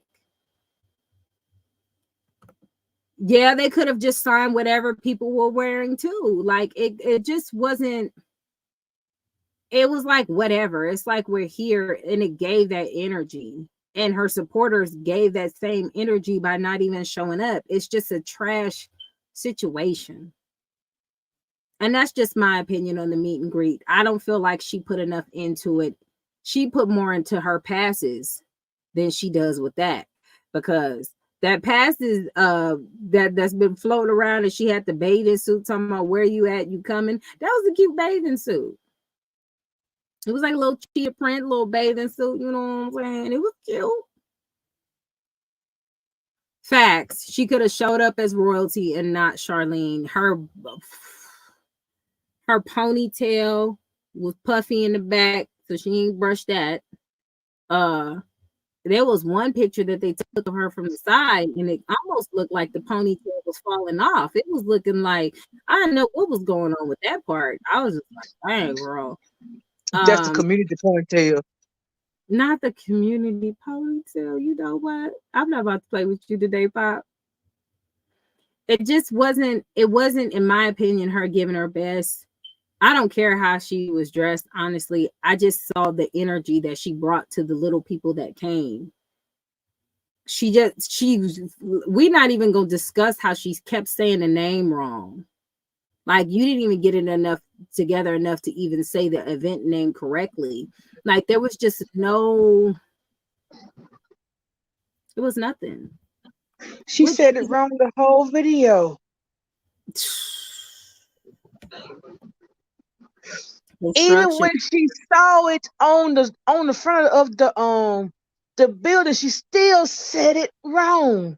Yeah, they could have just signed whatever people were wearing too. Like it just wasn't, it was like whatever. It's like we're here, and it gave that energy. And her supporters gave that same energy by not even showing up. It's just a trash situation. And that's just my opinion on the meet and greet. I don't feel like she put enough into it. She put more into her passes than she does with that, because that passes that's been floating around, and she had the bathing suit talking about where you at, you coming. That was a cute bathing suit. It was like a little cheetah print, little bathing suit, you know what I'm saying? It was cute. Facts. She could have showed up as royalty and not Charlene. Her ponytail was puffy in the back, so she ain't brushed that. There was one picture that they took of her from the side, and it almost looked like the ponytail was falling off. It was looking like I didn't know what was going on with that part. I was just like, dang, girl. That's the community ponytail. Not the community ponytail. You know what? I'm not about to play with you today, Pop. It just wasn't, in my opinion, her giving her best. I don't care how she was dressed, honestly. I just saw the energy that she brought to the little people that came. We're not even going to discuss how she kept saying the name wrong. Like, you didn't even get it together enough to even say the event name correctly. Like, there was just it was nothing. She said it wrong the whole video. Even when she saw it on the front of the building, she still said it wrong.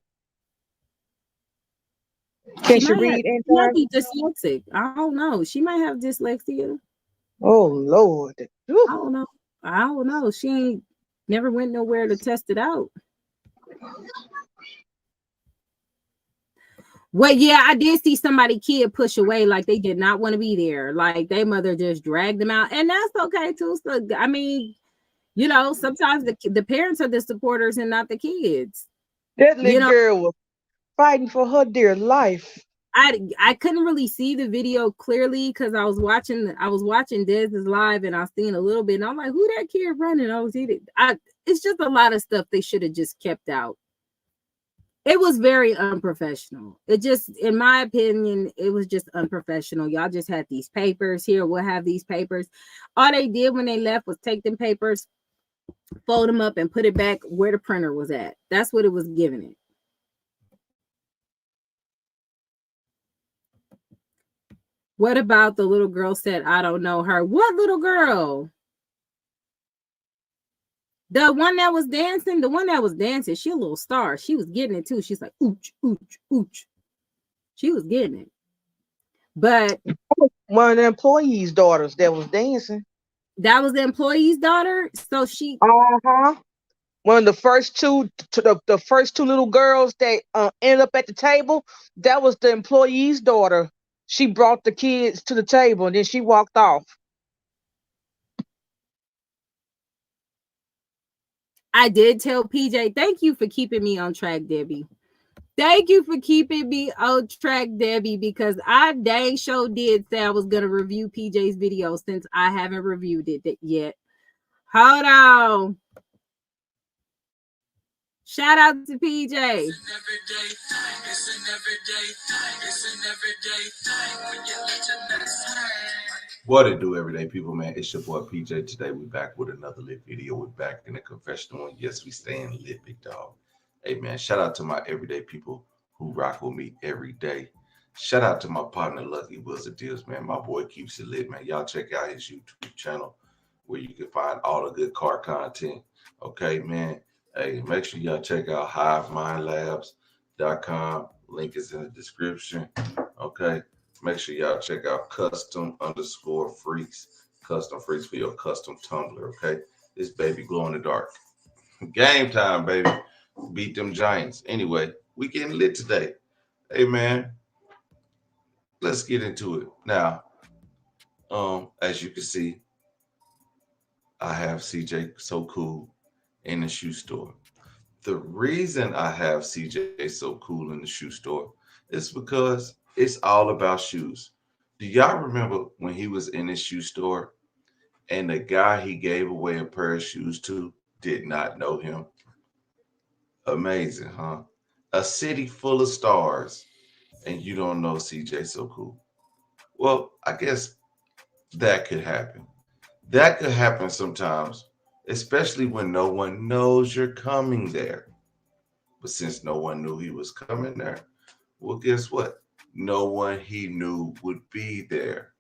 Can she read? She might be dyslexic. I don't know. She might have dyslexia. Oh Lord. I don't know. She ain't never went nowhere to test it out. Well, yeah, I did see somebody kid push away, like they did not want to be there. Like their mother just dragged them out, and that's okay too. So, I mean, you know, sometimes the parents are the supporters and not the kids. That little girl was fighting for her dear life. I couldn't really see the video clearly because I was watching Dez's live and I was seeing a little bit, and I'm like, who that kid running? It's just a lot of stuff they should have just kept out. It was very unprofessional. It just, in my opinion, it was just unprofessional. Y'all just had these papers here. We'll have these papers. All they did when they left was take them papers, fold them up, and put it back where the printer was at. That's what it was giving it. What about the little girl said, I don't know her? What little girl? The one that was dancing, she a little star. She was getting it too. She's like, ooch, ooch, ooch. She was getting it. But one of the employees' daughters that was dancing. That was the employee's daughter? So she one of the first two little girls that ended up at the table, that was the employee's daughter. She brought the kids to the table and then she walked off. I did tell PJ, thank you for keeping me on track, Debbie. Thank you for keeping me on track, Debbie, because I dang sure did say I was going to review PJ's video since I haven't reviewed it yet. Hold on. Shout out to PJ. What it do, everyday people, man? It's your boy PJ. Today we back with another lit video. We're back in the confessional, and yes, we staying lit, big dog. Hey man, shout out to my everyday people who rock with me every day. Shout out to my partner Lucky Wizard Deals, man. My boy keeps it lit, man. Y'all check out his YouTube channel where you can find all the good car content. Okay, man. Hey, make sure y'all check out hivemindlabs.com. Link is in the description. Okay. Make sure y'all check out custom_freaks. Custom freaks for your custom tumbler. Okay. This baby glow in the dark. Game time, baby. Beat them Giants. Anyway, we getting lit today. Hey man, let's get into it. Now, as you can see, I have CJ So Cool in the shoe store. The reason I have CJ So Cool in the shoe store is because it's all about shoes. Do y'all remember when he was in his shoe store and the guy he gave away a pair of shoes to did not know him? Amazing, huh? A city full of stars and you don't know CJ So Cool. Well, I guess that could happen. That could happen sometimes, especially when no one knows you're coming there. But since no one knew he was coming there, well, guess what? No one he knew would be there.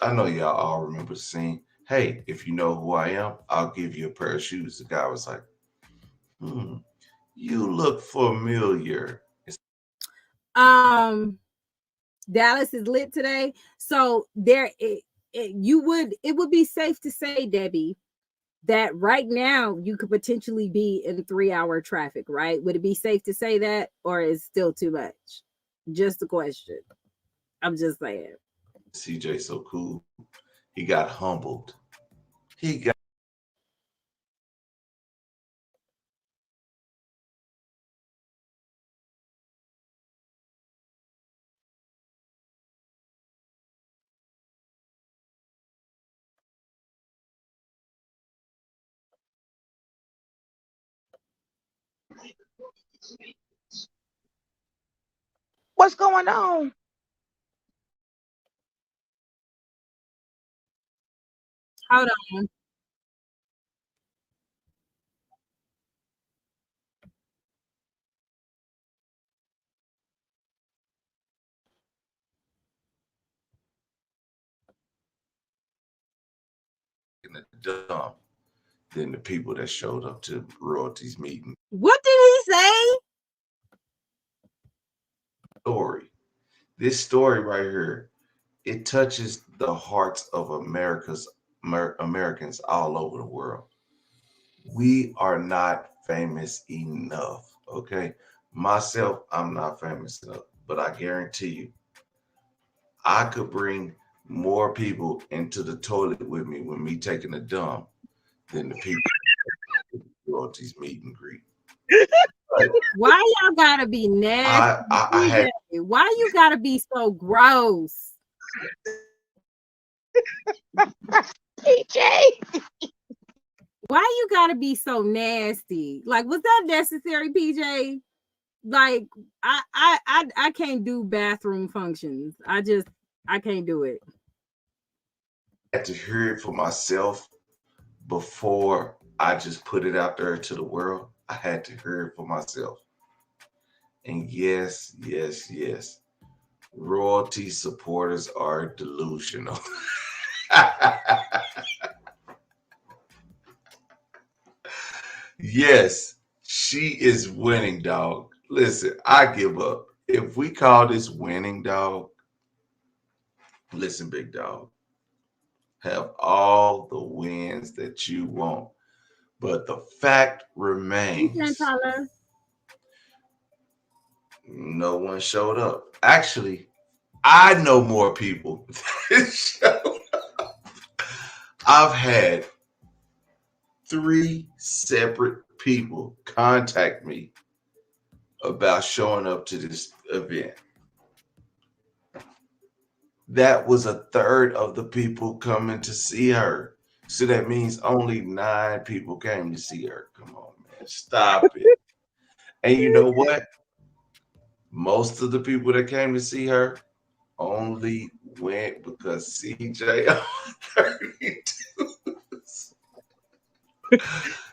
I know y'all all remember the scene. hey, if you know who I am, I'll give you a pair of shoes. The guy was like, you look familiar. Dallas is lit today. So it would be safe to say, Debbie, that right now you could potentially be in 3-hour traffic, right? Would it be safe to say that, or is still too much? Just a question. I'm just saying. CJ so cool. He got humbled. He got What's going on? Hold on. in the dump than the people that showed up to royalties meeting. What did he say? This story right here, it touches the hearts of Americans all over the world. We are not famous enough. Okay, myself, I'm not famous enough, but I guarantee you, I could bring more people into the toilet with me when me taking a dump than the people royalties meet and greet. Why y'all gotta be nasty? Why you gotta be so gross? PJ. Why you gotta be so nasty? Like, was that necessary, PJ? Like, I can't do bathroom functions. I can't do it. I had to hear it for myself before I just put it out there to the world. I had to hear it for myself. And yes, royalty supporters are delusional. Yes, she is winning, dog. Listen, I give up. If we call this winning, dog, listen, big dog, have all the wins that you want. But the fact remains, no one showed up. Actually, I know more people that showed up. I've had 3 separate people contact me about showing up to this event. That was a third of the people coming to see her. So that means only 9 people came to see her. Come on, man. Stop it. And you know what? Most of the people that came to see her only went because CJ on 32s.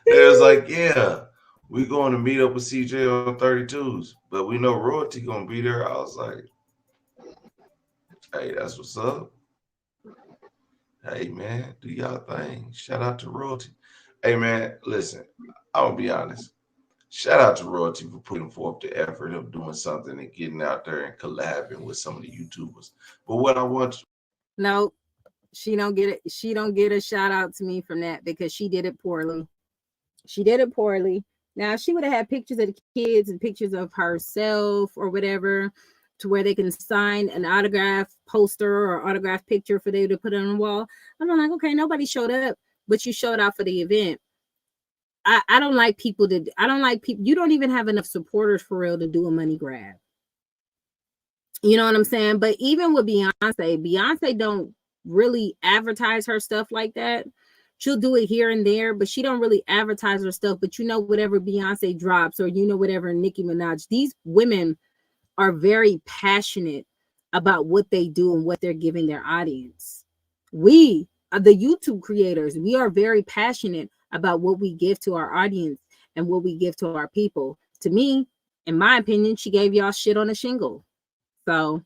They was like, yeah, we're going to meet up with CJ on 32s, but we know royalty gonna be there. I was like, hey, that's what's up. Hey man, do y'all thing. Shout out to royalty. Hey man, listen, I'm gonna be honest. Shout out to royalty for putting forth the effort of doing something and getting out there and collabing with some of the YouTubers. But what I want to No, she don't get it. She don't get a shout out to me from that because she did it poorly. She did it poorly. Now, if she would have had pictures of the kids and pictures of herself or whatever, to where they can sign an autograph poster or autograph picture for them to put on the wall, I'm like, okay, nobody showed up, but you showed out for the event. I don't like people to. I don't like people. You don't even have enough supporters for real to do a money grab. You know what I'm saying? But even with Beyonce don't really advertise her stuff like that. She'll do it here and there, but she don't really advertise her stuff. But you know, whatever Beyonce drops, or you know, whatever Nicki Minaj, these women are very passionate about what they do and what they're giving their audience. We are the YouTube creators. We are very passionate about what we give to our audience and what we give to our people. To me, in my opinion, she gave y'all shit on a shingle. So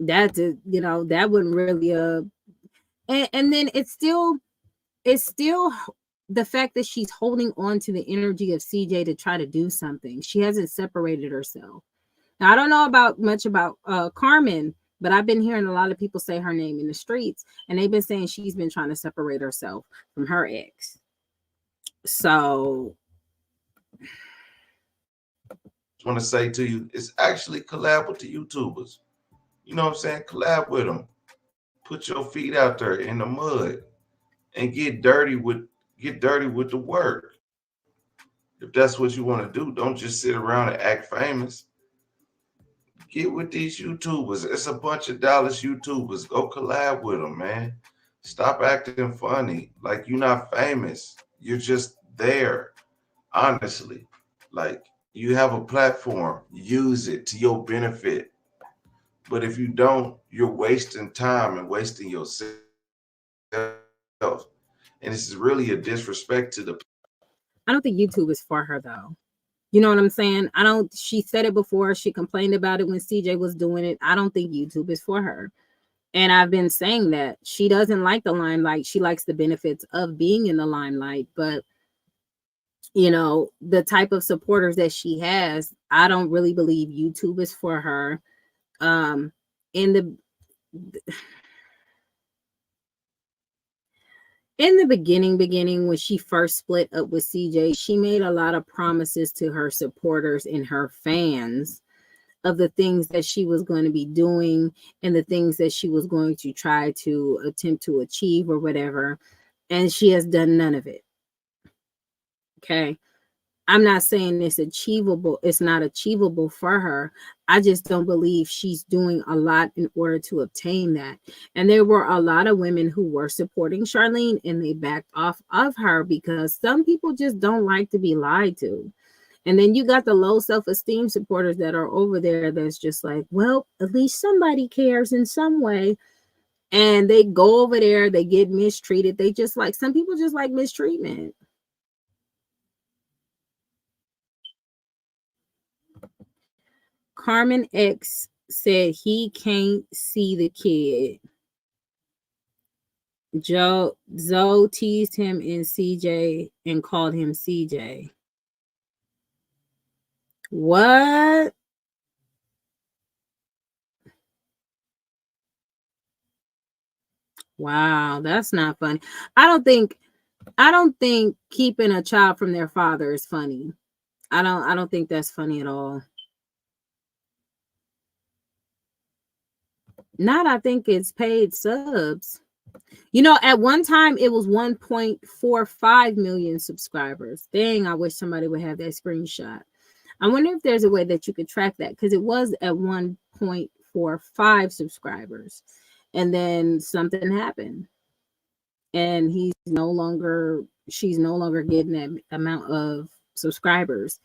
that's it, you know, that wouldn't really And then it's still the fact that she's holding on to the energy of CJ to try to do something. She hasn't separated herself. Now, I don't know much about Carmen, but I've been hearing a lot of people say her name in the streets, and they've been saying she's been trying to separate herself from her ex. So I want to say to you, it's actually collab with the YouTubers. You know what I'm saying? Collab with them. Put your feet out there in the mud and get dirty with the work. If that's what you want to do, don't just sit around and act famous. Get with these YouTubers. It's a bunch of Dallas YouTubers. Go collab with them, man. Stop acting funny. Like you're not famous. You're just there. Honestly. Like you have a platform. Use it to your benefit. But if you don't, you're wasting time and wasting yourself. And this is really a disrespect to the. I don't think YouTube is for her though. You know what I'm saying? She said it before. She complained about it when CJ was doing it. I don't think YouTube is for her. And I've been saying that she doesn't like the limelight. She likes the benefits of being in the limelight. But, you know, the type of supporters that she has, I don't really believe YouTube is for her. In the beginning, when she first split up with CJ, she made a lot of promises to her supporters and her fans of the things that she was going to be doing and the things that she was going to try to attempt to achieve or whatever. And she has done none of it. Okay. I'm not saying it's achievable. It's not achievable for her. I just don't believe she's doing a lot in order to obtain that. And there were a lot of women who were supporting Charlene and they backed off of her because some people just don't like to be lied to. And then you got the low self-esteem supporters that are over there that's just like, well, at least somebody cares in some way. And they go over there, they get mistreated. They just like, some people just like mistreatment. Carmen X said he can't see the kid. Zoe teased him in CJ and called him CJ. What? Wow, that's not funny. I don't think keeping a child from their father is funny. I don't think that's funny at all. I think it's paid subs. You know, at one time it was 1.45 million subscribers. Dang, I wish somebody would have that screenshot. I wonder if there's a way that you could track that because it was at 1.45 subscribers. And then something happened. And she's no longer getting that amount of subscribers.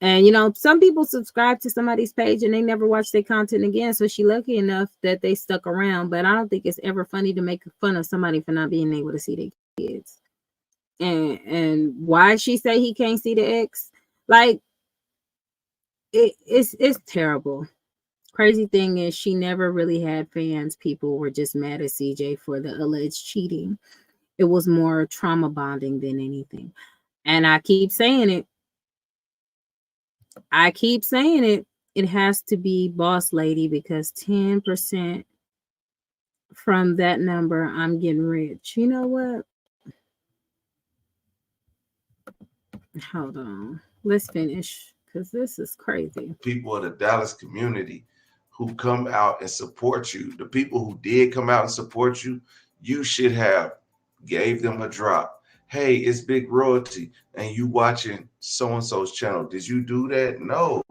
And, you know, some people subscribe to somebody's page and they never watch their content again. So she's lucky enough that they stuck around. But I don't think it's ever funny to make fun of somebody for not being able to see their kids. And why she say he can't see the ex? Like, it's terrible. Crazy thing is she never really had fans. People were just mad at CJ for the alleged cheating. It was more trauma bonding than anything. And I keep saying it. It has to be Boss Lady because 10% from that number, I'm getting rich. You know what? Hold on. Let's finish because this is crazy. People of the Dallas community who come out and support you, the people who did come out and support you, you should have gave them a drop. Hey, it's Big Royalty, and you watching so-and-so's channel. Did you do that? No,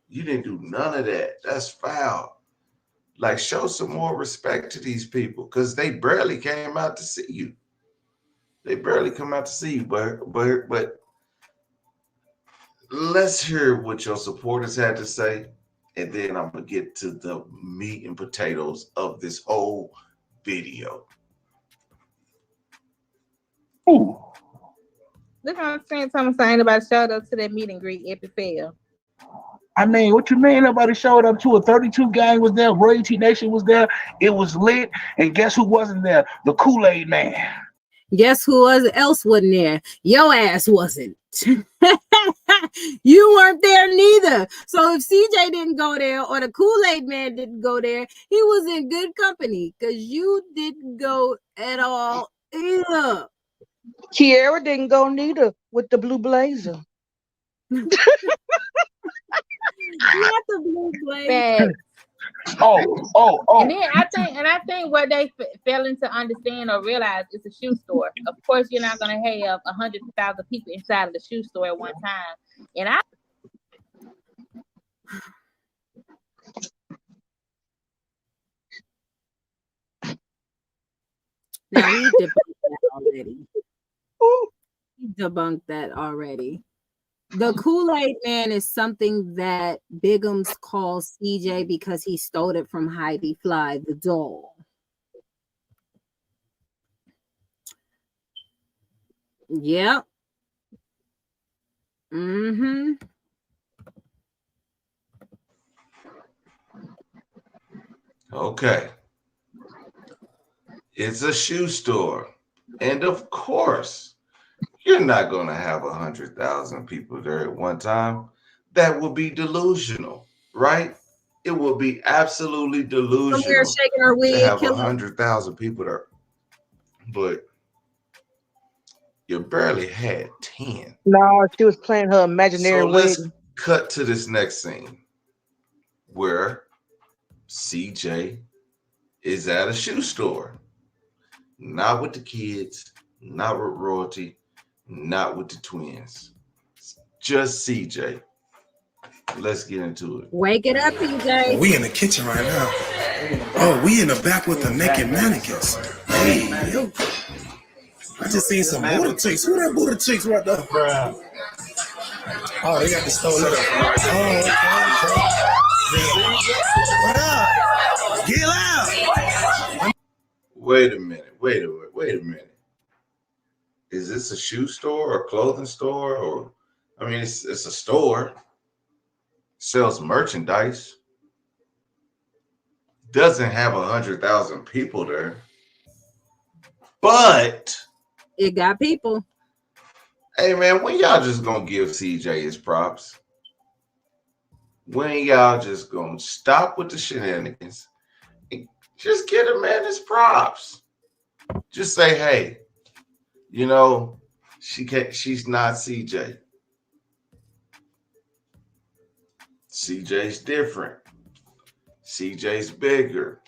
you didn't do none of that. That's foul. Like, show some more respect to these people because they barely came out to see you. They barely come out to see you, but let's hear what your supporters had to say, and then I'm gonna get to the meat and potatoes of this whole video. Ooh. Look, I'm saying something about showed up to that meet and greet. Epic fail. I mean, what you mean nobody showed up to a 32 gang was there, Royalty Nation was there, it was lit, and guess who wasn't there? The Kool-Aid man. Guess who else wasn't there? Your ass wasn't. You weren't there neither. So if CJ didn't go there or the Kool-Aid man didn't go there, he was in good company because you didn't go at all either. Kiara didn't go neither with the blue blazer. Not the blue blazer. And then I think what they failing to understand or realize is a shoe store. Of course, you're not going to have 100,000 people inside of the shoe store at one time. And now we debunked that already. We debunked that already. The Kool-Aid man is something that Bigums calls CJ because he stole it from Heidi Fly, the doll. Yep. Mm-hmm. Okay. It's a shoe store. And of course, you're not going to have 100,000 people there at one time. That would be delusional, right? It would be absolutely delusional Shaking her wig, to have 100,000 people there. But you barely had 10. No, she was playing her imaginary So let's wedding. cut to this next scene where CJ is at a shoe store. Not with the kids, not with Royalty, not with the twins. Just CJ. Let's get into it. Wake it up, PJ. We in the kitchen right now. Oh, we in the back with the naked mannequins. Hey, yo. I just seen some Buddha chicks. Who that Buddha chicks right there? Oh, they got the stole it. Oh, okay. What up? Get out. Wait a minute. Is this a shoe store or clothing store? Or I mean, it's a store. Sells merchandise. Doesn't have 100,000 people there. But it got people. Hey man, when y'all just gonna give CJ his props? When y'all just gonna stop with the shenanigans and just get a man his props? Just say, hey, you know, she's not CJ. CJ's different. CJ's bigger.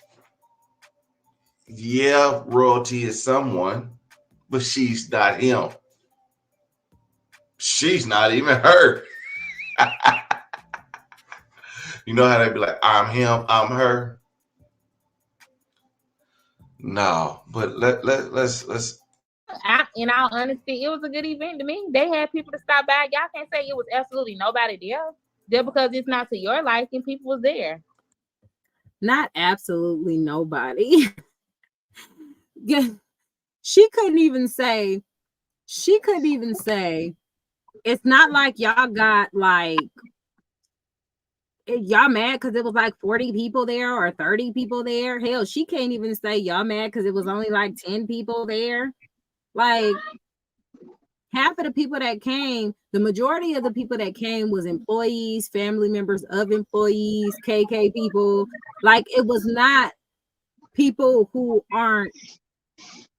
Yeah, Royalty is someone, but she's not him. She's not even her. You know how they be like, I'm him, I'm her. No, but let's. In all honesty, it was a good event to me. They had people to stop by. Y'all can't say it was absolutely nobody there. Just because it's not to your liking, people was there. Not absolutely nobody. She couldn't even say. It's not like y'all got like. Y'all mad because it was like 40 people there or 30 people there. Hell, she can't even say y'all mad because it was only like 10 people there. Like half of the people that came, the majority of the people that came was employees, family members of employees, KK people. Like it was not people who aren't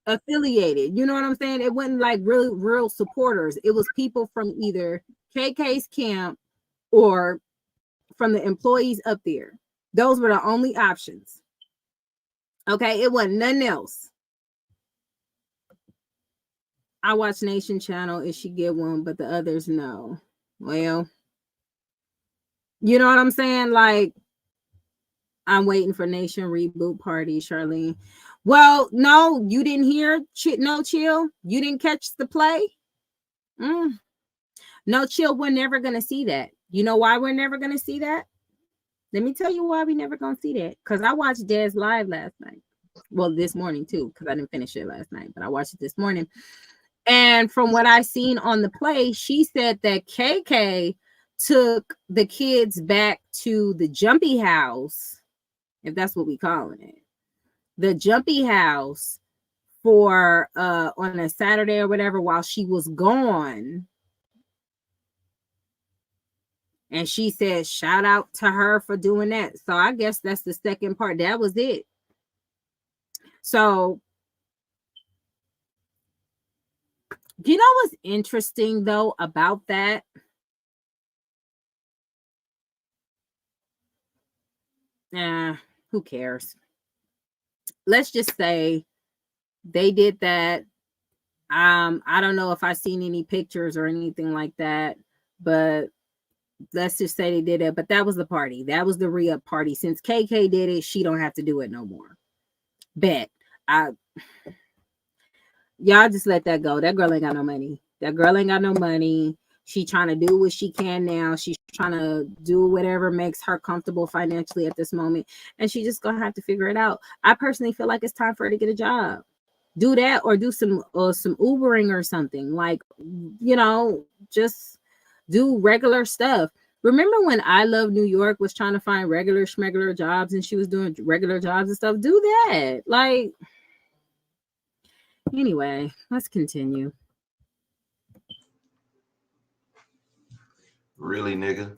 affiliated. You know what I'm saying? It wasn't like really real supporters. It was people from either KK's camp or from the employees up there. Those were the only options. Okay, it wasn't nothing else. I watch Nation Channel if she get one, but the others no. Well, you know what I'm saying? Like, I'm waiting for Nation reboot party, Charlene. Well, no, you didn't hear no chill. You didn't catch the play. No chill. We're never gonna see that. You know why we're never gonna see that? Let me tell you why we never gonna see that. Because I watched Des live last night. Well, this morning too, because I didn't finish it last night, but I watched it this morning. And from what I seen on the play, she said that KK took the kids back to the jumpy house, if that's what we calling it, the jumpy house for on a Saturday or whatever while she was gone. And she said, shout out to her for doing that. So I guess that's the second part. That was it. So, you know what's interesting though about that? Who cares? Let's just say they did that. I don't know if I've seen any pictures or anything like that, but let's just say they did it. But that was the party. That was the re-up party. Since KK did it, she don't have to do it no more. Bet. Y'all just let that go. That girl ain't got no money. That girl ain't got no money. She trying to do what she can now. She's trying to do whatever makes her comfortable financially at this moment. And she just gonna have to figure it out. I personally feel like it's time for her to get a job. Do that or do some Ubering or something. Like, you know, just do regular stuff. Remember when I Love New York was trying to find regular schmegular jobs and she was doing regular jobs and stuff? Do that. Like, anyway, let's continue. Really, nigga?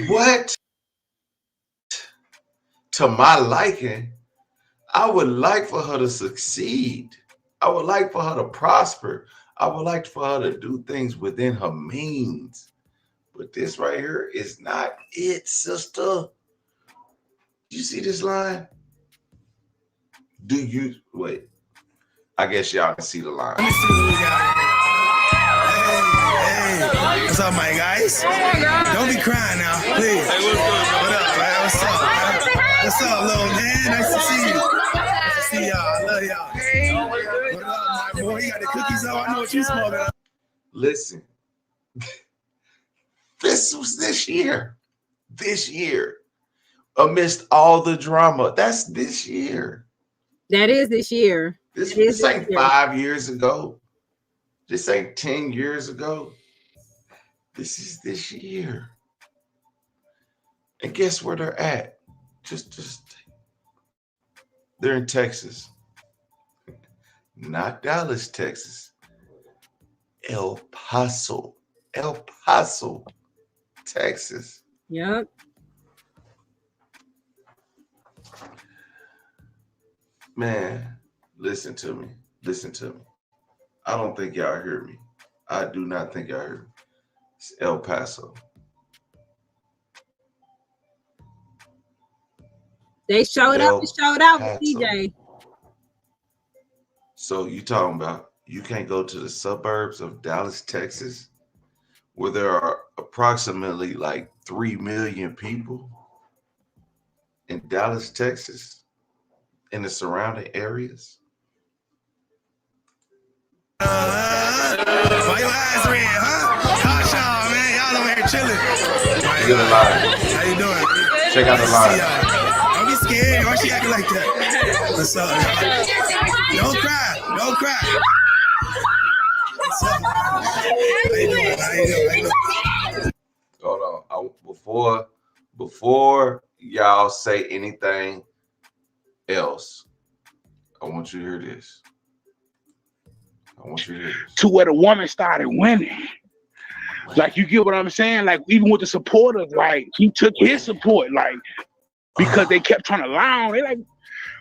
What? To my liking, I would like for her to succeed. I would like for her to prosper. I would like for her to do things within her means. But this right here is not it, sister. You see this line? Do you wait? I guess y'all can see the line. Let me see what we got. Hey, what's up, my guys? Don't be crying now, please. Hey, what's good? What up, man? What's up, man? What's up, little man? Nice to see you. Nice to see y'all. I love y'all. What up, my boy? You got the cookies on? I know what you smoking. Listen, this was this year. This year, amidst all the drama, that's this year. That is this year. This ain't 5 years ago. This ain't 10 years ago. This is this year. And guess where they're at? Just they're in Texas. Not Dallas, Texas. El Paso, Texas. Yep. Man, listen to me. Listen to me. I don't think y'all hear me. I do not think y'all hear me. It's El Paso. They showed up and showed out with DJ. So you talking about you can't go to the suburbs of Dallas, Texas, where there are approximately like 3 million people in Dallas, Texas, in the surrounding areas? Why your eyes red, huh? Hot y'all, man. Y'all over here chilling. Get a line. How you doing? Check out the line. Don't be scared. Why she acting like that? What's up, y'all? Don't cry. Don't cry. What's up? How you doing? How you doing? Hold on. Before y'all say anything else, I want you to hear this. To where the woman started winning. Like, you get what I'm saying? Like, even with the supporters, like, he took his support, like, because they kept trying to lie on. They like,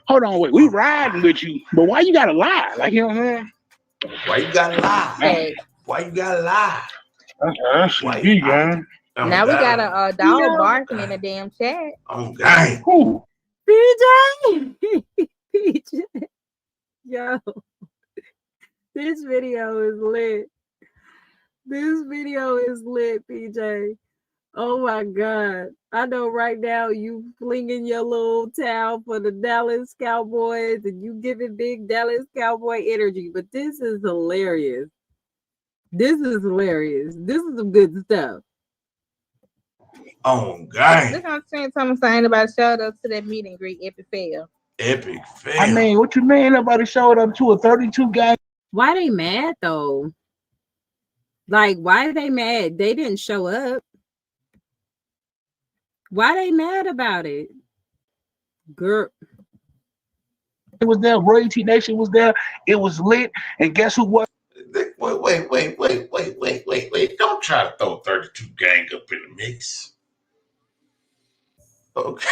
hold on, wait, we riding with you, but why you gotta lie? Like, you know what I'm saying? Why you gotta lie? Hey. Why you gotta lie? Why you got? Now we got a dog barking in the damn chat. Oh, God. PJ. PJ. Yo. This video is lit. This video is lit, PJ. Oh my God. I know right now you flinging your little towel for the Dallas Cowboys and you giving big Dallas Cowboy energy, but this is hilarious. This is hilarious. This is some good stuff. Oh, God. Look, I'm saying something about shout out to that meet and greet if it failed. Epic fail. I mean, what you mean nobody showed up to a 32 game? Why they mad though? Like, why are they mad? They didn't show up. Why they mad about it? Girl. It was there. Royalty Nation was there. It was lit. And guess who was? Wait. Don't try to throw 32 gang up in the mix. Okay.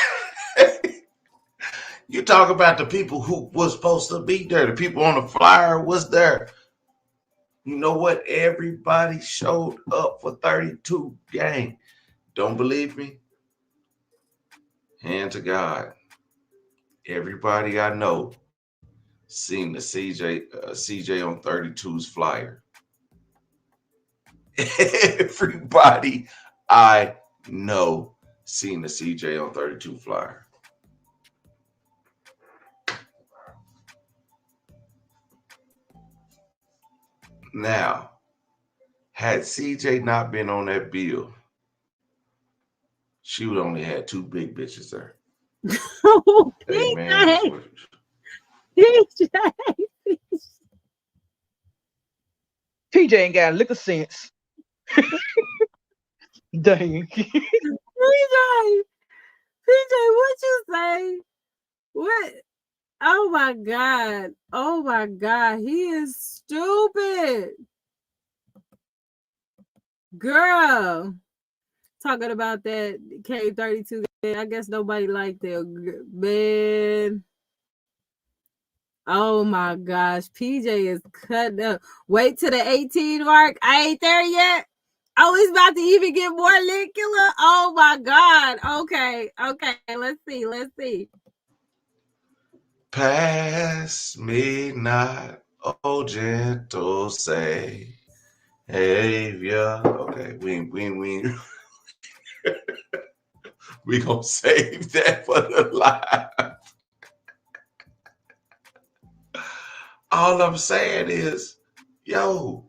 You talk about the people who was supposed to be there. The people on the flyer was there. You know what? Everybody showed up for 32 gang. Don't believe me? Hand to God. Everybody I know seen the CJ on 32's flyer. Everybody I know seen the CJ on 32 flyer. Now, had CJ not been on that bill, she would only had 2 big bitches there. Hey, man, TJ ain't got a lick of sense. Dang. PJ, what you say? What? Oh my God. He is stupid. Girl. Talking about that K32. I guess nobody liked that. Man. Oh my gosh. PJ is cut up. Wait till the 18 mark. I ain't there yet. Oh, he's about to even get more lickula. Oh my God. Okay. Let's see. pass me not, oh gentle Savior. Okay, we we gonna save that for the live. All I'm saying is, yo.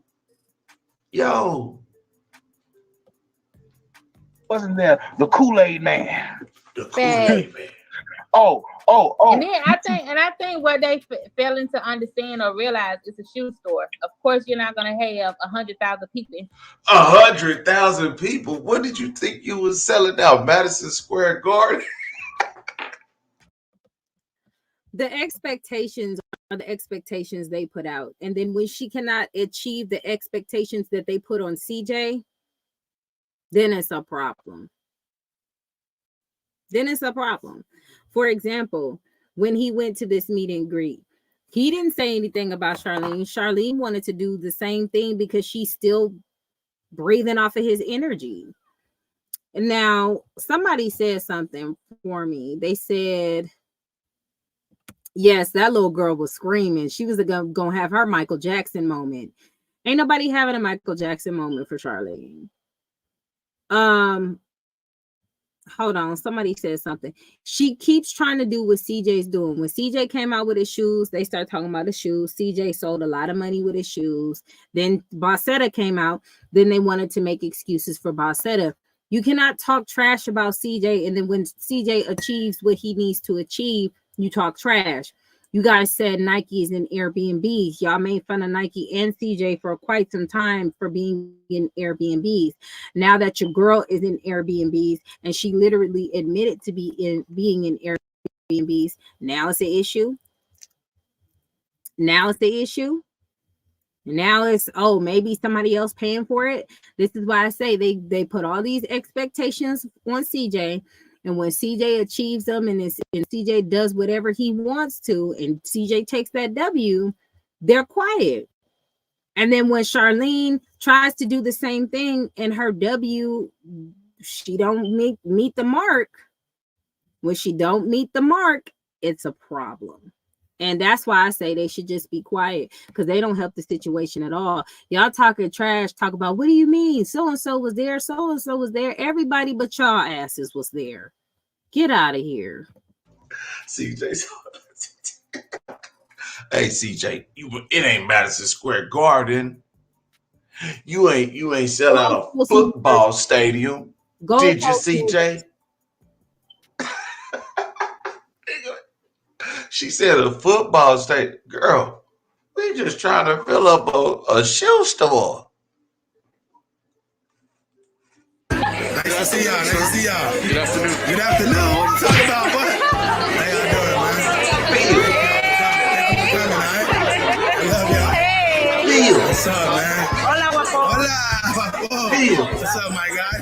Wasn't there the Kool-Aid man? The Kool-Aid man. Oh. And then I think what they failing to understand or realize is a shoe store. Of course, you're not gonna have 100,000 people. 100,000 people. What did you think you was selling out? Madison Square Garden? The expectations are the expectations they put out. And then when she cannot achieve the expectations that they put on CJ, then it's a problem. For example, when he went to this meet and greet, he didn't say anything about Charlene. Charlene wanted to do the same thing because she's still breathing off of his energy. And now somebody said something for me. They said, yes, that little girl was screaming. She was gonna have her Michael Jackson moment. Ain't nobody having a Michael Jackson moment for Charlene. Hold on. Somebody said something. She keeps trying to do what CJ's doing. When CJ came out with his shoes, they start talking about the shoes. CJ sold a lot of money with his shoes. Then Bossetta came out. Then they wanted to make excuses for Bossetta. You cannot talk trash about CJ, and then when CJ achieves what he needs to achieve, you talk trash. You guys said Nike is in Airbnbs. Y'all made fun of Nike and CJ for quite some time for being in Airbnbs. Now that your girl is in Airbnbs and she literally admitted to being in Airbnbs, now it's an issue. Now it's, oh, maybe somebody else paying for it. This is why I say they put all these expectations on CJ. And when CJ achieves them and CJ does whatever he wants to, and CJ takes that W, they're quiet. And then when Charlene tries to do the same thing and her W, she don't meet the mark. When she don't meet the mark, it's a problem. And that's why I say they should just be quiet, because they don't help the situation at all. Y'all talking trash, talk about, what do you mean? So-and-so was there, so-and-so was there. Everybody but y'all asses was there. Get out of here. CJ. Hey, CJ, it ain't Madison Square Garden. You ain't sell out a football stadium. Did you, CJ? She said a football stadium. Girl, we just trying to fill up a shoe store. Nice to see y'all. Nice to see y'all. Good afternoon. Good afternoon. What you talking about, boy? How y'all doing, man? Thank you for coming, all right? I love y'all. Bill. What's up, man? Hola, guapo. Hola, guapo. Bill. What's up, my guy?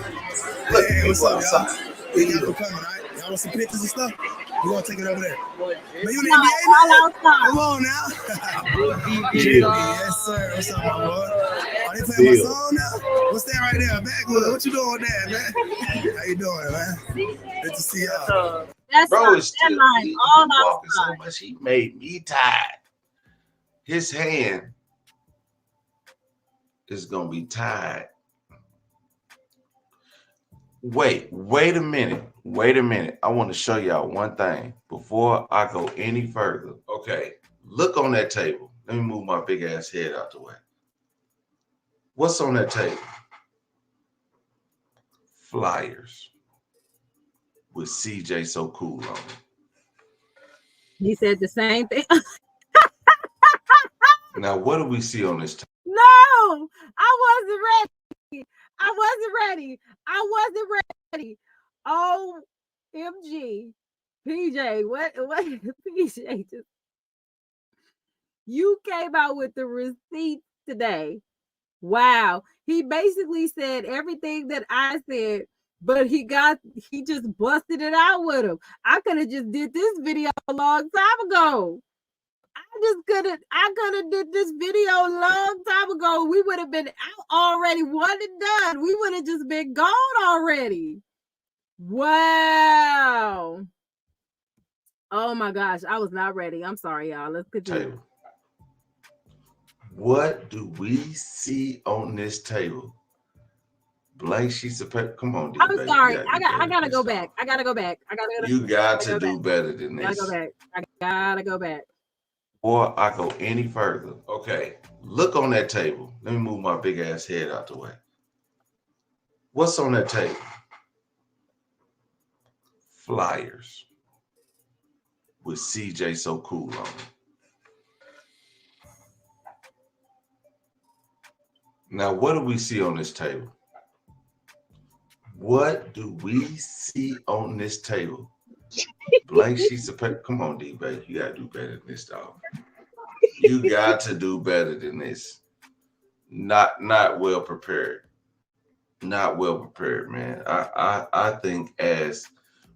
Look, Hey, what's up, y'all? outside. Thank y'all for coming, all right? Y'all want some pictures and stuff? We're going to take it over there. Man, you in the All NBA, man? outside. Come on now. Bill. Yes, sir. What's up, my boy? Are they playing my song now? What's that right there? Backwood. What you doing there, man? How you doing, man? Good to see y'all. That's Bro not is still that line. he All walking so outside. much he made me tired. His hand is gonna be tied. Wait a minute. Wait a minute. I want to show y'all one thing before I go any further. Okay, look on that table. Let me move my big ass head out the way. What's on that table? Flyers with CJ So Cool on it. He said the same thing. Now, what do we see on this table? No, I wasn't ready. I wasn't ready. OMG. PJ, what PJ just you came out with the receipts today. Wow. He basically said everything that I said, but he just busted it out with him. I could have just did this video a long time ago. I could have did this video a long time ago. We would have been out already, one and done. We would have just been gone already. Wow. Oh my gosh, I was not ready. I'm sorry, y'all. Let's continue. Table. What do we see on this table? Blank sheets of paper. Come on, dear I'm baby. sorry. You I gotta go back. I gotta go back. You got to do better than I this. gotta go back. Before I go any further, okay, look on that table. Let me move my big ass head out the way. What's on that table? Flyers with CJ So Cool on it. Now, what do we see on this table? What do we see on this table? Blank sheets of paper. Come on, D, baby. You gotta do better than this, dog. You got to do better than this. Not well prepared. Not well prepared, man. I think as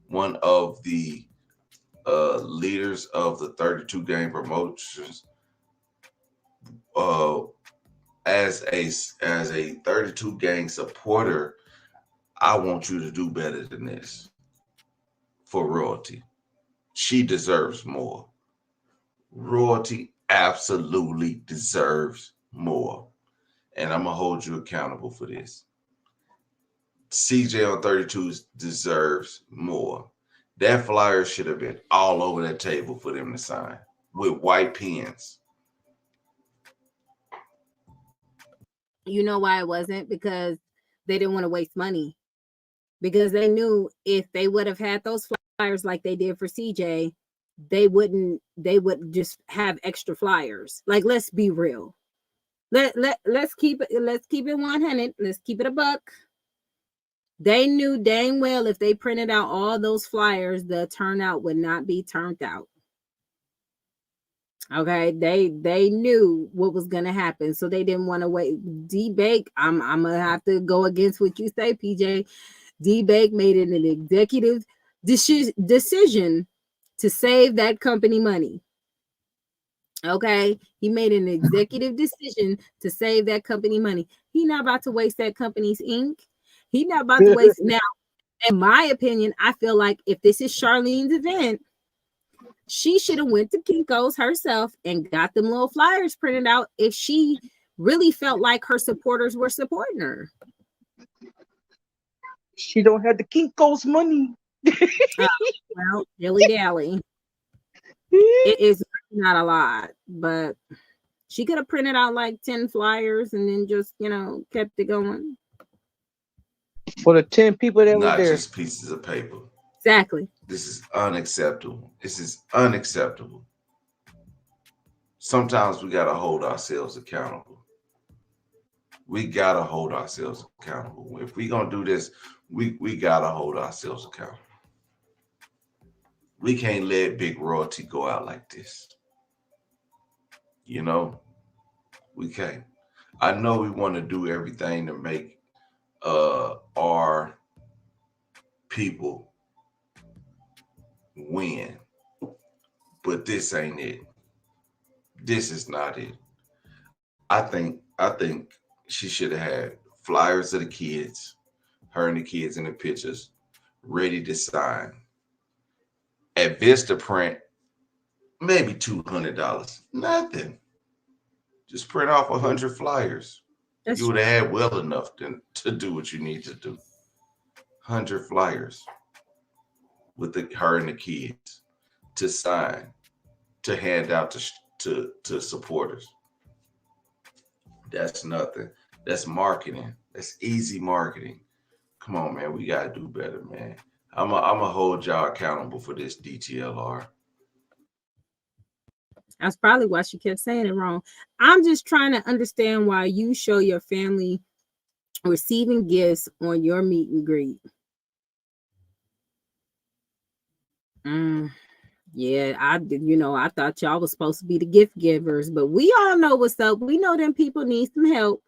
one of the leaders of the 32 game promotions, as a 32 gang supporter, I want you to do better than this for Royalty. She deserves more. Royalty absolutely deserves more. And I'm going to hold you accountable for this. CJ on 32 deserves more. That flyer should have been all over that table for them to sign with white pens. You know why it wasn't? Because they didn't want to waste money. Because they knew if they would have had those flyers like they did for CJ, they would just have extra flyers. Like, let's be real. Let's keep it 100. Let's keep it a buck. They knew dang well if they printed out all those flyers, the turnout would not be turned out. Okay, they knew what was gonna happen, so they didn't want to wait. D-Bake, I'm gonna have to go against what you say, PJ. D-Bake made it an executive decision to save that company money. Okay, he made an executive decision to save that company money. He not about to waste that company's ink. He not about to waste. Now, in my opinion, I feel like if this is Charlene's event, she should have went to Kinko's herself and got them little flyers printed out if she really felt like her supporters were supporting her. She don't have the Kinko's money. Well, dilly-dally. It is not a lot, but she could have printed out like 10 flyers and then just, kept it going. For the 10 people that were Not there. just pieces of paper. Exactly. This is unacceptable. This is unacceptable. sometimes we got to hold ourselves accountable. We got to hold ourselves accountable. If we going to do this, we got to hold ourselves accountable. We can't let big royalty go out like this. You know, we can't. I know we want to do everything to make our people win, but this ain't it. This is not it. I think she should have had flyers of the kids, her and the kids in the pictures, ready to sign. At Vistaprint, maybe $200. Nothing. Just print off 100 flyers. That's You would have had well enough to do what you need to do. 100 flyers with her and the kids to sign, to hand out to supporters. That's nothing. That's marketing. That's easy marketing. Come on, man. We gotta do better, man. I'm a hold y'all accountable for this DTLR. That's probably why she kept saying it wrong. I'm just trying to understand why you show your family receiving gifts on your meet and greet. Yeah, I thought y'all was supposed to be the gift givers, but we all know what's up. We know them people need some help.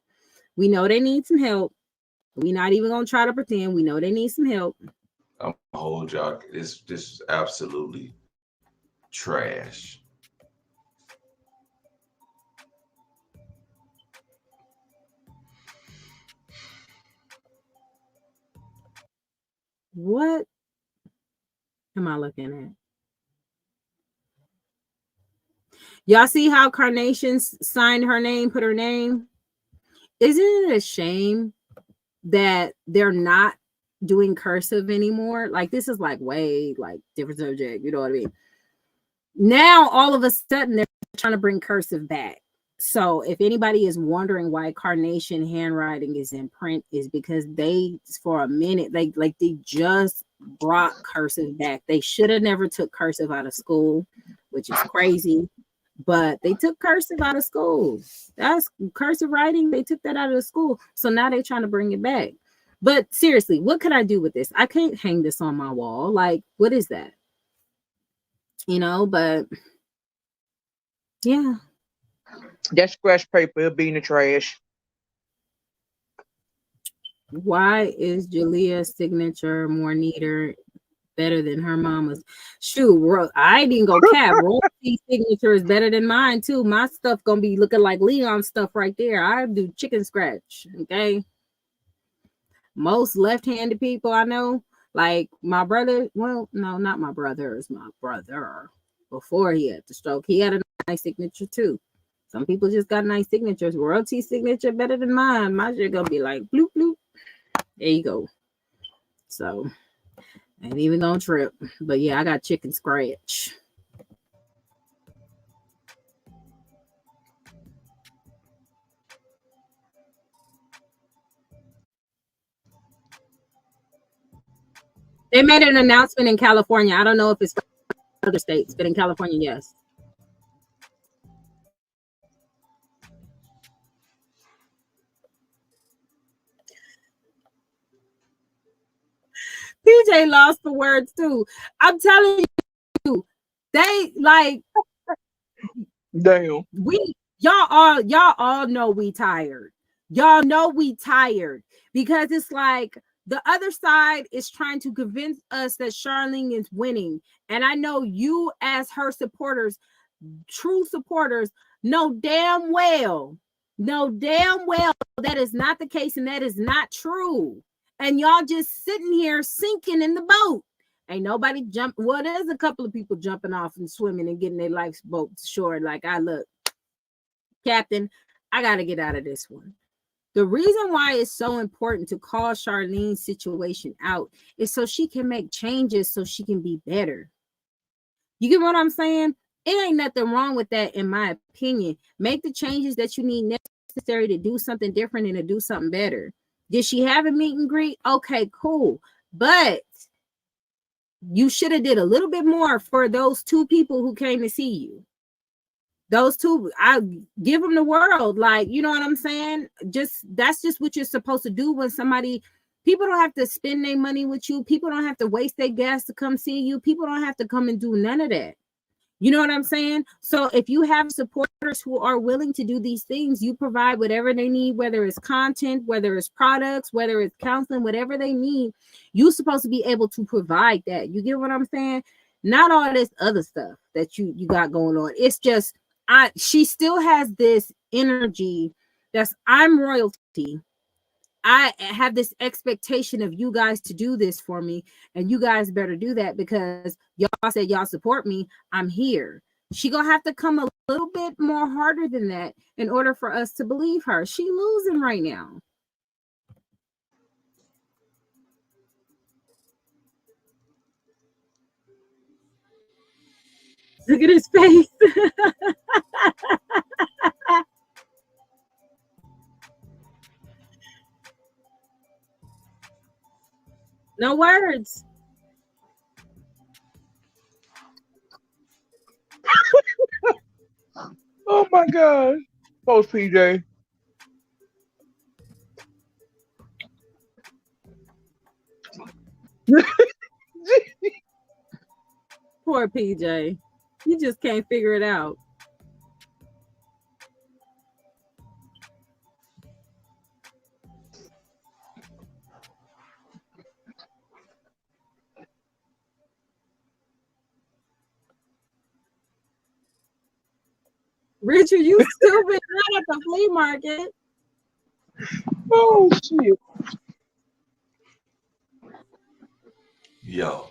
We know they need some help. We're not even gonna try to pretend. We know they need some help. I'm gonna hold y'all. This is absolutely trash. What am I looking at? Y'all see how Carnation signed her name, put her name? Isn't it a shame that they're not doing cursive anymore? Like, this is like way like different subject, you know what I mean? Now all of a sudden they're trying to bring cursive back. So if anybody is wondering why Carnation handwriting is in print, is because they, for a minute, they just brought cursive back. They should have never took cursive out of school, which is crazy. But they took cursive out of school. That's cursive writing. They took that out of the school. So now they're trying to bring it back. But seriously, what could I do with this? I can't hang this on my wall. Like, what is that? You know, but yeah. That scratch paper will be in the trash. Why is Julia's signature more neater, better than her mama's? Shoot, I didn't go cap. Royalty's signature is better than mine too. My stuff gonna be looking like Leon's stuff right there. I do chicken scratch. Okay. Most left-handed people I know, like my brother. Well, no, not my brother. It's my brother. Before he had the stroke, he had a nice signature too. Some people just got nice signatures. Royalty signature better than mine. My shit gonna be like bloop bloop. There you go. So ain't even gonna trip. But yeah, I got chicken scratch. They made an announcement in California. I don't know if it's for other states, but in California, yes. PJ lost the words too. I'm telling you, they like damn. Y'all all know we tired. Y'all know we tired because it's like the other side is trying to convince us that Charlene is winning. And I know you, as her supporters, true supporters, know damn well that is not the case and that is not true. And y'all just sitting here sinking in the boat. Ain't nobody jump. Well, there's a couple of people jumping off and swimming and getting their lifeboats short. Like, I look, Captain, I got to get out of this one. The reason why it's so important to call Charlene's situation out is so she can make changes so she can be better. You get what I'm saying? It ain't nothing wrong with that, in my opinion. Make the changes that you need necessary to do something different and to do something better. Did she have a meet and greet? Okay, cool. But you should have did a little bit more for those two people who came to see you. Those two, I give them the world. Like, you know what I'm saying? That's just what you're supposed to do when somebody, people don't have to spend their money with you. People don't have to waste their gas to come see you. People don't have to come and do none of that. You know what I'm saying? So if you have supporters who are willing to do these things, you provide whatever they need, whether it's content, whether it's products, whether it's counseling, whatever they need, you're supposed to be able to provide that. You get what I'm saying? Not all this other stuff that you got going on. It's just, she still has this energy that's, I'm royalty. I have this expectation of you guys to do this for me, and you guys better do that because y'all said y'all support me. I'm here. She gonna have to come a little bit more harder than that in order for us to believe her. She losing right now. Look at his face. No words. Oh my God. Post PJ. Poor PJ. You just can't figure it out. Richard, you stupid, not at the flea market. Oh shit. Yo.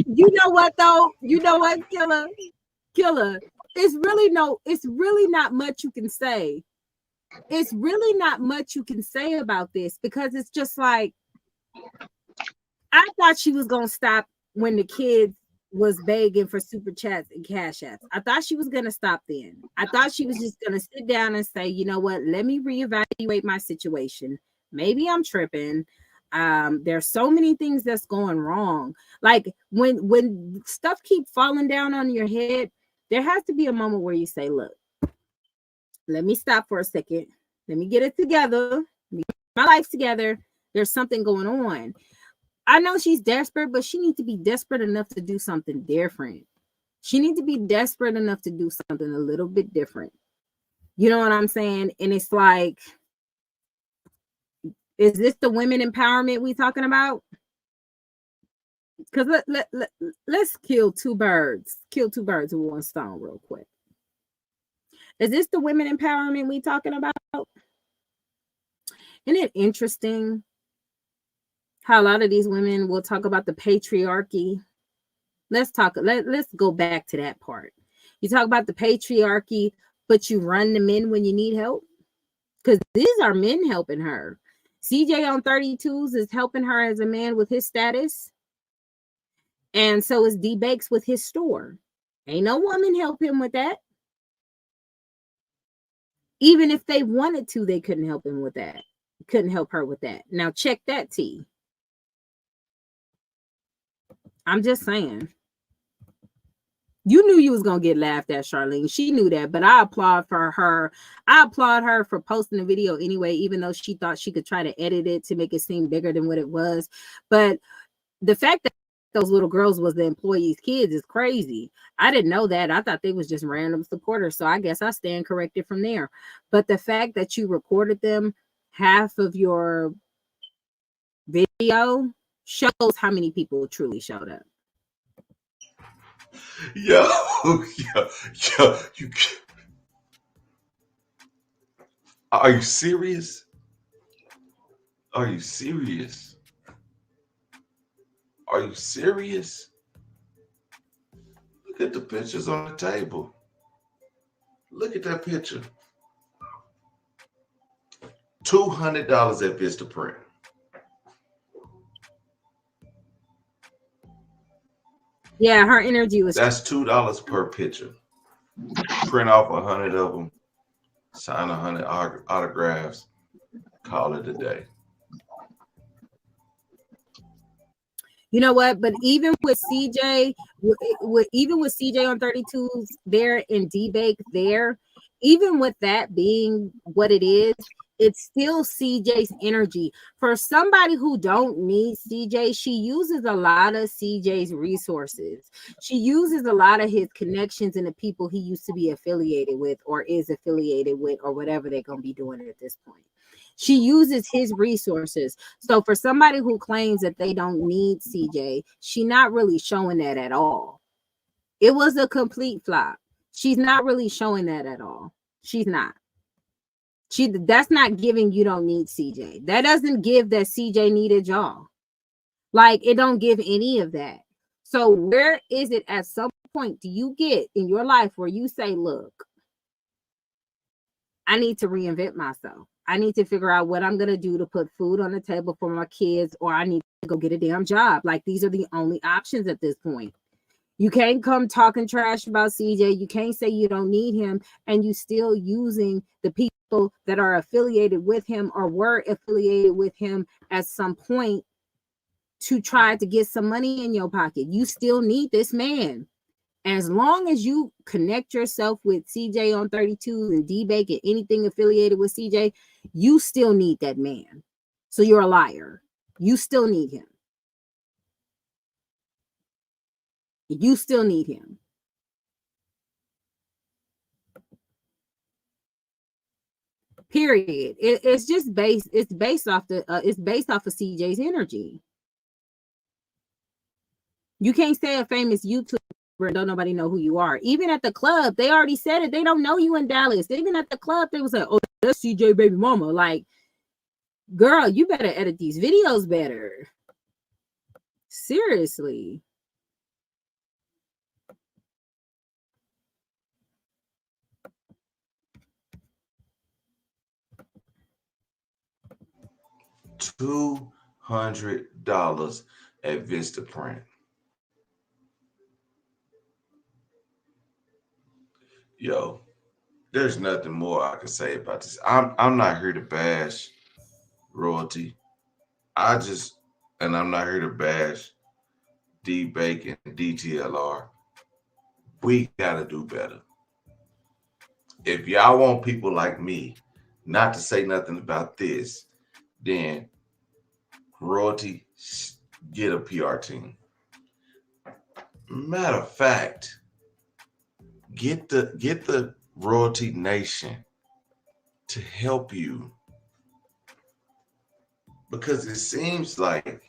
You know what though? You know what, Killer? It's really not much you can say. It's really not much you can say about this because it's just like, I thought she was gonna stop when the kids was begging for super chats and cash apps. I thought she was gonna stop then. I thought she was just gonna sit down and say, you know what, let me reevaluate my situation. Maybe I'm tripping. There's so many things that's going wrong. Like when stuff keep falling down on your head, there has to be a moment where you say, look, let me stop for a second. Let me get it together. Let me get my life together. There's something going on. I know she's desperate, but she needs to be desperate enough to do something different. She needs to be desperate enough to do something a little bit different. You know what I'm saying? And it's like, is this the women empowerment we talking about? Because let's kill two birds with one stone real quick. Is this the women empowerment we talking about? Isn't it interesting how a lot of these women will talk about the patriarchy? Let's go back to that part. You talk about the patriarchy, but you run the men when you need help? Because these are men helping her. CJ on 32s is helping her as a man with his status. And so is D Bakes with his store. Ain't no woman help him with that. Even if they wanted to, they couldn't help him with that. Couldn't help her with that. Now check that T. I'm just saying. You knew you was gonna get laughed at, Charlene. She knew that, but I applaud her. I applaud her for posting the video anyway, even though she thought she could try to edit it to make it seem bigger than what it was. But the fact that those little girls was the employees' kids is crazy. I didn't know that. I thought they was just random supporters. So I guess I stand corrected from there. But the fact that you recorded them, half of your video shows how many people truly showed up. Yo, you. Are you serious? Are you serious? Are you serious? Look at the pictures on the table. Look at that picture. $200 at Vistaprint. Yeah, her energy was. That's $2 per picture. Print off 100 of them, sign 100 autographs, call it a day. You know what? But even with CJ, even with CJ on 32s there and D-Bake there, even with that being what it is, it's still CJ's energy. For somebody who don't need CJ, she uses a lot of CJ's resources. She uses a lot of his connections and the people he used to be affiliated with or is affiliated with or whatever they're going to be doing at this point. She uses his resources. So for somebody who claims that they don't need CJ, she's not really showing that at all. It was a complete flop. She's not really showing that at all. She's not. That's not giving you don't need CJ. That doesn't give that CJ needed y'all. Like, it don't give any of that. So where is it at some point do you get in your life where you say, look, I need to reinvent myself. I need to figure out what I'm going to do to put food on the table for my kids, or I need to go get a damn job. Like, these are the only options at this point. You can't come talking trash about CJ. You can't say you don't need him, and you still using the people that are affiliated with him or were affiliated with him at some point to try to get some money in your pocket. You still need this man. As long as you connect yourself with CJ on 32 and D-Bake and anything affiliated with CJ, you still need that man. So you're a liar. You still need him. You still need him. Period. It's just based. It's based off of CJ's energy. You can't say a famous YouTuber don't nobody know who you are. Even at the club, they already said it. They don't know you in Dallas. Even at the club, they was like, "Oh, that's CJ baby mama." Like, girl, you better edit these videos better. Seriously. $200 at Vistaprint. Yo, there's nothing more I can say about this. I'm not here to bash royalty. I'm not here to bash D-Bake and DTLR. We gotta do better. If y'all want people like me not to say nothing about this, then royalty, get a PR team. Matter of fact, get the royalty nation to help you, because it seems like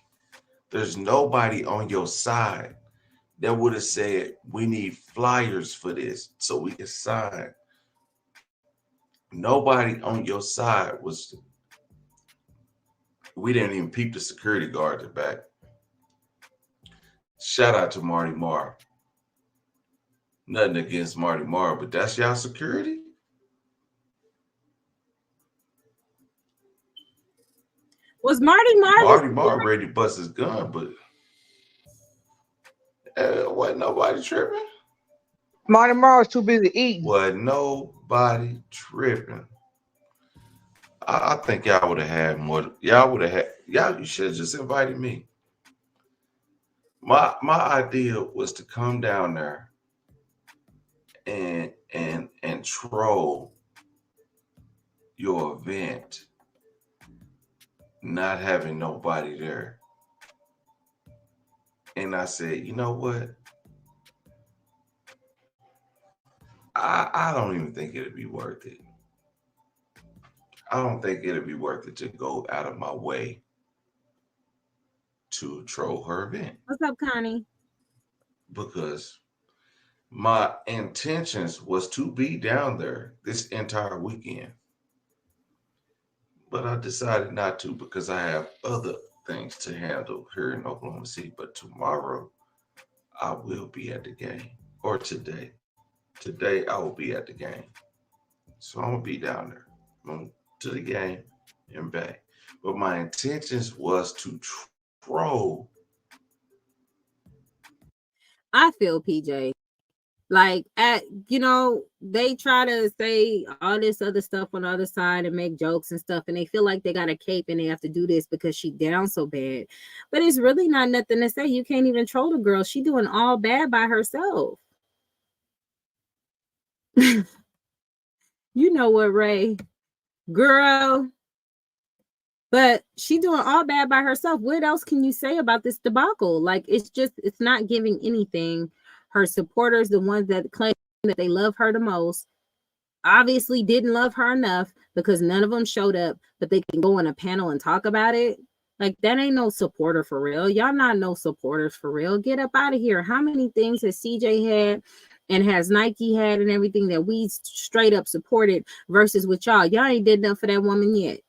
there's nobody on your side that would have said we need flyers for this so we can sign. Nobody on your side was. We didn't even peep the security guard at the back. Shout out to Marty Marr. Nothing against Marty Marr, but that's y'all security? Was Marty Marr ready to bust his gun, but wasn't nobody tripping. Marty Marr was too busy eating. Wasn't nobody tripping. I think y'all would have had more. You should have just invited me. My idea was to come down there and troll your event, not having nobody there. And I said, you know what? I don't even think it'd be worth it. I don't think it'd be worth it to go out of my way to troll her event. What's up, Connie? Because my intentions was to be down there this entire weekend. But I decided not to because I have other things to handle here in Oklahoma City. But tomorrow, I will be at the game. Or today. Today, I will be at the game. So I'm going to be down there. I'm going to the game and back. But my intentions was to troll. I feel PJ. Like they try to say all this other stuff on the other side and make jokes and stuff, and they feel like they got a cape and they have to do this because she down so bad. But it's really not nothing to say. You can't even troll the girl. She doing all bad by herself. You know what, Ray? Girl. But she doing all bad by herself. What else can you say about this debacle? Like, it's not giving anything. Her supporters, the ones that claim that they love her the most, obviously didn't love her enough because none of them showed up, but they can go on a panel and talk about it. Like, that ain't no supporter for real. Y'all not no supporters for real. Get up out of here. How many things has CJ had and has Nike had and everything that we straight up supported versus with y'all? Y'all ain't did nothing for that woman yet.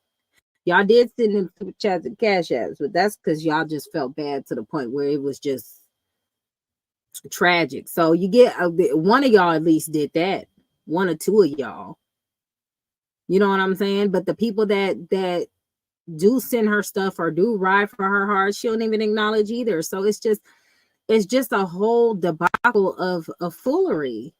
Y'all did send them super chats and cash apps, but that's because y'all just felt bad to the point where it was just tragic. So you get one of y'all at least did that. One or two of y'all. You know what I'm saying? But the people that do send her stuff or do ride for her hard, she don't even acknowledge either. So it's just a whole debacle of foolery.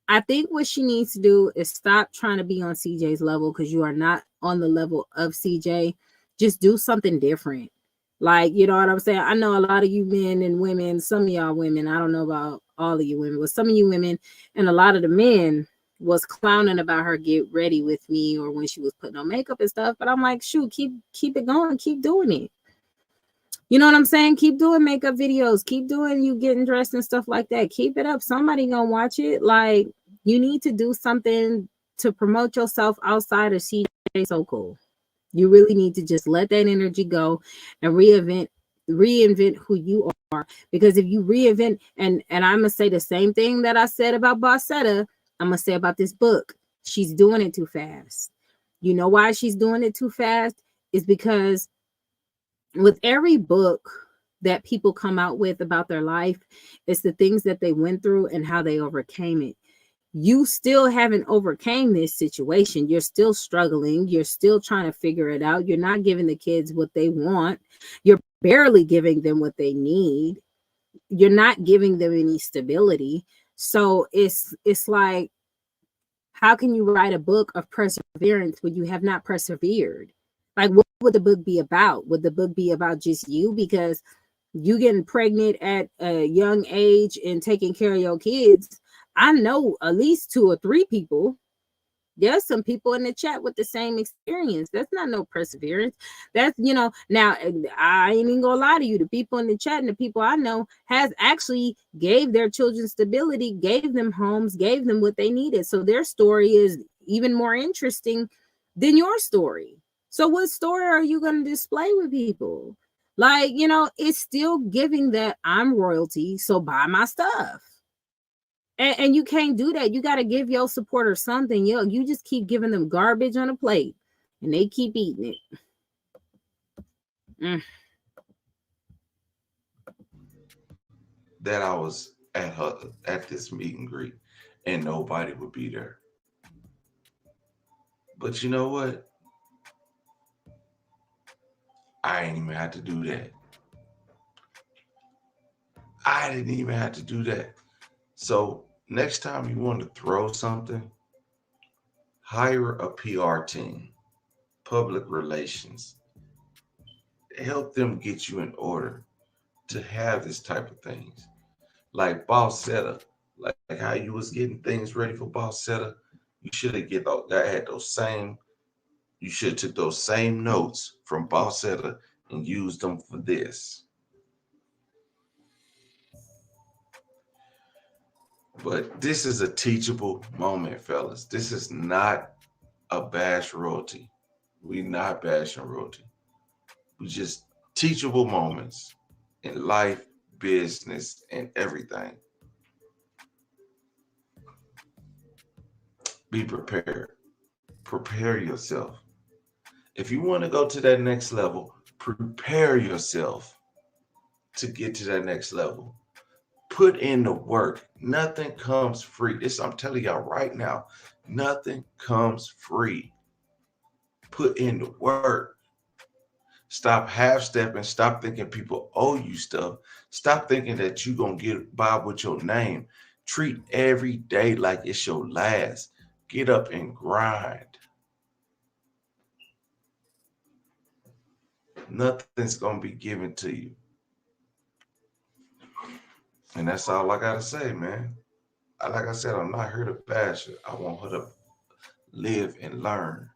I think what she needs to do is stop trying to be on CJ's level, because you are not on the level of CJ. Just do something different. Like, you know what I'm saying? I know a lot of you men and women, some of y'all women, I don't know about all of you women, but some of you women and a lot of the men was clowning about her get ready with me or when she was putting on makeup and stuff. But I'm like, shoot, keep it going. Keep doing it. You know what I'm saying? Keep doing makeup videos. Keep doing you getting dressed and stuff like that. Keep it up. Somebody gonna watch it. Like, you need to do something to promote yourself outside of CJ So Cool. You really need to just let that energy go and reinvent who you are. Because if you reinvent, and I'm gonna say the same thing that I said about Bossetta, I'm gonna say about this book. She's doing it too fast. You know why she's doing it too fast? Is because with every book that people come out with about their life, it's the things that they went through and how they overcame it. You still haven't overcame this situation. You're still struggling. You're still trying to figure it out. You're not giving the kids what they want. You're barely giving them what they need. You're not giving them any stability. So it's like, how can you write a book of perseverance when you have not persevered? Like, what would the book be about? Would the book be about just you because you getting pregnant at a young age and taking care of your kids? I know at least 2 or 3 people. There's some people in the chat with the same experience. That's not no perseverance. That's, now I ain't even gonna lie to you. The people in the chat and the people I know has actually gave their children stability, gave them homes, gave them what they needed. So their story is even more interesting than your story. So what story are you going to display with people? Like, it's still giving that I'm royalty, so buy my stuff. And you can't do that. You got to give your supporters something. You just keep giving them garbage on a plate and they keep eating it. That I was at this meet and greet and nobody would be there. But you know what? I ain't even had to do that. I didn't even have to do that. So next time you want to throw something, hire a PR team, public relations. Help them get you in order to have this type of things. Like Bossetta, like how you was getting things ready for Bossetta, you should have you should have took those same notes from Bossetta and used them for this. But this is a teachable moment, fellas. This is not a bash royalty. We not bashing royalty. We just teachable moments in life, business, and everything. Be prepared. Prepare yourself. If you want to go to that next level, prepare yourself to get to that next level. Put in the work. Nothing comes free. I'm telling y'all right now, nothing comes free. Put in the work. Stop half-stepping. Stop thinking people owe you stuff. Stop thinking that you're going to get by with your name. Treat every day like it's your last. Get up and grind. Nothing's going to be given to you. And that's all I got to say, man. Like I said, I'm not here to bash her. I want her to live and learn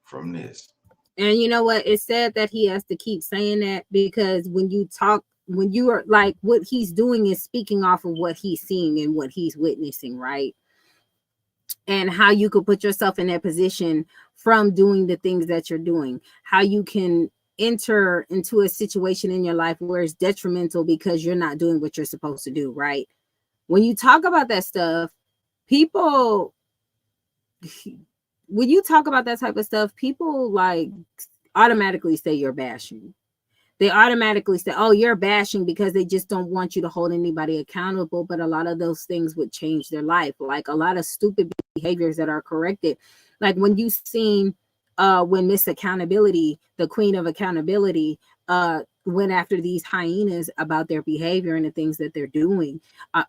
from this. And you know what? It's sad that he has to keep saying that, because when you are like, what he's doing is speaking off of what he's seeing and what he's witnessing, right? And how you could put yourself in that position from doing the things that you're doing, how you can enter into a situation in your life where it's detrimental because you're not doing what you're supposed to do, right? When you talk about that stuff, people, when you talk about that type of stuff, people like automatically say you're bashing. They automatically say, oh, you're bashing because they just don't want you to hold anybody accountable. But a lot of those things would change their life. Like a lot of stupid behaviors that are corrected. Like when you seen when Miss Accountability, the queen of accountability, went after these hyenas about their behavior and the things that they're doing,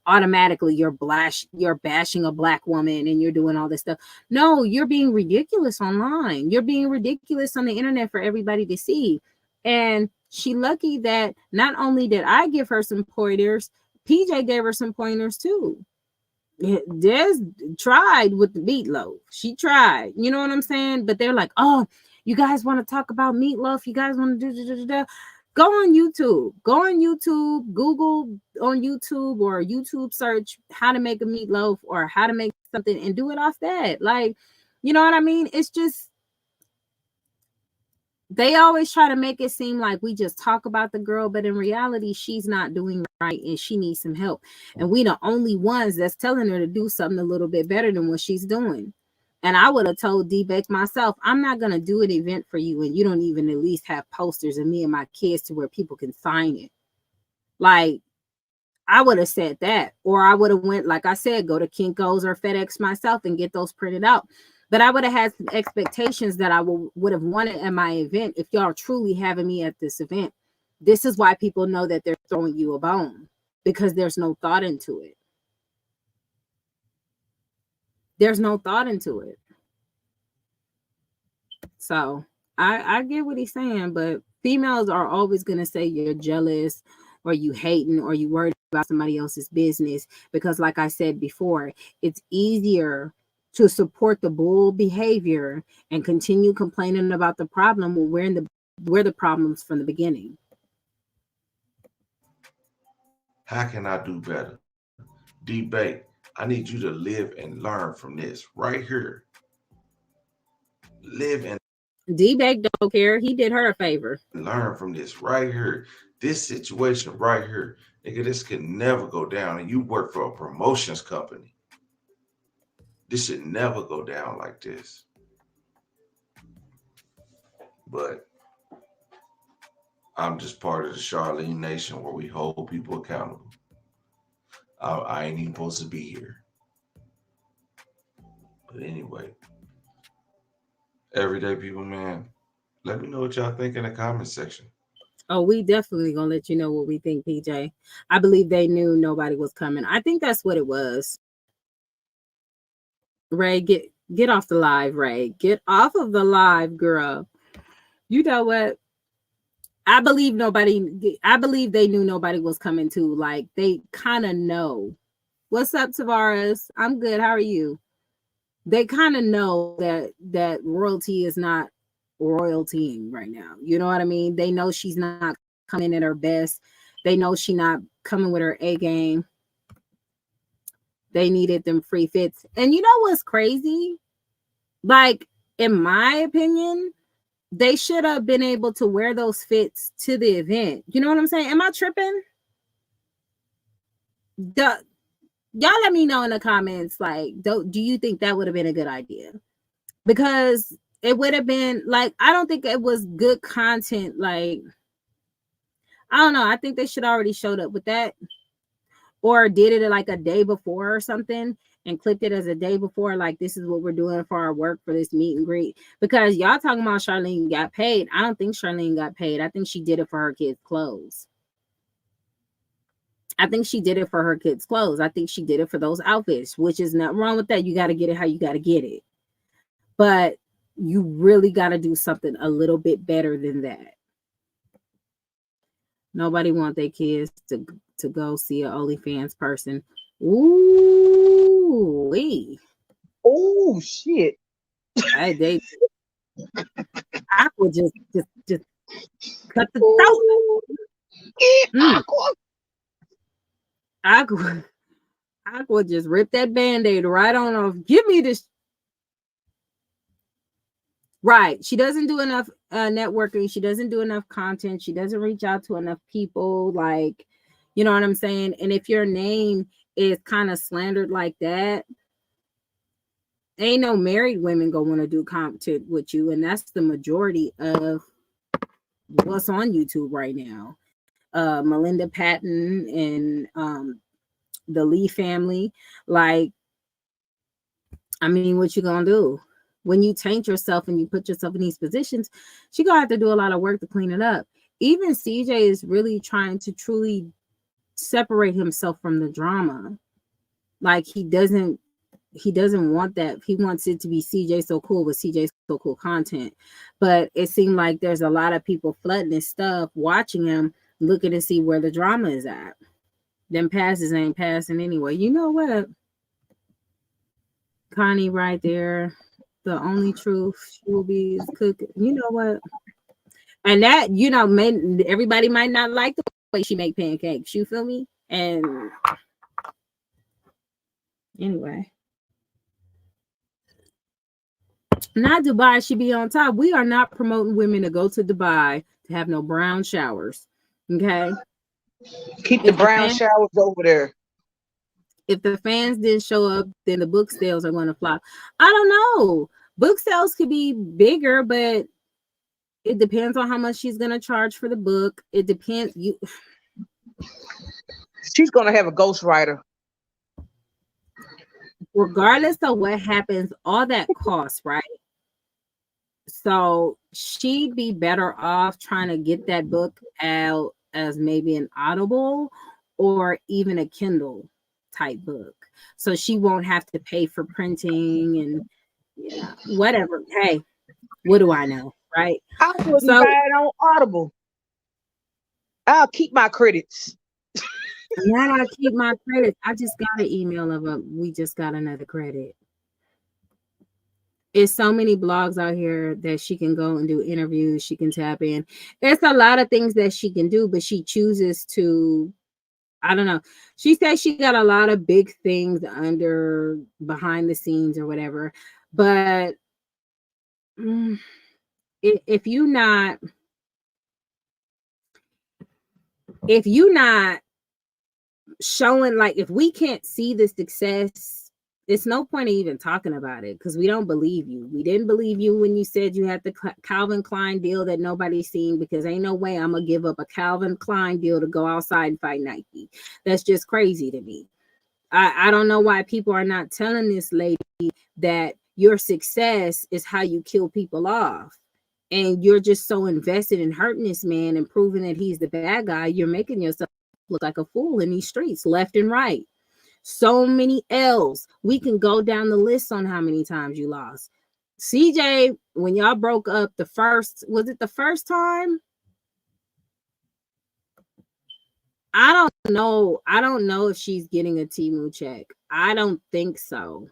automatically you're bashing a black woman and you're doing all this stuff. No, you're being ridiculous online. You're being ridiculous on the internet for everybody to see. And she lucky that not only did I give her some pointers, PJ gave her some pointers too. Des tried with the meatloaf. She tried, you know what I'm saying? But they're like, oh, you guys want to talk about meatloaf? You guys want to do. Go on YouTube. Go on YouTube. Google on YouTube or YouTube search how to make a meatloaf or how to make something and do it off that. Like, you know what I mean? It's just, they always try to make it seem like we just talk about the girl, but in reality, she's not doing right and she needs some help. And we the only ones that's telling her to do something a little bit better than what she's doing. And I would have told D-Beck myself, I'm not going to do an event for you and you don't even at least have posters of me and my kids to where people can sign it. Like, I would have said that. Or I would have went, like I said, go to Kinko's or FedEx myself and get those printed out. But I would have had some expectations that I would have wanted at my event. If y'all truly having me at this event, this is why people know that they're throwing you a bone, because there's no thought into it. There's no thought into it. So I get what he's saying, but females are always going to say you're jealous or you hating or you worried about somebody else's business, because like I said before, it's easier to support the bull behavior and continue complaining about the problem when we're the problems from the beginning. How can I do better? Debate. I need you to live and learn from this right here. Live and D-Bag don't care. He did her a favor. Learn from this right here. This situation right here. Nigga, this can never go down. And you work for a promotions company. This should never go down like this. But I'm just part of the Charlene Nation where we hold people accountable. I ain't even supposed to be here. But anyway, everyday people, man, let me know what y'all think in the comment section. Oh, we definitely gonna let you know what we think, PJ. I believe they knew nobody was coming. I think that's what it was. Ray, get off the live, Ray. Get off of the live, girl. You know what? I believe they knew nobody was coming too. Like, they kind of know. What's up, Tavares? I'm good. How are you? They kind of know that royalty is not royaltying right now. You know what I mean? They know she's not coming at her best. They know she's not coming with her A game. They needed them free fits. And you know what's crazy? Like, in my opinion, they should have been able to wear those fits to the event. You know what I'm saying? Am I tripping? Y'all let me know in the comments, like, do you think that would have been a good idea? Because it would have been, like, I don't think it was good content. Like, I don't know. I think they should already showed up with that. Or did it like a day before or something and clipped it as a day before. Like, this is what we're doing for our work for this meet and greet. Because y'all talking about Charlene got paid. I don't think Charlene got paid. I think she did it for her kids' clothes. I think she did it for her kids' clothes. I think she did it for those outfits, which is nothing wrong with that. You got to get it how you got to get it. But you really got to do something a little bit better than that. Nobody want their kids to go see an OnlyFans person. Ooh, wee. Oh shit. I would just cut the throat. I would just rip that band-aid right on off. Give me this. Right. She doesn't do enough networking. She doesn't do enough content. She doesn't reach out to enough people. Like, you know what I'm saying? And if your name is kind of slandered like that, ain't no married women gonna want to do content with you. And that's the majority of what's on YouTube right now. Melinda Patton and the Lee family. Like, I mean, what you gonna do? When you taint yourself and you put yourself in these positions, she gonna have to do a lot of work to clean it up. Even CJ is really trying to truly separate himself from the drama. Like, he doesn't want that. He wants it to be CJ So Cool with CJ So Cool content. But it seemed like there's a lot of people flooding his stuff, watching him, looking to see where the drama is at. Them passes ain't passing anyway. You know what? Connie right there. The only truth she will be is cooking. You know what? And that, you know, everybody might not like the way she make pancakes. You feel me? And anyway. Not Dubai should be on top. We are not promoting women to go to Dubai to have no brown showers. Okay? Keep the brown showers over there. If the fans didn't show up, then the book sales are going to flop. I don't know. Book sales could be bigger, but it depends on how much she's going to charge for the book. It depends. She's going to have a ghostwriter. Regardless of what happens, all that costs, right? So she'd be better off trying to get that book out as maybe an Audible or even a Kindle type book. So she won't have to pay for printing and whatever. Hey, what do I know, right? I wouldn't buy it on Audible. I'll keep my credits. Yeah, I keep my credits. I just got an email of we just got another credit. It's so many blogs out here that she can go and do interviews. She can tap in. There's a lot of things that she can do, but she chooses to, I don't know. She says she got a lot of big things under behind the scenes or whatever. But if you not showing, like, if we can't see the success, it's no point in even talking about it because we don't believe you. We didn't believe you when you said you had the Calvin Klein deal that nobody's seen, because ain't no way I'm gonna give up a Calvin Klein deal to go outside and fight Nike. That's just crazy to me. I don't know why people are not telling this lady that your success is how you kill people off. And you're just so invested in hurting this man and proving that he's the bad guy. You're making yourself look like a fool in these streets, left and right. So many L's. We can go down the list on how many times you lost. CJ, when y'all broke up the first time? I don't know. I don't know if she's getting a Temu check. I don't think so.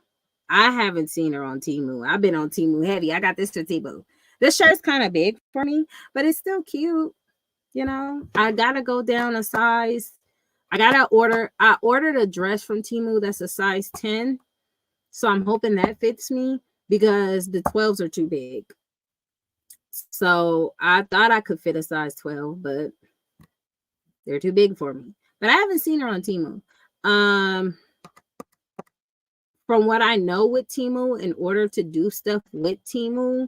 I haven't seen her on Temu. I've been on Temu heavy. I got this to Temu. This shirt's kind of big for me, but it's still cute. You know, I gotta go down a size. I ordered a dress from Temu that's a size 10. So I'm hoping that fits me because the 12s are too big. So I thought I could fit a size 12, but they're too big for me. But I haven't seen her on Temu. From what I know with Temu, in order to do stuff with Temu,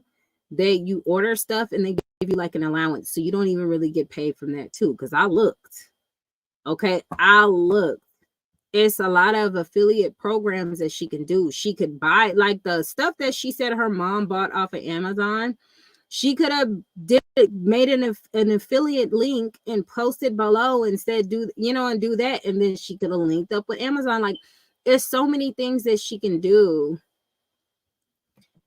you order stuff and they give you like an allowance. So you don't even really get paid from that too. Because I looked. Okay, I looked. It's a lot of affiliate programs that she can do. She could buy like the stuff that she said her mom bought off of Amazon. She could have made an affiliate link and posted below and said, do that. And then she could have linked up with Amazon. Like, there's so many things that she can do.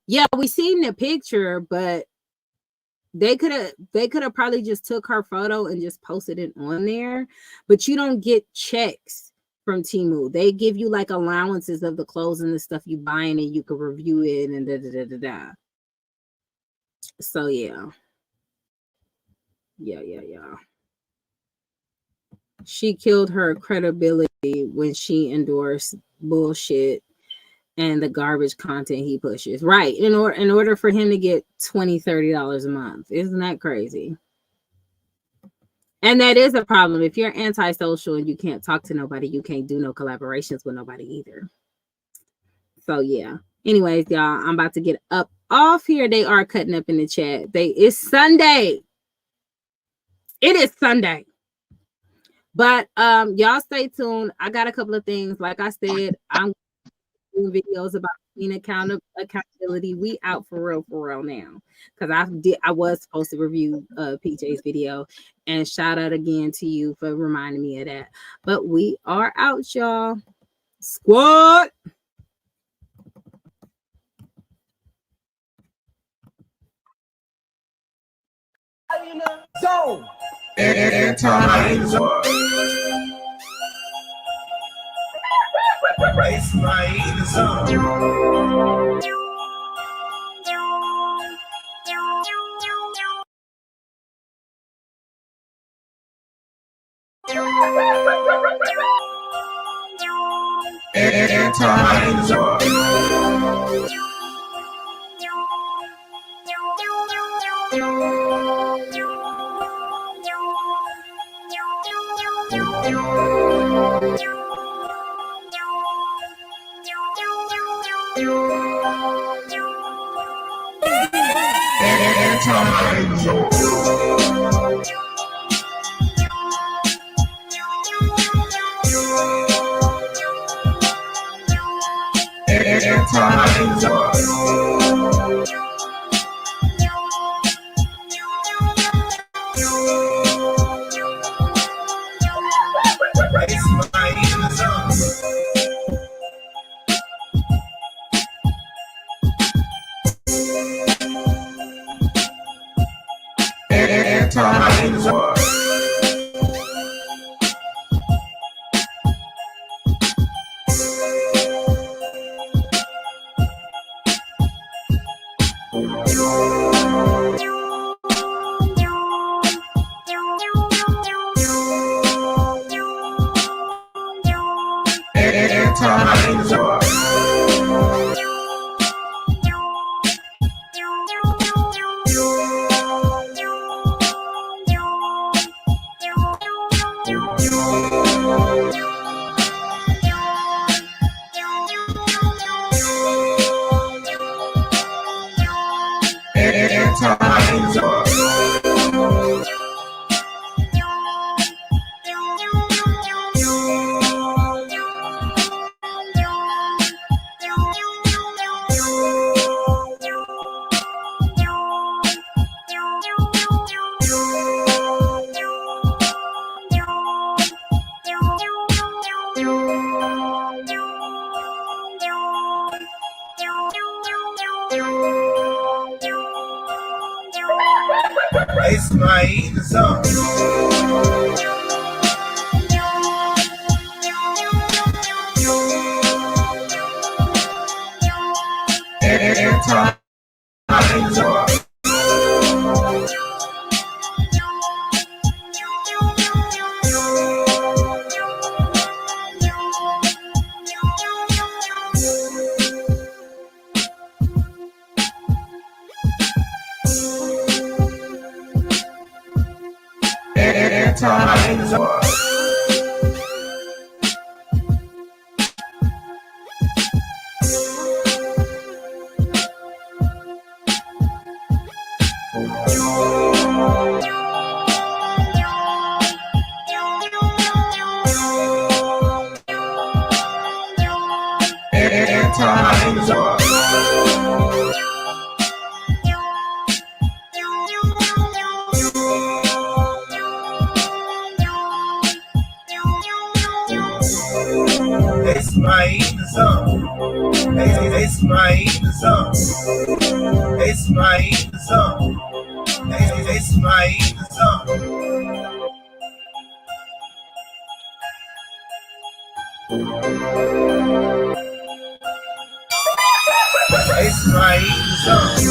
Yeah, we seen the picture, but they could have probably just took her photo and just posted it on there. But you don't get checks from Temu. They give you like allowances of the clothes and the stuff you buying, and you can review it and da. So yeah. She killed her credibility when she endorsed bullshit and the garbage content he pushes. Right. In order for him to get $20-$30 a month. Isn't that crazy? And that is a problem. If you're antisocial and you can't talk to nobody, you can't do no collaborations with nobody either. So yeah. Anyways, y'all, I'm about to get up off here. They are cutting up in the chat. It's Sunday. It is Sunday. But y'all stay tuned. I got a couple of things. Like I said, I'm doing videos about accountability. We out for real now. Because I was supposed to review PJ's video. And shout out again to you for reminding me of that. But we are out, y'all. Squad. Zone. It's my zone. It's my zone. It's my zone. It's my zone. It's my zone. It's my zone. It's my zone.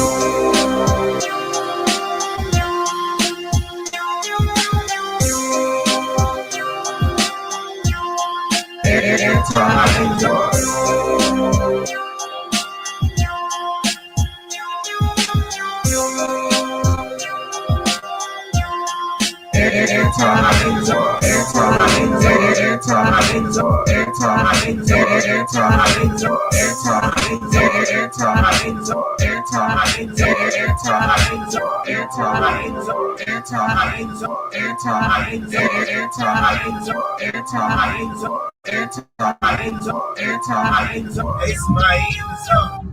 It's my zone.